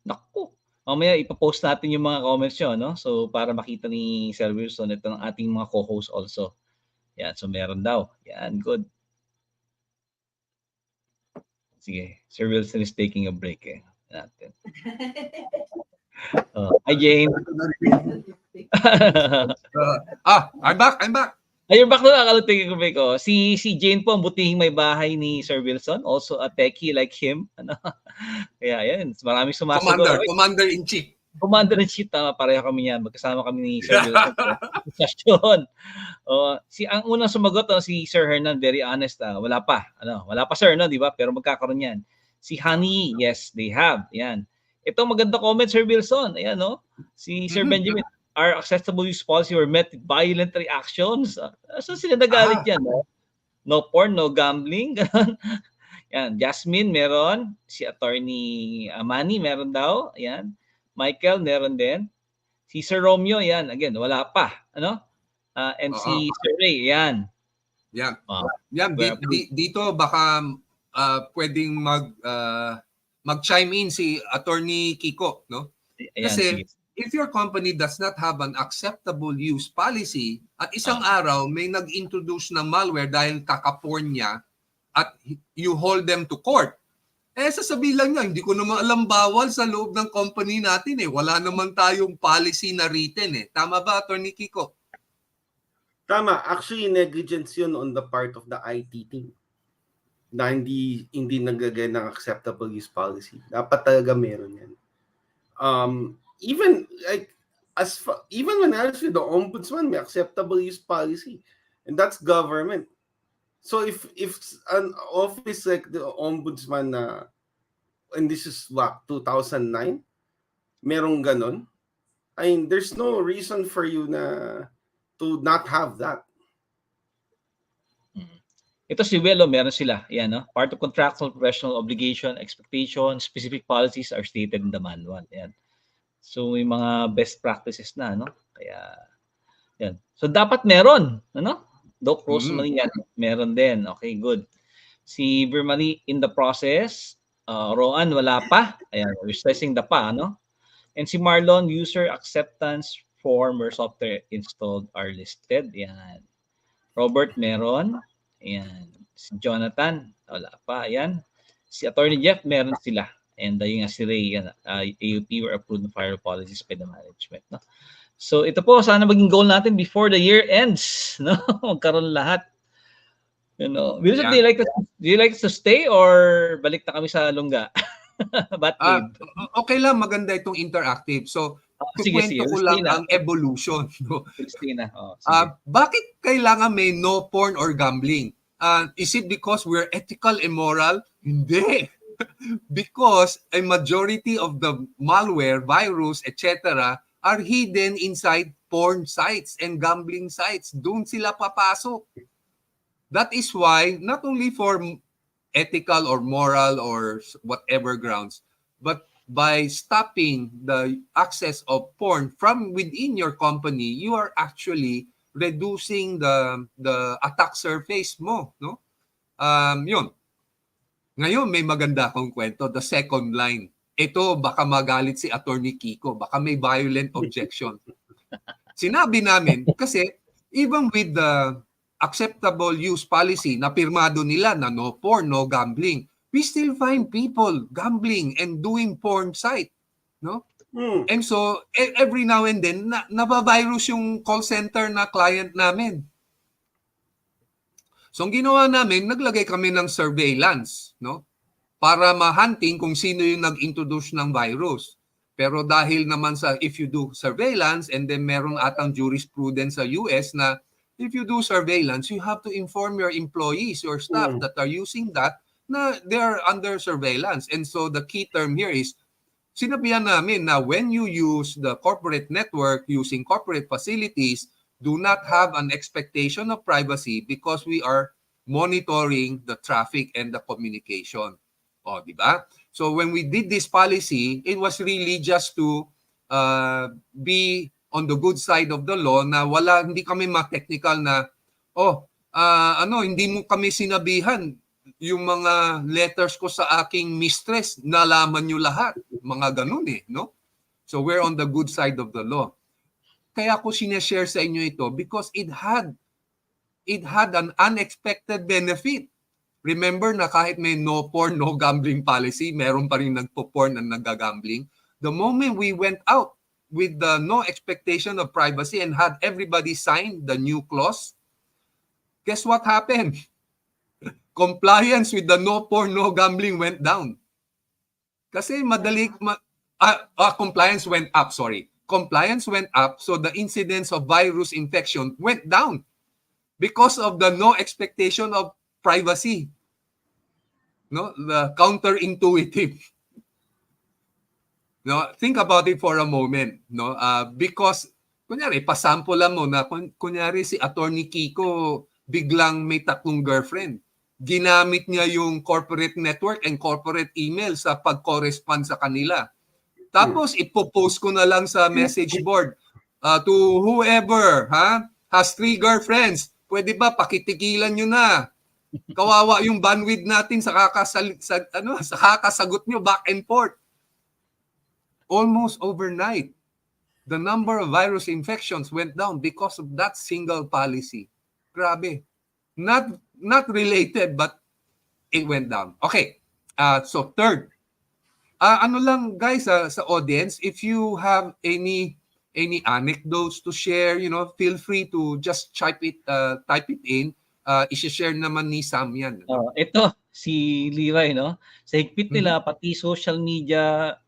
Naku. Mamaya ipapost natin yung mga comments nyo, So para makita ni Sir Wilson, ito ng ating mga co-host also. Yan, so meron daw. Yan, good. Sige, Sir Wilson is taking a break natin. Hi, Jane. I'm back. Ay, you're back na. Akala taking a break. Si Jane po, ang butihing may bahay ni Sir Wilson. Also a techie like him. Kaya yan, maraming sumasagot. Commander-in-Chief. Commander-in-Chief, pareho kami yan. Magkasama kami ni Sir Wilson. Ang unang sumagot, si Sir Hernan, very honest. Wala pa, sir, di ba? Pero magkakaroon yan. Si Honey, yes, they have. Yan. Ito maganda comment, Sir Wilson. Ayan, Si Sir Benjamin, our accessible use policy were met with violent reactions. So sila nagalit yan, No porn, no gambling. Yan. Jasmine, meron. Si Attorney Manny, meron daw. Ayan. Michael, meron din. Si Sir Romeo, yan. Again, wala pa. And si Sir Ray, yan. Yan. Yan. Dito baka pwedeng mag-chime in si Attorney Kiko, no? Kasi if your company does not have an acceptable use policy, at isang araw may nag-introduce ng malware dahil kakaporn niya, at you hold them to court, sasabihin lang niya, hindi ko naman alam bawal sa loob ng company natin Wala naman tayong policy na written Tama ba, Attorney Kiko? Tama. Actually, negligence yun on the part of the IT team na hindi naglagay ng acceptable use policy. Dapat talaga meron yan. Even when I was with the ombudsman, may acceptable use policy. And that's government. So if an office like the ombudsman na, and this is what, 2009, merong ganon, I mean, there's no reason for you na to not have that. Ito si Willow, meron sila. Yan, no? Part of contractual professional obligation, expectation, specific policies are stated in the manual. Yan. So, may mga best practices na, no? Kaya, yan. So, dapat meron, ano? Doc Rosemary, yan. Meron din. Okay, good. Si Vermarie in the process. Roan, wala pa. Ayan, we're stressing the pa, no? And si Marlon, user acceptance form where software installed are listed. Yan. Robert, meron. Ayan. Si Jonathan, wala pa. Ayan. Si Attorney Jeff, meron sila. And yung si Ray, yan, AUP were approved the firewall policies by the management. No? So ito po, sana maging goal natin before the year ends. No? Magkaroon lahat. You know, Wilson, do you like us to stay or balik na kami sa lungga? Okay lang, maganda itong interactive. So, sige. ko lang ang evolution. No? Christina. Bakit kailangan may no porn or gambling? Is it because we're ethical and moral? Hindi. Because a majority of the malware, virus, etc. are hidden inside porn sites and gambling sites. Doon sila papasok. That is why, not only for ethical or moral or whatever grounds, but by stopping the access of porn from within your company, you are actually reducing the attack surface mo, no? Yun. Ngayon may maganda akong kwento, the second line. Ito baka magalit si Attorney Kiko, baka may violent objection. Sinabi namin kasi even with the acceptable use policy na pirmado nila na no porn, no gambling, we still find people gambling and doing porn site, no? And so every now and then nabavirus yung call center na client namin. So ang ginawa namin, naglagay kami ng surveillance, no? Para ma-hunting kung sino yung nag-introduce ng virus. Pero dahil naman sa if you do surveillance and then meron atang jurisprudence sa US na if you do surveillance, you have to inform your employees, your staff that are using that na they are under surveillance. And so the key term here is, sinabihan namin na when you use the corporate network using corporate facilities, do not have an expectation of privacy because we are monitoring the traffic and the communication. O, di ba? So when we did this policy, it was really just to be on the good side of the law na hindi kami ma-technical na, hindi mo kami sinabihan yung mga letters ko sa aking mistress, nalaman nyo lahat. Mga ganun no? So we're on the good side of the law. Kaya ko sineshare sa inyo ito because it had an unexpected benefit. Remember na kahit may no porn, no gambling policy, meron pa rin nagpo-porn at nagagambling. The moment we went out with the no expectation of privacy and had everybody sign the new clause, guess what happened? Compliance with the no porn, no gambling went down. Kasi compliance went up, Compliance went up, so the incidence of virus infection went down because of the no expectation of privacy. No, the counterintuitive. No, think about it for a moment, no? Because kunyari pasample lang mo na kunyari si Attorney Kiko biglang may 3 girlfriend. Ginamit niya yung corporate network and corporate email sa pag-correspond sa kanila. Tapos ipopost ko na lang sa message board to whoever has 3 girlfriends. Pwede ba pakitigilan niyo na? Kawawa yung bandwidth natin sa kakasagot niyo back and forth. Almost overnight, the number of virus infections went down because of that single policy. Grabe. Not related, but it went down. Okay. So third, ano lang guys sa audience, if you have any anecdotes to share, feel free to just type it in. I-share naman ni Sam yan. Ito si Levi, no? Sa higpit nila pati social media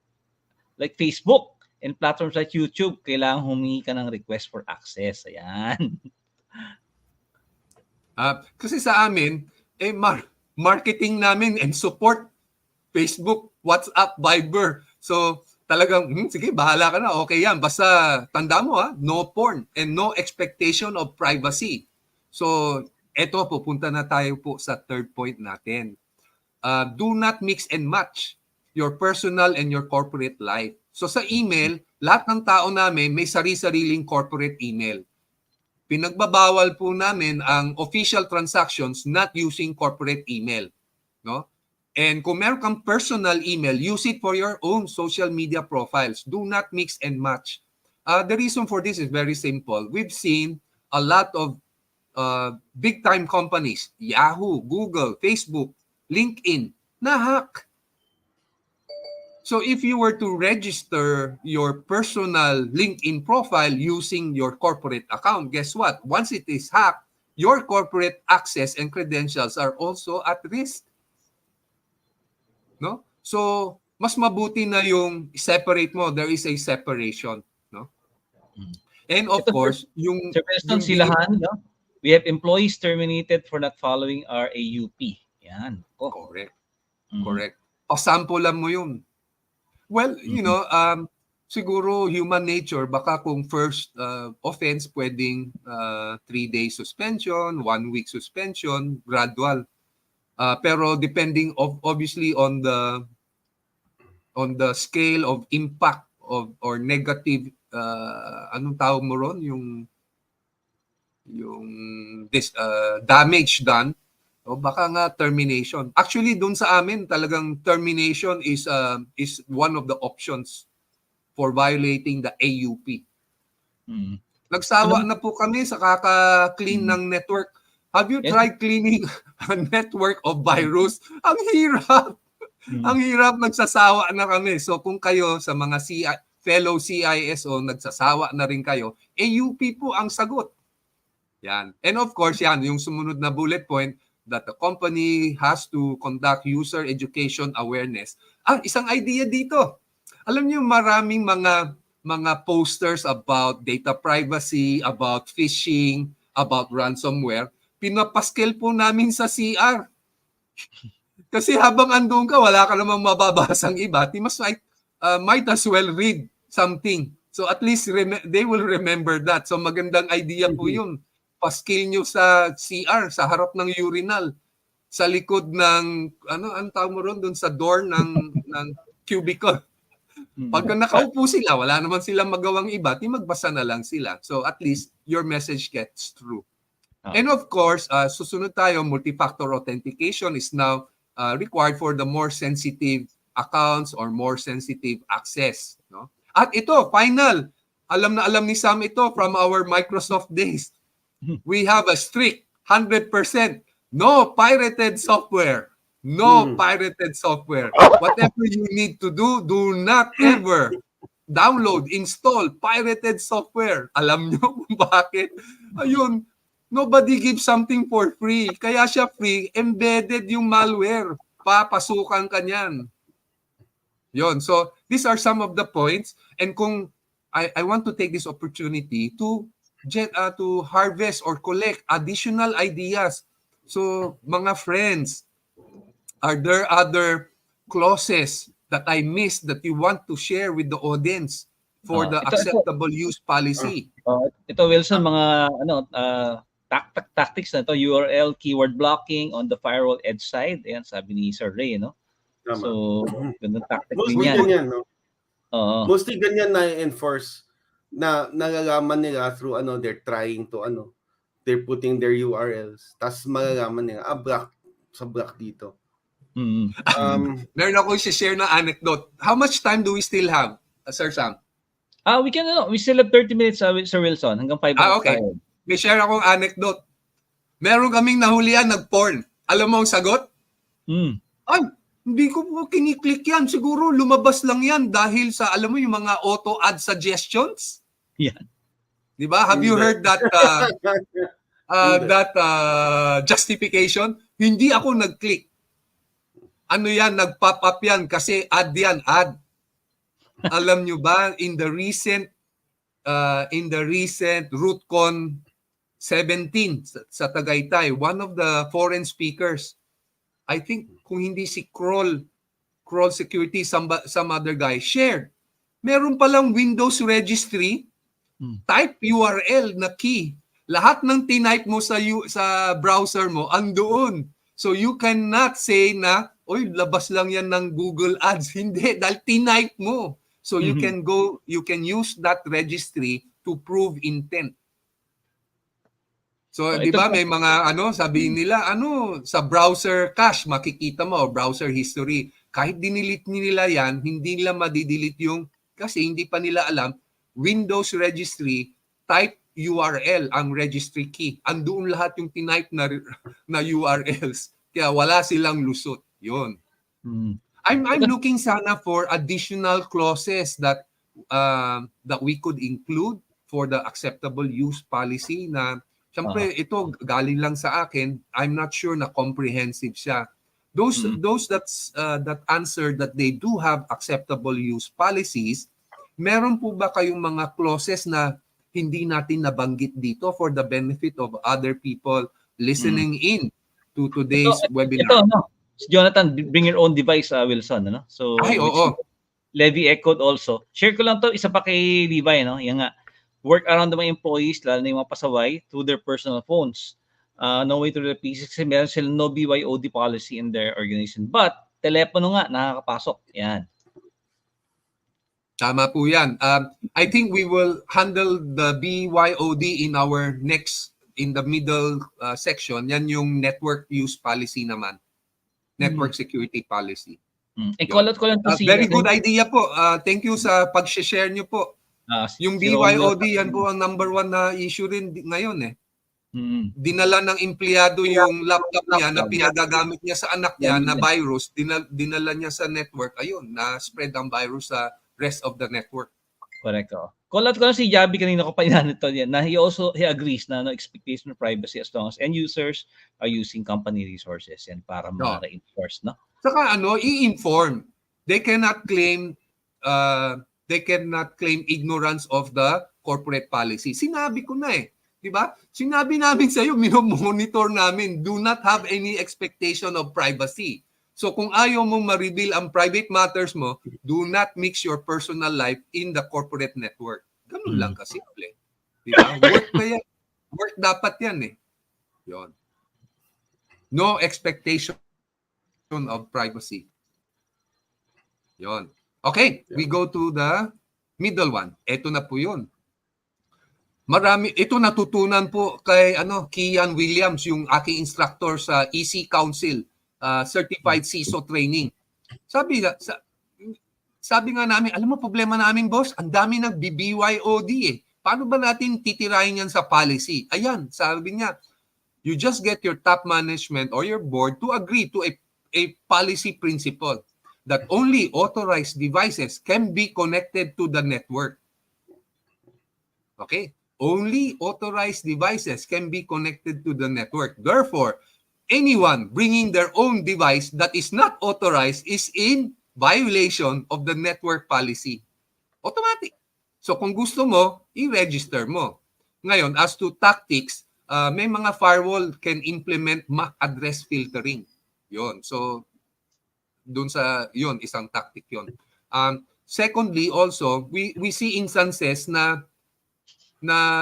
like Facebook and platforms like YouTube, kailangan humingi ka ng request for access. Ayan. Kasi sa amin, marketing namin and support Facebook, WhatsApp, Viber. So talagang, sige, bahala ka na. Okay yan. Basta tanda mo no porn and no expectation of privacy. So eto, pupunta na tayo po sa third point natin. Do not mix and match your personal and your corporate life. So sa email, lahat ng tao namin may sari-sariling corporate email. Pinagbabawal po namin ang official transactions not using corporate email, no? And kung meron kang personal email, use it for your own social media profiles. Do not mix and match. The reason for this is very simple. We've seen a lot of big-time companies, Yahoo, Google, Facebook, LinkedIn, na-hack. So if you were to register your personal LinkedIn profile using your corporate account, guess what? Once it is hacked, your corporate access and credentials are also at risk. No? So mas mabuti na yung separate mo. There is a separation, no? And of course, yung silahan, no? We have employees terminated for not following our AUP. Yan. Correct. Correct. Pasampulan mo yun. Well, siguro human nature, baka kung first offense, pwedeng 3-day suspension, 1-week suspension, gradual. Pero depending obviously on the scale of impact or negative, anong tawag mo ron? Yung damage done, o baka nga termination. Actually, doon sa amin, talagang termination is one of the options for violating the AUP. Nagsawa na po kami sa kaka-clean ng network. Have you tried cleaning a network of virus? Ang hirap. Ang hirap, nagsasawa na kami. So kung kayo sa mga fellow CISO, nagsasawa na rin kayo, AUP po ang sagot. Yan. And of course, yan, yung sumunod na bullet point, that the company has to conduct user education awareness. Isang idea dito. Alam niyo, maraming mga posters about data privacy, about phishing, about ransomware. Pinapaskel po namin sa CR. Kasi habang andun ka, wala ka namang mababasang iba. Might as well read something. So at least they will remember that. So magandang idea po yun. Paskil nyo sa CR, sa harap ng urinal, sa likod ng, ang tawag mo ron, doon sa door ng cubicle. Pagka nakaupo sila, wala naman silang magawang iba, magbasa na lang sila. So at least your message gets through. And of course, susunod tayo, multi-factor authentication is now required for the more sensitive accounts or more sensitive access. No? At ito, final, alam na alam ni Sam ito from our Microsoft days. We have a strict 100% no pirated software. No pirated software. Whatever you need to do not ever download, install pirated software. Alam nyo kung bakit? Ayun, nobody gives something for free. Kaya siya free, embedded yung malware. Papasukan ka niyan. Yun. So, these are some of the points. And kung I want to take this opportunity to harvest or collect additional ideas. So, mga friends, are there other clauses that I missed that you want to share with the audience for the acceptable use policy? Ito, Wilson, mga tactics na to, URL, keyword blocking on the firewall edge side. Ayan, sabi ni Sir Ray, no? So, ganun tactic din yan. Ganyan, no? Mostly ganyan na-enforce na nalalaman nila through they're trying to they're putting their URLs, tas malalaman nila block dito. Meron ako i-share na anecdote. How much time do we still have, Sir Sam? We still have 30 minutes, Sir Wilson, hanggang 5 minutes. Okay. May share akong anecdote. Meron kaming nahulian nag-porn. Alam mo ang sagot? Ay, hindi ko po kiniklik yan. Siguro lumabas lang yan dahil sa, alam mo, yung mga auto-ad suggestions? Yan. Diba? Have you heard that justification? Hindi ako nag-click. Ano yan? Nag-pop up yan kasi ad yan, ad. Alam nyo ba, in the recent RootCon 17 sa Tagaytay, one of the foreign speakers, I think kung hindi si Kroll Security, some other guy, shared. Meron palang Windows registry, type URL na key. Lahat ng tinype mo sa browser mo, andoon. So you cannot say na, oy, labas lang yan ng Google Ads. Hindi, dahil tinype mo. So you can use that registry to prove intent. So, di ba may mga sabihin nila, sa browser cache makikita mo, browser history. Kahit dinilit nila yan, hindi nila madidelete yung, kasi hindi pa nila alam, Windows registry, type URL ang registry key. Andoon lahat yung tinype na URLs. Kaya wala silang lusot. Yun. I'm looking sana for additional clauses that we could include for the acceptable use policy na siyempre, ito galing lang sa akin. I'm not sure na comprehensive siya. Those that answer that they do have acceptable use policies, meron po ba kayong mga clauses na hindi natin nabanggit dito for the benefit of other people listening in to today's webinar? Ito, Jonathan, bring your own device, Wilson. So, Levy echoed also. Share ko lang to, isa pa kay Levi, yan nga. Work around the mga employees, lalo na yung mga pasaway, through their personal phones. No way through their PCs kasi meron silang no BYOD policy in their organization. But, telepono nga, nakakapasok. Yan. Tama po yan. I think we will handle the BYOD in our in the middle section. Yan yung network use policy naman. Network security policy. Call out ko lang to very good idea po. Thank you sa pag-share nyo po. Yung BYOD, yan po ang number 1 na issue rin ngayon eh. Dinala ng empleyado yung laptop niya na pinagagamit niya sa anak niya na virus, dinala niya sa network, ayun, na-spread ang virus sa rest of the network. Correct. Call out ko lang si Javi, kanina ko pa inanito yan, na he agrees na no expectation of privacy as long as end users are using company resources yan para ma-reinforce, no? Saka i-inform. They cannot claim ignorance of the corporate policy. Sinabi ko na eh. Di ba? Sinabi namin sa iyo, minomonitor namin, do not have any expectation of privacy. So kung ayaw mong ma-reveal ang private matters mo, do not mix your personal life in the corporate network. Ganun lang kasimple. Di ba? Work na yan. Work dapat yan eh. Yun. No expectation of privacy. Yun. Okay, we go to the middle one. Ito na po yun. Ito natutunan po kay Kian Williams, yung aking instructor sa EC Council, Certified CISO Training. Sabi nga namin, alam mo problema namin boss, ang dami nag-BYOD eh. Paano ba natin titirahin yan sa policy? Ayan, sabi niya, you just get your top management or your board to agree to a policy principle that only authorized devices can be connected to the network. Okay? Only authorized devices can be connected to the network. Therefore, anyone bringing their own device that is not authorized is in violation of the network policy. Automatic. So kung gusto mo, i-register mo. Ngayon, as to tactics, may mga firewall can implement MAC address filtering. Yon. So, dun sa yon, isang tactic yon. Secondly, also, we see instances na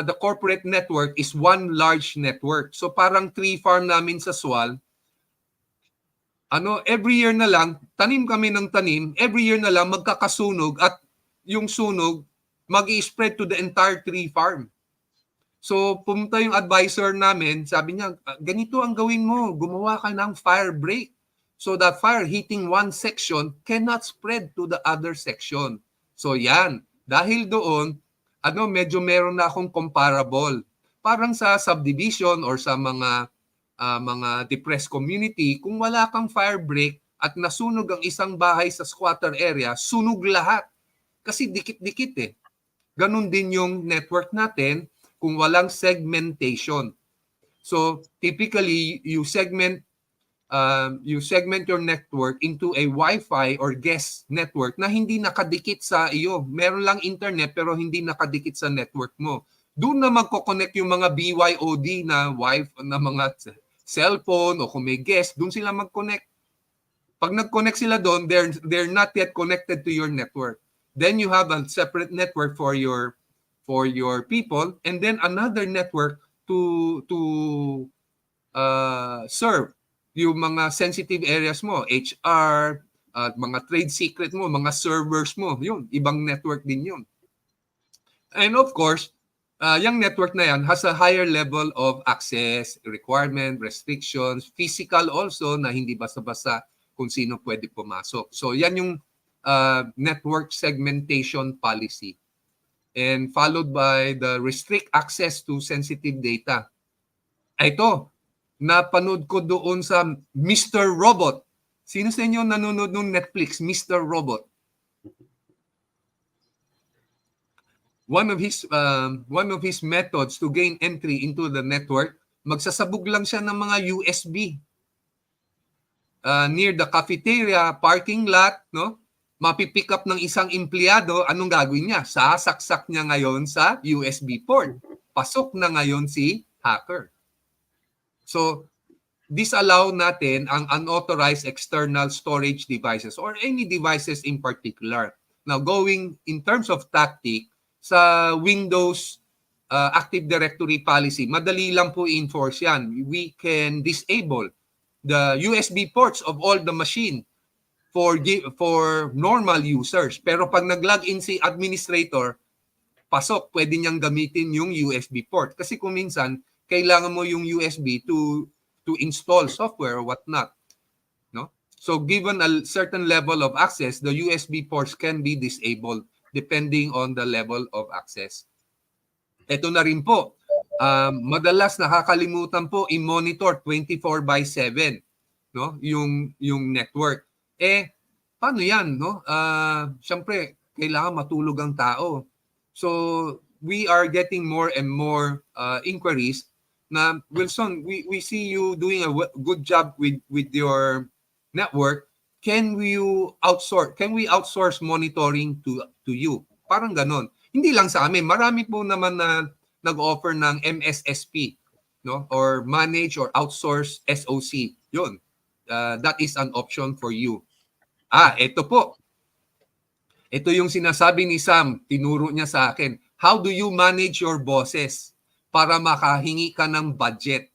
the corporate network is one large network. So parang tree farm namin sa Swal, every year na lang, tanim kami ng tanim, every year na lang magkakasunog at yung sunog mag-i-spread to the entire tree farm. So pumunta yung advisor namin, sabi niya, ganito ang gawin mo, gumawa ka ng fire break. So that fire hitting one section cannot spread to the other section. So yan, dahil doon, medyo meron na akong comparable. Parang sa subdivision or sa mga depressed community, kung wala kang fire break at nasunog ang isang bahay sa squatter area, sunog lahat. Kasi dikit-dikit eh. Ganon din yung network natin kung walang segmentation. So typically, you segment your network into a Wi-Fi or guest network na hindi nakadikit sa iyo. Meron lang internet pero hindi nakadikit sa network mo. doon na magko-connect yung mga BYOD na mga cellphone o kung may guest, doon sila mag-connect. Pag nag-connect sila doon, they're not yet connected to your network. Then you have a separate network for your people, and then another network to serve yung mga sensitive areas mo, HR, mga trade secret mo, mga servers mo, yun, ibang network din yun. And of course, yung network na yan has a higher level of access, requirement, restrictions, physical also, na hindi basta-basta kung sino pwede pumasok. So yan yung network segmentation policy. And followed by the restrict access to sensitive data. Ito, napanood ko doon sa Mr. Robot. Sino sa inyo nanonood ng Netflix, Mr. Robot? One of his methods to gain entry into the network, magsasabog lang siya ng mga USB near the cafeteria, parking lot, no? Mapipick up ng isang empleyado, anong gagawin niya? Sasaksak niya ngayon sa USB port. Pasok na ngayon si hacker. So, disallow natin ang unauthorized external storage devices or any devices in particular. Now, going in terms of tactic, sa Windows Active Directory policy, madali lang po i-enforce yan. We can disable the USB ports of all the machine for normal users. Pero pag nag-login si administrator, pasok, pwede niyang gamitin yung USB port. Kasi kung minsan, kailangan mo yung USB to install software or whatnot. No? So given a certain level of access, the USB ports can be disabled depending on the level of access. Ito na rin po, madalas nakakalimutan po i-monitor 24/7, no? yung network. Paano yan, no? Siyempre, kailangan matulog ang tao. So, we are getting more and more inquiries na, Wilson, we see you doing a good job with your network. Can we outsource monitoring to you? Parang ganon. Hindi lang sa amin. Marami po naman na nag-offer ng MSSP, no? Or manage or outsource SOC. Yun. That is an option for you. Ito po. Ito yung sinasabi ni Sam, tinuro niya sa akin. How do you manage your bosses para makahingi ka ng budget?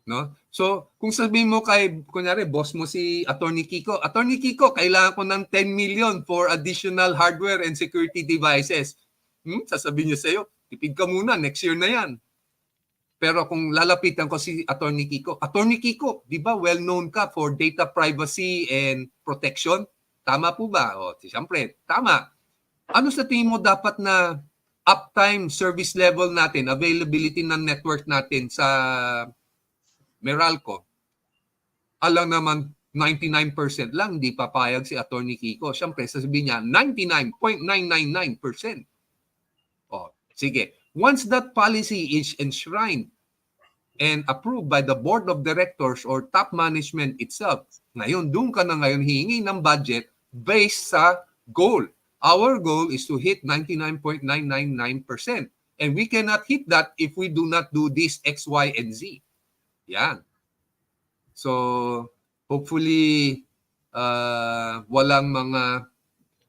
No? So, kung sabihin mo kunyari, boss mo si Attorney Kiko, Attorney Kiko, kailangan ko ng 10 million for additional hardware and security devices. Sasabihin niya sa'yo, tipid ka muna, next year na yan. Pero kung lalapitan ko si Attorney Kiko, di ba well-known ka for data privacy and protection? Tama po ba? Siyempre, tama. Ano sa tingin mo dapat na uptime service level natin, availability ng network natin sa Meralco? Alam naman, 99% lang, hindi papayag si Attorney Kiko. Siyempre, sasabihin niya, 99.999%. Sige. Once that policy is enshrined and approved by the board of directors or top management itself, ngayon, doon ka na ngayon hihingi ng budget based sa goal. Our goal is to hit 99.999%. And we cannot hit that if we do not do this X, Y, and Z. Yan. So, hopefully, walang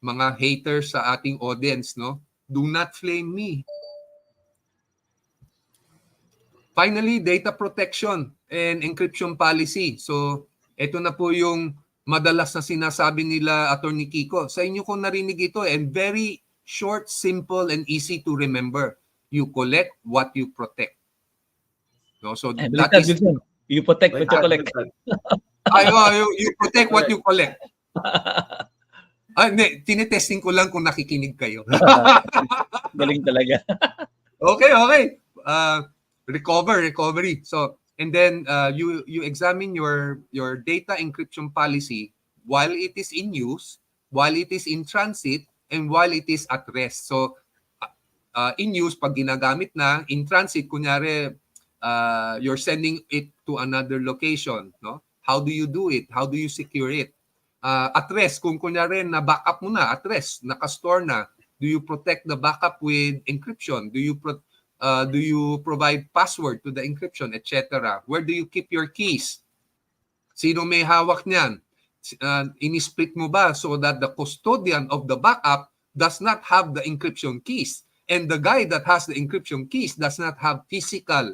mga haters sa ating audience, no? Do not flame me. Finally, data protection and encryption policy. So, ito na po yung madalas na sinasabi nila, Attorney Kiko. Sa inyo ko narinig ito, and very short, simple, and easy to remember. You collect what you protect. No? So, that is... You protect what you collect. You protect what you collect. Hindi, tinetesting ko lang kung nakikinig kayo. Galing talaga. Okay. Recovery. So, and then you examine your data encryption policy while it is in use, while it is in transit, and while it is at rest. So, in use, pag ginagamit na, in transit, kunyari, you're sending it to another location. No? How do you do it? How do you secure it? At rest, kung kunyari na-backup mo na, at rest, nakastore na, Do you protect the backup with encryption? Do you provide password to the encryption, etc.? Where do you keep your keys? Sino may hawak niyan? Inisplit mo ba so that the custodian of the backup does not have the encryption keys, and the guy that has the encryption keys does not have physical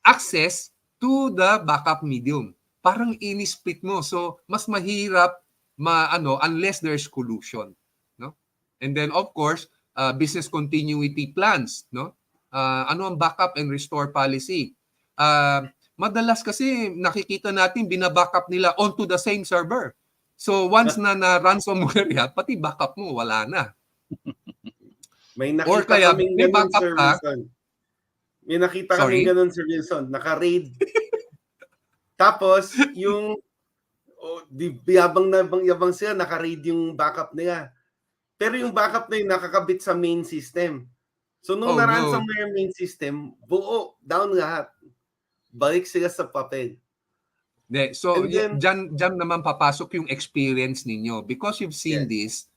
access to the backup medium? Parang inisplit mo. So, mas mahirap unless there's collusion, no? And then of course, business continuity plans, no? Ano ang backup and restore policy? Madalas kasi nakikita natin binabackup nila onto the same server. So once na ransomware yan, pati backup mo wala na. May Or nakita kaya kaming may ganun, backup Sir ka. Wilson. May nakita Sorry? kaming ganun, Sir Wilson. Naka-raid. Tapos, yung yabang sila, naka-raid yung backup nila. Pero yung backup na yun nakakabit sa main system. So nung na-ransomware yung main system, buo, down lahat. Balik sila sa papel. So, then, dyan naman papasok yung experience ninyo. Because you've seen this,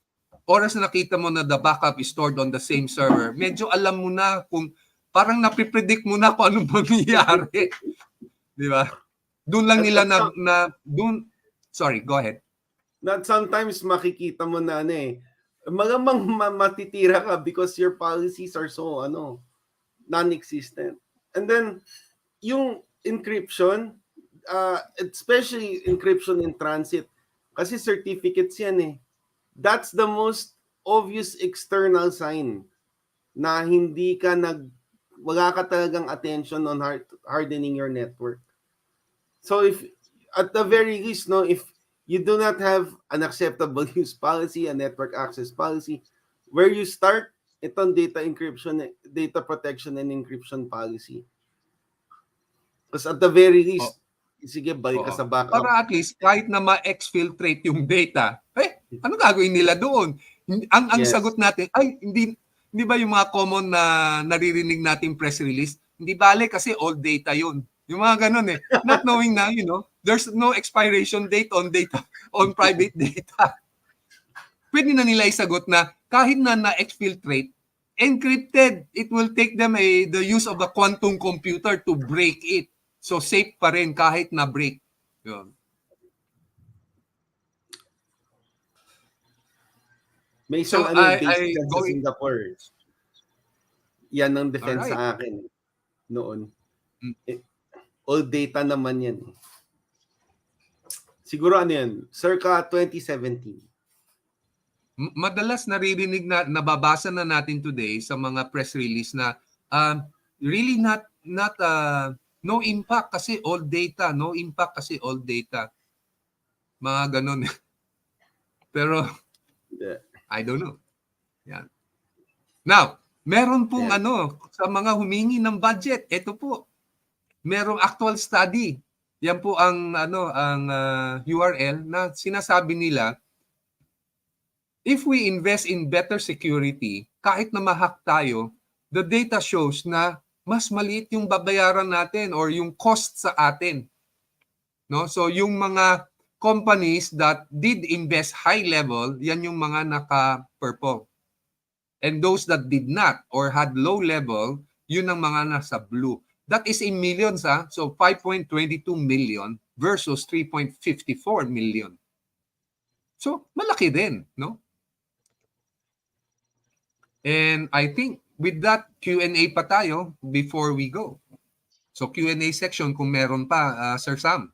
oras na nakita mo na the backup is stored on the same server, medyo alam mo na kung, parang napipredict mo na kung anong mangyayari. Di ba? Doon lang nila sorry, go ahead. Not sometimes makikita mo na malamang matitira ka because your policies are so non-existent. And then yung encryption, especially encryption in transit, kasi certificates yan That's the most obvious external sign na hindi ka wala ka talagang attention on hardening your network. So if at the very least, if you do not have an acceptable use policy, a network access policy, where you start itong data encryption, data protection and encryption policy. Because at the very least, sige, balik ka sa backup. Para at least, kahit na ma-exfiltrate yung data, ano gagawin nila doon? Ang sagot natin, hindi ba yung mga common na naririnig natin press release, hindi bale kasi old data yun. Yung mga ganun Not knowing na, there's no expiration date on private data. Pwede na nila isagot na kahit na exfiltrate, encrypted, it will take them the use of a quantum computer to break it. So safe pa rin kahit na break. Yun. May isang based sa Singapore. Yan ang defense sa akin noon. All data naman yan. Siguro yan? Circa 2017. Madalas naririnig na nababasa na natin today sa mga press release na really not no impact kasi all data, no impact kasi all data. Mga ganun. Pero I don't know. Yan. Now, meron pong sa mga humingi ng budget, ito po. Merong actual study. Yan po ang URL na sinasabi nila, if we invest in better security, kahit na ma-hack tayo, the data shows na mas maliit yung babayaran natin or yung cost sa atin. No? So yung mga companies that did invest high level, yan yung mga naka-purple. And those that did not or had low level, yun ang mga nasa blue. That is in millions, So 5.22 million versus 3.54 million. So malaki din, no? And I think with that, Q&A pa tayo before we go. So Q&A section kung meron pa, Sir Sam.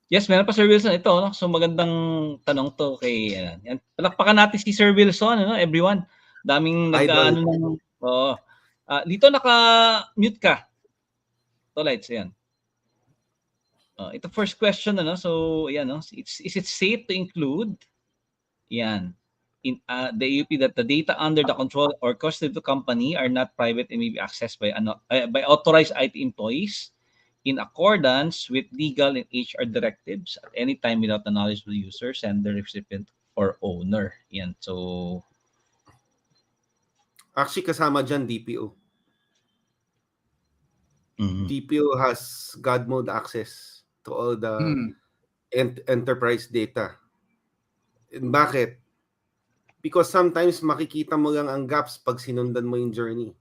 Yes, meron pa Sir Wilson. Ito, so magandang tanong to kay yan. Palakpakan natin si Sir Wilson, everyone. Daming dito naka-mute ka. Lights, yan. Ito first question, so yan, is it safe to include yan in the AUP that the data under the control or custody of the company are not private and may be accessed by authorized IT employees in accordance with legal and HR directives at any time without the knowledge of the user, sender, recipient, or owner. Yan. So, actually, kasama dyan DPO. DPO has God mode access to all the enterprise data. And bakit? Because sometimes makikita mo lang ang gaps pag sinundan mo yung journey.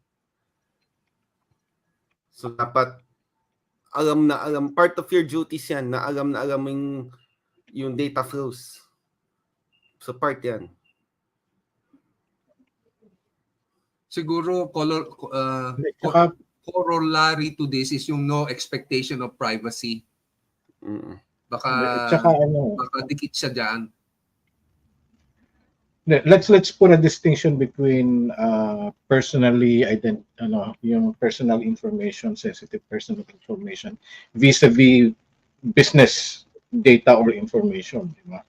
So dapat alam na alam, part of your duties yan, na alam mo yung data flows. So part yan. Siguro corollary to this is yung no expectation of privacy. Baka dikit siya dyan. Let's put a distinction between yung personal information, sensitive personal information, vis-a-vis business data or information. Diba?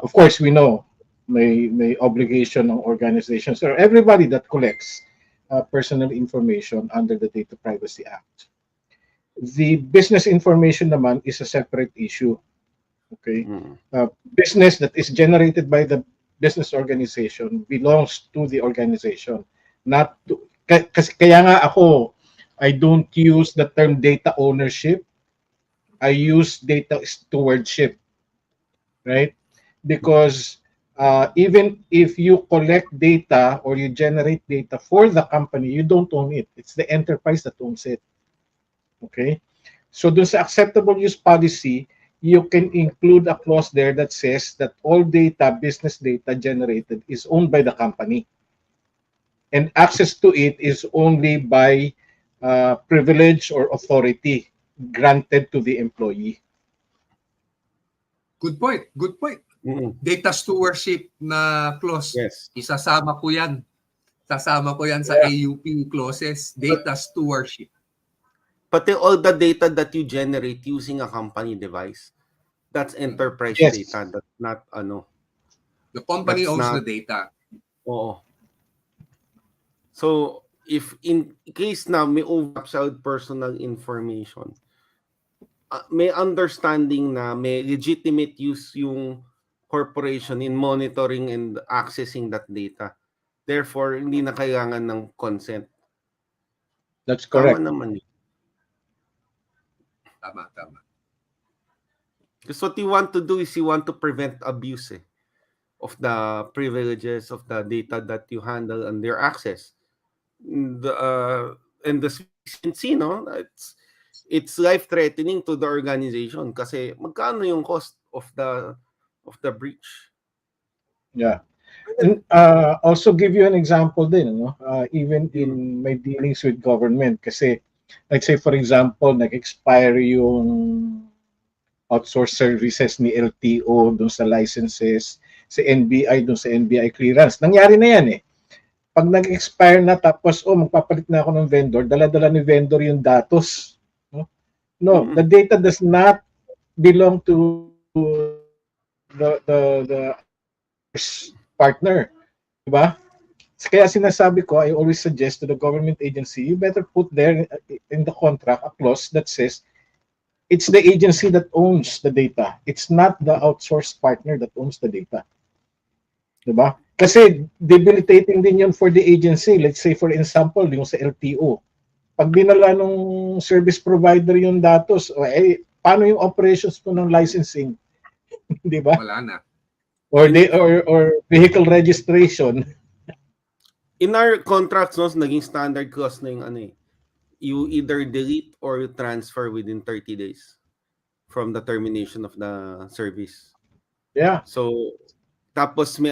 Of course, we know may obligation ng organizations or everybody that collects personal information under the Data Privacy Act. The business information naman is a separate issue. Okay, business that is generated by the business organization belongs to the organization, not to. Kaya nga ako, I don't use the term data ownership. I use data stewardship, right? Because even if you collect data or you generate data for the company, you don't own it. It's the enterprise that owns it. Okay? So dun sa acceptable use policy, you can include a clause there that says that all data, business data generated is owned by the company. And access to it is only by privilege or authority granted to the employee. Good point. Good point. Data stewardship na clause. Yes. Isasama ko yan. Sasama ko yan sa AUP clauses. Data stewardship. Pati all the data that you generate using a company device, that's enterprise data. That's not the company owns the data. Oo. So if in case na may overlaps out personal information, may understanding na may legitimate use yung corporation in monitoring and accessing that data. Therefore, hindi na kailangan ng consent. That's correct. Tama naman yun. Tama. Because what you want to do is you want to prevent abuse of the privileges of the data that you handle and their access. And the efficiency, no? It's life-threatening to the organization kasi magkano yung cost of the breach? Yeah. And also give you an example din, no? Even in my dealings with government kasi let's say for example, nag-expire yung outsourced services ni LTO dun sa licenses, sa NBI dun sa NBI clearance. Nangyari na yan Pag nag-expire na tapos magpapalit na ako ng vendor, dala-dala ni vendor yung datos. No, the data does not belong to the partner. Diba? Kaya sinasabi ko, I always suggest to the government agency, you better put there in the contract a clause that says it's the agency that owns the data. It's not the outsourced partner that owns the data. Diba? Kasi debilitating din yun for the agency. Let's say for example, yung sa LTO. Pag dinala ng service provider yung datos, paano yung operations po ng licensing? Diba? Wala na. Or vehicle registration. In our contracts, naging standard clause na yung you either delete or you transfer within 30 days from the termination of the service. Yeah. So, tapos may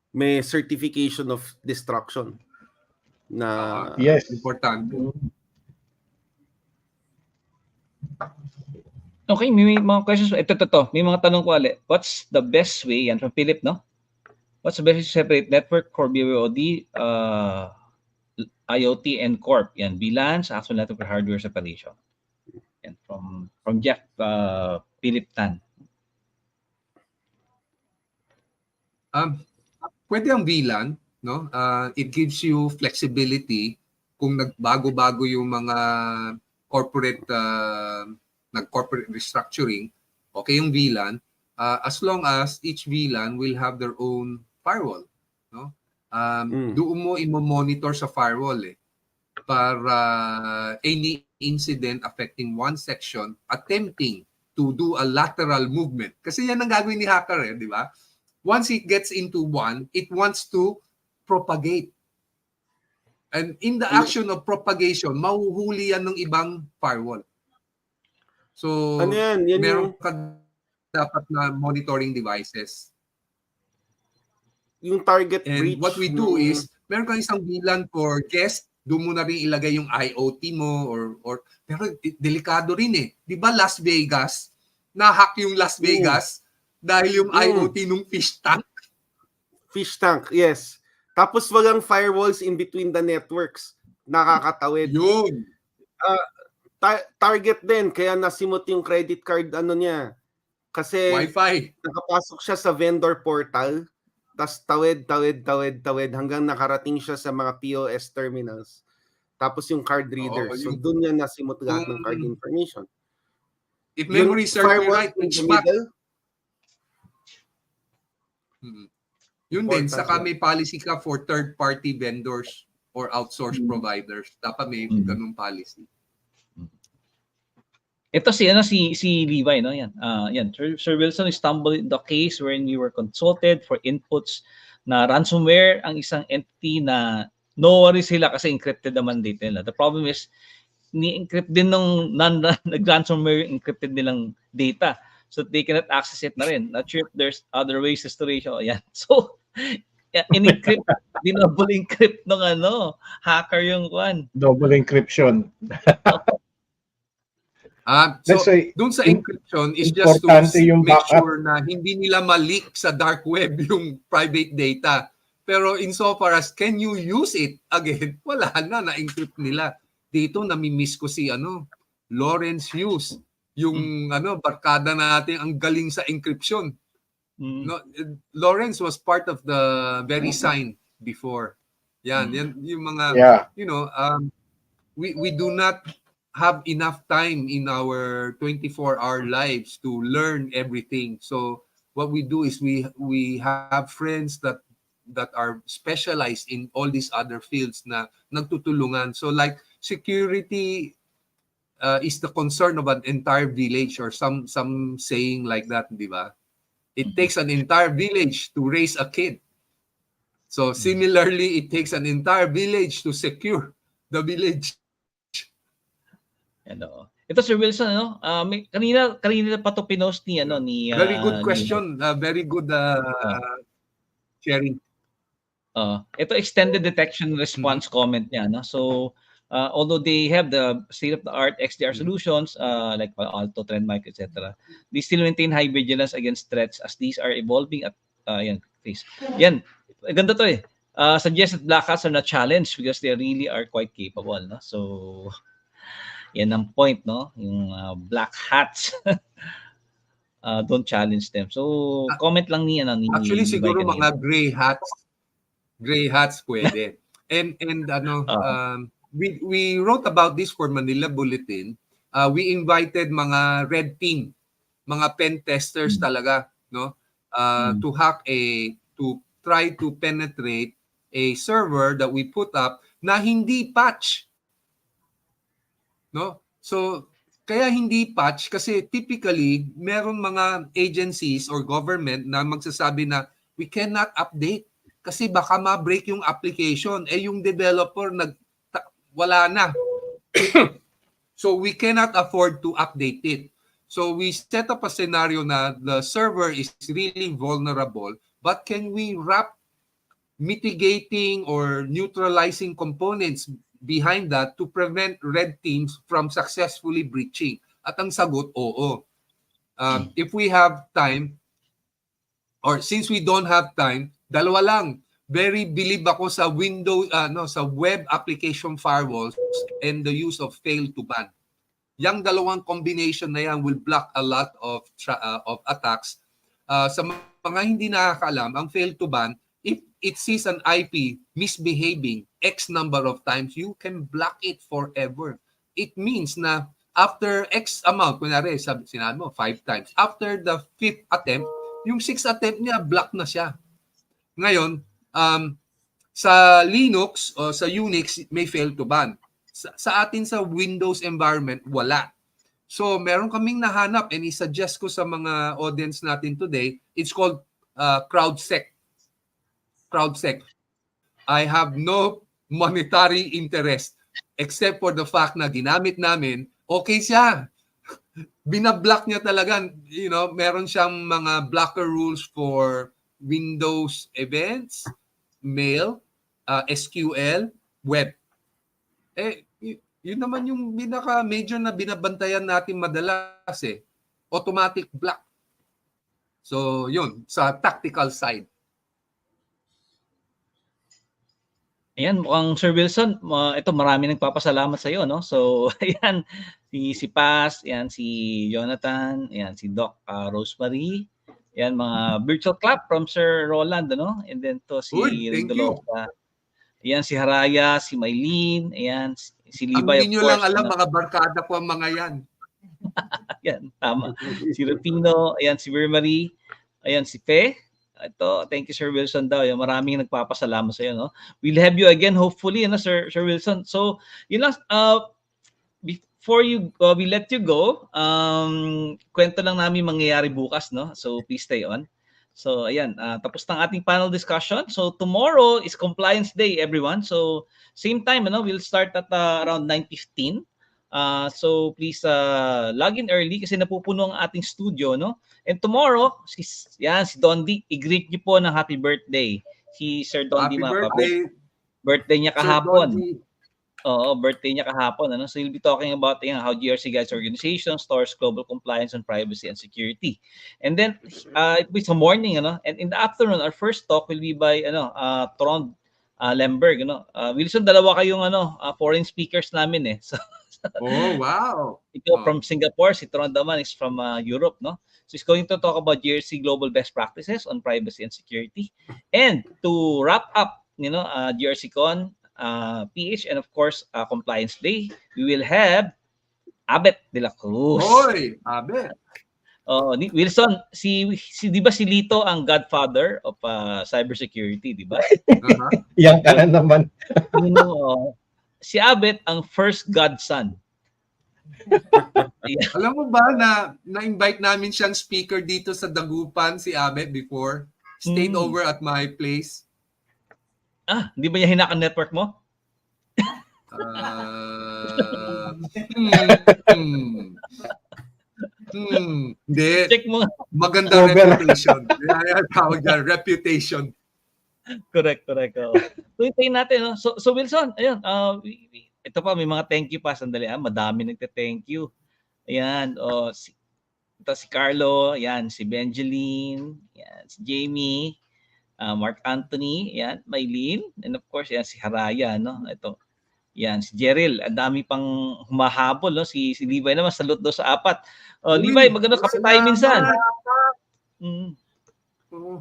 may certification of destruction na yes, importante. Okay, may mga questions. Ito. May mga tanong ko ulit. What's the best way, yan from Philip, no? What's the best way to separate network, core BOD, IoT, and Corp? Yan, VLANs, actual network hardware separation. Yan, from Jeff Philip Tan. Pwede ang VLAN, no? It gives you flexibility kung nagbago-bago yung mga corporate nag-corporate restructuring, okay yung VLAN, as long as each VLAN will have their own firewall, no? Doon mo i-monitor sa firewall para any incident affecting one section attempting to do a lateral movement. Kasi yan ang gagawin ni hacker, di ba? once it gets into one, it wants to propagate. And in the action of propagation, mahuhuli yan ng ibang firewall. So, Ano yan? Yan meron ka dapat na monitoring devices. yung target And breach. what we do is, meron kang isang bilan for guest, doon mo na rin ilagay yung IoT mo or pero delikado rin eh. 'Di ba Las Vegas, na-hack yung Las Vegas dahil yung IoT nung fish tank. Fish tank, yes. Tapos walang firewalls in between the networks. Nakakatawid. Yun. Target din, kaya nasimot yung credit card ano niya. Kasi Wi-Fi. Nakapasok siya sa vendor portal, tas tawid hanggang nakarating siya sa mga POS terminals. Tapos yung card reader. So doon niya nasimot lahat ng card information. If memory serves me right, which back. Yun din, saka may policy ka for third-party vendors or outsourced providers. Dapat may ganung policy. Ito si Levi, no? Yan. Yan. Sir Wilson stumbled in the case wherein you were consulted for inputs na ransomware ang isang entity na no worry sila kasi encrypted naman data nila. The problem is ni-encrypt din nung nag-ransomware encrypted nilang data. So they cannot access it na rin. Not sure if there's other ways to storage. Yan. So in-encrypt, double encrypt ng hacker yung kwan. Double encryption. So, dun sa encryption is just to make sure na hindi nila ma-leak sa dark web yung private data. Pero insofar as can you use it again, wala na-encrypt nila. Dito nami-miss ko si Lawrence Hughes, yung barkada natin ang galing sa encryption. No, Lawrence was part of the very sign before. Yan yung mga we do not have enough time in our 24-hour lives to learn everything. So what we do is we have friends that are specialized in all these other fields na nagtutulungan. So like security is the concern of an entire village or some saying like that, di ba? It takes an entire village to raise a kid. So similarly, it takes an entire village to secure the village. Ito Sir Wilson, kanina pa to pinost ni very good question, very good sharing. Ito extended detection response comment niya, no? So although they have the state of the art XDR solutions like Alto, Trendmike, etc., they still maintain high vigilance against threats as these are evolving at face. Yan, ganda to eh. Suggested black hats are not challenged because they really are quite capable, no? So yan ang point, no? Yung black hats. Don't challenge them. So comment lang ni actually siguro mga gray hats pwede. and we wrote about this for Manila Bulletin. We invited mga red team, mga pen testers talaga, no? To hack to try to penetrate a server that we put up na hindi patch. No? So, kaya hindi patch kasi typically meron mga agencies or government na magsasabi na we cannot update kasi baka ma-break yung application. Yung developer wala na. So, we cannot afford to update it. So, we set up a scenario na the server is really vulnerable, but can we wrap mitigating or neutralizing components behind that to prevent red teams from successfully breaching? At ang sagot, oo. If we have time, or since we don't have time, dalawa lang. Very believe ako sa sa web application firewalls and the use of fail to ban. Yang dalawang combination na yan will block a lot of attacks. Sa mga hindi nakakaalam, ang fail to ban, if it sees an IP misbehaving X number of times, you can block it forever. It means na after X amount, kunwari, sinabi mo, 5 times. After the 5th attempt, yung 6th attempt niya, block na siya. Ngayon, sa Linux o sa Unix, may fail to ban. Sa atin sa Windows environment, wala. So, meron kaming nahanap and i-suggest ko sa mga audience natin today, it's called CrowdSec. I have no monetary interest except for the fact na ginamit namin, okay siya. Binablock niya talaga, meron siyang mga blocker rules for Windows events, mail, SQL, web. Yun naman yung major na binabantayan natin madalas automatic block. So, yun, sa tactical side. Ayan, mukhang Sir Wilson, ito marami nagpapasalamat sa iyo, no? So, ayan, si Paz, ayan, si Jonathan, ayan, si Doc Rosemary, ayan, mga virtual clap from Sir Roland, no? And then to si Thank you. Rendolosa. Ayan, si Haraya, si Maylene, ayan, si Ang Libay, of ninyo course. lang alam, mga barkada ko ang mga yan. Ayan, tama. Si Rutino, ayan, si Vermarie, ayan, si Fe. Ito, thank you, Sir Wilson daw. Yung maraming nagpapasalamat sa iyo, no? We'll have you again, hopefully, Sir Wilson. So, yun lang, before we let you go, kwento lang namin mangyayari bukas, no? So, please stay on. So, ayan, tapos ng ating panel discussion. So, tomorrow is Compliance Day, everyone. So, same time, we'll start at around 9:15. So, please log in early kasi napupuno ang ating studio, no? And tomorrow, si Dondi, i-greet niyo po ng happy birthday. Si Sir Dondi, happy birthday. Birthday niya kahapon. Oo, birthday niya kahapon. So he'll be talking about how GRC guides organizations towards global compliance on privacy and security. And then it will be some morning, and in the afternoon, our first talk will be by Trond Lemberg. Wilson, dalawa kayong foreign speakers namin So, oh, wow. Ito from Singapore, si Trond naman is from Europe, no? So he's going to talk about GRC global best practices on privacy and security. And to wrap up, GRCCon PH and of course Compliance Day, we will have Abet de la Cruz. Hoy, Abet. Wilson, di ba si Lito ang godfather of cybersecurity, di ba? Yang ka na naman. Si Abet ang first godson. Alam mo ba na-invite namin siyang speaker dito sa Dagupan, si Abet, before? Stayed over at my place. Hindi ba niya hinakan network mo? Hindi. Check mo. Maganda reputation. Tawag dyan, reputation. Correct. So, hintayin natin. So Wilson, ayun. Ito pa, may mga thank you pa. Sandali, madami nagte-thank you. Ayan. Ito si Carlo. Ayan. Si Benjeline. Ayan. Si Jamie. Mark Anthony. Ayan. Maylene. And of course, ayan, si Haraya. No? Ito. Ayan. Si Jeril. Ang dami pang humahabol. No? Si Levi naman. Salute daw sa 4. Levi, maganda kape tayo minsan.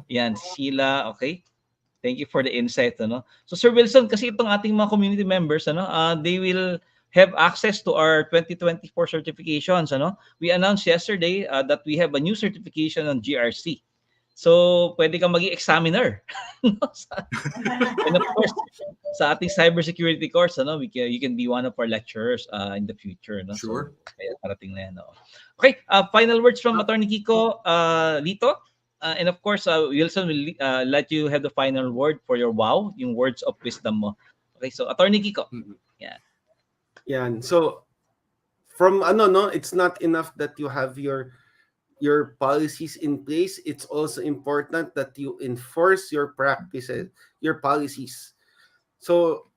Ayan. Si Sheila. Okay. Thank you for the insight, So Sir Wilson, kasi itong ating mga community members, they will have access to our 2024 certifications, We announced yesterday that we have a new certification on GRC. So pwede kang maging examiner. And of course, sa ating cybersecurity course, you can be one of our lecturers in the future, Sure. So, kaya parating na yan, Okay, final words from Attorney Kiko Lito. And of course, Wilson will let you have the final word for your yung words of wisdom mo. Okay, so Attorney Kiko. Yeah. Yan. So from it's not enough that you have your policies in place. It's also important that you enforce your practices, your policies. So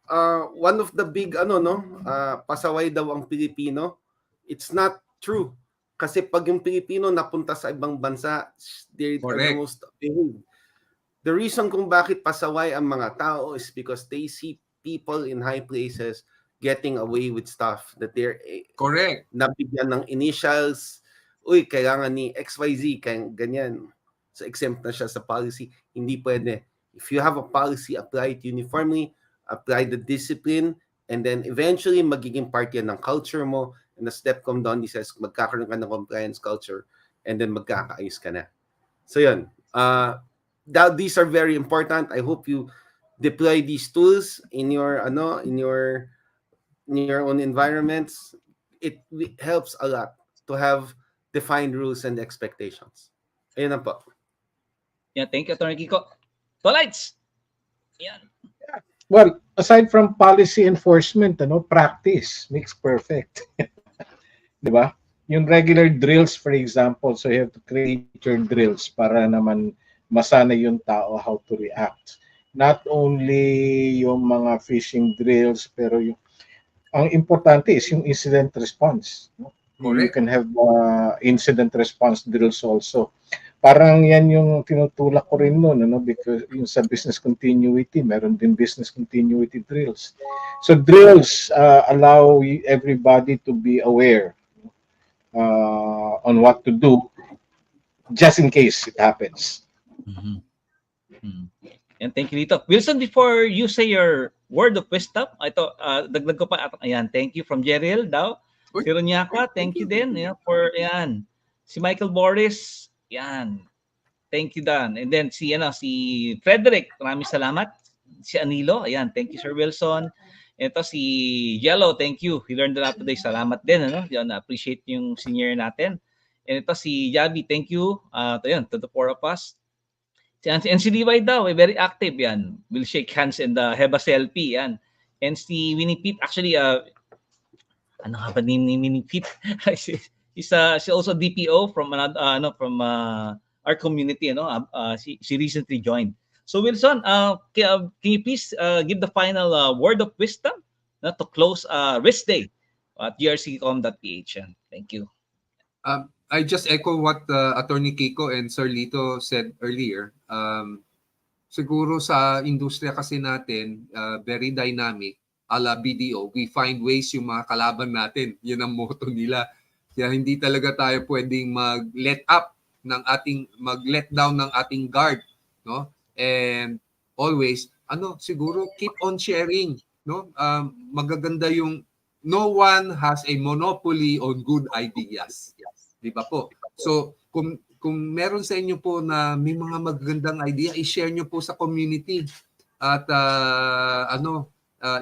one of the big pasaway daw ang Pilipino. It's not true. Kasi pag yung Pilipino napunta sa ibang bansa, they're the most behaved. The reason kung bakit pasaway ang mga tao is because they see people in high places getting away with stuff that they're nabigyan ng initials. Uy, kailangan ni XYZ, kaya ganyan. So exempt na siya sa policy. Hindi pwede. If you have a policy, apply it uniformly, apply the discipline, and then eventually magiging part yan ng culture mo. And the step come down, says magkakaroon ka ng compliance culture and then magkakaayos ka na. So yun. These are very important. I hope you deploy these tools in your own environments. It helps a lot to have defined rules and expectations. Ayun na po. Yeah, thank you, Attorney Kiko. Tolites! Yan. Well, aside from policy enforcement, practice makes perfect. Di ba? Yung regular drills, for example, so you have to create your drills para naman masana yung tao how to react. Not only yung mga phishing drills, pero yung ang importante is yung incident response. No? You Correct. can have incident response drills also. Parang yan yung tinutulak ko rin noon, because yung sa business continuity, meron din business continuity drills. So drills allow everybody to be aware on what to do just in case it happens. And thank you, Lito. Wilson, before you say your word of wisdom, ito, dagdag ko pa. Ayan, thank you from Jeriel daw. Si Ronyaka, thank you din. Yeah, for, ayan. Si Michael Boris, yan. Thank you, Dan. And then si Frederick, maraming salamat. Si Anilo, ayan, thank you, Sir Wilson. Ito si Yellow, thank you. We learned a lot today. Salamat din, Yan, appreciate yung senior natin. And ito si Yabi, thank you. To the four of us. And si Levi daw, very active yan. We'll shake hands and have a selfie yan. And si Winnie Pete, actually, ano nga ba ni Winnie Pete? She's also DPO from our community. She recently joined. So Wilson, can you please give the final word of wisdom to close Risk Day at GRCConPH? Thank you. I just echo what Attorney Kiko and Sir Lito said earlier. Siguro sa industriya kasi natin, very dynamic, ala BDO, we find ways yung mga kalaban natin. Yun ang motto nila. Kaya hindi talaga tayo pwedeng mag-let down ng ating guard, no? And always, siguro keep on sharing, no? Magaganda yung no one has a monopoly on good ideas. Di ba po? So, kung meron sa inyo po na may mga magagandang idea, i-share nyo po sa community. At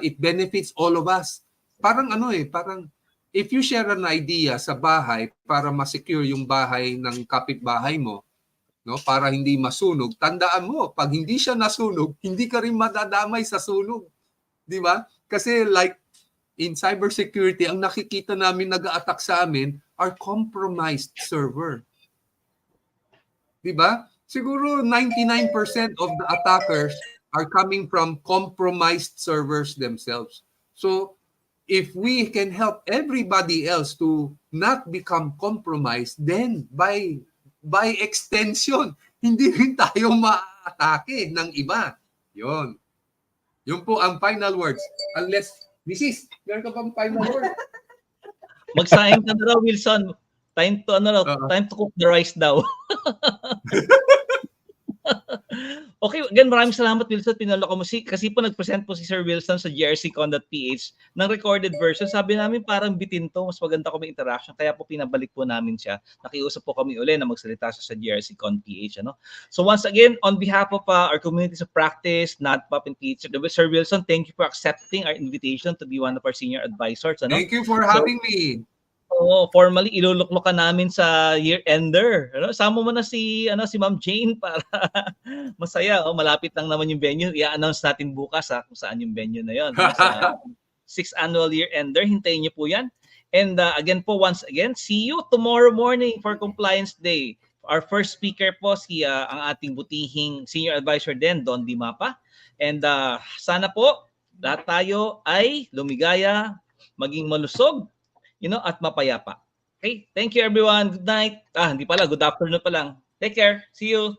it benefits all of us. Parang if you share an idea sa bahay para ma-secure yung bahay ng kapitbahay mo, no, para hindi masunog, tandaan mo, pag hindi siya nasunog, hindi ka rin madadamay sa sunog. Di ba? Kasi like in cybersecurity, ang nakikita namin nag-a-attack sa amin are compromised server. Diba? Siguro 99% of the attackers are coming from compromised servers themselves. So, if we can help everybody else to not become compromised, then by extension, hindi rin tayo ma-atake ng iba. Yun. Yun po ang final words. Unless, Mrs., meron ka bang final word? Magsahin ka na raw, Wilson. Time to cook the rice daw. Okay, again, maraming salamat, Wilson. Pinaloko mo kasi po nag-present po si Sir Wilson sa GRCCon.ph ng recorded version. Sabi namin parang bitin to, mas maganda ko may interaction. Kaya po pinabalik po namin siya. Nakiusap po kami uli na magsalita siya sa GRCCon.ph. So once again, on behalf of our communities of practice, NADPOP and PH-CERT, Sir Wilson, thank you for accepting our invitation to be one of our senior advisors. Thank you for having me. Formally iluluklokan namin sa year-ender. Sama mo na si Ma'am Jane para masaya. Malapit lang naman yung venue. I-announce natin bukas kung saan yung venue na yon. Sa 6th annual year-ender. Hintayin niyo po yan. And again po, once again, see you tomorrow morning for Compliance Day. Our first speaker po ang ating butihing senior advisor din, Don Dimapa. And sana po lahat tayo ay lumigaya, maging malusog, at mapayapa. Okay? Thank you, everyone. Good night. Hindi pala. Good afternoon pa lang. Take care. See you.